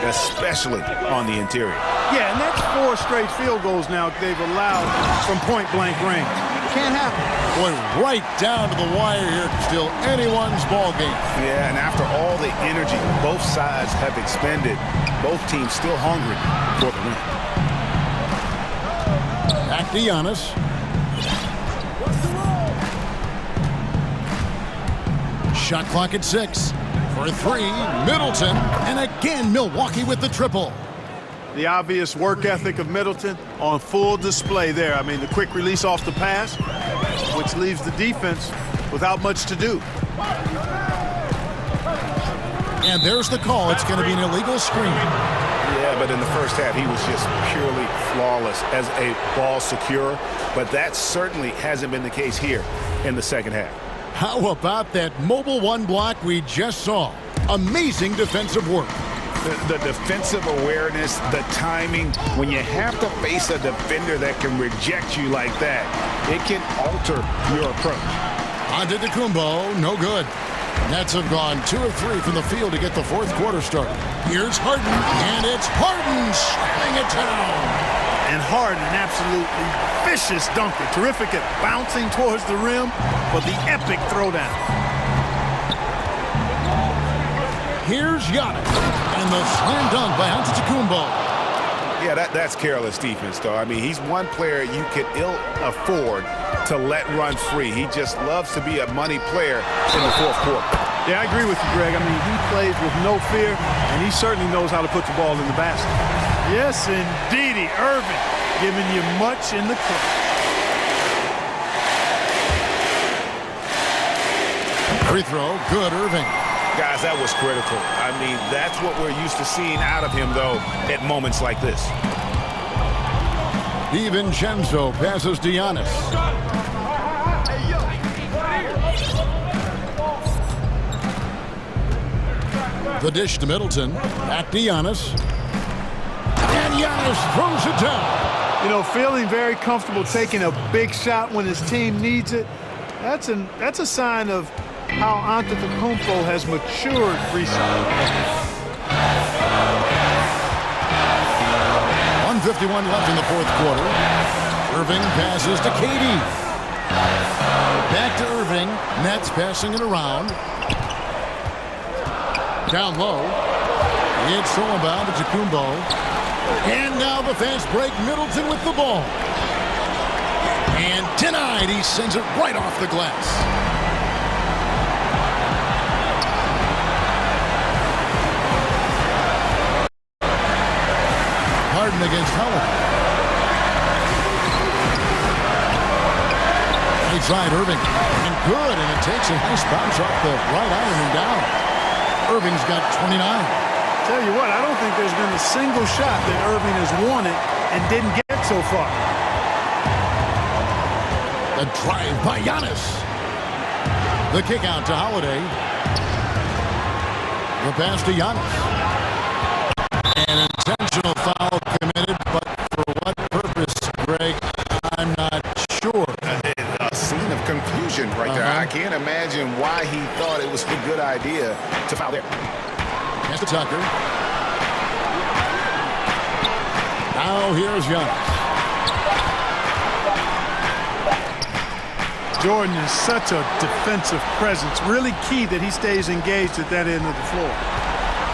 especially on the interior. Yeah, and that's 4 straight field goals now they've allowed from point-blank range. Can't happen. Boy, right down to the wire here. Still anyone's ball game. Yeah, and after all the energy both sides have expended, both teams still hungry for the win. Back to Giannis. Shot clock at 6. For 3, Middleton. And again, Milwaukee with the triple. The obvious work ethic of Middleton on full display there. I mean, the quick release off the pass, which leaves the defense without much to do. And there's the call. It's going to be an illegal screen. Yeah, but in the first half, he was just purely flawless as a ball securer. But that certainly hasn't been the case here in the second half. How about that mobile 1 block we just saw? Amazing defensive work. The defensive awareness, the timing, when you have to face a defender that can reject you like that, it can alter your approach. Antetokounmpo, no good. Nets have gone 2 of 3 from the field to get the fourth quarter started. Here's Harden, and it's Harden slamming it down. And Harden, an absolutely vicious dunker. Terrific at bouncing towards the rim, but the epic throwdown. Here's Giannis. And the slam dunk by Antetokounmpo. Yeah, that's careless defense, though. I mean, he's one player you can ill afford to let run free. He just loves to be a money player in the fourth quarter. Yeah, I agree with you, Greg. I mean, he plays with no fear, and he certainly knows how to put the ball in the basket. Yes, indeedy. Irving giving you much in the clutch. Free throw, good, Irving. Guys, that was critical. I mean, that's what we're used to seeing out of him, though, at moments like this. DiVincenzo passes to Giannis. The dish to Middleton. Back to Giannis. And Giannis throws it down. You know, feeling very comfortable taking a big shot when his team needs it. That's a sign of how Antetokounmpo has matured recently. 1:51 left in the fourth quarter. Irving passes to KD. Back to Irving. Nets passing it around. Down low. It's stolen by Antetokounmpo. And now the fast break. Middleton with the ball. And denied. He sends it right off the glass. Harden against Howard. Right side, Irving. And good. And it takes a nice bounce off the right iron and down. Irving's got 29. Tell you what, I don't think there's been a single shot that Irving has wanted and didn't get so far. The drive by Giannis. The kick out to Holiday. The pass to Giannis. An intentional foul committed, but for what purpose, Greg, I'm not sure. A scene of confusion right there. I can't imagine why he thought it was a good idea to foul there. Pass to Tucker. Now here's Giannis. Jordan is such a defensive presence. Really key that he stays engaged at that end of the floor.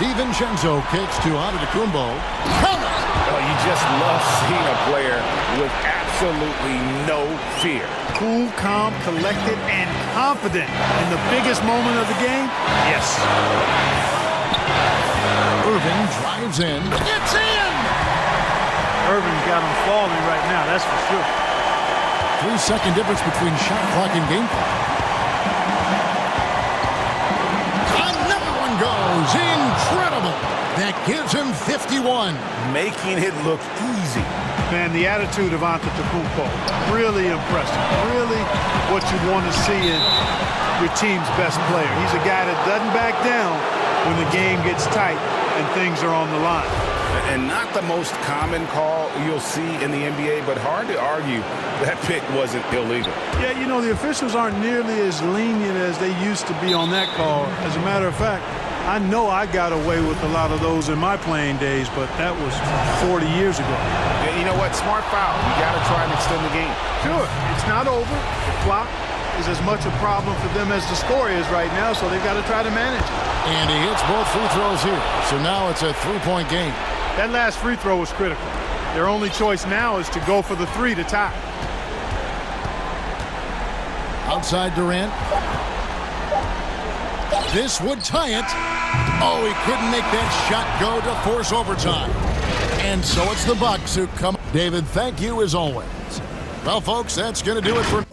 DiVincenzo kicks to Antetokounmpo. Oh, you just love seeing a player with absolutely no fear. Cool, calm, collected, and confident in the biggest moment of the game. Yes. Irving drives in. It's in! Irving's got him falling right now, that's for sure. 3-second difference between shot clock and game clock. Another one goes. Incredible. That gives him 51. Making it look easy. Man, the attitude of Antetokounmpo, really impressive. Really what you want to see in your team's best player. He's a guy that doesn't back down when the game gets tight and things are on the line. And not the most common call you'll see in the NBA, but hard to argue that pick wasn't illegal. Yeah, you know, the officials aren't nearly as lenient as they used to be on that call. As a matter of fact, I know I got away with a lot of those in my playing days, but that was 40 years ago. Yeah, you know what? Smart foul. You got to try and extend the game. Sure. It's not over. The clock is as much a problem for them as the score is right now, so they've got to try to manage it. And he hits both free throws here. So now it's a three-point game. That last free throw was critical. Their only choice now is to go for the three to tie. Outside Durant. This would tie it. Oh, he couldn't make that shot go to force overtime. And so it's the Bucks who come. David, thank you as always. Well, folks, that's going to do it for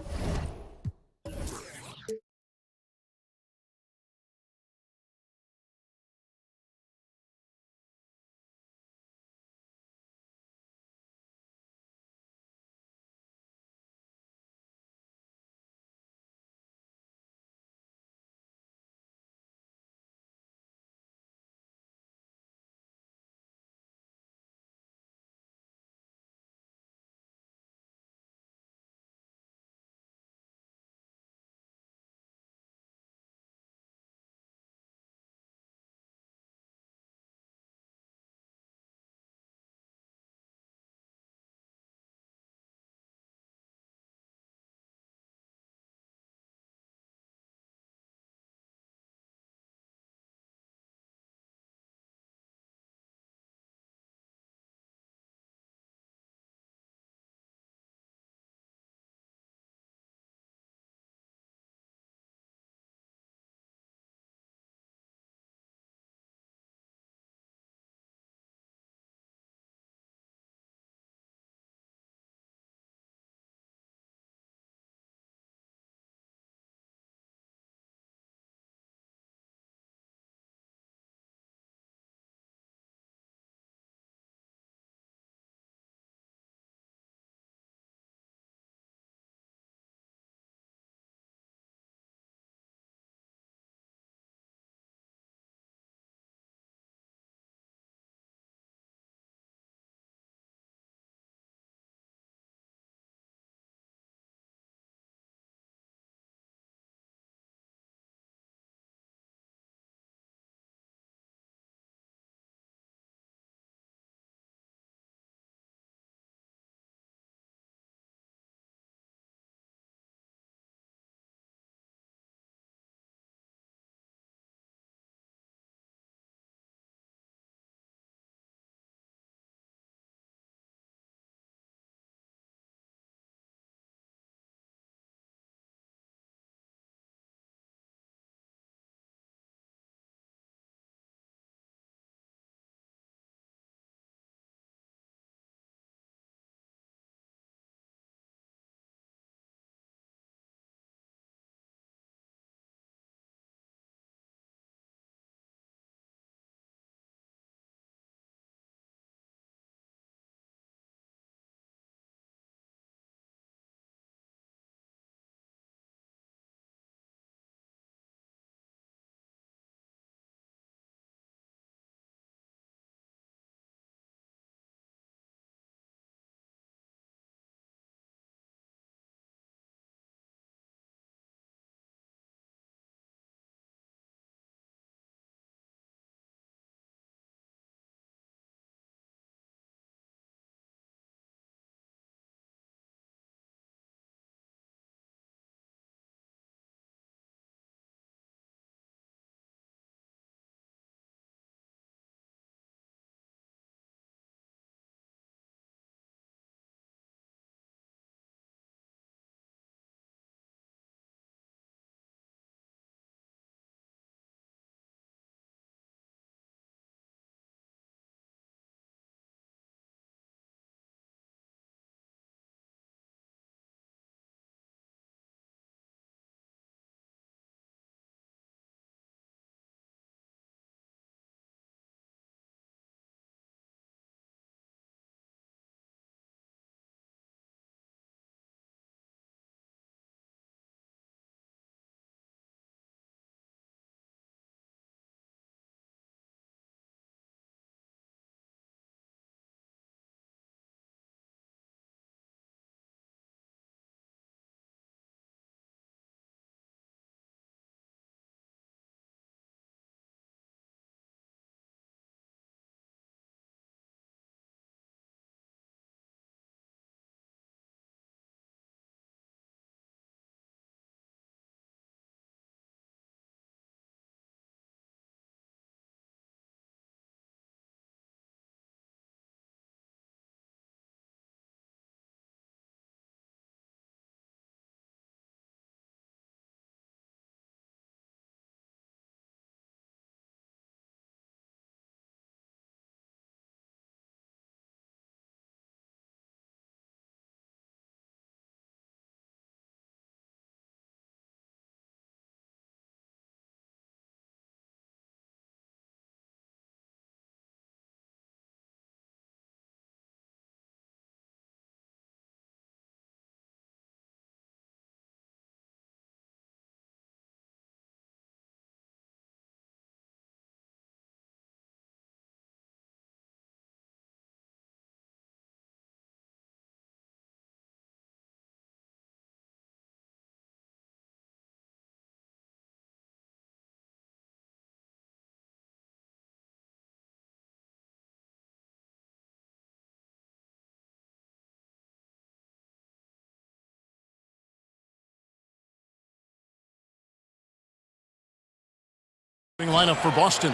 Lineup for Boston.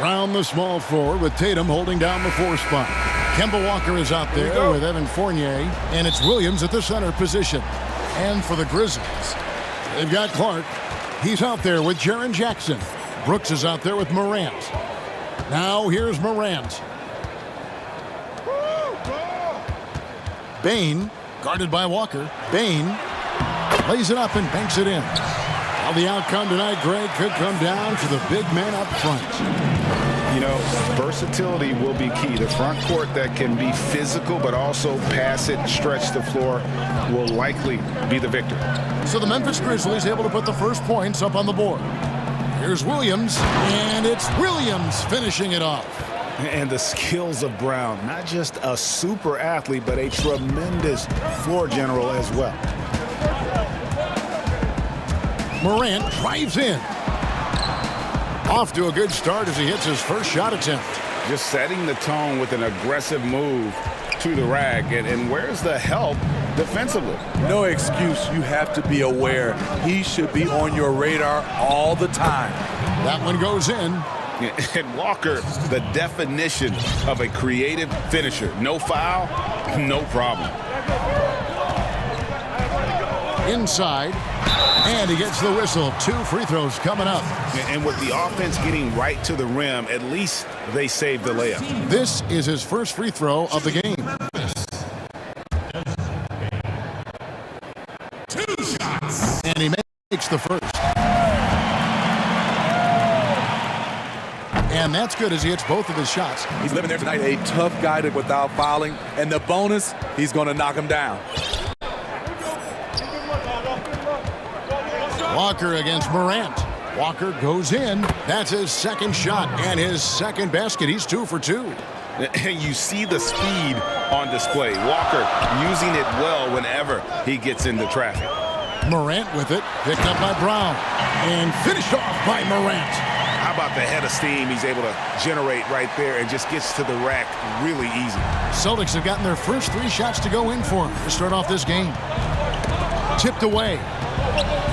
Brown the small forward with Tatum holding down the 4 spot. Kemba Walker is out there with Evan Fournier, and it's Williams at the center position. And for the Grizzlies, they've got Clark. He's out there with Jaren Jackson. Brooks is out there with Morant. Now here's Morant. Bain, guarded by Walker. Bain lays it up and banks it in. Now the outcome tonight, Greg, could come down to the big man up front. You know, versatility will be key. The front court that can be physical but also pass it, stretch the floor will likely be the victor. So the Memphis Grizzlies able to put the first points up on the board. Here's Williams, and it's Williams finishing it off. And the skills of Brown, not just a super athlete, but a tremendous floor general as well. Morant drives in. Off to a good start as he hits his first shot attempt. Just setting the tone with an aggressive move to the rack. And where's the help defensively? No excuse. You have to be aware. He should be on your radar all the time. That one goes in. And Walker, the definition of a creative finisher. No foul, no problem. Inside, and he gets the whistle. 2 free throws coming up. And with the offense getting right to the rim, at least they saved the layup. This is his first free throw of the game. 2 shots. And he makes the first. And that's good as he hits both of his shots. He's living there tonight, a tough guy without fouling. And the bonus, he's going to knock him down. Walker against Morant. Walker goes in. That's his second shot and his second basket. He's 2 for 2. You see the speed on display. Walker using it well whenever he gets into traffic. Morant with it. Picked up by Brown. And finished off by Morant. How about the head of steam he's able to generate right there and just gets to the rack really easy. Celtics have gotten their first 3 shots to go in for him to start off this game. Tipped away.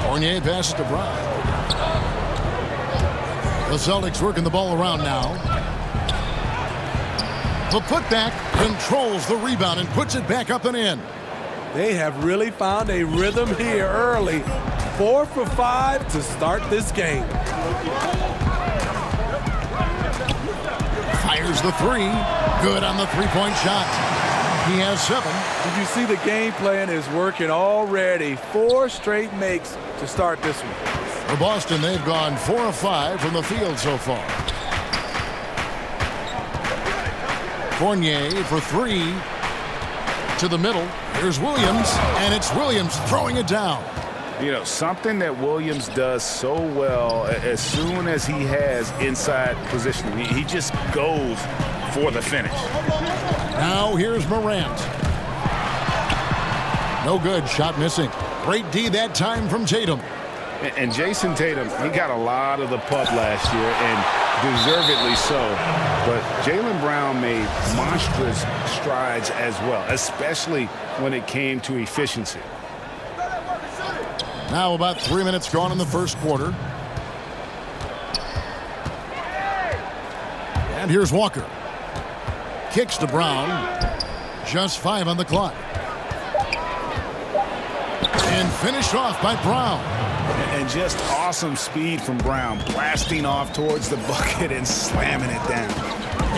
Fournier passes to Brown. The Celtics working the ball around now. The putback controls the rebound and puts it back up and in. They have really found a rhythm here early. 4 for 5 to start this game. Fires the 3. Good on the 3-point shot. He has 7. Did you see the game plan is working already? 4 straight makes to start this one. For Boston, they've gone 4 of 5 from the field so far. Fournier for 3 to the middle. Here's Williams, and it's Williams throwing it down. You know, something that Williams does so well as soon as he has inside positioning, he just goes for the finish. Now here's Morant. No good. Shot missing. Great D that time from Tatum. And Jason Tatum, he got a lot of the pub last year, and deservedly so. But Jaylen Brown made monstrous strides as well, especially when it came to efficiency. Now about 3 minutes gone in the first quarter. And here's Walker. Kicks to Brown. Just 5 on the clock. And finished off by Brown. And just awesome speed from Brown, blasting off towards the bucket and slamming it down.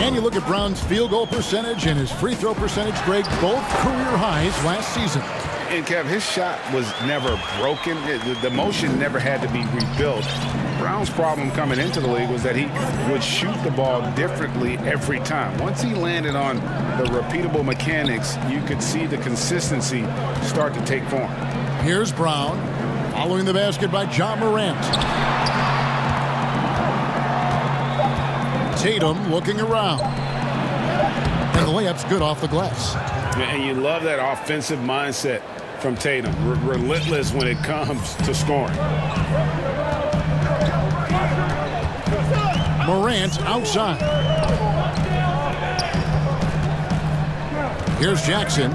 And you look at Brown's field goal percentage and his free throw percentage, Greg, both career highs last season. And Kev, his shot was never broken. The motion never had to be rebuilt. Brown's problem coming into the league was that he would shoot the ball differently every time. Once he landed on the repeatable mechanics, you could see the consistency start to take form. Here's Brown, following the basket by John Morant. Tatum looking around. And the layup's good off the glass. And you love that offensive mindset from Tatum. Relentless when it comes to scoring. Morant outside. Here's Jackson.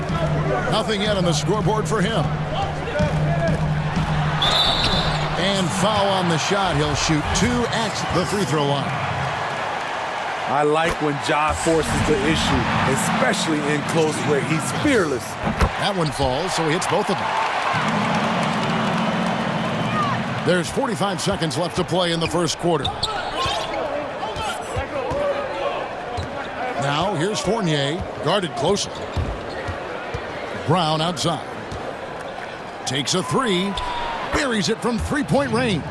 Nothing yet on the scoreboard for him. And foul on the shot. He'll shoot 2 at the free throw line. I like when Ja forces the issue, especially in close where he's fearless. That one falls, so he hits both of them. There's 45 seconds left to play in the first quarter. Now, here's Fournier, guarded closely. Brown outside. Takes a 3, buries it from three-point range.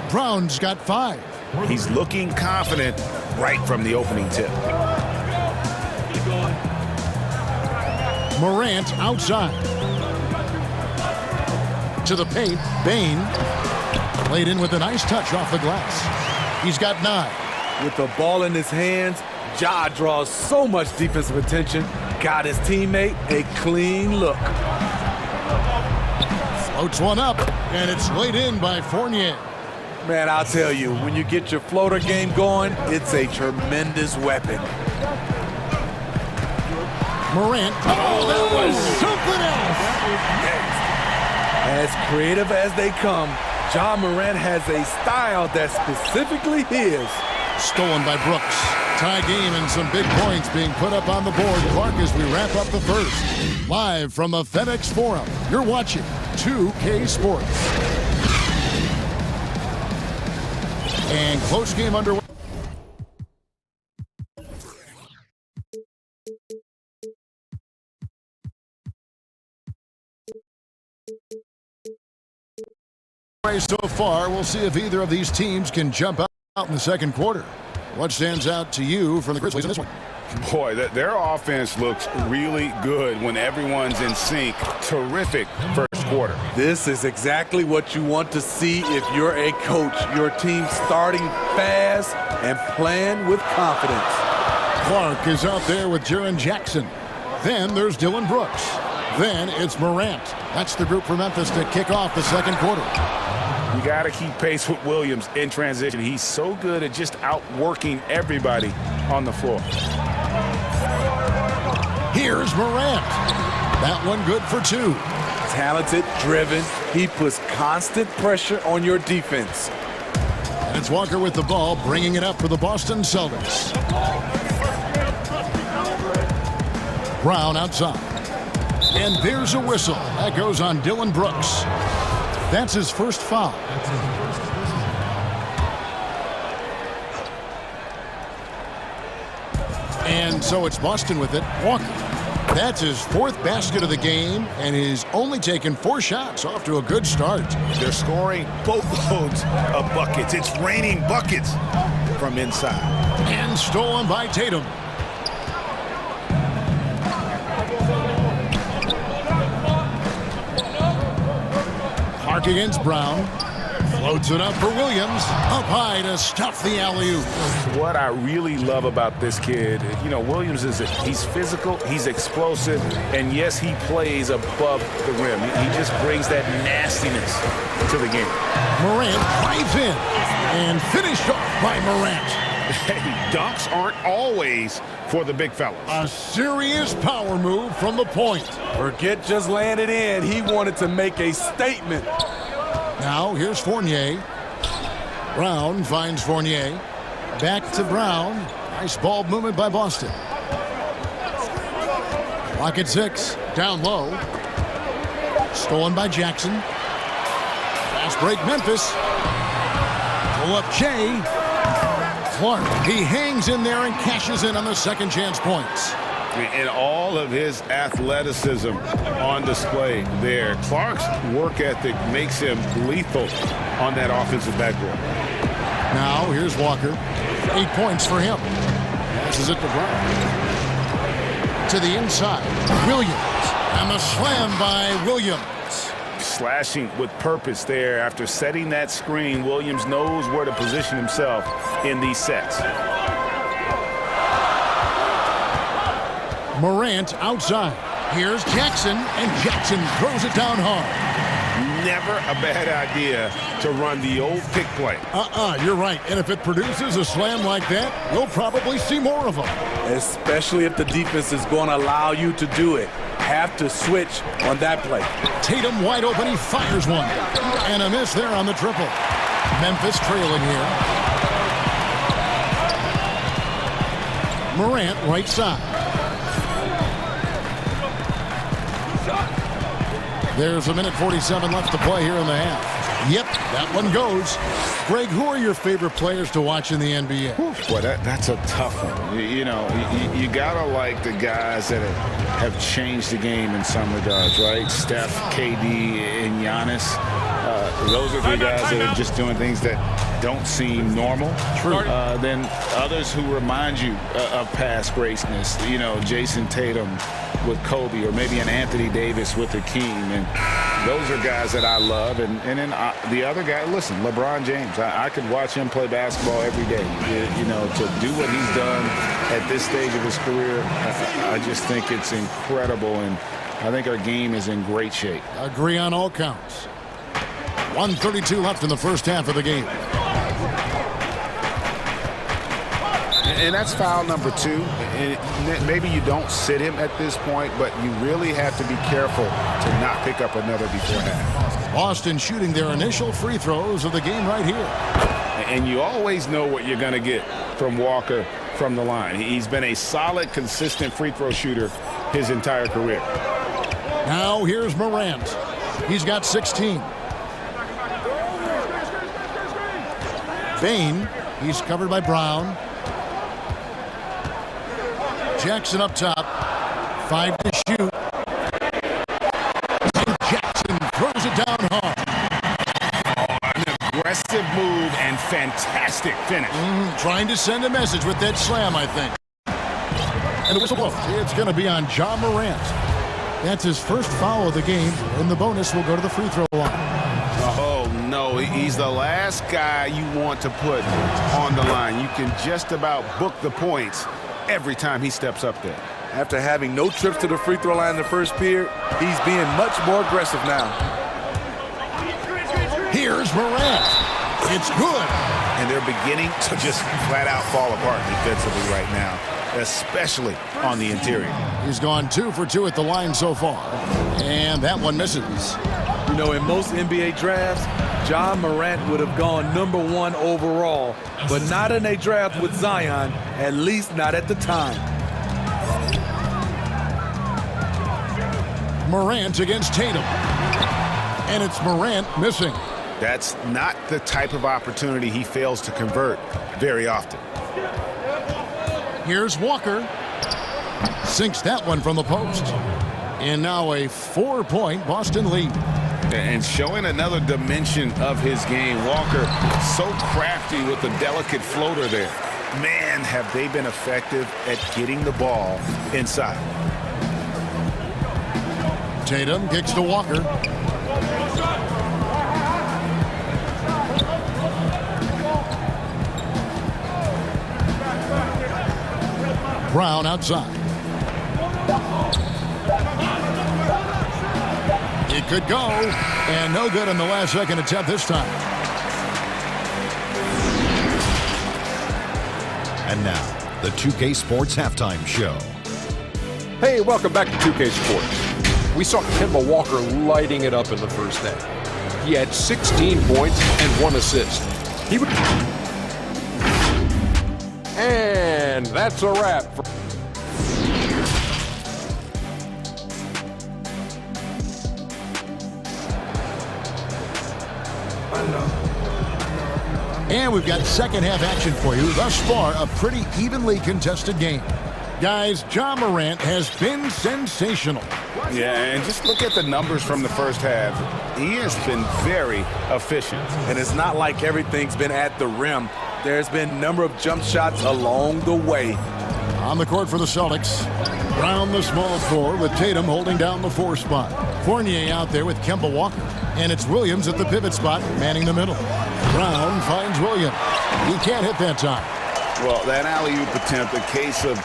Brown's got 5. He's looking confident right from the opening tip. Morant outside. To the paint, Bain. Played in with a nice touch off the glass. He's got 9. With the ball in his hands, Ja draws so much defensive attention. Got his teammate a clean look. Floats one up, and it's laid in by Fournier. Man, I'll tell you, when you get your floater game going, it's a tremendous weapon. Morant. Oh, that was something else. As creative as they come, Ja Morant has a style that's specifically his. Stolen by Brooks. Tie game and some big points being put up on the board. Clark, as we wrap up the first. Live from the FedEx Forum, you're watching 2K Sports. And close game underway. So far, we'll see if either of these teams can jump out in the second quarter. What stands out to you from the Grizzlies in this one? Boy, their offense looks really good when everyone's in sync. Terrific first quarter. This is exactly what you want to see if you're a coach. Your team starting fast and playing with confidence. Clark is out there with Jaren Jackson. Then there's Dylan Brooks. Then it's Morant. That's the group for Memphis to kick off the second quarter. You got to keep pace with Williams in transition. He's so good at just outworking everybody on the floor. Here's Morant. That one good for 2. Talented, driven. He puts constant pressure on your defense. And it's Walker with the ball, bringing it up for the Boston Celtics. Brown outside. And there's a whistle. That goes on Dylan Brooks. That's his first foul. And so it's Boston with it. Walker. That's his 4th basket of the game, and he's only taken 4 shots. Off to a good start. They're scoring boatloads of buckets. It's raining buckets from inside. And stolen by Tatum. Clark against Brown. Floats it up for Williams. Up high to stuff the alley-oop. What I really love about this kid, you know, Williams he's physical, he's explosive, and yes, he plays above the rim. He just brings that nastiness to the game. Morant drives in and finished off by Morant. Hey, dunks aren't always for the big fellas. A serious power move from the point. Forget just laying it in. He wanted to make a statement. Now here's Fournier. Brown finds Fournier. Back to Brown. Nice ball movement by Boston. Clock at 6. Down low. Stolen by Jackson. Fast break Memphis. Pull up Jay. Clark. He hangs in there and cashes in on the second chance points. And all of his athleticism on display there. Clark's work ethic makes him lethal on that offensive backboard. Now here's Walker. 8 points for him. Passes it to Brown. To the inside. Williams. And the slam by Williams. Slashing with purpose there. After setting that screen, Williams knows where to position himself in these sets. Morant outside. Here's Jackson, and Jackson throws it down hard. Never a bad idea to run the old pick play. You're right. And if it produces a slam like that, we'll probably see more of them. Especially if the defense is going to allow you to do it. Have to switch on that play. Tatum wide open. He fires one. And a miss there on the triple. Memphis trailing here. Morant right side. There's a minute 47 left to play here in the half. Yep, that one goes. Greg, who are your favorite players to watch in the NBA? Boy, that's a tough one. You got to like the guys that have changed the game in some regards, right? Steph, KD, and Giannis. Those are the guys that are just doing things that don't seem normal. True. Then others who remind you of past greatness. Jason Tatum with Kobe, or maybe an Anthony Davis with Hakeem. And those are guys that I love. And then the other guy, listen, LeBron James. I could watch him play basketball every day. To do what he's done at this stage of his career, I just think it's incredible. And I think our game is in great shape. Agree on all counts. 1:32 left in the first half of the game. And that's foul number 2. And maybe you don't sit him at this point, but you really have to be careful to not pick up another before half. Boston shooting their initial free throws of the game right here. And you always know what you're going to get from Walker from the line. He's been a solid, consistent free throw shooter his entire career. Now here's Morant. He's got 16. Bain, he's covered by Brown. Jackson up top. 5 to shoot. And Jackson throws it down hard. An aggressive move and fantastic finish. Trying to send a message with that slam, I think. And the whistle blows. It's going to be on Ja Morant. That's his first foul of the game, and the bonus will go to the free throw line. Oh, no. He's the last guy you want to put on the line. You can just about book the points every time he steps up there. After having no trips to the free throw line in the first period, he's being much more aggressive now. Here's Morant. It's good. And they're beginning to just flat out fall apart defensively right now, especially on the interior. He's gone 2 for 2 at the line so far. And that one misses. In most NBA drafts, Ja Morant would have gone #1 overall, but not in a draft with Zion, at least not at the time. Morant against Tatum. And it's Morant missing. That's not the type of opportunity he fails to convert very often. Here's Walker. Sinks that one from the post. And now a 4-point Boston lead. And showing another dimension of his game. Walker so crafty with the delicate floater there. Man, have they been effective at getting the ball inside. Tatum kicks to Walker. Brown outside. It could go, and no good in the last second attempt this time. And now, the 2K Sports Halftime Show. Hey, welcome back to 2K Sports. We saw Kemba Walker lighting it up in the first half. He had 16 points and 1 assist. And that's a wrap. And we've got second half action for you. Thus far, a pretty evenly contested game. Guys, Ja Morant has been sensational. Yeah, and just look at the numbers from the first half. He has been very efficient. And it's not like everything's been at the rim. There's been a number of jump shots along the way. On the court for the Celtics. Brown the small forward with Tatum holding down the 4 spot. Fournier out there with Kemba Walker. And it's Williams at the pivot spot, manning the middle. Brown finds Williams. He can't hit that time. Well, that alley-oop attempt, a case of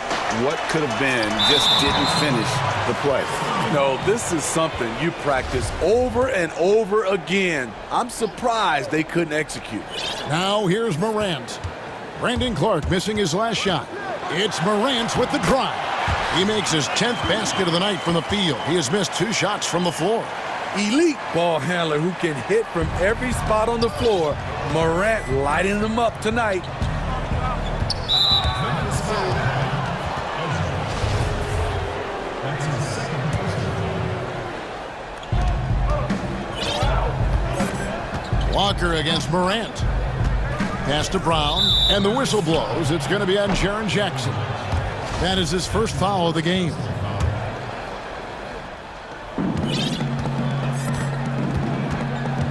what could have been, just didn't finish the play. No, this is something you practice over and over again. I'm surprised they couldn't execute. Now here's Morant. Brandon Clark missing his last shot. It's Morant with the drive. He makes his 10th basket of the night from the field. He has missed 2 shots from the floor. elite ball handler who can hit from every spot on the floor. Morant lighting them up tonight. Walker against Morant. Pass to Brown, and the whistle blows. It's going to be on Jaren Jackson. That is his first foul of the game.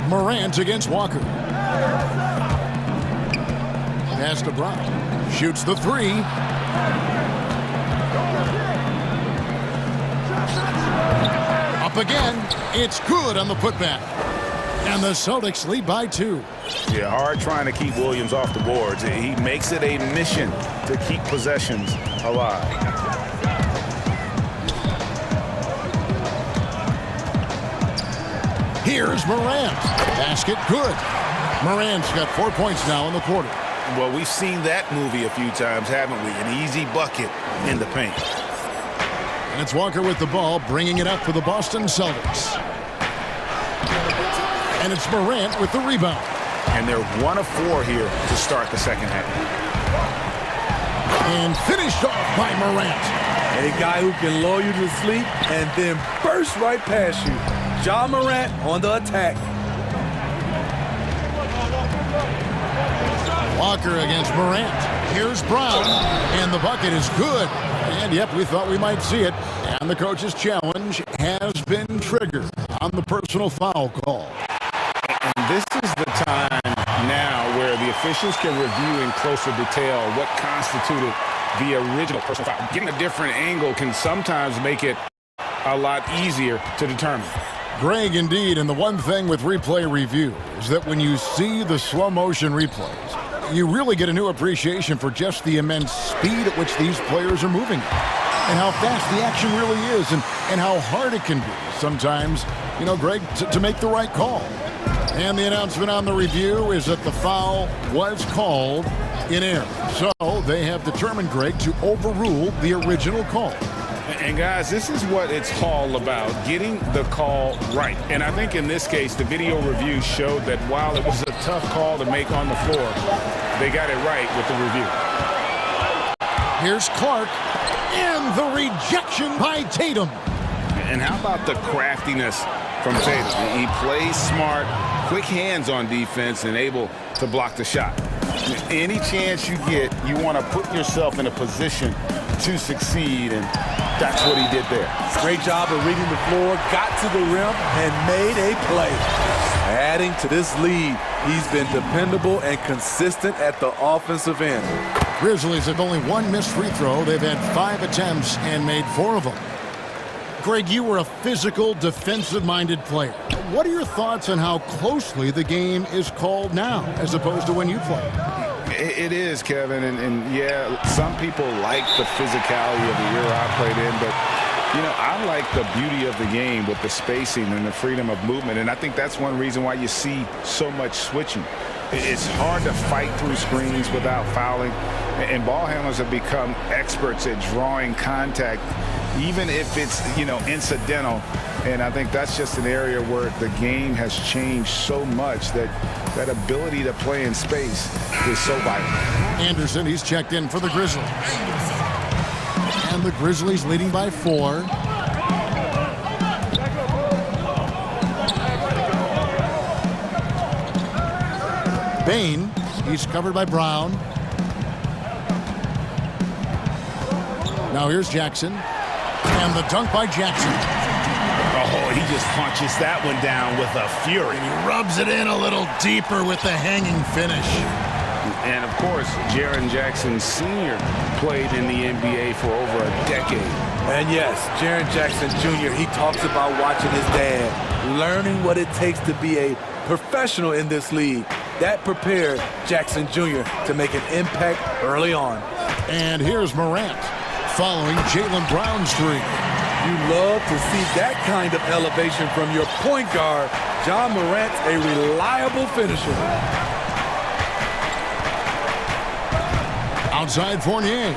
Morant against Walker. Pass to Brown. Shoots the three. Up again. It's good on the putback. And the Celtics lead by 2. Yeah, hard trying to keep Williams off the boards. He makes it a mission to keep possessions alive. Here's Morant. Basket good. Morant's got 4 points now in the quarter. Well, we've seen that movie a few times, haven't we? An easy bucket in the paint. And it's Walker with the ball, bringing it up for the Boston Celtics. And it's Morant with the rebound. And they're 1 of 4 here to start the second half. And finished off by Morant. A guy who can lull you to sleep and then burst right past you. Ja Morant on the attack. Walker against Morant. Here's Brown. And the bucket is good. And, yep, we thought we might see it. And the coach's challenge has been triggered on the personal foul call. And this is the time now where the officials can review in closer detail what constituted the original personal foul. Getting a different angle can sometimes make it a lot easier to determine. Greg, indeed, and the one thing with replay review is that when you see the slow motion replays, you really get a new appreciation for just the immense speed at which these players are moving and how fast the action really is and how hard it can be sometimes, you know, Greg, to make the right call. And the announcement on the review is that the foul was called in error. So they have determined, Greg, to overrule the original call. And guys, this is what it's all about, getting the call right. And I think in this case, the video review showed that while it was a tough call to make on the floor, they got it right with the review. Here's Clark, and the rejection by Tatum. And how about the craftiness from Tatum? He plays smart, quick hands on defense, and able to block the shot. Any chance you get, you want to put yourself in a position to succeed, and that's what he did there. Great job of reading the floor, got to the rim, and made a play. Adding to this lead, he's been dependable and consistent at the offensive end. Grizzlies have only one missed free throw. They've had 5 attempts and made 4 of them. Greg, you were a physical, defensive-minded player. What are your thoughts on how closely the game is called now as opposed to when you played? It is, Kevin, and yeah, some people like the physicality of the era I played in, but, you know, I like the beauty of the game with the spacing and the freedom of movement, and I think that's one reason why you see so much switching. It's hard to fight through screens without fouling, and ball handlers have become experts at drawing contact, even if it's, you know, incidental. And I think that's just an area where the game has changed so much that that ability to play in space is so vital. Anderson, he's checked in for the Grizzlies. And the Grizzlies leading by 4. Bain, he's covered by Brown. Now here's Jackson. And the dunk by Jackson. Oh, he just punches that one down with a fury. And he rubs it in a little deeper with the hanging finish. And, of course, Jaren Jackson Sr. played in the NBA for over a decade. And, yes, Jaren Jackson Jr., he talks about watching his dad, learning what it takes to be a professional in this league. That prepared Jackson Jr. to make an impact early on. And here's Morant following Jaylen Brown's 3. You love to see that kind of elevation from your point guard. Ja Morant's a reliable finisher. Outside Fournier.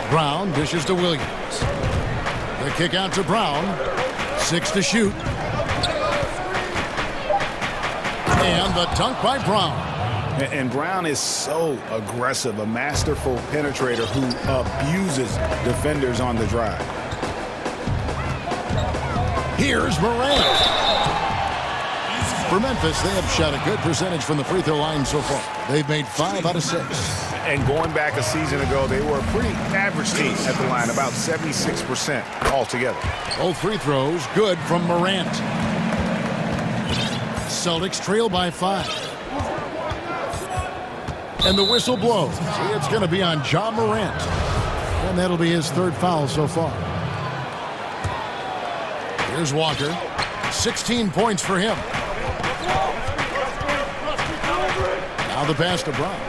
Brown dishes to Williams. The kick out to Brown. 6 to shoot. And the dunk by Brown. And Brown is so aggressive, a masterful penetrator who abuses defenders on the drive. Here's Morant. For Memphis, they have shot a good percentage from the free throw line so far. They've made 5 out of 6. And going back a season ago, they were a pretty average team at the line, about 76% altogether. Both free throws good from Morant. Celtics trail by 5. And the whistle blows. It's going to be on Ja Morant. And that'll be his 3rd foul so far. Here's Walker. 16 points for him. Now the pass to Brown.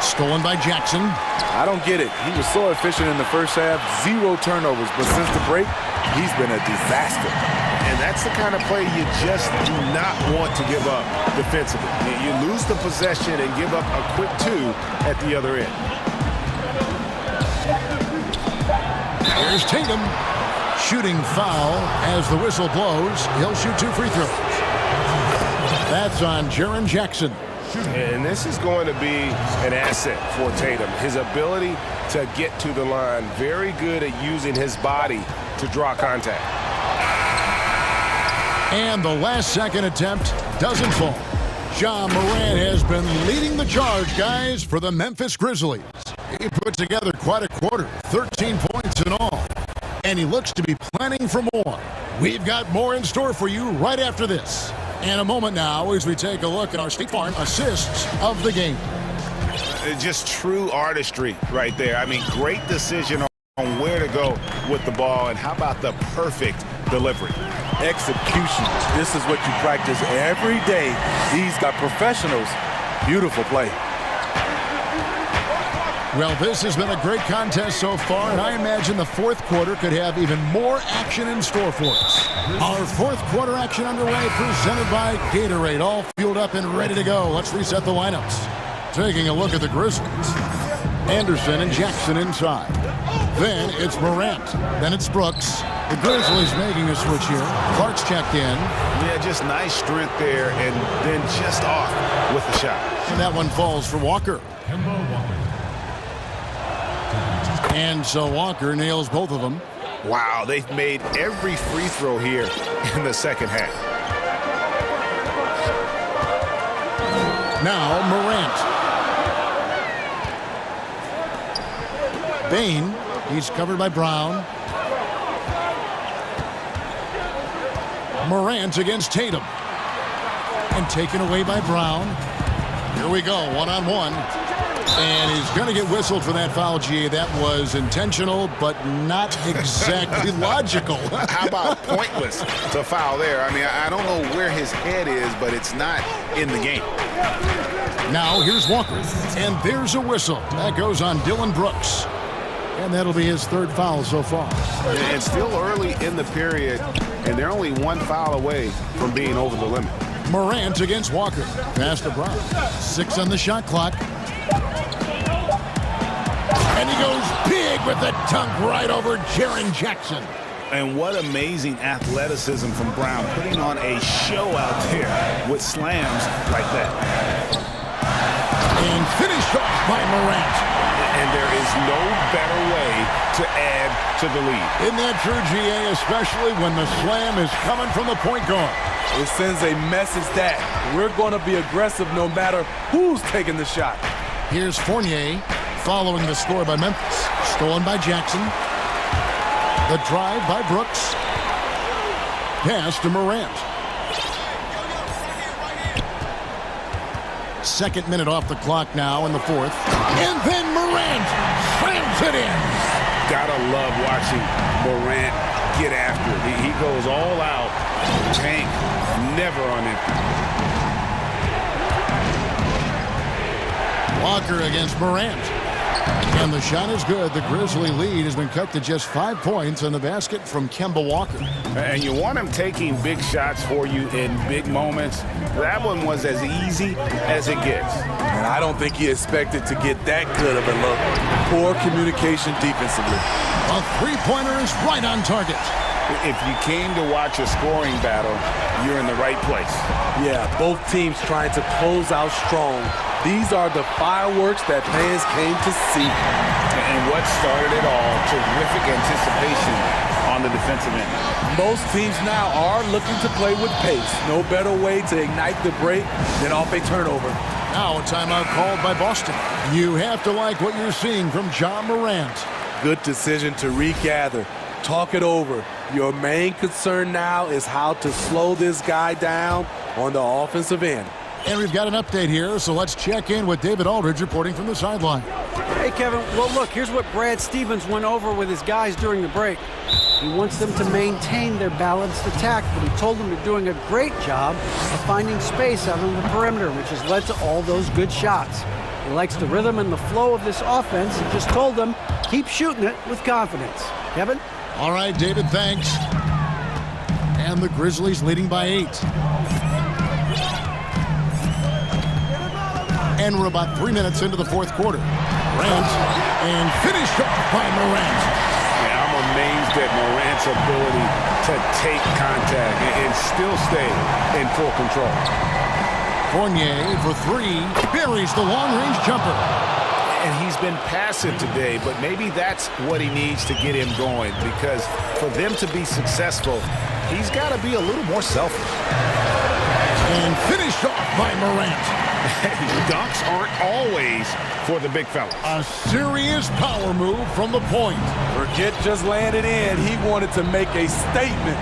Stolen by Jackson. I don't get it. He was so efficient in the first half, 0 turnovers. But since the break, he's been a disaster. And that's the kind of play you just do not want to give up defensively. You lose the possession and give up a quick 2 at the other end. Here's Tatum. Shooting foul as the whistle blows. He'll shoot 2 free throws. That's on Jaren Jackson. And this is going to be an asset for Tatum. His ability to get to the line, very good at using his body to draw contact. And the last-second attempt doesn't fall. Ja Morant has been leading the charge, guys, for the Memphis Grizzlies. He put together quite a quarter, 13 points in all. And he looks to be planning for more. We've got more in store for you right after this. In a moment now as we take a look at our State Farm assists of the game. Just true artistry right there. I mean, great decision on where to go with the ball, and how about the perfect delivery? Execution. This is what you practice every day. These got professionals. Beautiful play. Well, this has been a great contest so far, and I imagine the 4th quarter could have even more action in store for us. Our 4th quarter action underway, presented by Gatorade, all fueled up and ready to go. Let's reset the lineups. Taking a look at the Grizzlies. Anderson and Jackson inside. Then it's Morant. Then it's Brooks. The Grizzlies making a switch here. Clark's checked in. Yeah, just nice strength there, and then just off with the shot. And that one falls for Walker. And so Walker nails both of them. Wow, they've made every free throw here in the second half. Now Morant. Bain, he's covered by Brown. Morant against Tatum. And taken away by Brown. Here we go, one-on-one. And he's going to get whistled for that foul, G. That was intentional, but not exactly logical. How about pointless to foul there? I mean, I don't know where his head is, but it's not in the game. Now here's Walker, and there's a whistle. That goes on Dylan Brooks. And that'll be his 3rd foul so far. And still early in the period, and they're only 1 foul away from being over the limit. Morant against Walker. Pass to Brown. 6 on the shot clock. And he goes big with the dunk right over Jaren Jackson. And what amazing athleticism from Brown, putting on a show out there with slams like that. And finished off by Morant. And there is no better way to add to the lead. Isn't that true, GA, especially when the slam is coming from the point guard? It sends a message that we're going to be aggressive no matter who's taking the shot. Here's Fournier following the score by Memphis. Stolen by Jackson. The drive by Brooks. Pass to Morant. 2nd minute off the clock now in the 4th. And then Morant slams it in. Gotta love watching Morant get after it. He goes all out. Tank, never on empty. Walker against Morant. And the shot is good. The Grizzly lead has been cut to just 5 points on the basket from Kemba Walker. And you want him taking big shots for you in big moments. That one was as easy as it gets. And I don't think he expected to get that good of a look. poor communication defensively. A three-pointer is right on target. If you came to watch a scoring battle, you're in the right place. Yeah, both teams trying to close out strong. These are the fireworks that fans came to see. And what started it all, terrific anticipation on the defensive end. Most teams now are looking to play with pace. No better way to ignite the break than off a turnover. Now a timeout called by Boston. You have to like what you're seeing from Ja Morant. Good decision to regather. Talk it over. Your main concern now is how to slow this guy down on the offensive end. And we've got an update here, so let's check in with David Aldridge reporting from the sideline. Hey, Kevin. Well, look, here's what Brad Stevens went over with his guys during the break. He wants them to maintain their balanced attack, but he told them they're doing a great job of finding space out on the perimeter, which has led to all those good shots. He likes the rhythm and the flow of this offense and just told them, keep shooting it with confidence. Kevin? All right, David, thanks. And the Grizzlies leading by 8. And we're about 3 minutes into the fourth quarter. Morant, and finished off by Morant. Yeah, I'm amazed at Morant's ability to take contact and still stay in full control. Fournier for 3, buries the long-range jumper. And he's been passive today, but maybe that's what he needs to get him going, because for them to be successful, he's got to be a little more selfish. And finished off by Morant. Dunks aren't always for the big fella. A serious power move from the point. Forget just laying it in. He wanted to make a statement.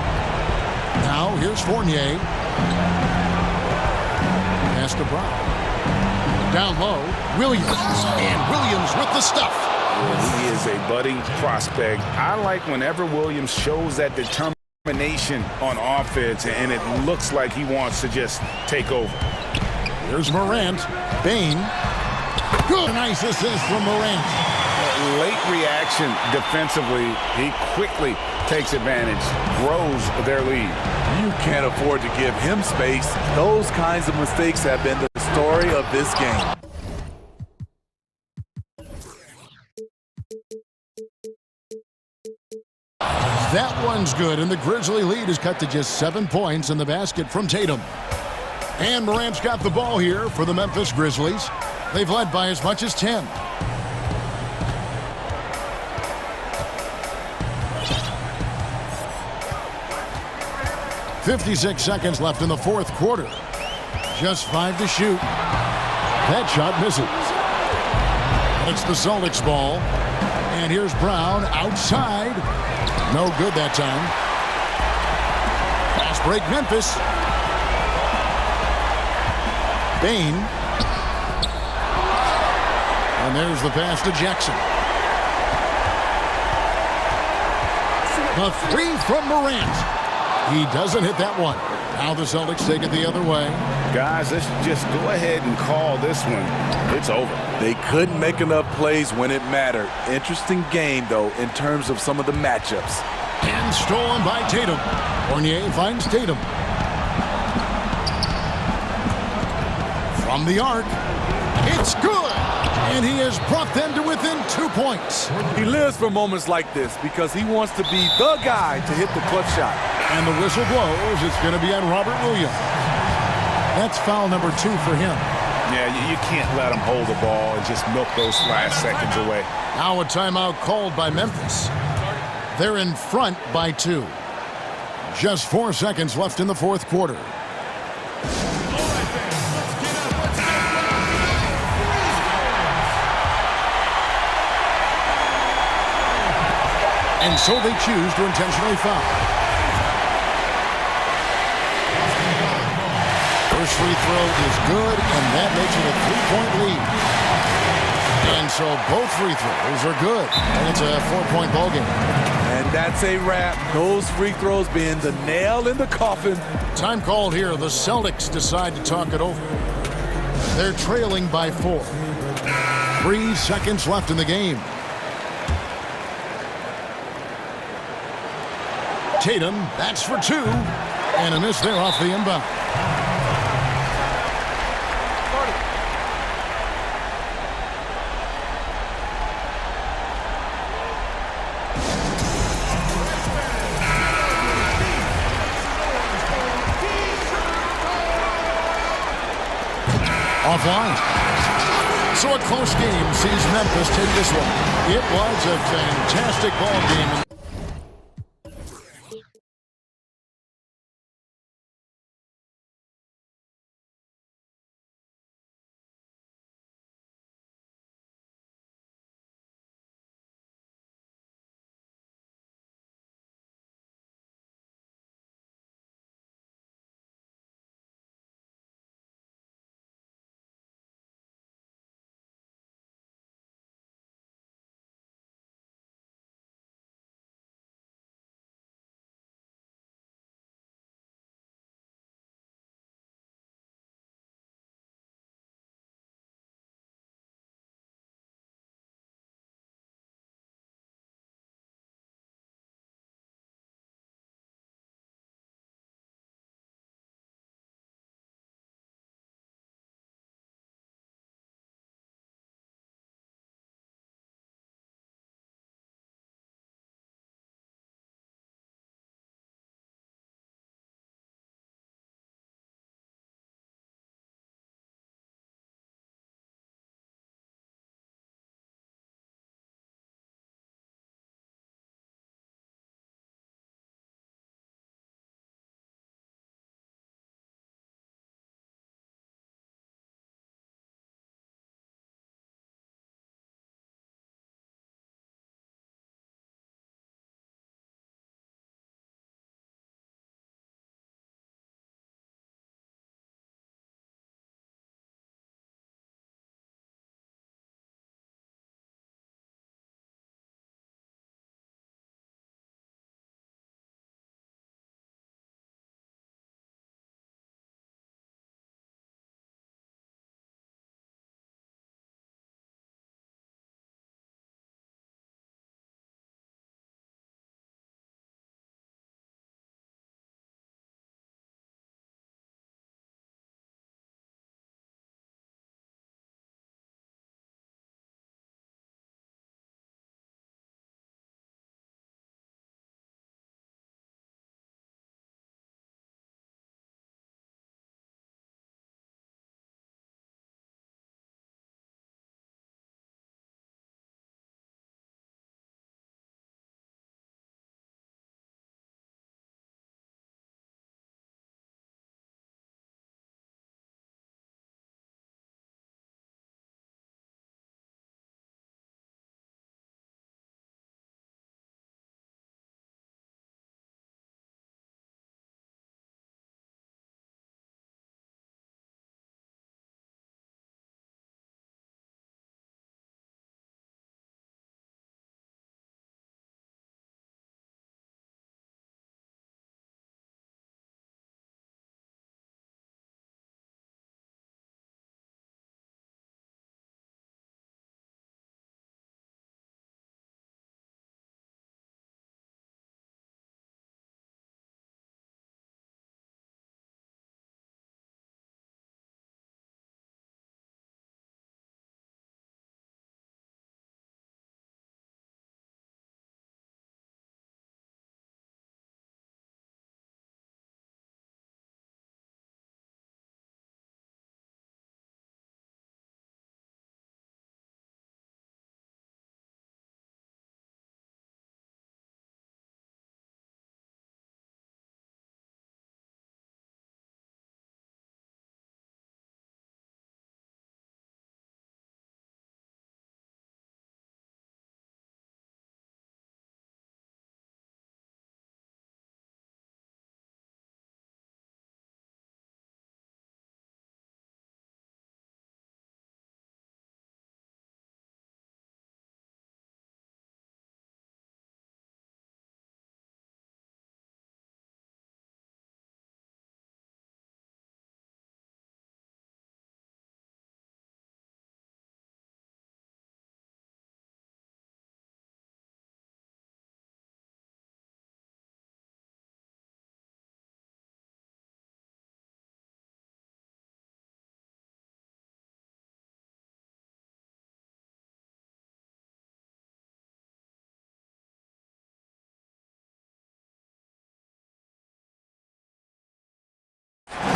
Now here's Fournier. Pass to Brown. Down low, Williams. And Williams with the stuff. Yeah, he is a budding prospect. I like whenever Williams shows that determination on offense, and it looks like he wants to just take over. Here's Morant. Bain. Good. Nice assist from Morant. Late reaction defensively. He quickly takes advantage, grows their lead. You can't afford to give him space. Those kinds of mistakes have been the story of this game. That one's good, and the Grizzly lead is cut to just 7 points in the basket from Tatum. And Morant's got the ball here for the Memphis Grizzlies. They've led by as much as 10. "56 seconds left in the fourth quarter. Just 5 to shoot. That shot misses. It's the Celtics ball. And here's Brown outside. No good that time. Fast break Memphis. Bain. And there's the pass to Jackson. The 3 from Morant. He doesn't hit that one. Now the Celtics take it the other way. Guys, let's just go ahead and call this one. It's over. They couldn't make enough plays when it mattered. Interesting game, though, in terms of some of the matchups. And stolen by Tatum. Fournier finds Tatum. From the arc. It's good. And he has brought them to within 2 points. He lives for moments like this because he wants to be the guy to hit the clutch shot. And the whistle blows. It's going to be on Robert Williams. That's foul number 2 for him. Yeah, you can't let him hold the ball and just milk those last seconds away. Now a timeout called by Memphis. They're in front by 2. Just 4 seconds left in the fourth quarter. And so they choose to intentionally foul. First free throw is good, and that makes it a 3-point lead. And so both free throws are good, and it's a 4-point ball game. And that's a wrap. Those free throws being the nail in the coffin. Time called here. The Celtics decide to talk it over. They're trailing by 4. 3 seconds left in the game. Tatum, that's for 2. And a miss there off the inbound. offline. So a close game sees Memphis take this one. It was a fantastic ball game.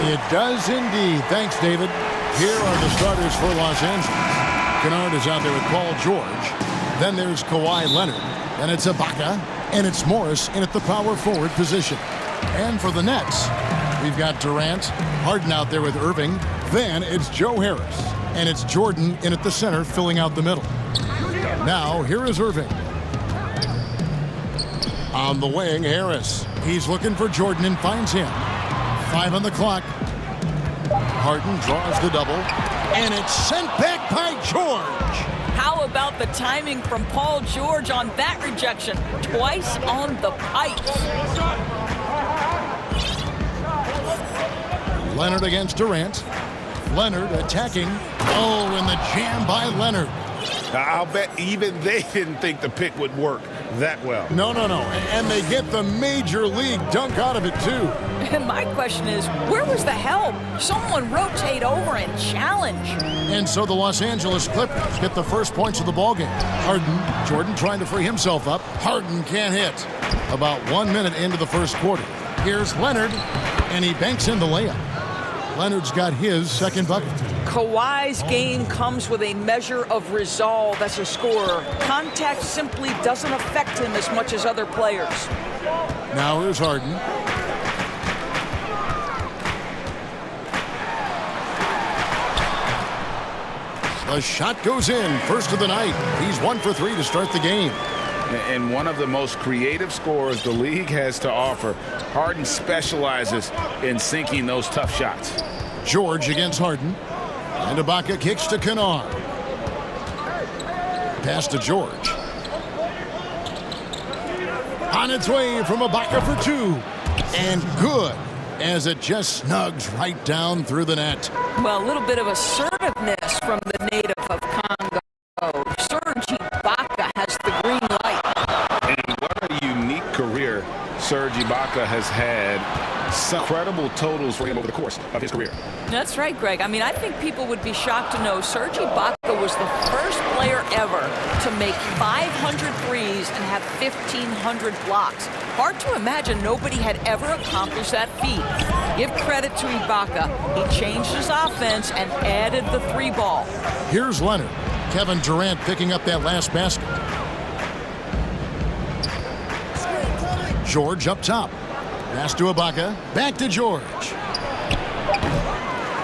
It does indeed. Thanks, David. Here are the starters for Los Angeles. Kennard is out there with Paul George. Then there's Kawhi Leonard. Then it's Ibaka. And it's Morris in at the power forward position. And for the Nets, we've got Durant, Harden out there with Irving. Then it's Joe Harris. And it's Jordan in at the center filling out the middle. Now, here is Irving. On the wing, Harris. He's looking for Jordan and finds him. 5 on the clock. Harden draws the double. And it's sent back by George. How about the timing from Paul George on that rejection? Twice on the pipes. Leonard against Durant. Leonard attacking. Oh, and the jam by Leonard. I'll bet even they didn't think the pick would work that well. No. And they get the major league dunk out of it, too. And my question is, where was the help? Someone rotate over and challenge. And so the Los Angeles Clippers get the first points of the ballgame. Harden, Jordan trying to free himself up. Harden can't hit. About 1 minute into the first quarter. Here's Leonard, and he banks in the layup. Leonard's got his second bucket. Kawhi's game comes with a measure of resolve as a scorer. Contact simply doesn't affect him as much as other players. Now here's Harden. The shot goes in. First of the night. He's 1 for 3 to start the game. And one of the most creative scorers the league has to offer. Harden specializes in sinking those tough shots. George against Harden. And Ibaka kicks to Kennard. Pass to George. On its way from Ibaka for 2. And good, as it just snugs right down through the net. Well, a little bit of assertiveness from the native of Congo. Serge Ibaka has the green light. And what a unique career Serge Ibaka has had. Some incredible totals for him over the course of his career. That's right, Greg. I mean, I think people would be shocked to know Serge Ibaka was the first player ever to make 500 threes and have 1,500 blocks. Hard to imagine nobody had ever accomplished that feat. Give credit to Ibaka. He changed his offense and added the 3-ball. Here's Leonard. Kevin Durant picking up that last basket. George up top. Pass to Ibaka. Back to George.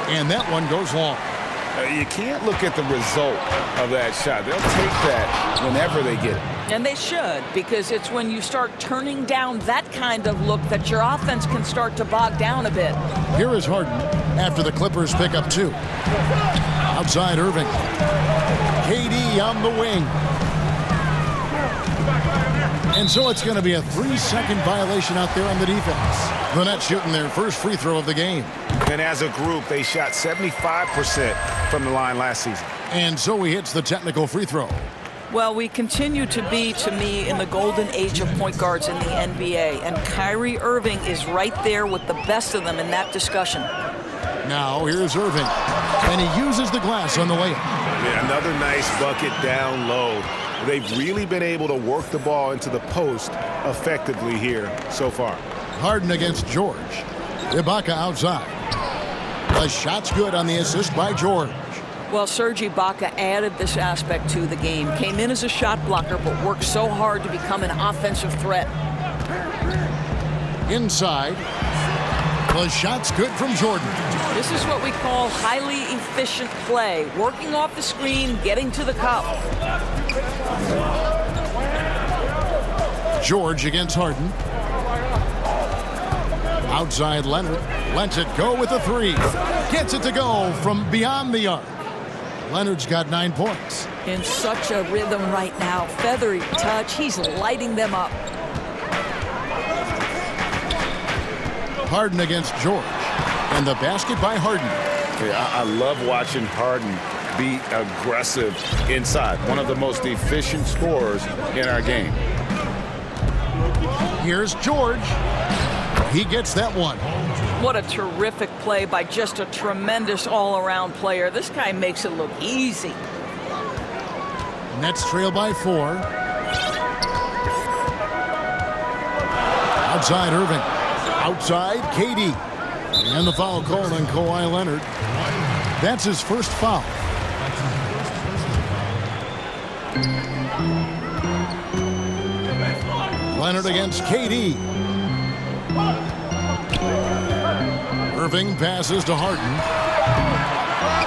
And that one goes long. You can't look at the result of that shot. They'll take that whenever they get it. And they should, because it's when you start turning down that kind of look that your offense can start to bog down a bit. Here is Harden after the Clippers pick up 2. Outside Irving. KD on the wing. And so it's going to be a 3-second violation out there on the defense. The Nets shooting their first free throw of the game. And as a group, they shot 75% from the line last season. And so he hits the technical free throw. Well, we continue to be, to me, in the golden age of point guards in the NBA. And Kyrie Irving is right there with the best of them in that discussion. Now here's Irving. And he uses the glass on the layup. Yeah, another nice bucket down low. They've really been able to work the ball into the post effectively here so far. Harden against George. Ibaka outside. The shot's good on the assist by George. Well, Serge Ibaka added this aspect to the game. Came in as a shot blocker, but worked so hard to become an offensive threat. Inside. The shot's good from Jordan. This is what we call highly efficient play. Working off the screen, getting to the cup. George against Harden. Outside Leonard. Lets it go with a 3. Gets it to go from beyond the arc. Leonard's got 9 points. In such a rhythm right now. Feathery touch. He's lighting them up. Harden against George. And the basket by Harden. Yeah, I love watching Harden be aggressive inside. One of the most efficient scorers in our game. Here's George. He gets that one. What a terrific play by just a tremendous all-around player. This guy makes it look easy. Nets trail by 4. Outside Irving. Outside KD. And the foul called on Kawhi Leonard. That's his first foul. Leonard against KD. Irving passes to Harden.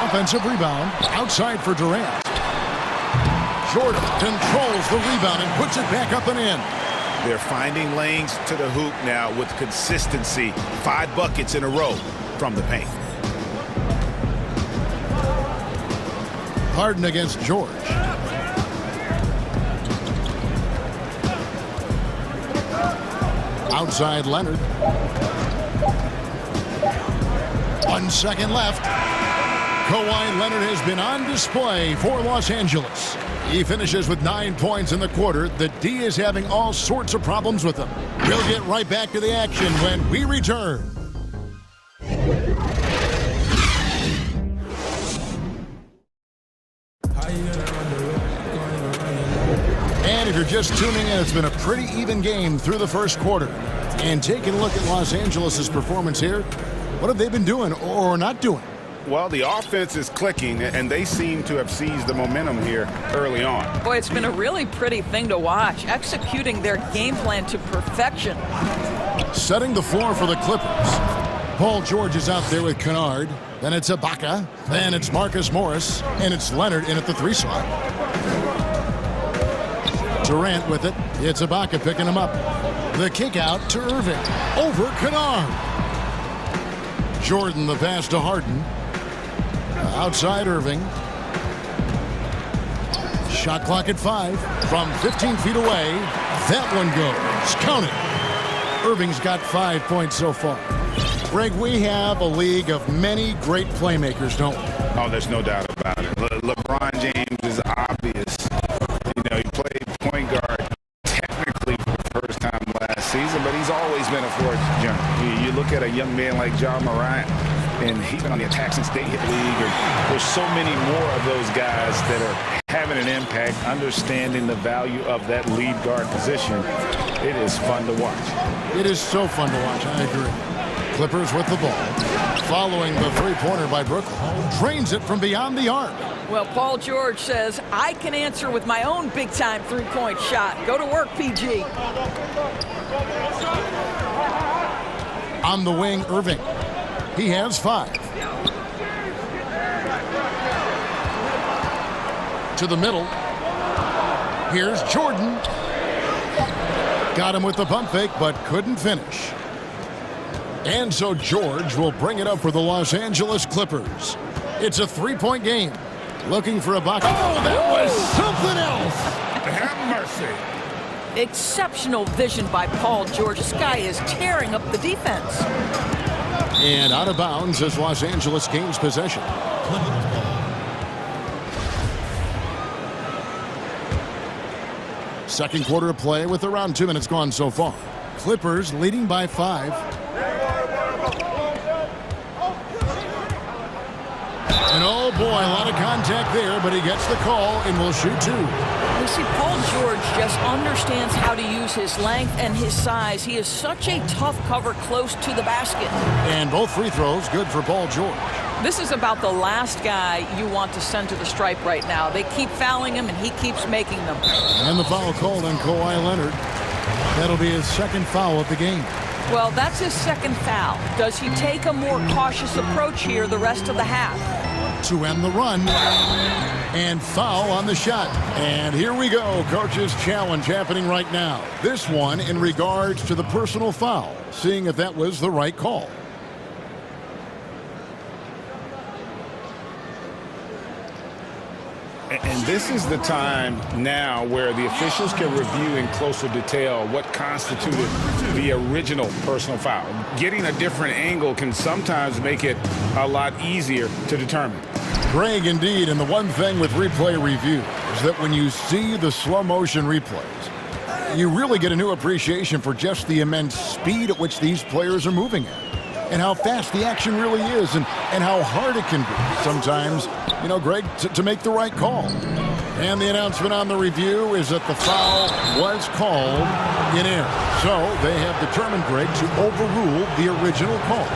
Offensive rebound. Outside for Durant. Jordan controls the rebound and puts it back up and in. They're finding lanes to the hoop now with consistency. 5 buckets in a row from the paint. Harden against George. Outside Leonard. 1 second left. Kawhi Leonard has been on display for Los Angeles. He finishes with 9 points in the quarter. The D is having all sorts of problems with him. We'll get right back to the action when we return. And if you're just tuning in, it's been a pretty even game through the first quarter. And taking a look at Los Angeles' performance here, what have they been doing or not doing? Well, the offense is clicking, and they seem to have seized the momentum here early on. Boy, it's been a really pretty thing to watch, executing their game plan to perfection. Setting the floor for the Clippers. Paul George is out there with Kennard. Then it's Ibaka. Then it's Marcus Morris. And it's Leonard in at the 3 slot. Durant with it. It's Ibaka picking him up. The kick out to Irving. Over Kennard. Jordan the pass to Harden. Outside Irving. Shot clock at 5. From 15 feet away. That one goes. Count it. Irving's got 5 points so far. Greg, we have a league of many great playmakers, don't we? Oh, there's no doubt about it. LeBron James is obvious. You know, he played point guard technically for the first time last season, but he's always been a floor general. You look at a young man like John Morant, and he's been on the attack since they hit the league. And there's so many more of those guys that are having an impact, understanding the value of that lead guard position. It is fun to watch. It is so fun to watch, I agree. Clippers with the ball. Following the three-pointer by Brooklyn. Drains it from beyond the arc. Well, Paul George says, I can answer with my own big-time three-point shot. Go to work, PG. On the wing, Irving. He has 5. To the middle. Here's Jordan. Got him with the pump fake, but couldn't finish. And so George will bring it up for the Los Angeles Clippers. It's a 3-point game. Looking for a bucket. Oh, that was something else. Have mercy. Exceptional vision by Paul George. This guy is tearing up the defense. And out of bounds as Los Angeles gains possession. Second quarter of play with around 2 minutes gone so far. Clippers leading by 5. And oh boy, a lot of contact there, but he gets the call and will shoot 2. You see, Paul George just understands how to use his length and his size. He is such a tough cover close to the basket. And both free throws good for Paul George. This is about the last guy you want to send to the stripe right now. They keep fouling him, and he keeps making them. And the foul called on Kawhi Leonard. That'll be his second foul of the game. Well, that's his second foul. Does he take a more cautious approach here the rest of the half? To end the run. And foul on the shot. And here we go. Coach's challenge happening right now. This one in regards to the personal foul. Seeing if that was the right call. And this is the time now where the officials can review in closer detail what constituted the original personal foul. Getting a different angle can sometimes make it a lot easier to determine. Greg, indeed, and the one thing with replay review is that when you see the slow motion replays, you really get a new appreciation for just the immense speed at which these players are moving at. And how fast the action really is, and how hard it can be sometimes, you know, Greg, to make the right call. And the announcement on the review is that the foul was called in error. So they have determined, Greg, to overrule the original call.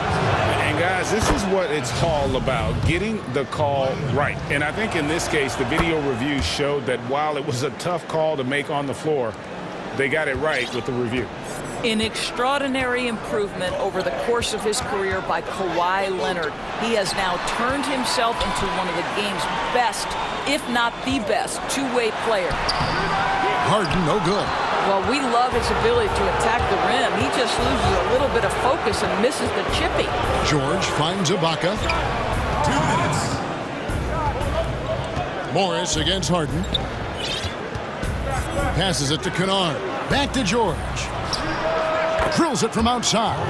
And And guys, this is what it's all about, getting the call right. And I think in this case, the video review showed that while it was a tough call to make on the floor, they got it right with the review. An extraordinary improvement over the course of his career by Kawhi Leonard. He has now turned himself into one of the game's best, if not the best, two-way player. Harden, no good. Well, we love his ability to attack the rim. He just loses a little bit of focus and misses the chippy. George finds Ibaka. 2 minutes. Morris against Harden. Passes it to Kennard. Back to George. Drills it from outside.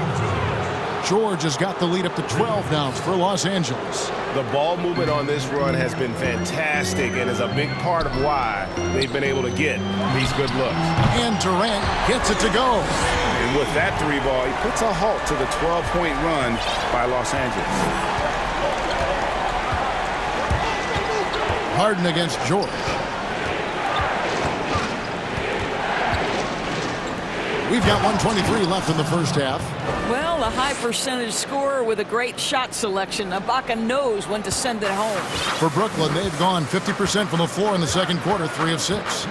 George has got the lead up to 12 now for Los Angeles. The ball movement on this run has been fantastic and is a big part of why they've been able to get these good looks. And Durant gets it to go. And with that three ball, he puts a halt to the 12-point run by Los Angeles. Harden against George. We've got 1:23 left in the first half. Well, a high percentage scorer with a great shot selection. Ibaka knows when to send it home. For Brooklyn, they've gone 50% from the floor in the second quarter, 3 of 6.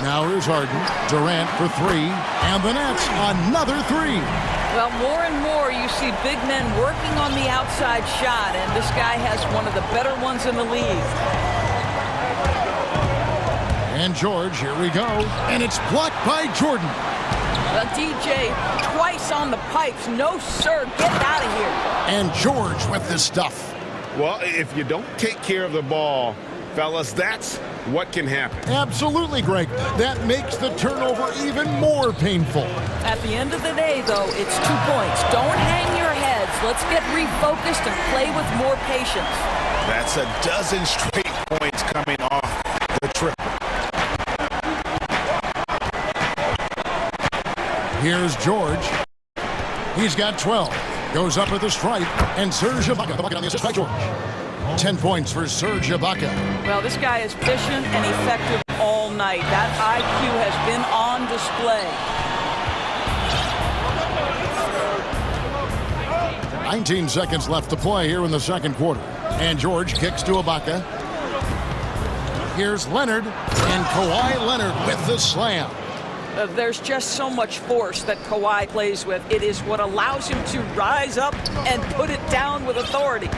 Now here's Harden. Durant for 3. And the Nets, another 3. Well, more and more you see big men working on the outside shot, and this guy has one of the better ones in the league. And George, here we go. And it's blocked by Jordan. Well, DJ, twice on the pipes. No, sir, get out of here. And George with the stuff. Well, if you don't take care of the ball, fellas, that's what can happen. Absolutely, Greg. That makes the turnover even more painful. At the end of the day, though, it's 2 points. Don't hang your heads. Let's get refocused and play with more patience. That's a dozen straight points coming off the triple. Here's George. He's got 12. Goes up with the stripe. And Serge Ibaka, the bucket on the assist by George. 10 points for Serge Ibaka. Well, this guy is efficient and effective all night. That IQ has been on display. 19 seconds left to play here in the second quarter. And George kicks to Ibaka. Here's Leonard. And Kawhi Leonard with the slam. There's just so much force that Kawhi plays with. It is what allows him to rise up and put it down with authority.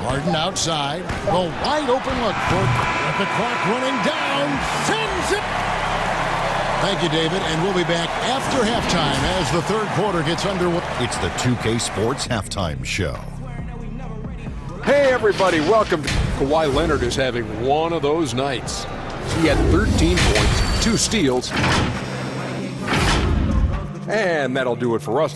Harden outside. The wide open look. With the clock running down. Sends it. Thank you, David. And we'll be back after halftime as the third quarter gets underway. It's the 2K Sports Halftime Show. Hey, everybody. Welcome. Kawhi Leonard is having one of those nights. He had 13 points, 2 steals. And that'll do it for us.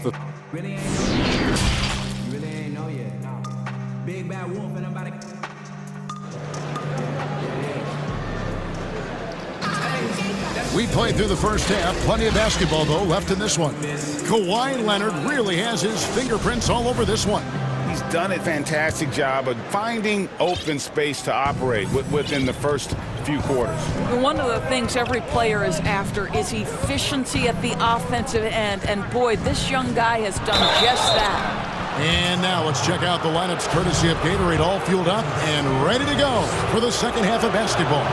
We played through the first half. Plenty of basketball, though, left in this one. Kawhi Leonard really has his fingerprints all over this one. He's done a fantastic job of finding open space to operate within the first few quarters. One of the things every player is after is efficiency at the offensive end. And boy, this young guy has done just that. And now let's check out the lineups courtesy of Gatorade, all fueled up and ready to go for the second half of basketball.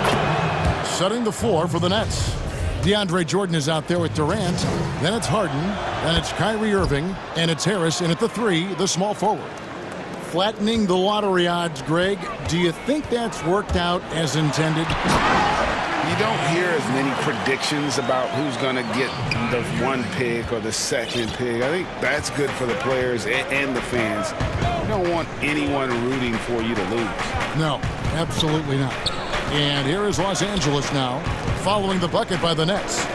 Setting the floor for the Nets. DeAndre Jordan is out there with Durant. Then it's Harden. Then it's Kyrie Irving. And it's Harris in at the 3, the small forward. Flattening the lottery odds, Greg. Do you think that's worked out as intended? You don't hear as many predictions about who's going to get the 1 pick or the 2nd pick. I think that's good for the players and the fans. You don't want anyone rooting for you to lose. No, absolutely not. And here is Los Angeles now, following the bucket by the Nets.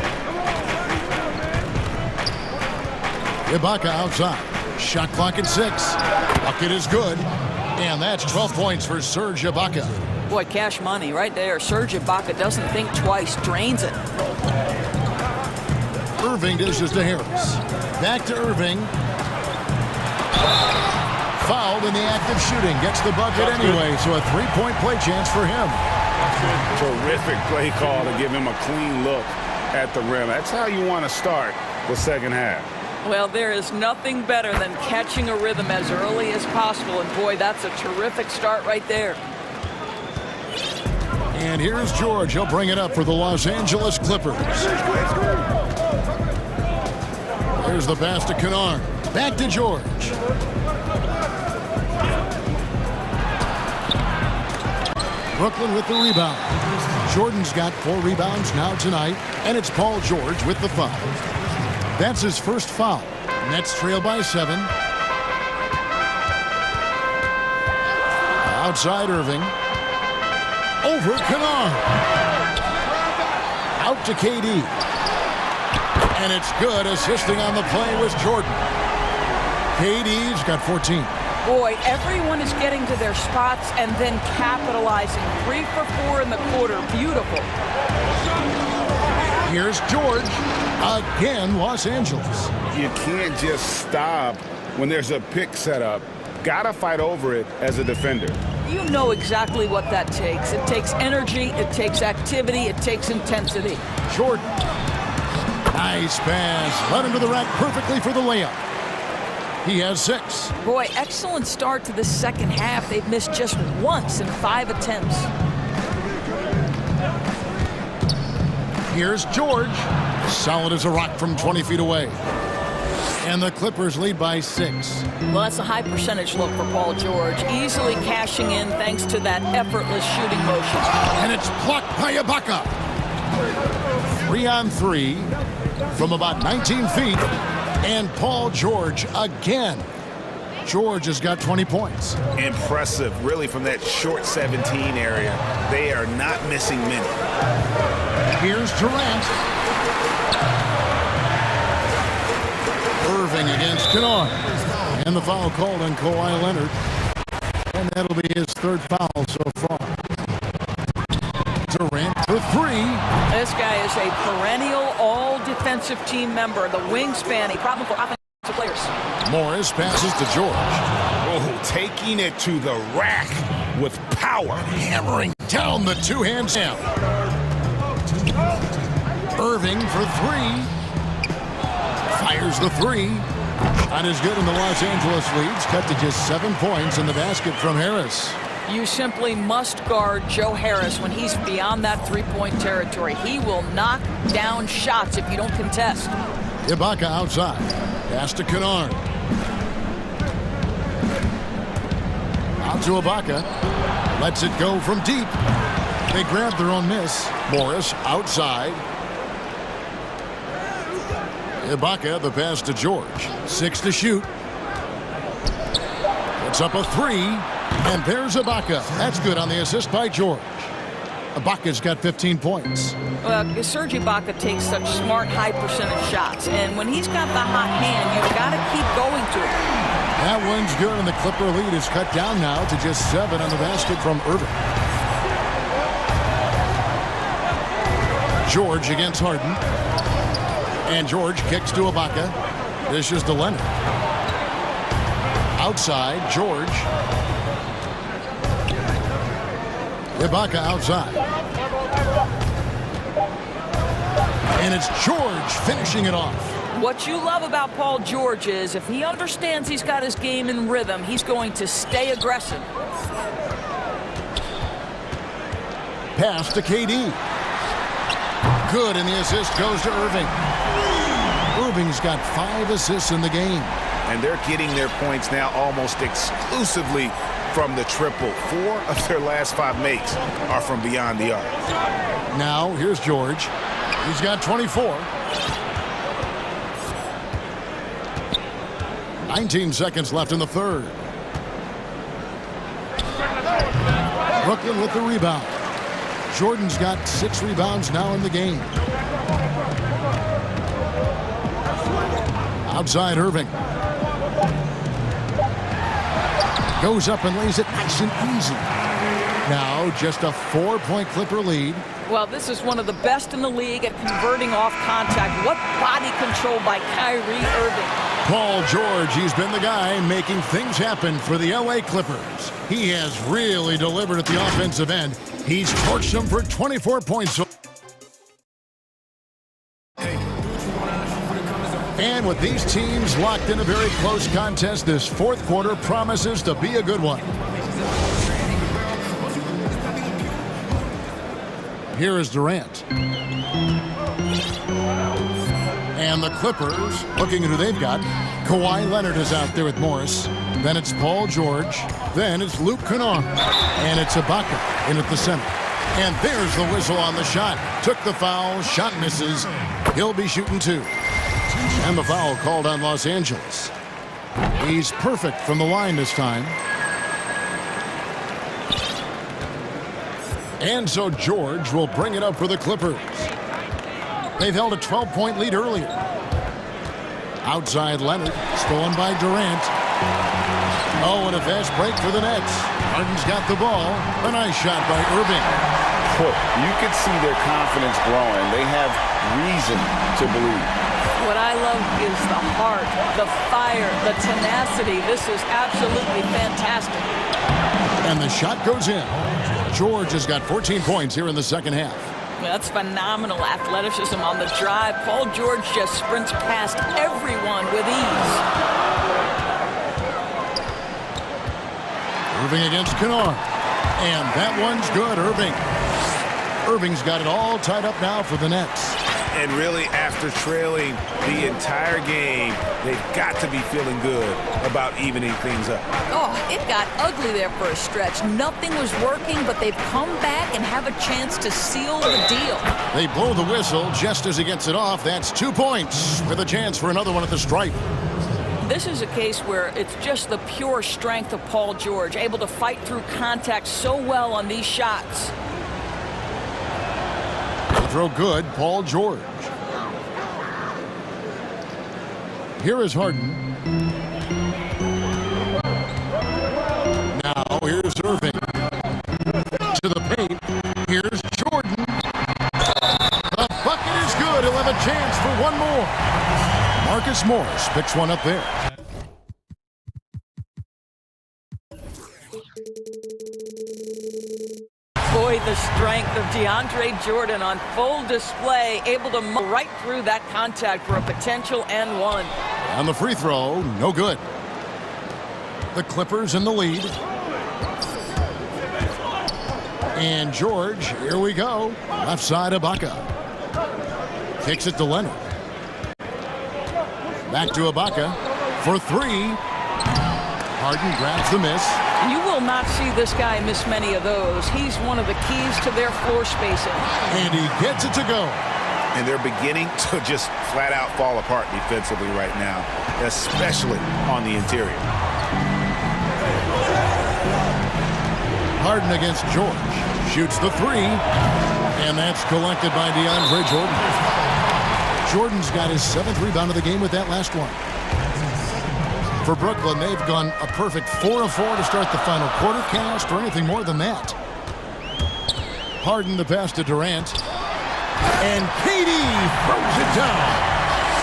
Ibaka outside. Shot clock at 6. Bucket is good. And that's 12 points for Serge Ibaka. Boy, cash money right there. Serge Ibaka doesn't think twice, drains it. Irving dishes to Harris. Back to Irving. Fouled in the act of shooting. Gets the bucket anyway, so a 3-point play chance for him. Terrific play call to give him a clean look at the rim. That's how you want to start the second half. Well, there is nothing better than catching a rhythm as early as possible. And boy, that's a terrific start right there. And here's George. He'll bring it up for the Los Angeles Clippers. There's the pass to Kennard. Back to George. Brooklyn with the rebound. Jordan's got 4 rebounds now tonight, and it's Paul George with the foul. That's his first foul. Nets trail by 7. Outside Irving. Over Kennard. Out to KD. And it's good. Assisting on the play was Jordan. KD's got 14. Boy, everyone is getting to their spots and then capitalizing. 3 for 4 in the quarter. Beautiful. Here's George. Again, Los Angeles. You can't just stop when there's a pick set up. Gotta fight over it as a defender. You know exactly what that takes. It takes energy, it takes activity, it takes intensity. Jordan. Nice pass. Led him to the rack perfectly for the layup. He has 6. Boy, excellent start to the second half. They've missed just once in 5 attempts. Here's George. Solid as a rock from 20 feet away. And the Clippers lead by 6. Well, that's a high percentage look for Paul George. Easily cashing in thanks to that effortless shooting motion. And it's blocked by Ibaka. 3 on 3 from about 19 feet. And Paul George again. George has got 20 points. Impressive, really, from that short 17 area. They are not missing many. Here's Durant. Irving against Kennard. And the foul called on Kawhi Leonard. And that'll be his 3rd foul so far. Durant for 3. This guy is a perennial all-defensive team member. The wingspan, a problem for offensive players. Morris passes to George. Oh, taking it to the rack with power. Hammering down the two-hand slam. Irving for 3. Fires the 3. Not as good, and the Los Angeles leads cut to just 7 points in the basket from Harris. You simply must guard Joe Harris when he's beyond that 3-point territory. He will knock down shots if you don't contest. Ibaka outside. Pass to Kennard. Out to Ibaka. Lets it go from deep. They grab their own miss. Morris outside. Ibaka, the pass to George. 6 to shoot. Puts up a 3. And there's Ibaka. That's good on the assist by George. Ibaka's got 15 points. Well, Serge Ibaka takes such smart, high-percentage shots. And when he's got the hot hand, you've got to keep going to it. That one's good, and the Clipper lead is cut down now to just 7 on the basket from Irving. George against Harden. And George kicks to Ibaka. This is to Leonard. Outside, George. Ibaka outside. And it's George finishing it off. What you love about Paul George is if he understands he's got his game in rhythm, he's going to stay aggressive. Pass to KD. Good, and the assist goes to Irving. Irving's got 5 assists in the game. And they're getting their points now almost exclusively from the triple. 4 of their last 5 makes are from beyond the arc. Now, here's George. He's got 24. 19 seconds left in the 3rd. Brooklyn with the rebound. Jordan's got 6 rebounds now in the game. Outside Irving. Goes up and lays it nice and easy. Now just a 4-point Clipper lead. Well, this is one of the best in the league at converting off contact. What body control by Kyrie Irving. Paul George, he's been the guy making things happen for the LA Clippers. He has really delivered at the offensive end. He's torched them for 24 points. And with these teams locked in a very close contest, this fourth quarter promises to be a good one. Here is Durant. And the Clippers, looking at who they've got. Kawhi Leonard is out there with Morris. Then it's Paul George. Then it's Luke Kennard. And it's Ibaka in at the center. And there's the whistle on the shot. Took the foul, shot misses. He'll be shooting two. And the foul called on Los Angeles. He's perfect from the line this time. And so George will bring it up for the Clippers. They've held a 12-point lead earlier. Outside Leonard, stolen by Durant. Oh, and a fast break for the Nets. Harden's got the ball. A nice shot by Irving. You can see their confidence growing. They have reason to believe. What I love is the heart, the fire, the tenacity. This is absolutely fantastic. And the shot goes in. George has got 14 points here in the second half. That's phenomenal athleticism on the drive. Paul George just sprints past everyone with ease. Irving against Kennard. And that one's good, Irving. Irving's got it all tied up now for the Nets. And really, after trailing the entire game, they've got to be feeling good about evening things up. Oh, it got ugly there for a stretch. Nothing was working, but they've come back and have a chance to seal the deal. They blow the whistle just as he gets it off. That's 2 points with a chance for another one at the stripe. This is a case where it's just the pure strength of Paul George, able to fight through contact so well on these shots. The throw good, Paul George. Here is Harden. Now here's Irving. To the paint. Here's Jordan. The bucket is good. He'll have a chance for one more. Marcus Morris picks one up there. Boy, the strength of DeAndre Jordan on full display, able to move right through that contact for a potential and one. On the free throw, no good. The Clippers in the lead. And George, here we go. Left side, Ibaka. Kicks it to Leonard. Back to Ibaka for three. Harden grabs the miss. You will not see this guy miss many of those. He's one of the keys to their floor spacing. And he gets it to go. And they're beginning to just flat out fall apart defensively right now, especially on the interior. Harden against George. Shoots the three. And that's collected by DeAndre Jordan. Jordan's got his 7th rebound of the game with that last one. For Brooklyn, they've gone a perfect 4 of 4 to start the final quarter cast or anything more than that. Harden the pass to Durant. And KD throws it down.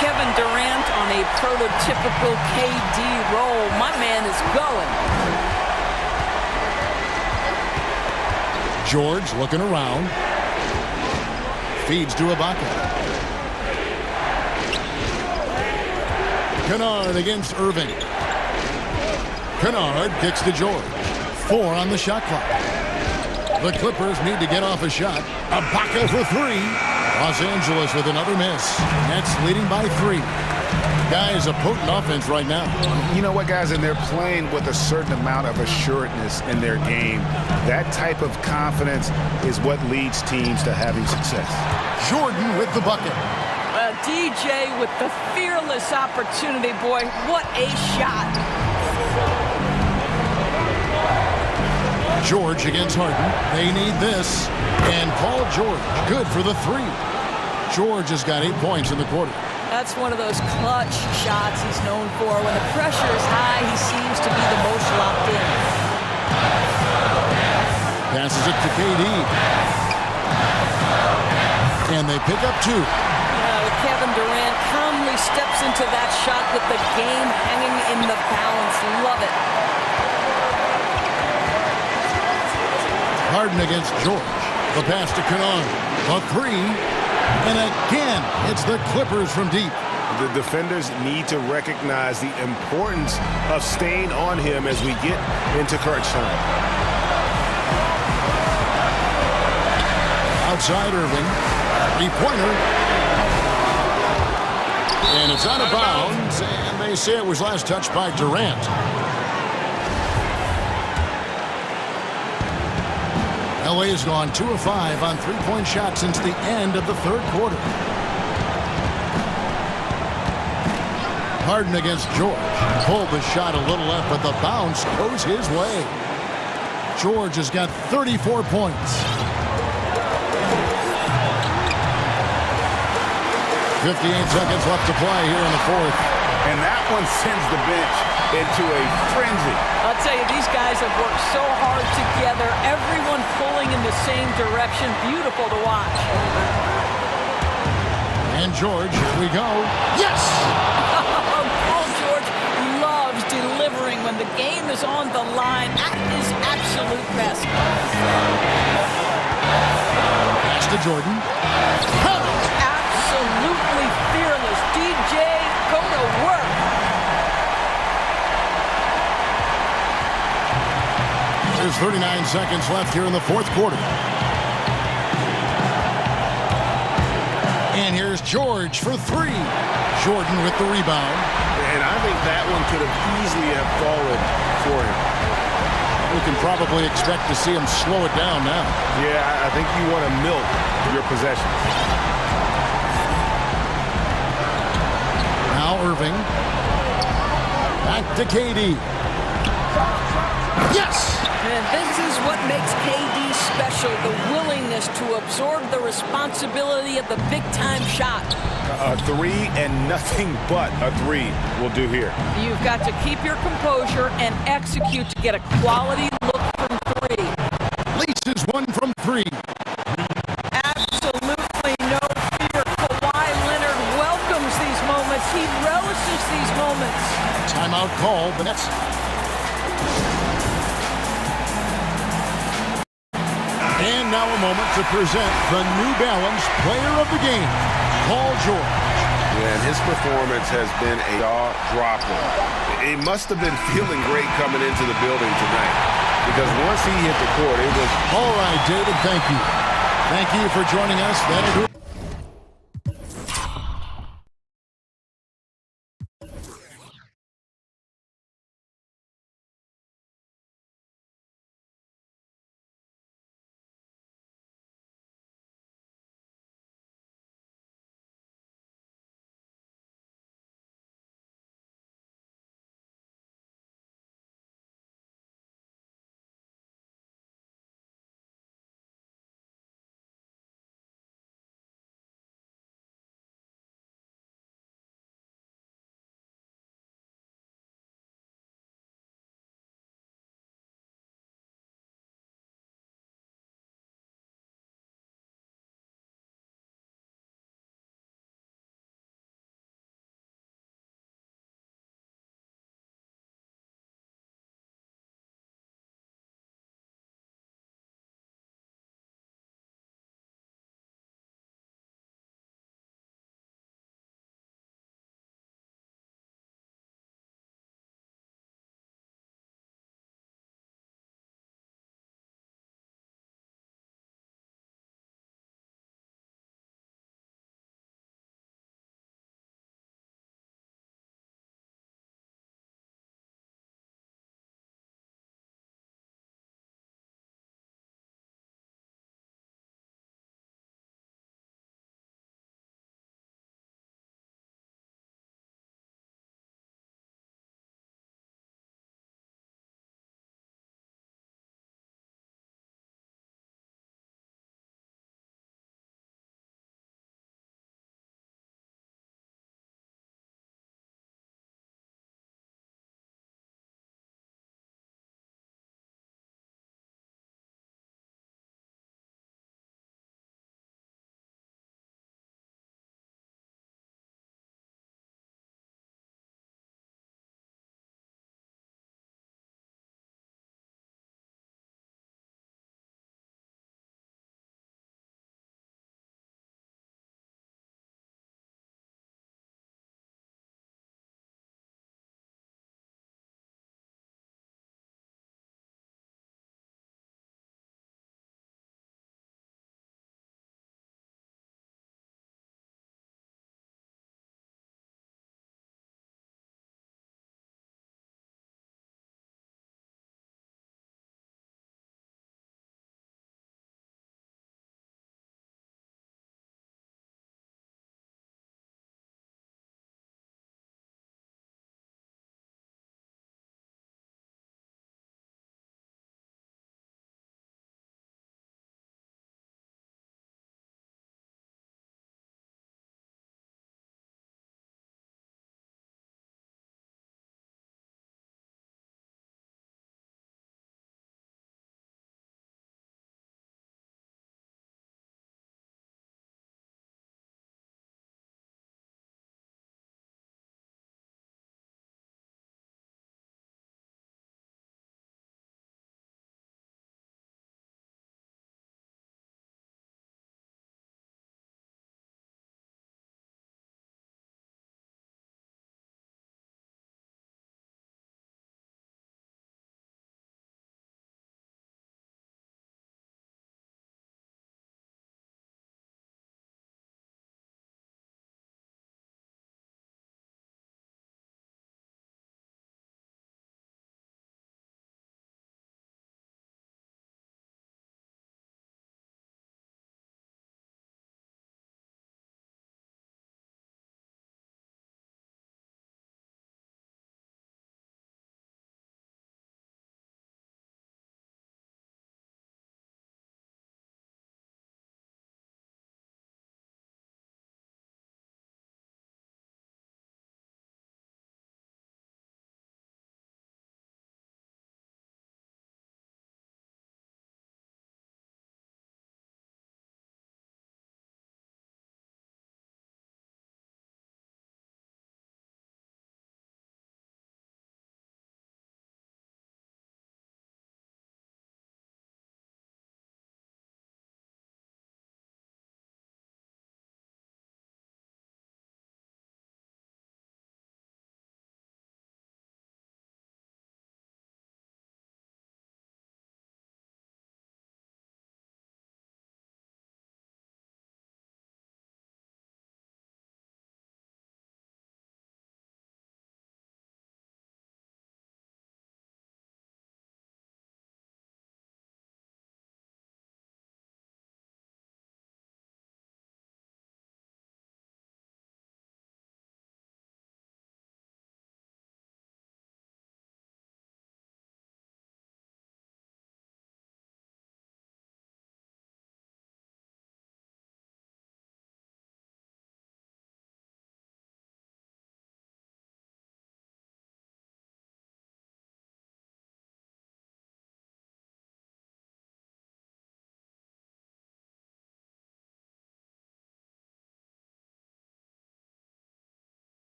Kevin Durant on a prototypical KD roll. My man is going. George looking around. Feeds to Ibaka. Kennard against Irving. Kennard kicks to George. 4 on the shot clock. The Clippers need to get off a shot. Ibaka for 3. Los Angeles with another miss. Nets leading by 3. Guys, a potent offense right now. You know what, guys? And they're playing with a certain amount of assuredness in their game. That type of confidence is what leads teams to having success. Jordan with the bucket. DJ with the fearless opportunity. Boy, what a shot. George against Harden. They need this. And Paul George, good for the 3. George has got 8 points in the quarter. That's one of those clutch shots he's known for. When the pressure is high, he seems to be the most locked in. Passes it to KD. And they pick up 2. Kevin Durant calmly steps into that shot with the game hanging in the balance. Love it. Harden against George. The pass to Kennard. A 3. And again, it's the Clippers from deep. The defenders need to recognize the importance of staying on him as we get into crunch time. Outside Irving. Three-pointer. And it's out of bounds. And they say it was last touched by Durant. LA has gone 2 of 5 on three-point shots since the end of the third quarter. Harden against George. Pulled the shot a little left, but the bounce goes his way. George has got 34 points. 58 seconds left to play here in the fourth. And that one sends the bench into a frenzy. I'll tell you, these guys have worked so hard together. Everyone pulling in the same direction. Beautiful to watch. And George, here we go. Yes! Paul George loves delivering when the game is on the line. At his absolute best. Pass to Jordan. Absolutely fearless. DJ, go to work. There's 39 seconds left here in the fourth quarter. And here's George for three. Jordan with the rebound. And I think that one could have easily have fallen for him. We can probably expect to see him slow it down now. Yeah, I think you want to milk your possessions. Now Irving. Back to KD. Yes! And this is what makes KD special, the willingness to absorb the responsibility of the big-time shot. A three and nothing but a three will do here. You've got to keep your composure and execute to get a quality look from three. Leases one from three. Absolutely no fear. Kawhi Leonard welcomes these moments. He relishes these moments. Timeout call, but that's... And now a moment to present the New Balance Player of the Game, Paul George. Yeah, and his performance has been a jaw-dropper. It must have been feeling great coming into the building tonight, because once he hit the court, it was... All right, David, thank you. Thank you for joining us. That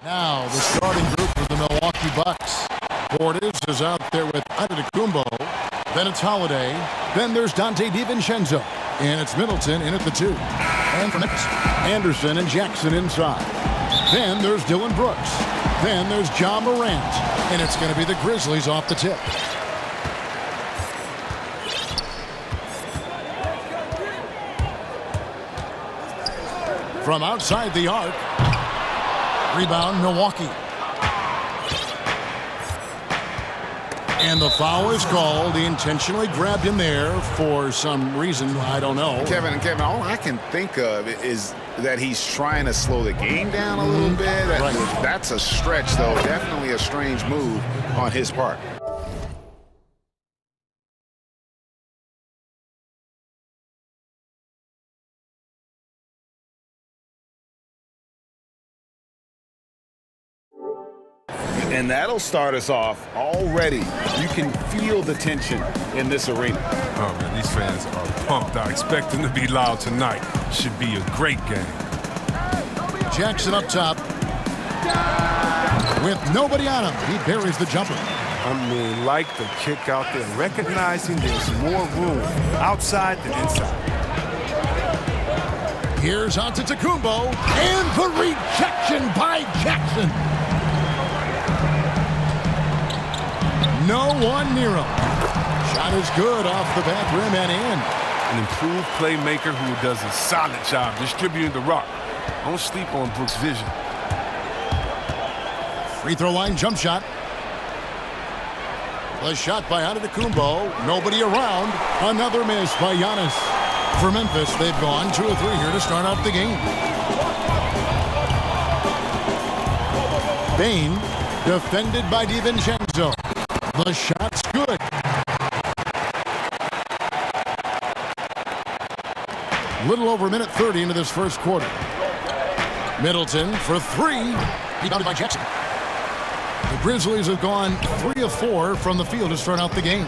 Now the starting group for the Milwaukee Bucks. Portis is out there with Antetokounmpo. Then it's Holiday. Then there's Dante DiVincenzo. And it's Middleton in at the 2. And from Memphis, Anderson and Jackson inside. Then there's Dylan Brooks. Then there's John Morant. And it's going to be the Grizzlies off the tip. From outside the arc. Rebound, Milwaukee. And the foul is called. He intentionally grabbed him there for some reason. I don't know. Kevin, all I can think of is that he's trying to slow the game down a little bit. Right. That's a stretch, though. Definitely a strange move on his part. And that'll start us off already. You can feel the tension in this arena. Oh, man, these fans are pumped. I expect them to be loud tonight. Should be a great game. Jackson up top. With nobody on him, he buries the jumper. I mean, like the kick out there, recognizing there's more room outside than inside. Here's Antetokounmpo, and the rejection by Jackson. No one near him. Shot is good off the back rim and in. An improved playmaker who does a solid job distributing the rock. Don't sleep on Brooks' vision. Free throw line jump shot. The shot by Antetokounmpo. Nobody around. Another miss by Giannis. For Memphis, they've gone 2 of 3 here to start out the game. Bain defended by DiVincenzo. The shot's good. Little over a minute 30 into this first quarter. Middleton for 3. Rebounded by Jackson. The Grizzlies have gone 3 of 4 from the field to start out the game.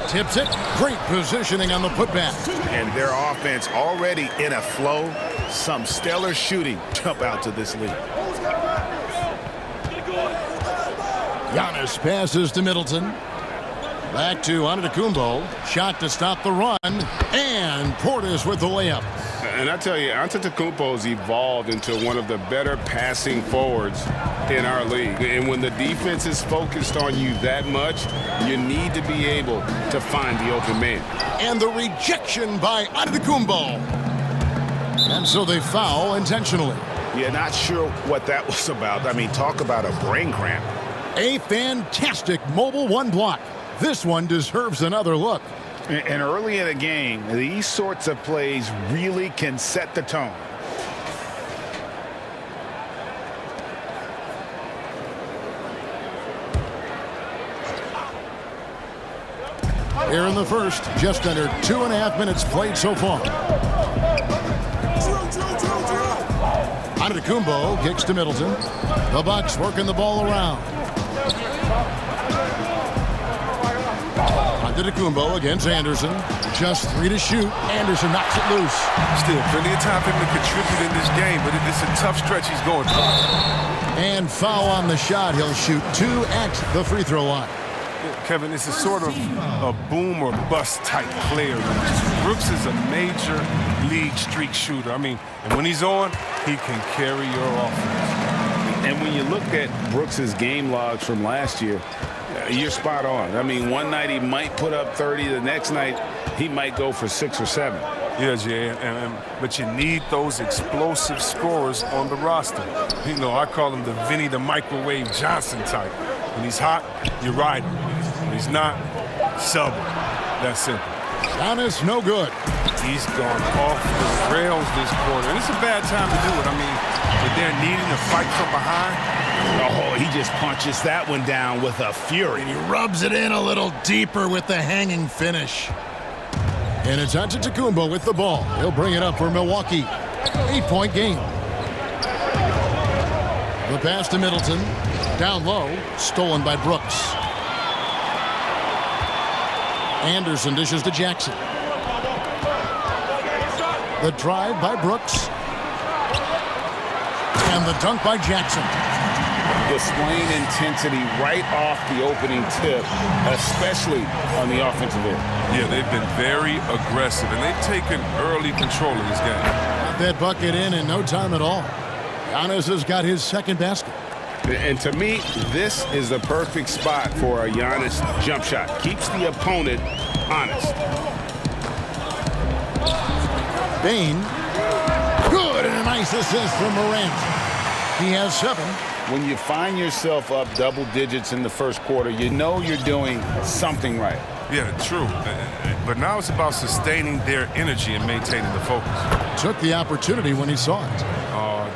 Tips it. Great positioning on the putback. And their offense already in a flow. Some stellar shooting jump out to this lead. Giannis passes to Middleton. Back to Antetokounmpo. Shot to stop the run. And Portis with the layup. And I tell you, Antetokounmpo's evolved into one of the better passing forwards in our league. And when the defense is focused on you that much, you need to be able to find the open man. And the rejection by Antetokounmpo. And so they foul intentionally. Yeah, not sure what that was about. I mean, talk about a brain cramp. A fantastic mobile 1 block. This one deserves another look. And early in a game, these sorts of plays really can set the tone. Here in the first, just under 2.5 minutes played so far. Antetokounmpo kicks to Middleton. The Bucks working the ball around. Antetokounmpo against Anderson. Just 3 to shoot. Anderson knocks it loose. Still plenty of time for him to contribute in this game, but it's a tough stretch he's going through. And foul on the shot. He'll shoot 2 at the free throw line. Kevin, it's a sort of a boom or bust type player. Brooks is a major league streak shooter. I mean, and when he's on, he can carry your offense. And when you look at Brooks's game logs from last year, you're spot on. I mean, one night he might put up 30. The next night, he might go for 6 or 7. Yeah, Jay, but you need those explosive scorers on the roster. You know, I call him the Vinny the Microwave Johnson type. When he's hot, you ride him. When he's not, sub him. That's simple. Giannis, no good. He's gone off the rails this quarter. And it's a bad time to do it. I mean, if they're needing to fight from behind. Oh, he just punches that one down with a fury. And he rubs it in a little deeper with the hanging finish. And it's Antetokounmpo with the ball. He'll bring it up for Milwaukee. 8-point game. The pass to Middleton. Down low. Stolen by Brooks. Anderson dishes to Jackson. The drive by Brooks. And the dunk by Jackson. Displaying intensity right off the opening tip, especially on the offensive end. Yeah, they've been very aggressive, and they've taken early control of this game. Got that bucket in no time at all. Giannis has got his second basket. And to me, this is the perfect spot for a Giannis jump shot. Keeps the opponent honest. Bane. Good, and a nice assist from Morant. He has 7. When you find yourself up double digits in the first quarter, you know you're doing something right. Yeah, true. But now it's about sustaining their energy and maintaining the focus. Took the opportunity when he saw it.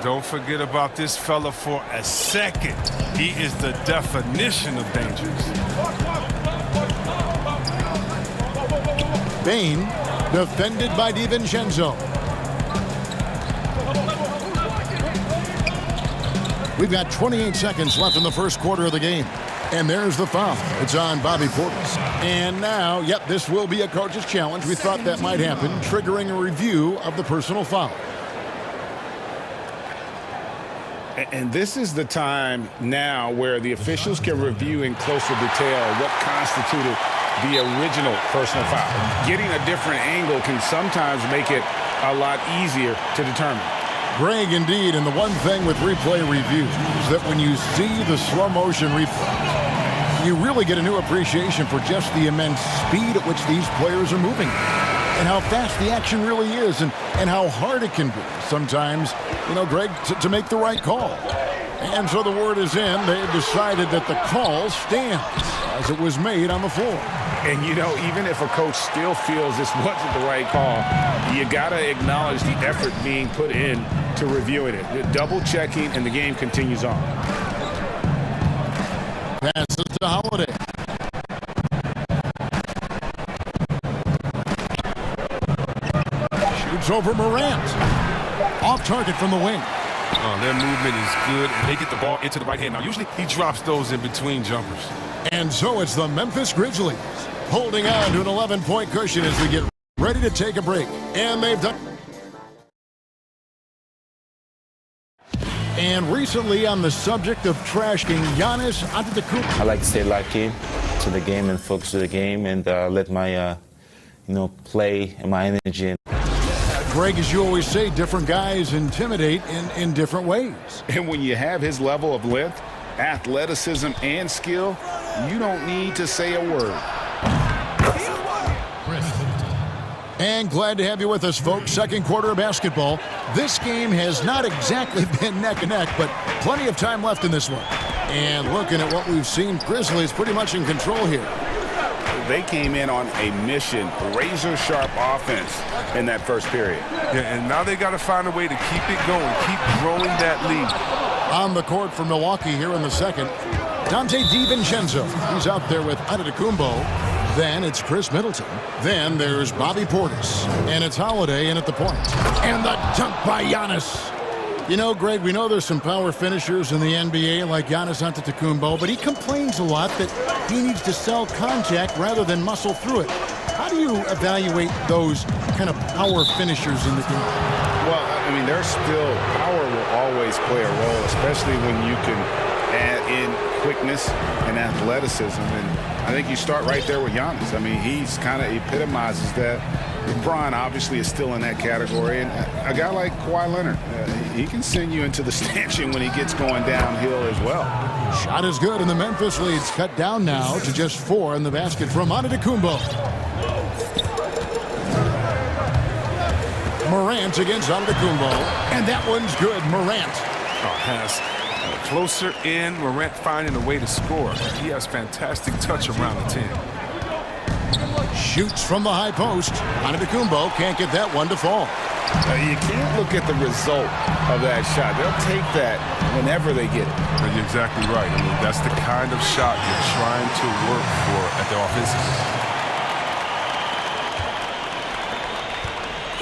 Don't forget about this fella for a second. He is the definition of dangerous. Bane, defended by DiVincenzo. We've got 28 seconds left in the first quarter of the game. And there's the foul. It's on Bobby Portis. And now, yep, this will be a coach's challenge. We thought that might happen, triggering a review of the personal foul. And this is the time now where the officials can review in closer detail what constituted the original personal foul. Getting a different angle can sometimes make it a lot easier to determine. Greg, indeed, and the one thing with replay reviews is that when you see the slow motion replays, you really get a new appreciation for just the immense speed at which these players are moving and how fast the action really is and how hard it can be sometimes, you know, Greg, to make the right call. And so the word is in. They've decided that the call stands as it was made on the floor. And, you know, even if a coach still feels this wasn't the right call, you got to acknowledge the effort being put in to reviewing it. Double checking, and the game continues on. Passes to Holiday. Shoots over Morant. Off target from the wing. Their movement is good, and they get the ball into the right hand. Now, usually he drops those in between jumpers. And so it's the Memphis Grizzlies holding on to an 11-point cushion as we get ready to take a break. And they've done. And recently, on the subject of trashing Giannis Antetokounmpo. I like to stay locked in to the game and focus to the game and let my, play and my energy in. Greg, as you always say, different guys intimidate in different ways. And when you have his level of length, athleticism, and skill, you don't need to say a word. And glad to have you with us, folks. Second quarter of basketball. This game has not exactly been neck and neck, but plenty of time left in this one. And looking at what we've seen, Grizzlies pretty much in control here. They came in on a mission, razor-sharp offense in that first period. Yeah, and now they got to find a way to keep it going, keep growing that lead. On the court for Milwaukee here in the second, Dante DiVincenzo. He's out there with Antetokounmpo. Then it's Chris Middleton. Then there's Bobby Portis. And it's Holiday in at the point. And the dunk by Giannis. You know, Greg, we know there's some power finishers in the NBA like Giannis Antetokounmpo, but he complains a lot that he needs to sell contact rather than muscle through it. How do you evaluate those kind of power finishers in the game? Well, I mean, there's still power will always play a role, especially when you can add in quickness and athleticism. And I think you start right there with Giannis. I mean, he's kind of epitomizes that. LeBron obviously is still in that category. And a guy like Kawhi Leonard, he can send you into the stanchion when he gets going downhill as well. Shot is good, and the Memphis lead's cut down now to just 4 in the basket from Antetokounmpo. Morant against Antetokounmpo, and that one's good. Morant. Has closer in. Morant finding a way to score. He has fantastic touch around the 10. Shoots from the high post. Antetokounmpo can't get that one to fall. You can't look at the result of that shot. They'll take that whenever they get it. You're exactly right. I mean, that's the kind of shot you're trying to work for at the offensive.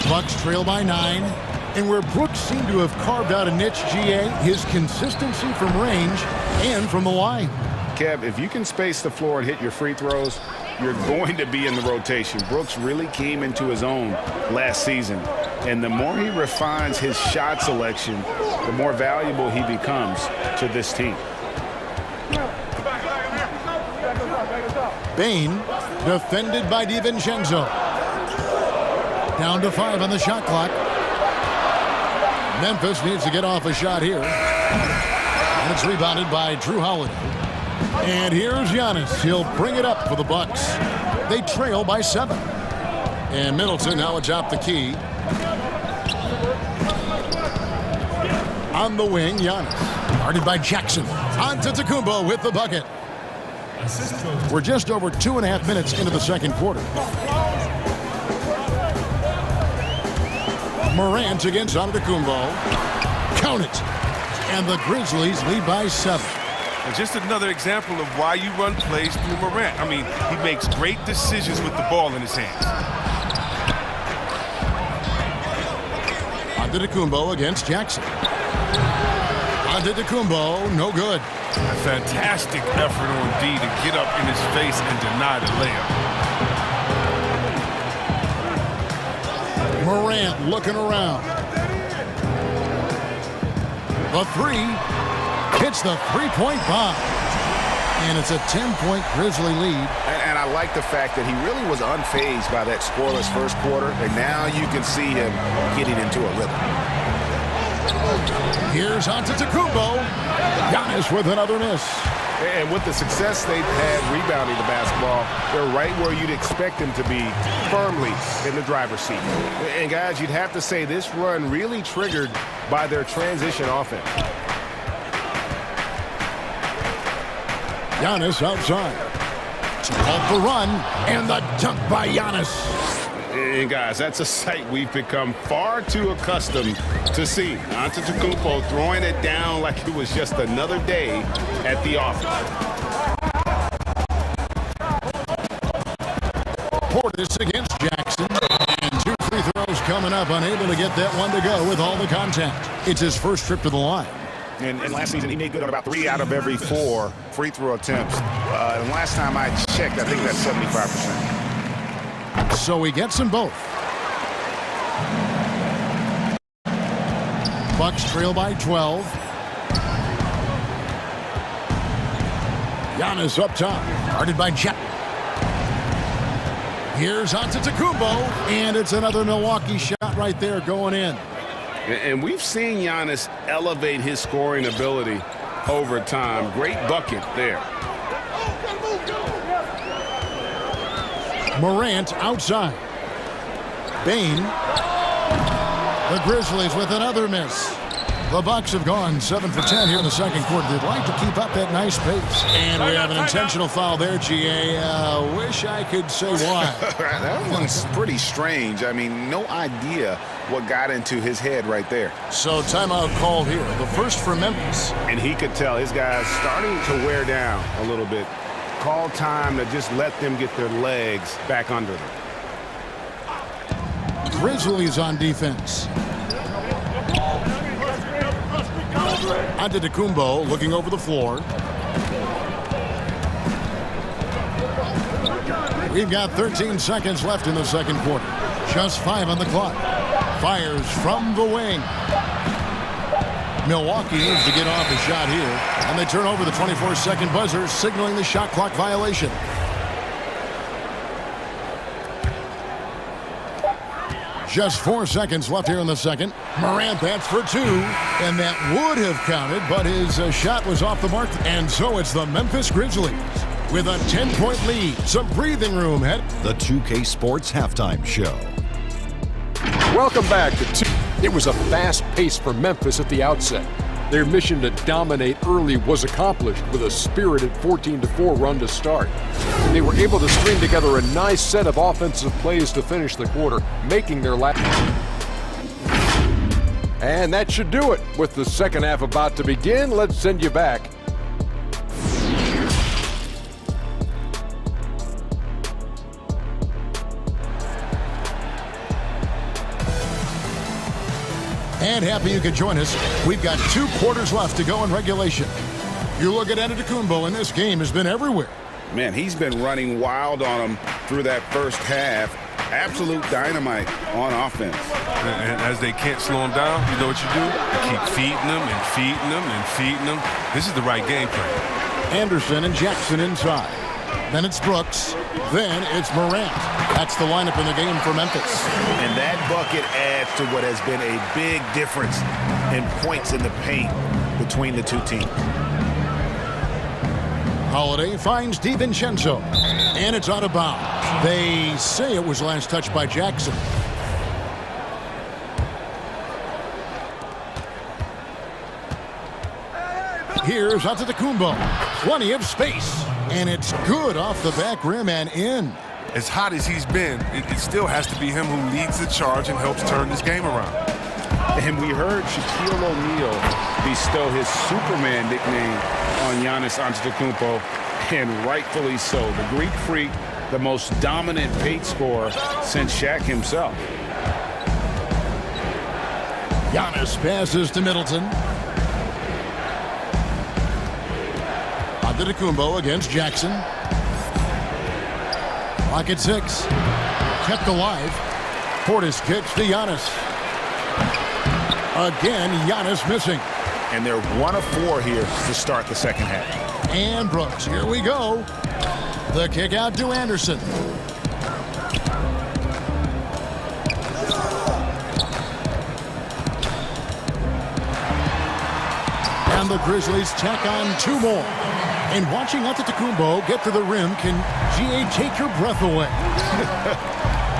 Bucks trail by 9. And where Brooks seemed to have carved out a niche, GA, his consistency from range and from the line. Kev, if you can space the floor and hit your free throws, you're going to be in the rotation. Brooks really came into his own last season. And the more he refines his shot selection, the more valuable he becomes to this team. Bain defended by DiVincenzo. Down to 5 on the shot clock. Memphis needs to get off a shot here. And it's rebounded by Drew Holiday. And here's Giannis. He'll bring it up for the Bucks. They trail by 7. And Middleton now atop the key. On the wing, Giannis. Guarded by Jackson. Antetokounmpo with the bucket. We're just over 2.5 minutes into the second quarter. Morant against Antetokounmpo. Count it. And the Grizzlies lead by 7. And just another example of why you run plays through Morant. I mean, he makes great decisions with the ball in his hands. Antetokounmpo against Jackson. Antetokounmpo, no good. A fantastic effort on D to get up in his face and deny the layup. Morant looking around. The 3 hits the three-point bomb. And it's a 10-point Grizzly lead. And I like the fact that he really was unfazed by that scoreless first quarter. And now you can see him getting into a rhythm. Here's Antetokounmpo. Giannis with another miss. And with the success they've had rebounding the basketball, they're right where you'd expect them to be, firmly in the driver's seat. And guys, you'd have to say this run really triggered by their transition offense. Giannis outside. Off the run, and the dunk by Giannis. And guys, that's a sight we've become far too accustomed to see. Antetokounmpo throwing it down like it was just another day at the office. Portis against Jackson. And 2 free throws coming up, unable to get that one to go with all the contact. It's his first trip to the line. And last season, he made good on about 3 out of every 4 free throw attempts. And last time I checked, I think that's 75%. So he gets them both. Bucks trail by 12. Giannis up top, guarded by Jack. Here's Antetokounmpo, and it's another Milwaukee shot right there going in. And we've seen Giannis elevate his scoring ability over time. Great bucket there. Morant outside. Bain. The Grizzlies with another miss. The Bucks have gone 7 for 10 here in the second quarter. They'd like to keep up that nice pace. And we have an intentional foul there, GA. Wish I could say why. That one's pretty strange. I mean, no idea what got into his head right there. So timeout call here. The first for Memphis. And he could tell his guys starting to wear down a little bit. Call time to just let them get their legs back under them. Grizzlies on defense. Antetokounmpo looking over the floor. We've got 13 seconds left in the second quarter. Just 5 on the clock. Fires from the wing. Milwaukee needs to get off a shot here. And they turn over the 24-second buzzer, signaling the shot clock violation. Just 4 seconds left here in the second. Morant, that's for 2. And that would have counted, but his shot was off the mark. And so it's the Memphis Grizzlies with a 10-point lead. Some breathing room. The 2K Sports Halftime Show. Welcome back to It was a fast pace for Memphis at the outset. Their mission to dominate early was accomplished with a spirited 14-4 run to start. They were able to string together a nice set of offensive plays to finish the quarter, making their last. And that should do it. With the second half about to begin, let's send you back. And happy you could join us. We've got 2 quarters left to go in regulation. You look at Antetokounmpo, and this game has been everywhere. Man, he's been running wild on him through that first half. Absolute dynamite on offense. And as they can't slow him down, you know what you do? You keep feeding them and feeding them and feeding them. This is the right game plan. Anderson and Jackson inside. Then it's Brooks. Then it's Morant. That's the lineup in the game for Memphis. And that bucket adds to what has been a big difference in points in the paint between the two teams. Holiday finds DiVincenzo, and it's out of bounds. They say it was last touched by Jackson. Here's Antetokounmpo. Plenty of space, and it's good off the back rim and in. As hot as he's been, it still has to be him who leads the charge and helps turn this game around. And we heard Shaquille O'Neal bestow his Superman nickname on Giannis Antetokounmpo, and rightfully so. The Greek Freak, the most dominant paint scorer since Shaq himself. Giannis passes to Middleton. Antetokounmpo against Jackson. Clock at 6. Kept alive. Portis kicks to Giannis. Again, Giannis missing. And they're 1 of 4 here to start the second half. And Brooks, here we go. The kick out to Anderson. And the Grizzlies tack on 2 more. And watching Antetokounmpo get to the rim can, GA, take your breath away.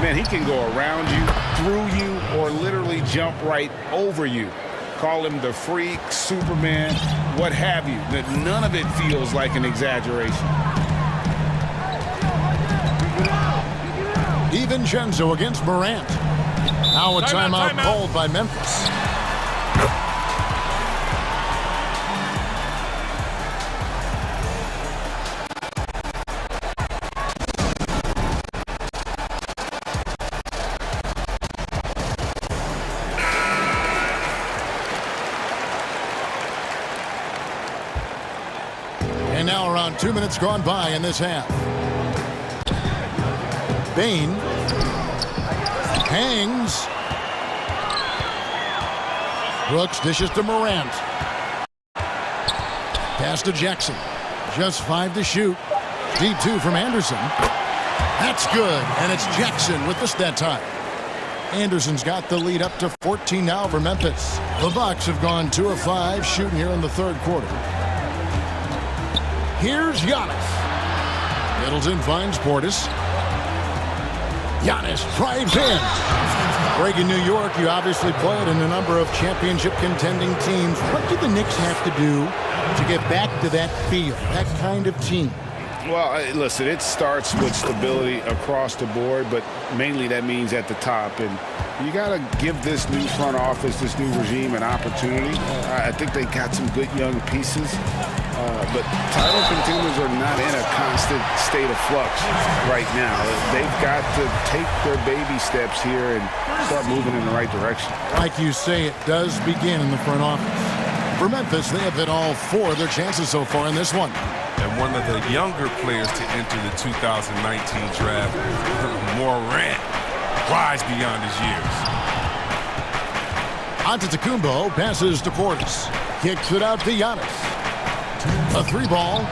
Man, he can go around you, through you, or literally jump right over you. Call him the Freak, Superman, what have you. None of it feels like an exaggeration. DiVincenzo against Morant. Now a timeout called by Memphis. And now around 2 minutes gone by in this half. Bain hangs. Brooks dishes to Morant. Pass to Jackson. Just 5 to shoot. Deep 2 from Anderson. That's good, and it's Jackson with the stat time. Anderson's got the lead up to 14 now for Memphis. The Bucks have gone 2 of 5 shooting here in the third quarter. Here's Giannis. Middleton finds Portis. Giannis drives in. Greg, in New York, you obviously played in a number of championship contending teams. What do the Knicks have to do to get back to that feel, that kind of team? Well, listen, it starts with stability across the board, but mainly that means at the top. And you got to give this new front office, this new regime, an opportunity. I think they got some good young pieces. But title contenders are not in a constant state of flux right now. They've got to take their baby steps here and start moving in the right direction. Like you say, it does begin in the front office. For Memphis, they have hit all 4 of their chances so far in this one. And one of the younger players to enter the 2019 draft, Morant, rise beyond his years. Antetokounmpo passes to Portis. Kicks it out to Giannis. A 3-ball.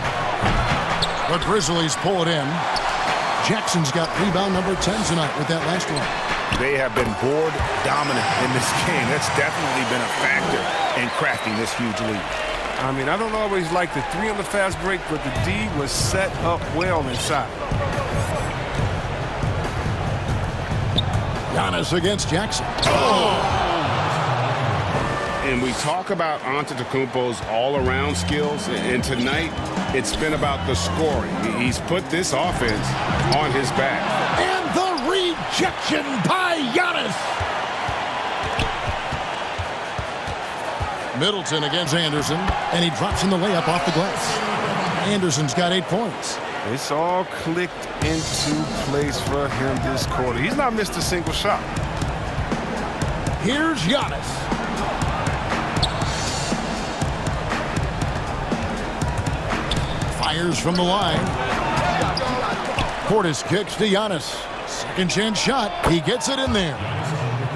The Grizzlies pull it in. Jackson's got rebound number 10 tonight with that last one. They have been board dominant in this game. That's definitely been a factor in crafting this huge lead. I mean, I don't always like the 3 on the fast break, but the D was set up well inside. Giannis against Jackson. Oh! And we talk about Antetokounmpo's all-around skills, and tonight it's been about the scoring. He's put this offense on his back. And the rejection by Giannis. Middleton against Anderson, and he drops in the layup off the glass. Anderson's got 8 points. It's all clicked into place for him this quarter. He's not missed a single shot. Here's Giannis. Fires from the line. Portis kicks to Giannis. Second chance shot. He gets it in there.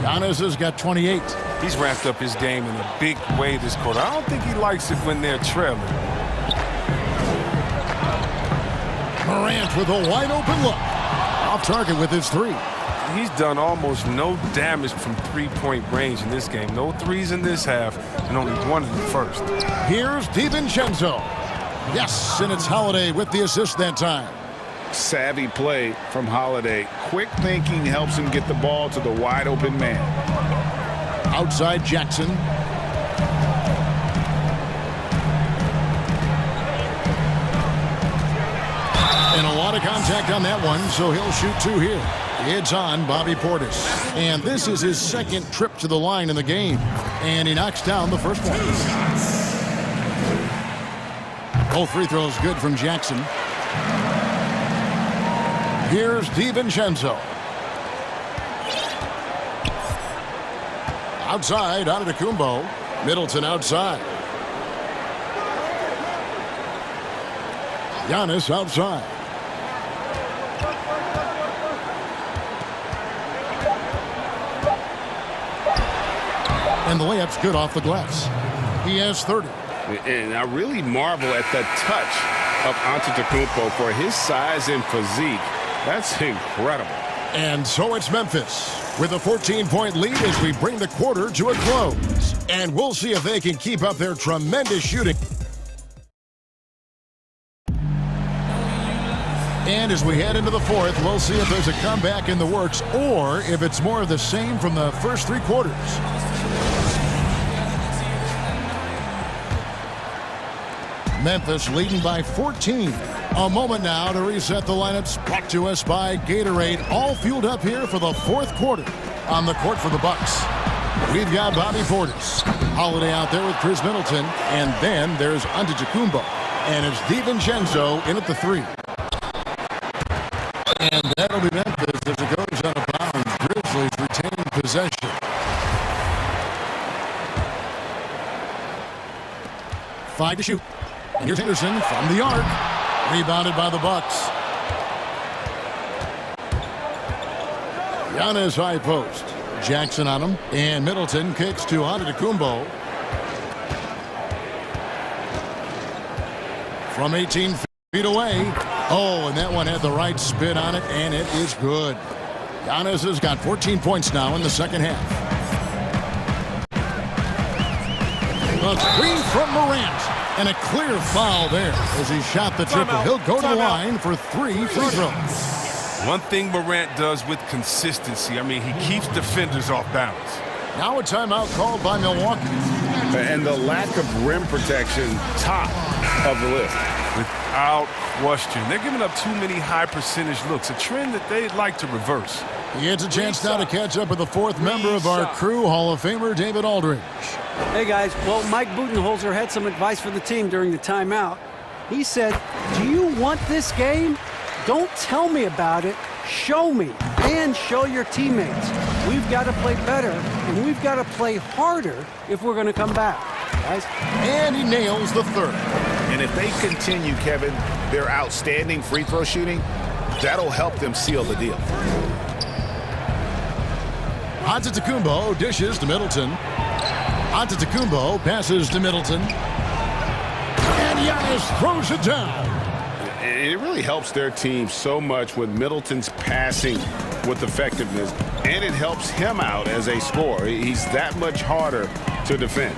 Giannis has got 28. He's ramped up his game in a big way this quarter. I don't think he likes it when they're trailing. Morant with a wide open look. Off target with his three. He's done almost no damage from three-point range in this game. No threes in this half, and only one in the first. Here's DiVincenzo. Yes, and it's Holiday with the assist that time. Savvy play from Holiday. Quick thinking helps him get the ball to the wide open man. Outside Jackson. And a lot of contact on that one, so he'll shoot two here. It's on Bobby Portis. And this is his second trip to the line in the game. And he knocks down the first one. Both free throws good from Jackson. Here's DiVincenzo. Outside, Antetokounmpo. Middleton outside. Giannis outside. And the layup's good off the glass. He has 30. And I really marvel at the touch of Antetokounmpo for his size and physique. That's incredible. And so it's Memphis with a 14-point lead as we bring the quarter to a close. And we'll see if they can keep up their tremendous shooting. And as we head into the fourth, we'll see if there's a comeback in the works or if it's more of the same from the first three quarters. Memphis leading by 14. A moment now to reset the lineups. Brought to us by Gatorade. All fueled up here for the fourth quarter. On the court for the Bucks, we've got Bobby Portis. Holiday out there with Chris Middleton. And then there's Antetokounmpo. And it's DiVincenzo in at the three. And that'll be Memphis as it goes out of bounds. Grizzlies retain possession. Five to shoot. And here's Henderson from the arc. Rebounded by the Bucks. Giannis high post. Jackson on him. And Middleton kicks to Antetokounmpo. From 18 feet away. Oh, and that one had the right spin on it, and it is good. Giannis has got 14 points now in the second half. A screen from Morant. And a clear foul there as he shot the triple. He'll go to the line for three free throws. One thing Morant does with consistency, I mean, he keeps defenders off balance. Now a timeout called by Milwaukee. And the lack of rim protection, top of the list. Without question. They're giving up too many high percentage looks, a trend that they'd like to reverse. He gets a chance now to catch up with the fourth member of our crew, Hall of Famer David Aldridge. Hey, guys. Well, Mike Budenholzer had some advice for the team during the timeout. He said, do you want this game? Don't tell me about it. Show me and show your teammates. We've got to play better, and we've got to play harder if we're going to come back, guys. And he nails the third. And if they continue, Kevin, their outstanding free throw shooting, that'll help them seal the deal. Antetokounmpo dishes to Middleton. Antetokounmpo passes to Middleton. And Giannis throws it down. And it really helps their team so much with Middleton's passing with effectiveness. And it helps him out as a scorer. He's that much harder to defend.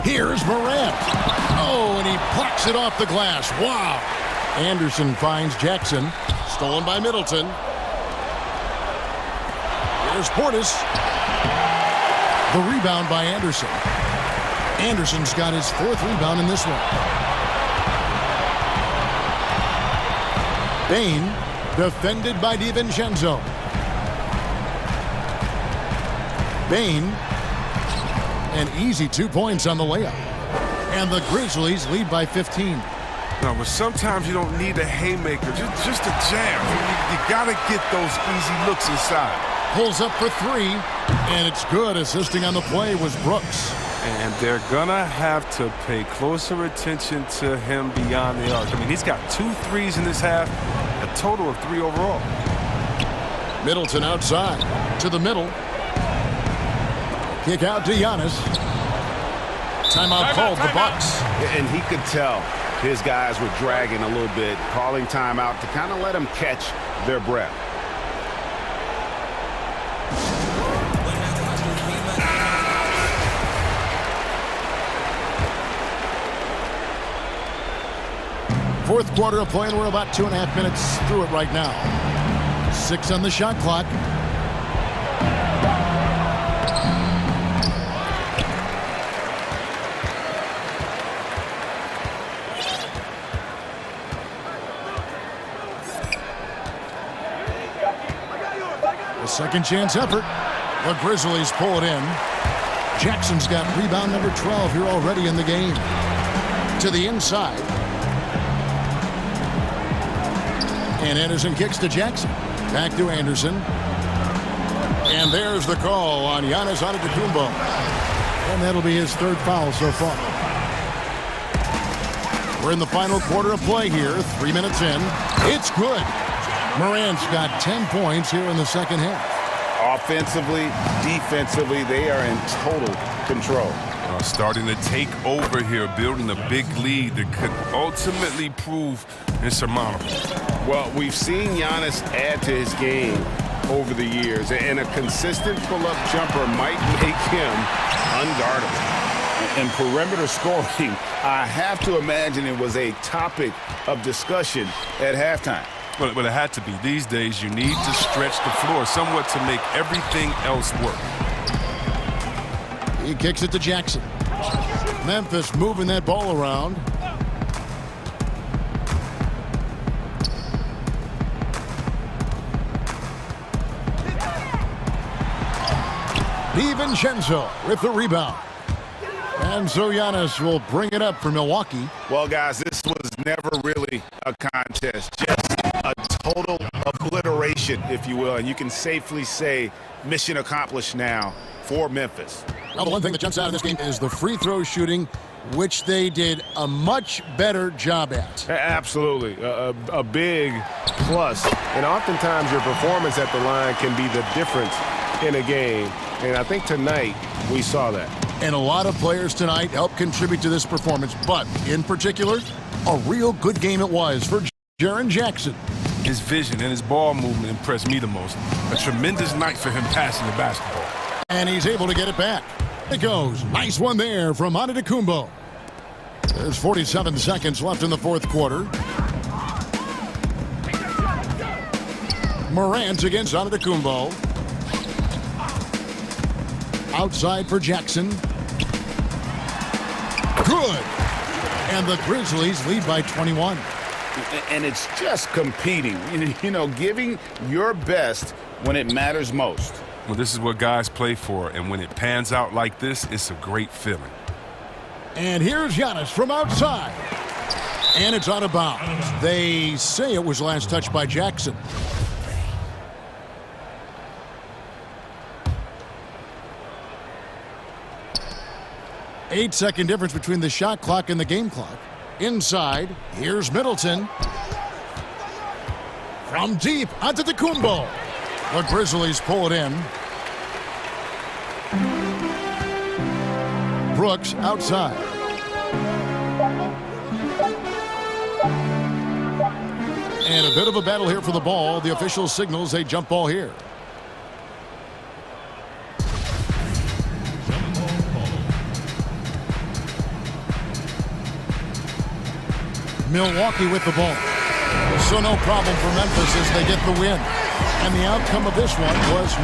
Here's Morant. Oh, and he plucks it off the glass. Wow. Anderson finds Jackson. Stolen by Middleton. Here's Portis. The rebound by Anderson. Anderson's got his fourth rebound in this one. Bain defended by DiVincenzo. Bain, an easy 2 points on the layup. And the Grizzlies lead by 15. No, but sometimes you don't need a haymaker, just a jam. You got to get those easy looks inside. Pulls up for three, and it's good. Assisting on the play was Brooks. And they're going to have to pay closer attention to him beyond the arc. I mean, he's got 2 threes in this half, a total of 3 overall. Middleton outside to the middle. Kick out to Giannis. Timeout called, the Bucks. And he could tell his guys were dragging a little bit, calling timeout to kind of let them catch their breath. Fourth quarter of play, and we're about 2.5 minutes through it right now. 6 on the shot clock. A second chance effort. The Grizzlies pull it in. Jackson's got rebound number 12 here already in the game. To the inside. And Anderson kicks to Jackson. Back to Anderson. And there's the call on Giannis Antetokounmpo. And that'll be his 3rd foul so far. We're in the final quarter of play here. 3 minutes in. It's good. Morant's got 10 points here in the second half. Offensively, defensively, they are in total control. Starting to take over here, building a big lead that could ultimately prove insurmountable. Well, we've seen Giannis add to his game over the years, and a consistent pull-up jumper might make him unguardable. And perimeter scoring, I have to imagine it was a topic of discussion at halftime. But it had to be. These days, you need to stretch the floor somewhat to make everything else work. He kicks it to Jackson. Memphis moving that ball around. DiVincenzo with the rebound. And so Giannis will bring it up for Milwaukee. Well, guys, this was never really a contest. Just a total obliteration, if you will. And you can safely say mission accomplished now for Memphis. Now, the one thing that jumps out of this game is the free throw shooting, which they did a much better job at. Absolutely. A big plus. And oftentimes your performance at the line can be the difference in a game. And I think tonight we saw that. And a lot of players tonight helped contribute to this performance. But in particular, a real good game it was for Jaren Jackson. His vision and his ball movement impressed me the most. A tremendous night for him passing the basketball. And he's able to get it back. It goes. Nice one there from Antetokounmpo. There's 47 seconds left in the fourth quarter. Morant against Antetokounmpo. Outside for Jackson. Good. And the Grizzlies lead by 21. And it's just competing, you know, giving your best when it matters most. Well, this is what guys play for, and when it pans out like this, it's a great feeling. And here's Giannis from outside. And it's out of bounds. They say it was last touched by Jackson. Eight-second difference between the shot clock and the game clock. Inside, here's Middleton. From deep, Antetokounmpo. The Grizzlies pull it in. Brooks outside. And a bit of a battle here for the ball. The official signals a jump ball here. Milwaukee with the ball. So no problem for Memphis as they get the win. And the outcome of this one was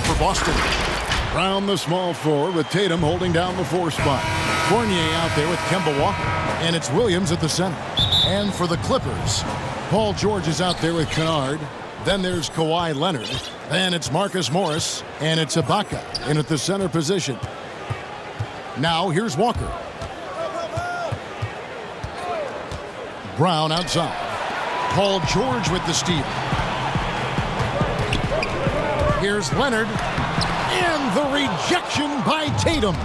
for Boston. Brown the small forward with Tatum holding down the 4 spot. Fournier out there with Kemba Walker. And it's Williams at the center. And for the Clippers, Paul George is out there with Kennard. Then there's Kawhi Leonard. Then it's Marcus Morris. And it's Ibaka in at the center position. Now here's Walker. Brown outside. Paul George with the steal. Here's Leonard. And the rejection by Tatum.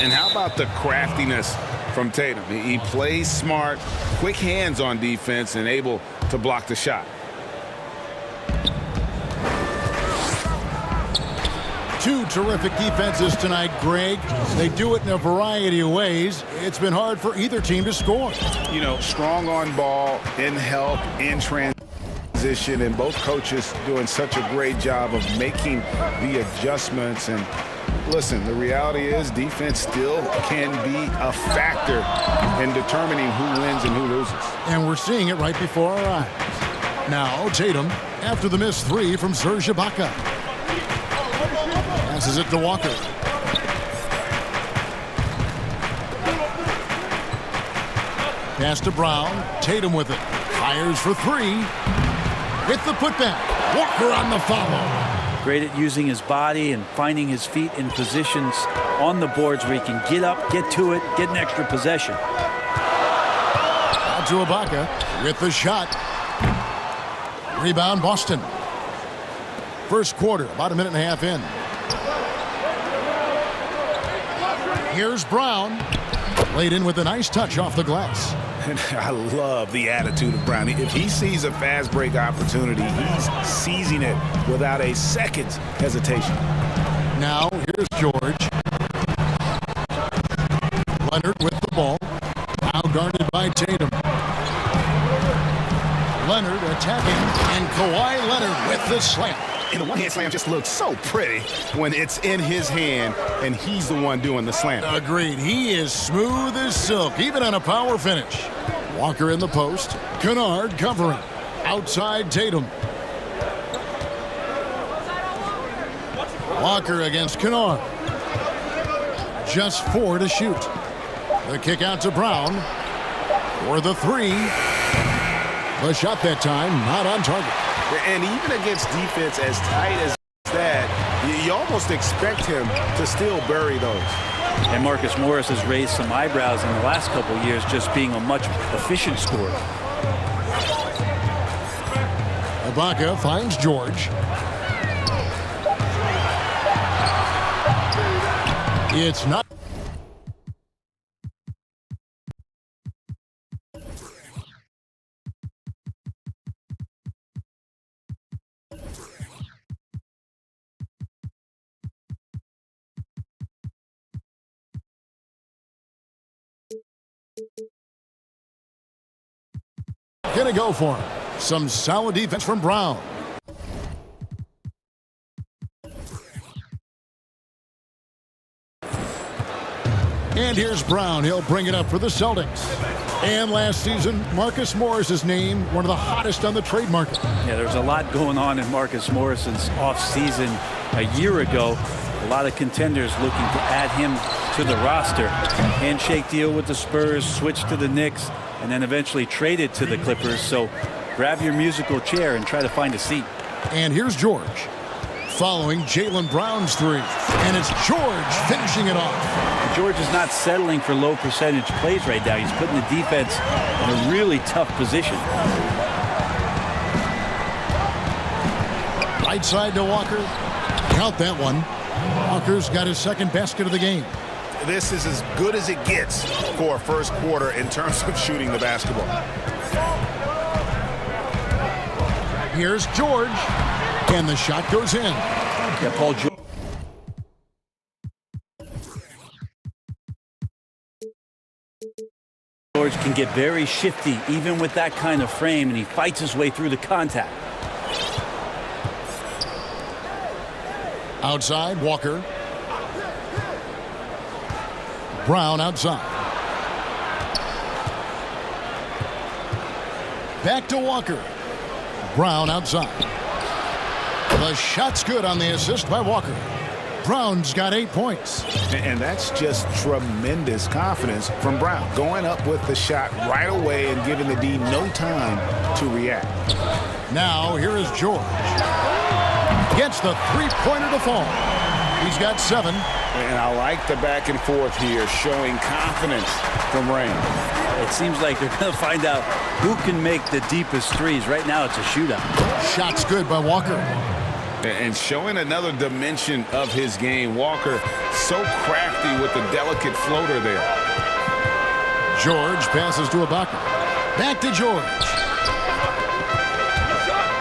And how about the craftiness from Tatum? He plays smart, quick hands on defense, and able to block the shot. Two terrific defenses tonight, Greg. They do it in a variety of ways. It's been hard for either team to score. You know, strong on ball, in help, in transition, and both coaches doing such a great job of making the adjustments. And listen, the reality is defense still can be a factor in determining who wins and who loses. And we're seeing it right before our eyes. Now, Tatum, after the missed 3 from Serge Ibaka. Passes it to Walker. Pass to Brown. Tatum with it. Fires for 3. Hit the putback. Walker on the follow. Great at using his body and finding his feet in positions on the boards where he can get up, get to it, get an extra possession. Out to Ibaka with the shot. Rebound Boston. First quarter, about a minute and a half in. Here's Brown. Laid in with a nice touch off the glass. And I love the attitude of Brown. If he sees a fast break opportunity, he's seizing it without a second's hesitation. Now, here's George. Leonard with the ball. Now guarded by Tatum. Leonard attacking, and Kawhi Leonard with the slam. And the one-hand slam just looks so pretty when it's in his hand and he's the one doing the slam. Agreed. He is smooth as silk, even on a power finish. Walker in the post. Kennard covering. Outside Tatum. Walker against Kennard. Just 4 to shoot. The kick out to Brown. For the 3. The shot that time not on target. And even against defense as tight as that, you almost expect him to still bury those. And Marcus Morris has raised some eyebrows in the last couple of years, just being a much efficient scorer. Ibaka finds George. It's not. Gonna go for him. Some solid defense from Brown. And here's Brown. He'll bring it up for the Celtics. And last season, Marcus Morris is named one of the hottest on the trade market. Yeah, there's a lot going on in Marcus Morris's offseason a year ago. A lot of contenders looking to add him to the roster. Handshake deal with the Spurs, switch to the Knicks, and then eventually traded to the Clippers. So grab your musical chair and try to find a seat. And here's George following Jaylen Brown's 3. And it's George finishing it off. George is not settling for low percentage plays right now. He's putting the defense in a really tough position. Right side to Walker. Count that one. Walker's got his second basket of the game. This is as good as it gets for a first quarter in terms of shooting the basketball. Here's George. And the shot goes in. Yeah, Paul George. George can get very shifty even with that kind of frame, and he fights his way through the contact. Outside, Walker. Brown outside. Back to Walker. Brown outside. The shot's good on the assist by Walker. Brown's got 8 points. And that's just tremendous confidence from Brown. Going up with the shot right away and giving the D no time to react. Now here is George. Gets the three-pointer to fall. He's got 7. And I like the back and forth here, showing confidence from Rain. It seems like they're going to find out who can make the deepest threes. Right now it's a shootout. Shot's good by Walker. And showing another dimension of his game. Walker so crafty with the delicate floater there. George passes to Ibaka. Back to George.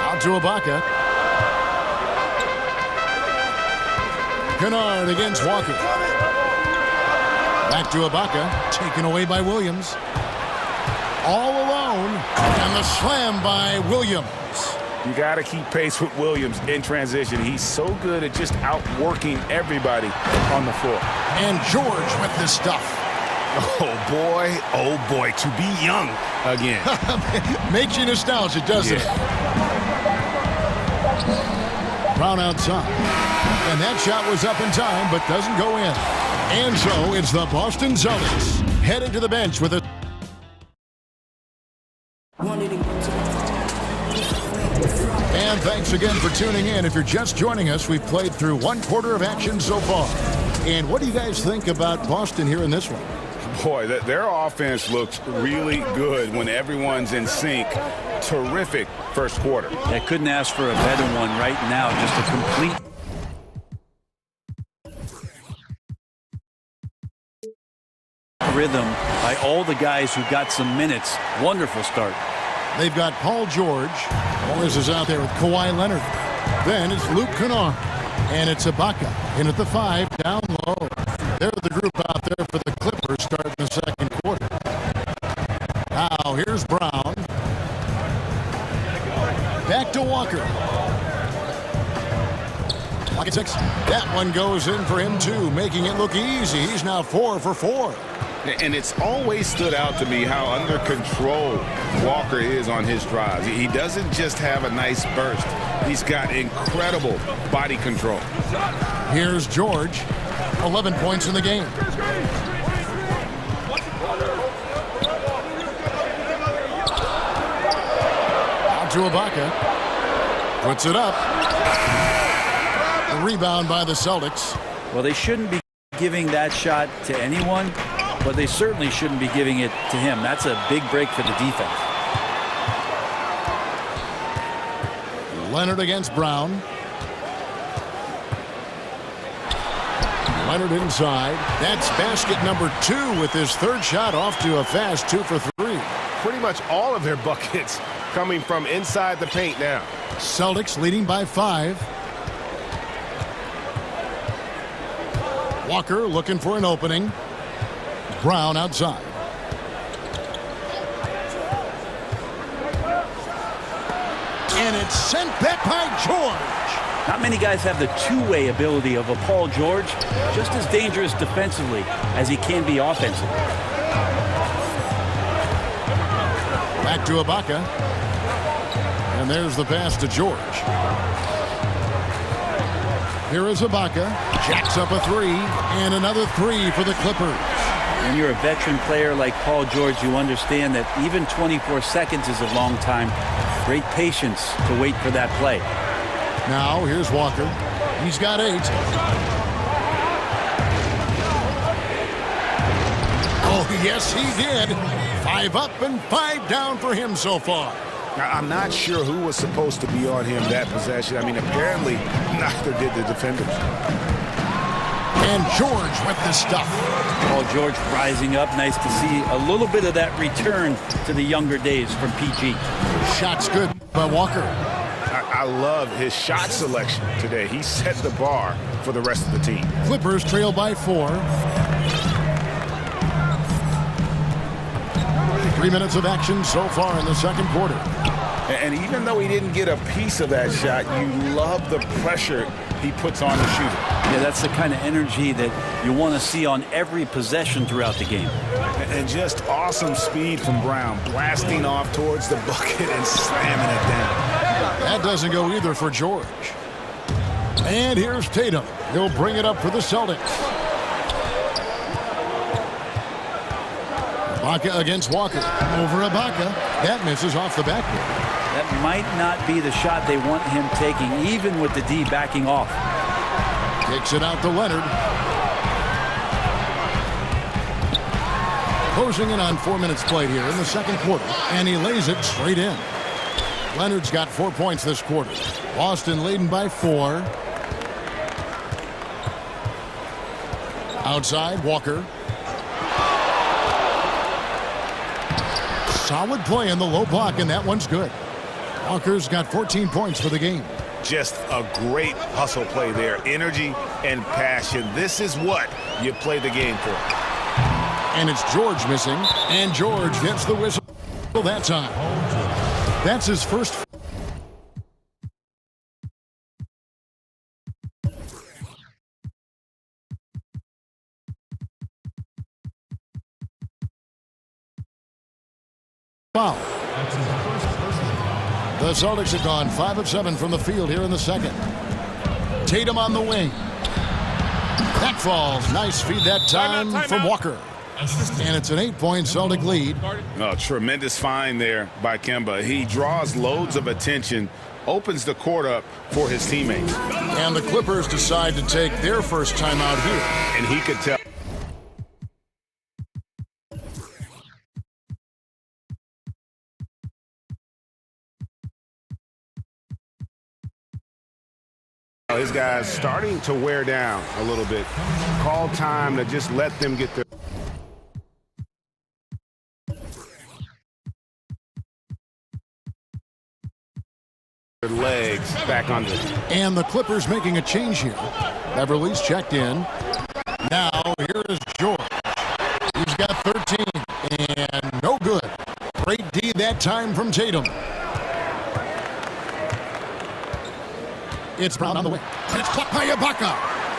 Out to Ibaka. Kennard against Walker. Back to Ibaka. Taken away by Williams. All alone. And the slam by Williams. You got to keep pace with Williams in transition. He's so good at just outworking everybody on the floor. And George with this stuff. Oh boy, to be young again. Makes you nostalgic, doesn't it? Brown outside. And that shot was up in time, but doesn't go in. And so it's the Boston Celtics heading to the bench with a... And thanks again for tuning in. If you're just joining us, we've played through 1 quarter of action so far. And what do you guys think about Boston here in this one? Boy, their offense looks really good when everyone's in sync. Terrific first quarter. I couldn't ask for a better one right now. Just a complete rhythm by all the guys who got some minutes. Wonderful start. They've got Paul George. Morris is out there with Kawhi Leonard. Then it's Luke Kennard. And it's Ibaka in at the 5, down low. They're the group out there for the Clippers starting the second quarter. Now here's Brown. Back to Walker. Pocket 6. That one goes in for him too, making it look easy. He's now 4 for 4. And it's always stood out to me how under control Walker is on his drives. He doesn't just have a nice burst. He's got incredible body control. Here's George. 11 points in the game. Out to Ibaka. Puts it up. The rebound by the Celtics. Well, they shouldn't be giving that shot to anyone, but they certainly shouldn't be giving it to him. That's a big break for the defense. Leonard against Brown. Leonard inside. That's basket number 2 with his third shot off to a fast 2 for 3. Pretty much all of their buckets coming from inside the paint now. Celtics leading by 5. Walker looking for an opening. Brown outside. And it's sent back by George. Not many guys have the two-way ability of a Paul George, just as dangerous defensively as he can be offensively. Back to Ibaka. And there's the pass to George. Here is Ibaka. Jacks up a 3. And another 3 for the Clippers. When you're a veteran player like Paul George, you understand that even 24 seconds is a long time. Great patience to wait for that play. Now, here's Walker. He's got 8. Oh, yes, he did. 5 up and 5 down for him so far. I'm not sure who was supposed to be on him that possession. I mean, apparently, neither did the defenders. And George with the stuff. Paul George rising up. Nice to see a little bit of that return to the younger days from PG. Shot's good by Walker. I love his shot selection today. He set the bar for the rest of the team. Clippers trail by 4. 3 minutes of action so far in the second quarter. And even though he didn't get a piece of that shot, you love the pressure he puts on the shooter. Yeah, that's the kind of energy that you want to see on every possession throughout the game. And just awesome speed from Brown, blasting off towards the bucket and slamming it down. That doesn't go either for George. And here's Tatum. He'll bring it up for the Celtics. Ibaka against Walker. Over Ibaka. That misses off the backboard. That might not be the shot they want him taking, even with the D backing off. Kicks it out to Leonard. Closing in on 4 minutes played here in the second quarter, and he lays it straight in. Leonard's got 4 points this quarter. Boston leading by 4. Outside, Walker. Solid play in the low block, and that one's good. Walker's got 14 points for the game. Just a great hustle play there. Energy and passion. This is what you play the game for. And it's George missing, and George gets the whistle that time. That's his first. Foul. The Celtics have gone 5 of 7 from the field here in the second. Tatum on the wing. That falls. Nice feed that time from Walker. And it's an 8-point Celtic lead. Oh, tremendous find there by Kemba. He draws loads of attention, opens the court up for his teammates. And the Clippers decide to take their first time out here. And he could tell. His guys starting to wear down a little bit. Call time to just let them get their legs back under. And the Clippers making a change here. Beverly's checked in. Now here is George. He's got 13 and no good. Great D that time from Tatum. It's Brown on the way. And it's caught by Ibaka.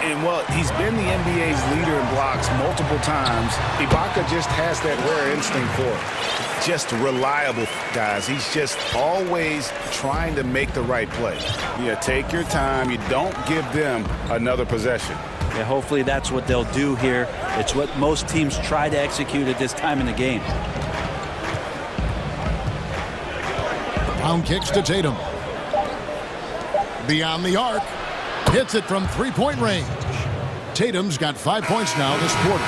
And, well, he's been the NBA's leader in blocks multiple times. Ibaka just has that rare instinct for it. Just reliable, guys. He's just always trying to make the right play. You take your time. You don't give them another possession. Yeah, hopefully that's what they'll do here. It's what most teams try to execute at this time in the game. Brown kicks to Tatum. Beyond the arc. Hits it from three-point range. Tatum's got 5 points now this quarter.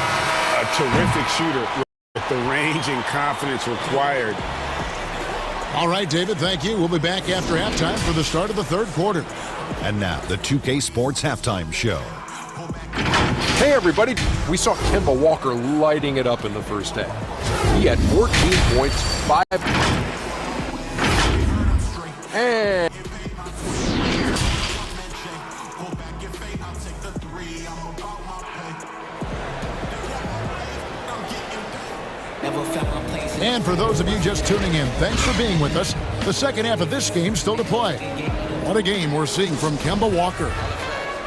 A terrific shooter with the range and confidence required. All right, David, thank you. We'll be back after halftime for the start of the third quarter. And now, the 2K Sports Halftime Show. Hey, everybody. We saw Kemba Walker lighting it up in the first half. He had 14 points, 5... And... And for those of you just tuning in, thanks for being with us. The second half of this game still to play. What a game we're seeing from Kemba Walker.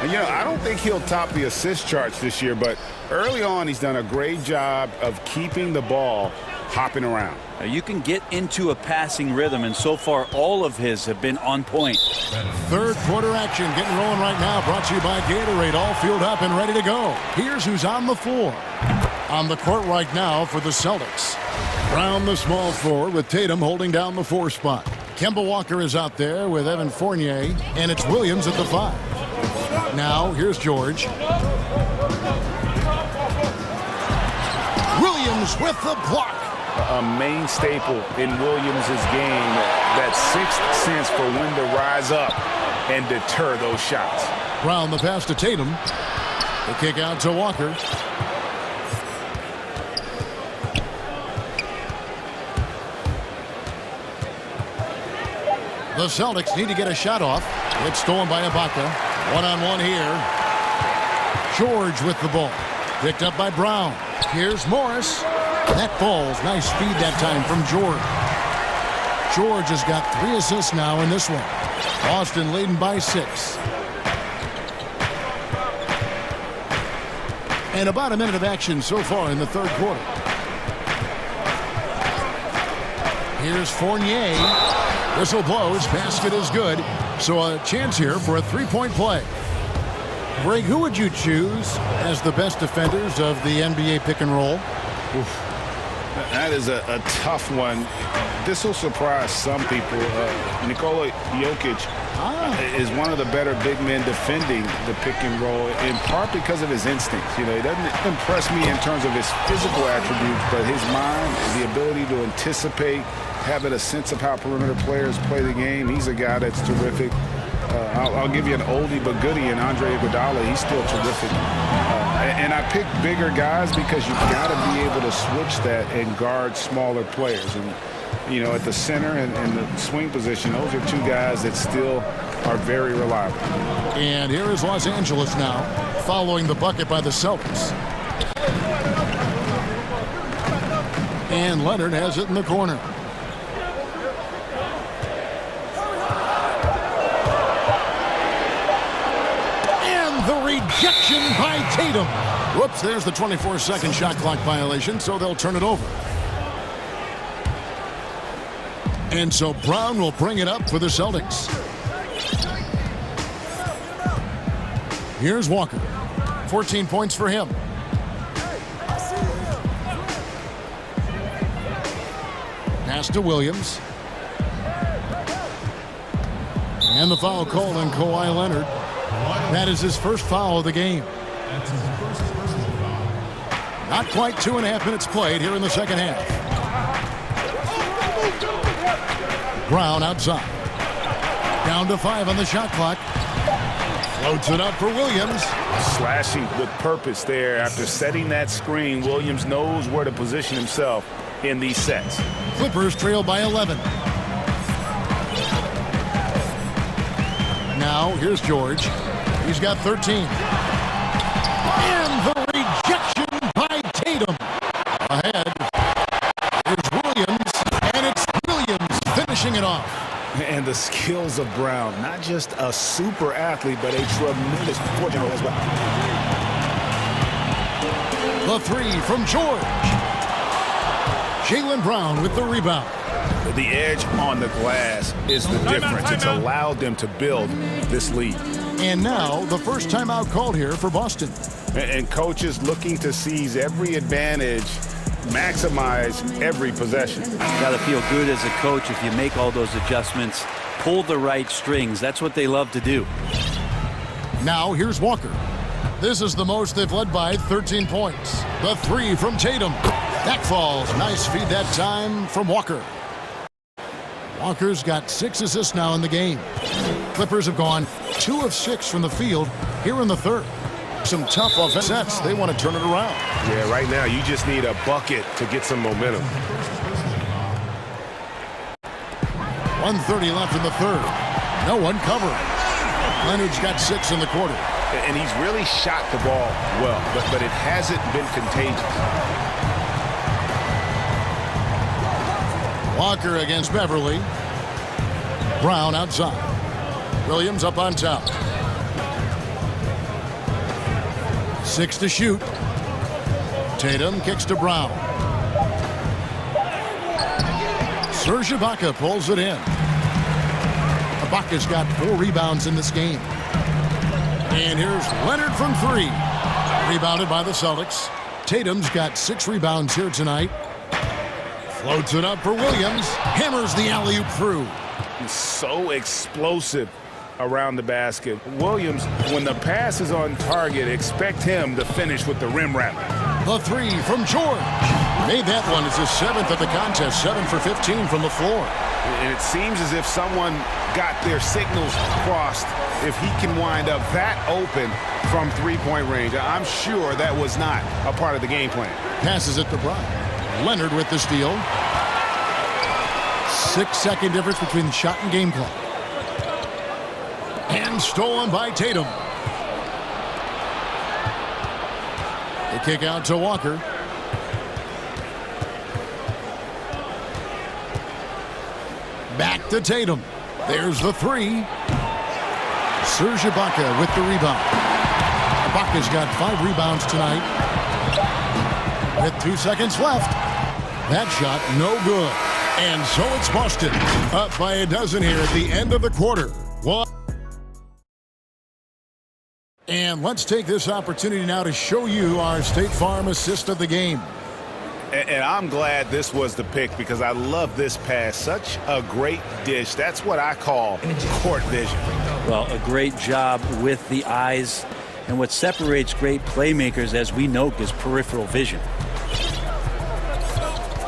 And, you know, I don't think he'll top the assist charts this year, but early on he's done a great job of keeping the ball hopping around. You can get into a passing rhythm, and so far all of his have been on point. Third quarter action getting rolling right now, brought to you by Gatorade, all fueled up and ready to go. Here's who's on the floor. On the court right now for the Celtics. Brown, the small forward, with Tatum holding down the 4 spot. Kemba Walker is out there with Evan Fournier, and it's Williams at the 5. Now, here's George. Williams with the block. A main staple in Williams' game, that sixth sense for when to rise up and deter those shots. Brown, the pass to Tatum. The kick out to Walker. The Celtics need to get a shot off. It's stolen by Ibaka. One-on-one here. George with the ball. Picked up by Brown. Here's Morris. That falls. Nice feed that time from George. George has got 3 assists now in this one. Boston leading by 6. And about a minute of action so far in the third quarter. Here's Fournier. Whistle blows. Basket is good. So a chance here for a 3-point play. Greg, who would you choose as the best defenders of the NBA pick and roll? Oof. That is a tough one. This will surprise some people. Nikola Jokic is one of the better big men defending the pick and roll, in part because of his instincts. You know, he doesn't impress me in terms of his physical attributes, but his mind, the ability to anticipate, having a sense of how perimeter players play the game. He's a guy that's terrific. I'll give you an oldie but goodie in Andre Iguodala. He's still terrific. And I pick bigger guys because you've got to be able to switch that and guard smaller players. And, you know, at the center and the swing position, those are two guys that still are very reliable. And here is Los Angeles now, following the bucket by the Celtics. And Leonard has it in the corner. And the rejection by Tatum. Whoops, there's the 24-second shot clock violation, so they'll turn it over. And so Brown will bring it up for the Celtics. Here's Walker. 14 points for him. Pass to Williams. And the foul call on Kawhi Leonard. That is his first foul of the game. That's his first personal foul. Not quite 2.5 minutes played here in the second half. Brown outside. Down to 5 on the shot clock. Floats it up for Williams. Slashing with purpose there. After setting that screen, Williams knows where to position himself in these sets. Clippers trail by 11. Now, here's George. He's got 13. And the rejection by Tatum. Ahead is Williams, and it's Williams finishing it off. And the skills of Brown, not just a super athlete, but a tremendous footballer as well. The three from George. Jaylen Brown with the rebound. The edge on the glass is the difference. It's allowed them to build this lead. And now the first timeout called here for Boston. And coaches looking to seize every advantage, maximize every possession. Got to feel good as a coach if you make all those adjustments, pull the right strings. That's what they love to do. Now here's Walker. This is the most they've led by, 13 points. The three from Tatum. That falls. Nice feed that time from Walker. Walker's got 6 assists now in the game. Clippers have gone 2 of 6 from the field here in the third. Some tough offense sets. They want to turn it around. Yeah, right now you just need a bucket to get some momentum. 1:30 left in the third. No one covering. Leonard's got 6 in the quarter. And he's really shot the ball well, but it hasn't been contagious. Walker against Beverly. Brown outside. Williams up on top. 6 to shoot. Tatum kicks to Brown. Serge Ibaka pulls it in. Ibaka's got 4 rebounds in this game. And here's Leonard from 3. Rebounded by the Celtics. Tatum's got 6 rebounds here tonight. Floats it up for Williams. Hammers the alley-oop through. He's so explosive around the basket. Williams, when the pass is on target, expect him to finish with the rim wrap. The 3 from George. Made that one. It's his 7th of the contest. 7 for 15 from the floor. And it seems as if someone got their signals crossed. If he can wind up that open from 3-point range, I'm sure that was not a part of the game plan. Passes it to Brown. Leonard with the steal. 6-second difference between the shot and game clock. And stolen by Tatum. The kick out to Walker. Back to Tatum. There's the 3. Serge Ibaka with the rebound. Ibaka's got 5 rebounds tonight. With 2 seconds left. That shot no good. And so it's Boston up by a dozen here at the end of the quarter. And let's take this opportunity now to show you our State Farm assist of the game. And I'm glad this was the pick because I love this pass. Such a great dish. That's what I call court vision. Well, a great job with the eyes. And what separates great playmakers, as we know, is peripheral vision.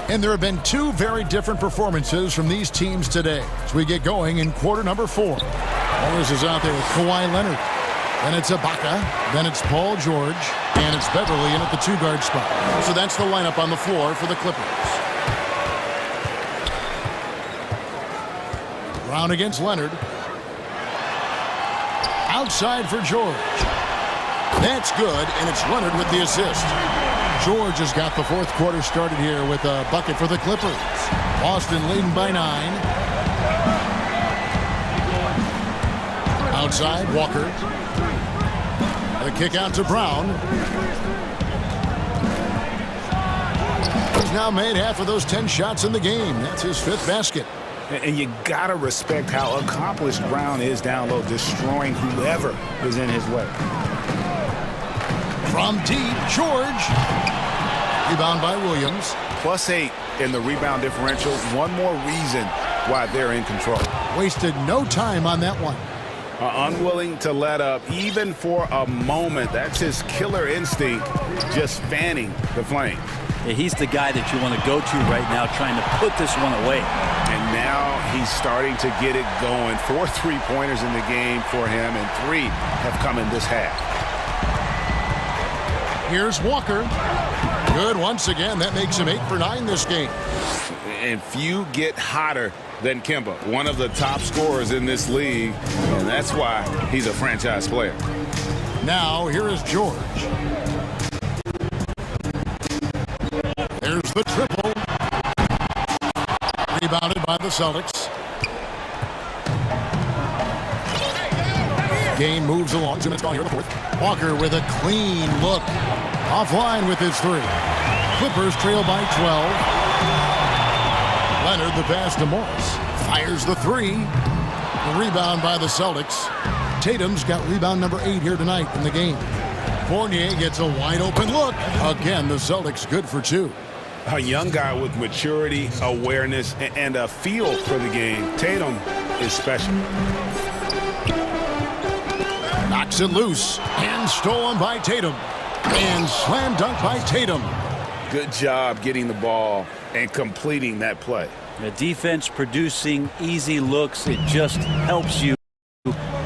And there have been two very different performances from these teams today as we get going in quarter number 4. Morris is out there with Kawhi Leonard. Then it's Ibaka. Then it's Paul George. And it's Beverly in at the 2-guard spot. So that's the lineup on the floor for the Clippers. Brown against Leonard. Outside for George. That's good, and it's Leonard with the assist. George has got the fourth quarter started here with a bucket for the Clippers. Boston leading by 9. Outside, Walker. The kick out to Brown. He's now made half of those 10 shots in the game. That's his 5th basket. And you got to respect how accomplished Brown is down low, destroying whoever is in his way. From deep, George. Rebound by Williams. +8 in the rebound differential. One more reason why they're in control. Wasted no time on that one. Unwilling to let up even for a moment. That's his killer instinct, just fanning the flame. Yeah, he's the guy that you want to go to right now, trying to put this one away. And now he's starting to get it going. 4 3-pointers in the game for him, and 3 have come in this half. Here's Walker. Good once again. That makes him 8 for 9 this game. And few get hotter than Kemba, one of the top scorers in this league, and that's why he's a franchise player. Now here is George. There's the triple. Rebounded by the Celtics. Game moves along. 2 minutes gone here in the fourth. Walker with a clean look. Offline with his 3. Clippers trail by 12. Leonard, the pass to Morris. Fires the 3. The rebound by the Celtics. Tatum's got rebound number 8 here tonight in the game. Fournier gets a wide open look. Again, the Celtics good for 2. A young guy with maturity, awareness, and a feel for the game. Tatum is special. Knocks it loose. And stolen by Tatum. And slam dunk by Tatum. Good job getting the ball and completing that play. The defense producing easy looks. It just helps you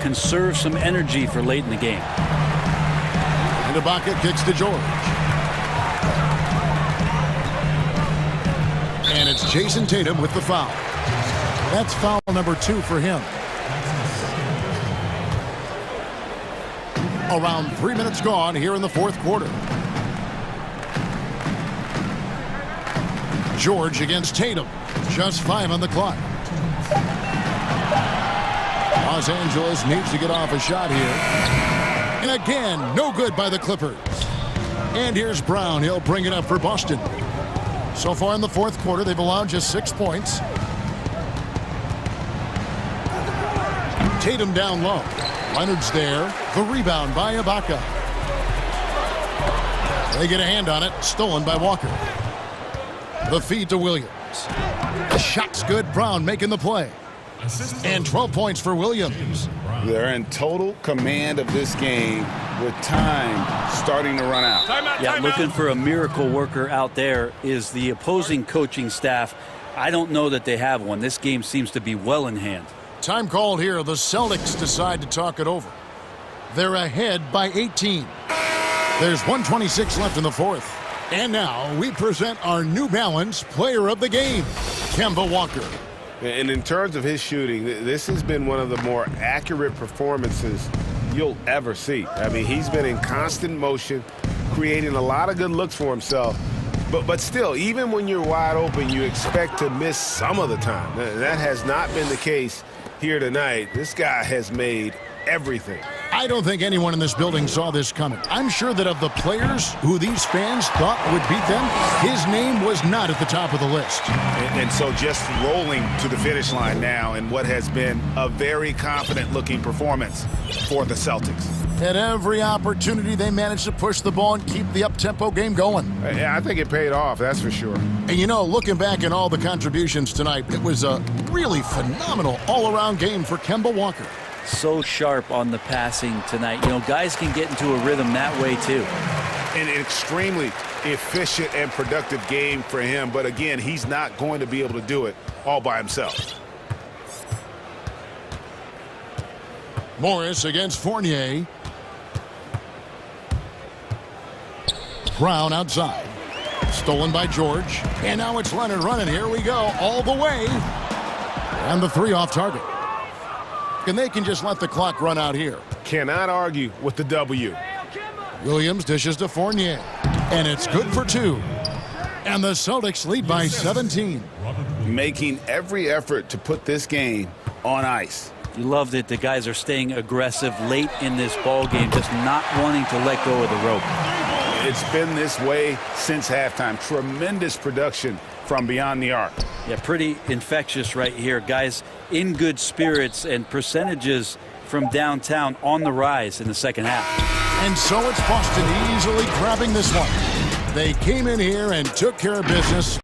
conserve some energy for late in the game. And Ibaka kicks to George. And it's Jason Tatum with the foul. That's foul number 2 for him. Around 3 minutes gone here in the fourth quarter. George against Tatum. Just 5 on the clock. Los Angeles needs to get off a shot here. And again, no good by the Clippers. And here's Brown. He'll bring it up for Boston. So far in the fourth quarter, they've allowed just 6 points. Tatum down low. Leonard's there. The rebound by Ibaka. They get a hand on it. Stolen by Walker. The feed to Williams. The shot's good. Brown making the play. And 12 points for Williams. They're in total command of this game with time starting to run out. Looking for a miracle worker out there is the opposing coaching staff. I don't know that they have one. This game seems to be well in hand. Time called here. The Celtics decide to talk it over. They're ahead by 18. There's 1:26 left in the fourth. And now we present our New Balance player of the game, Kemba Walker. And in terms of his shooting, this has been one of the more accurate performances you'll ever see. I mean, he's been in constant motion, creating a lot of good looks for himself. But still, even when you're wide open, you expect to miss some of the time. That has not been the case here tonight. This guy has made everything. I don't think anyone in this building saw this coming. I'm sure that of the players who these fans thought would beat them, his name was not at the top of the list. And so just rolling to the finish line now in what has been a very confident-looking performance for the Celtics. At every opportunity, they managed to push the ball and keep the up-tempo game going. Yeah, I think it paid off, that's for sure. And you know, looking back at all the contributions tonight, it was a really phenomenal all-around game for Kemba Walker. So sharp on the passing tonight. You know, guys can get into a rhythm that way too. An extremely efficient and productive game for him, but again, he's not going to be able to do it all by himself. Morris against Fournier. Brown outside. Stolen by George. And now it's Leonard running. Here we go. All the way. And the three off target. And they can just let the clock run out here. Cannot argue with the W. Williams dishes to Fournier. And it's good for two. And the Celtics lead by 17. Making every effort to put this game on ice. You love that the guys are staying aggressive late in this ball game, just not wanting to let go of the rope. It's been this way since halftime. Tremendous production from beyond the arc. Yeah, pretty infectious right here. Guys in good spirits, and percentages from downtown on the rise in the second half. And so it's Boston easily grabbing this one. They came in here and took care of business.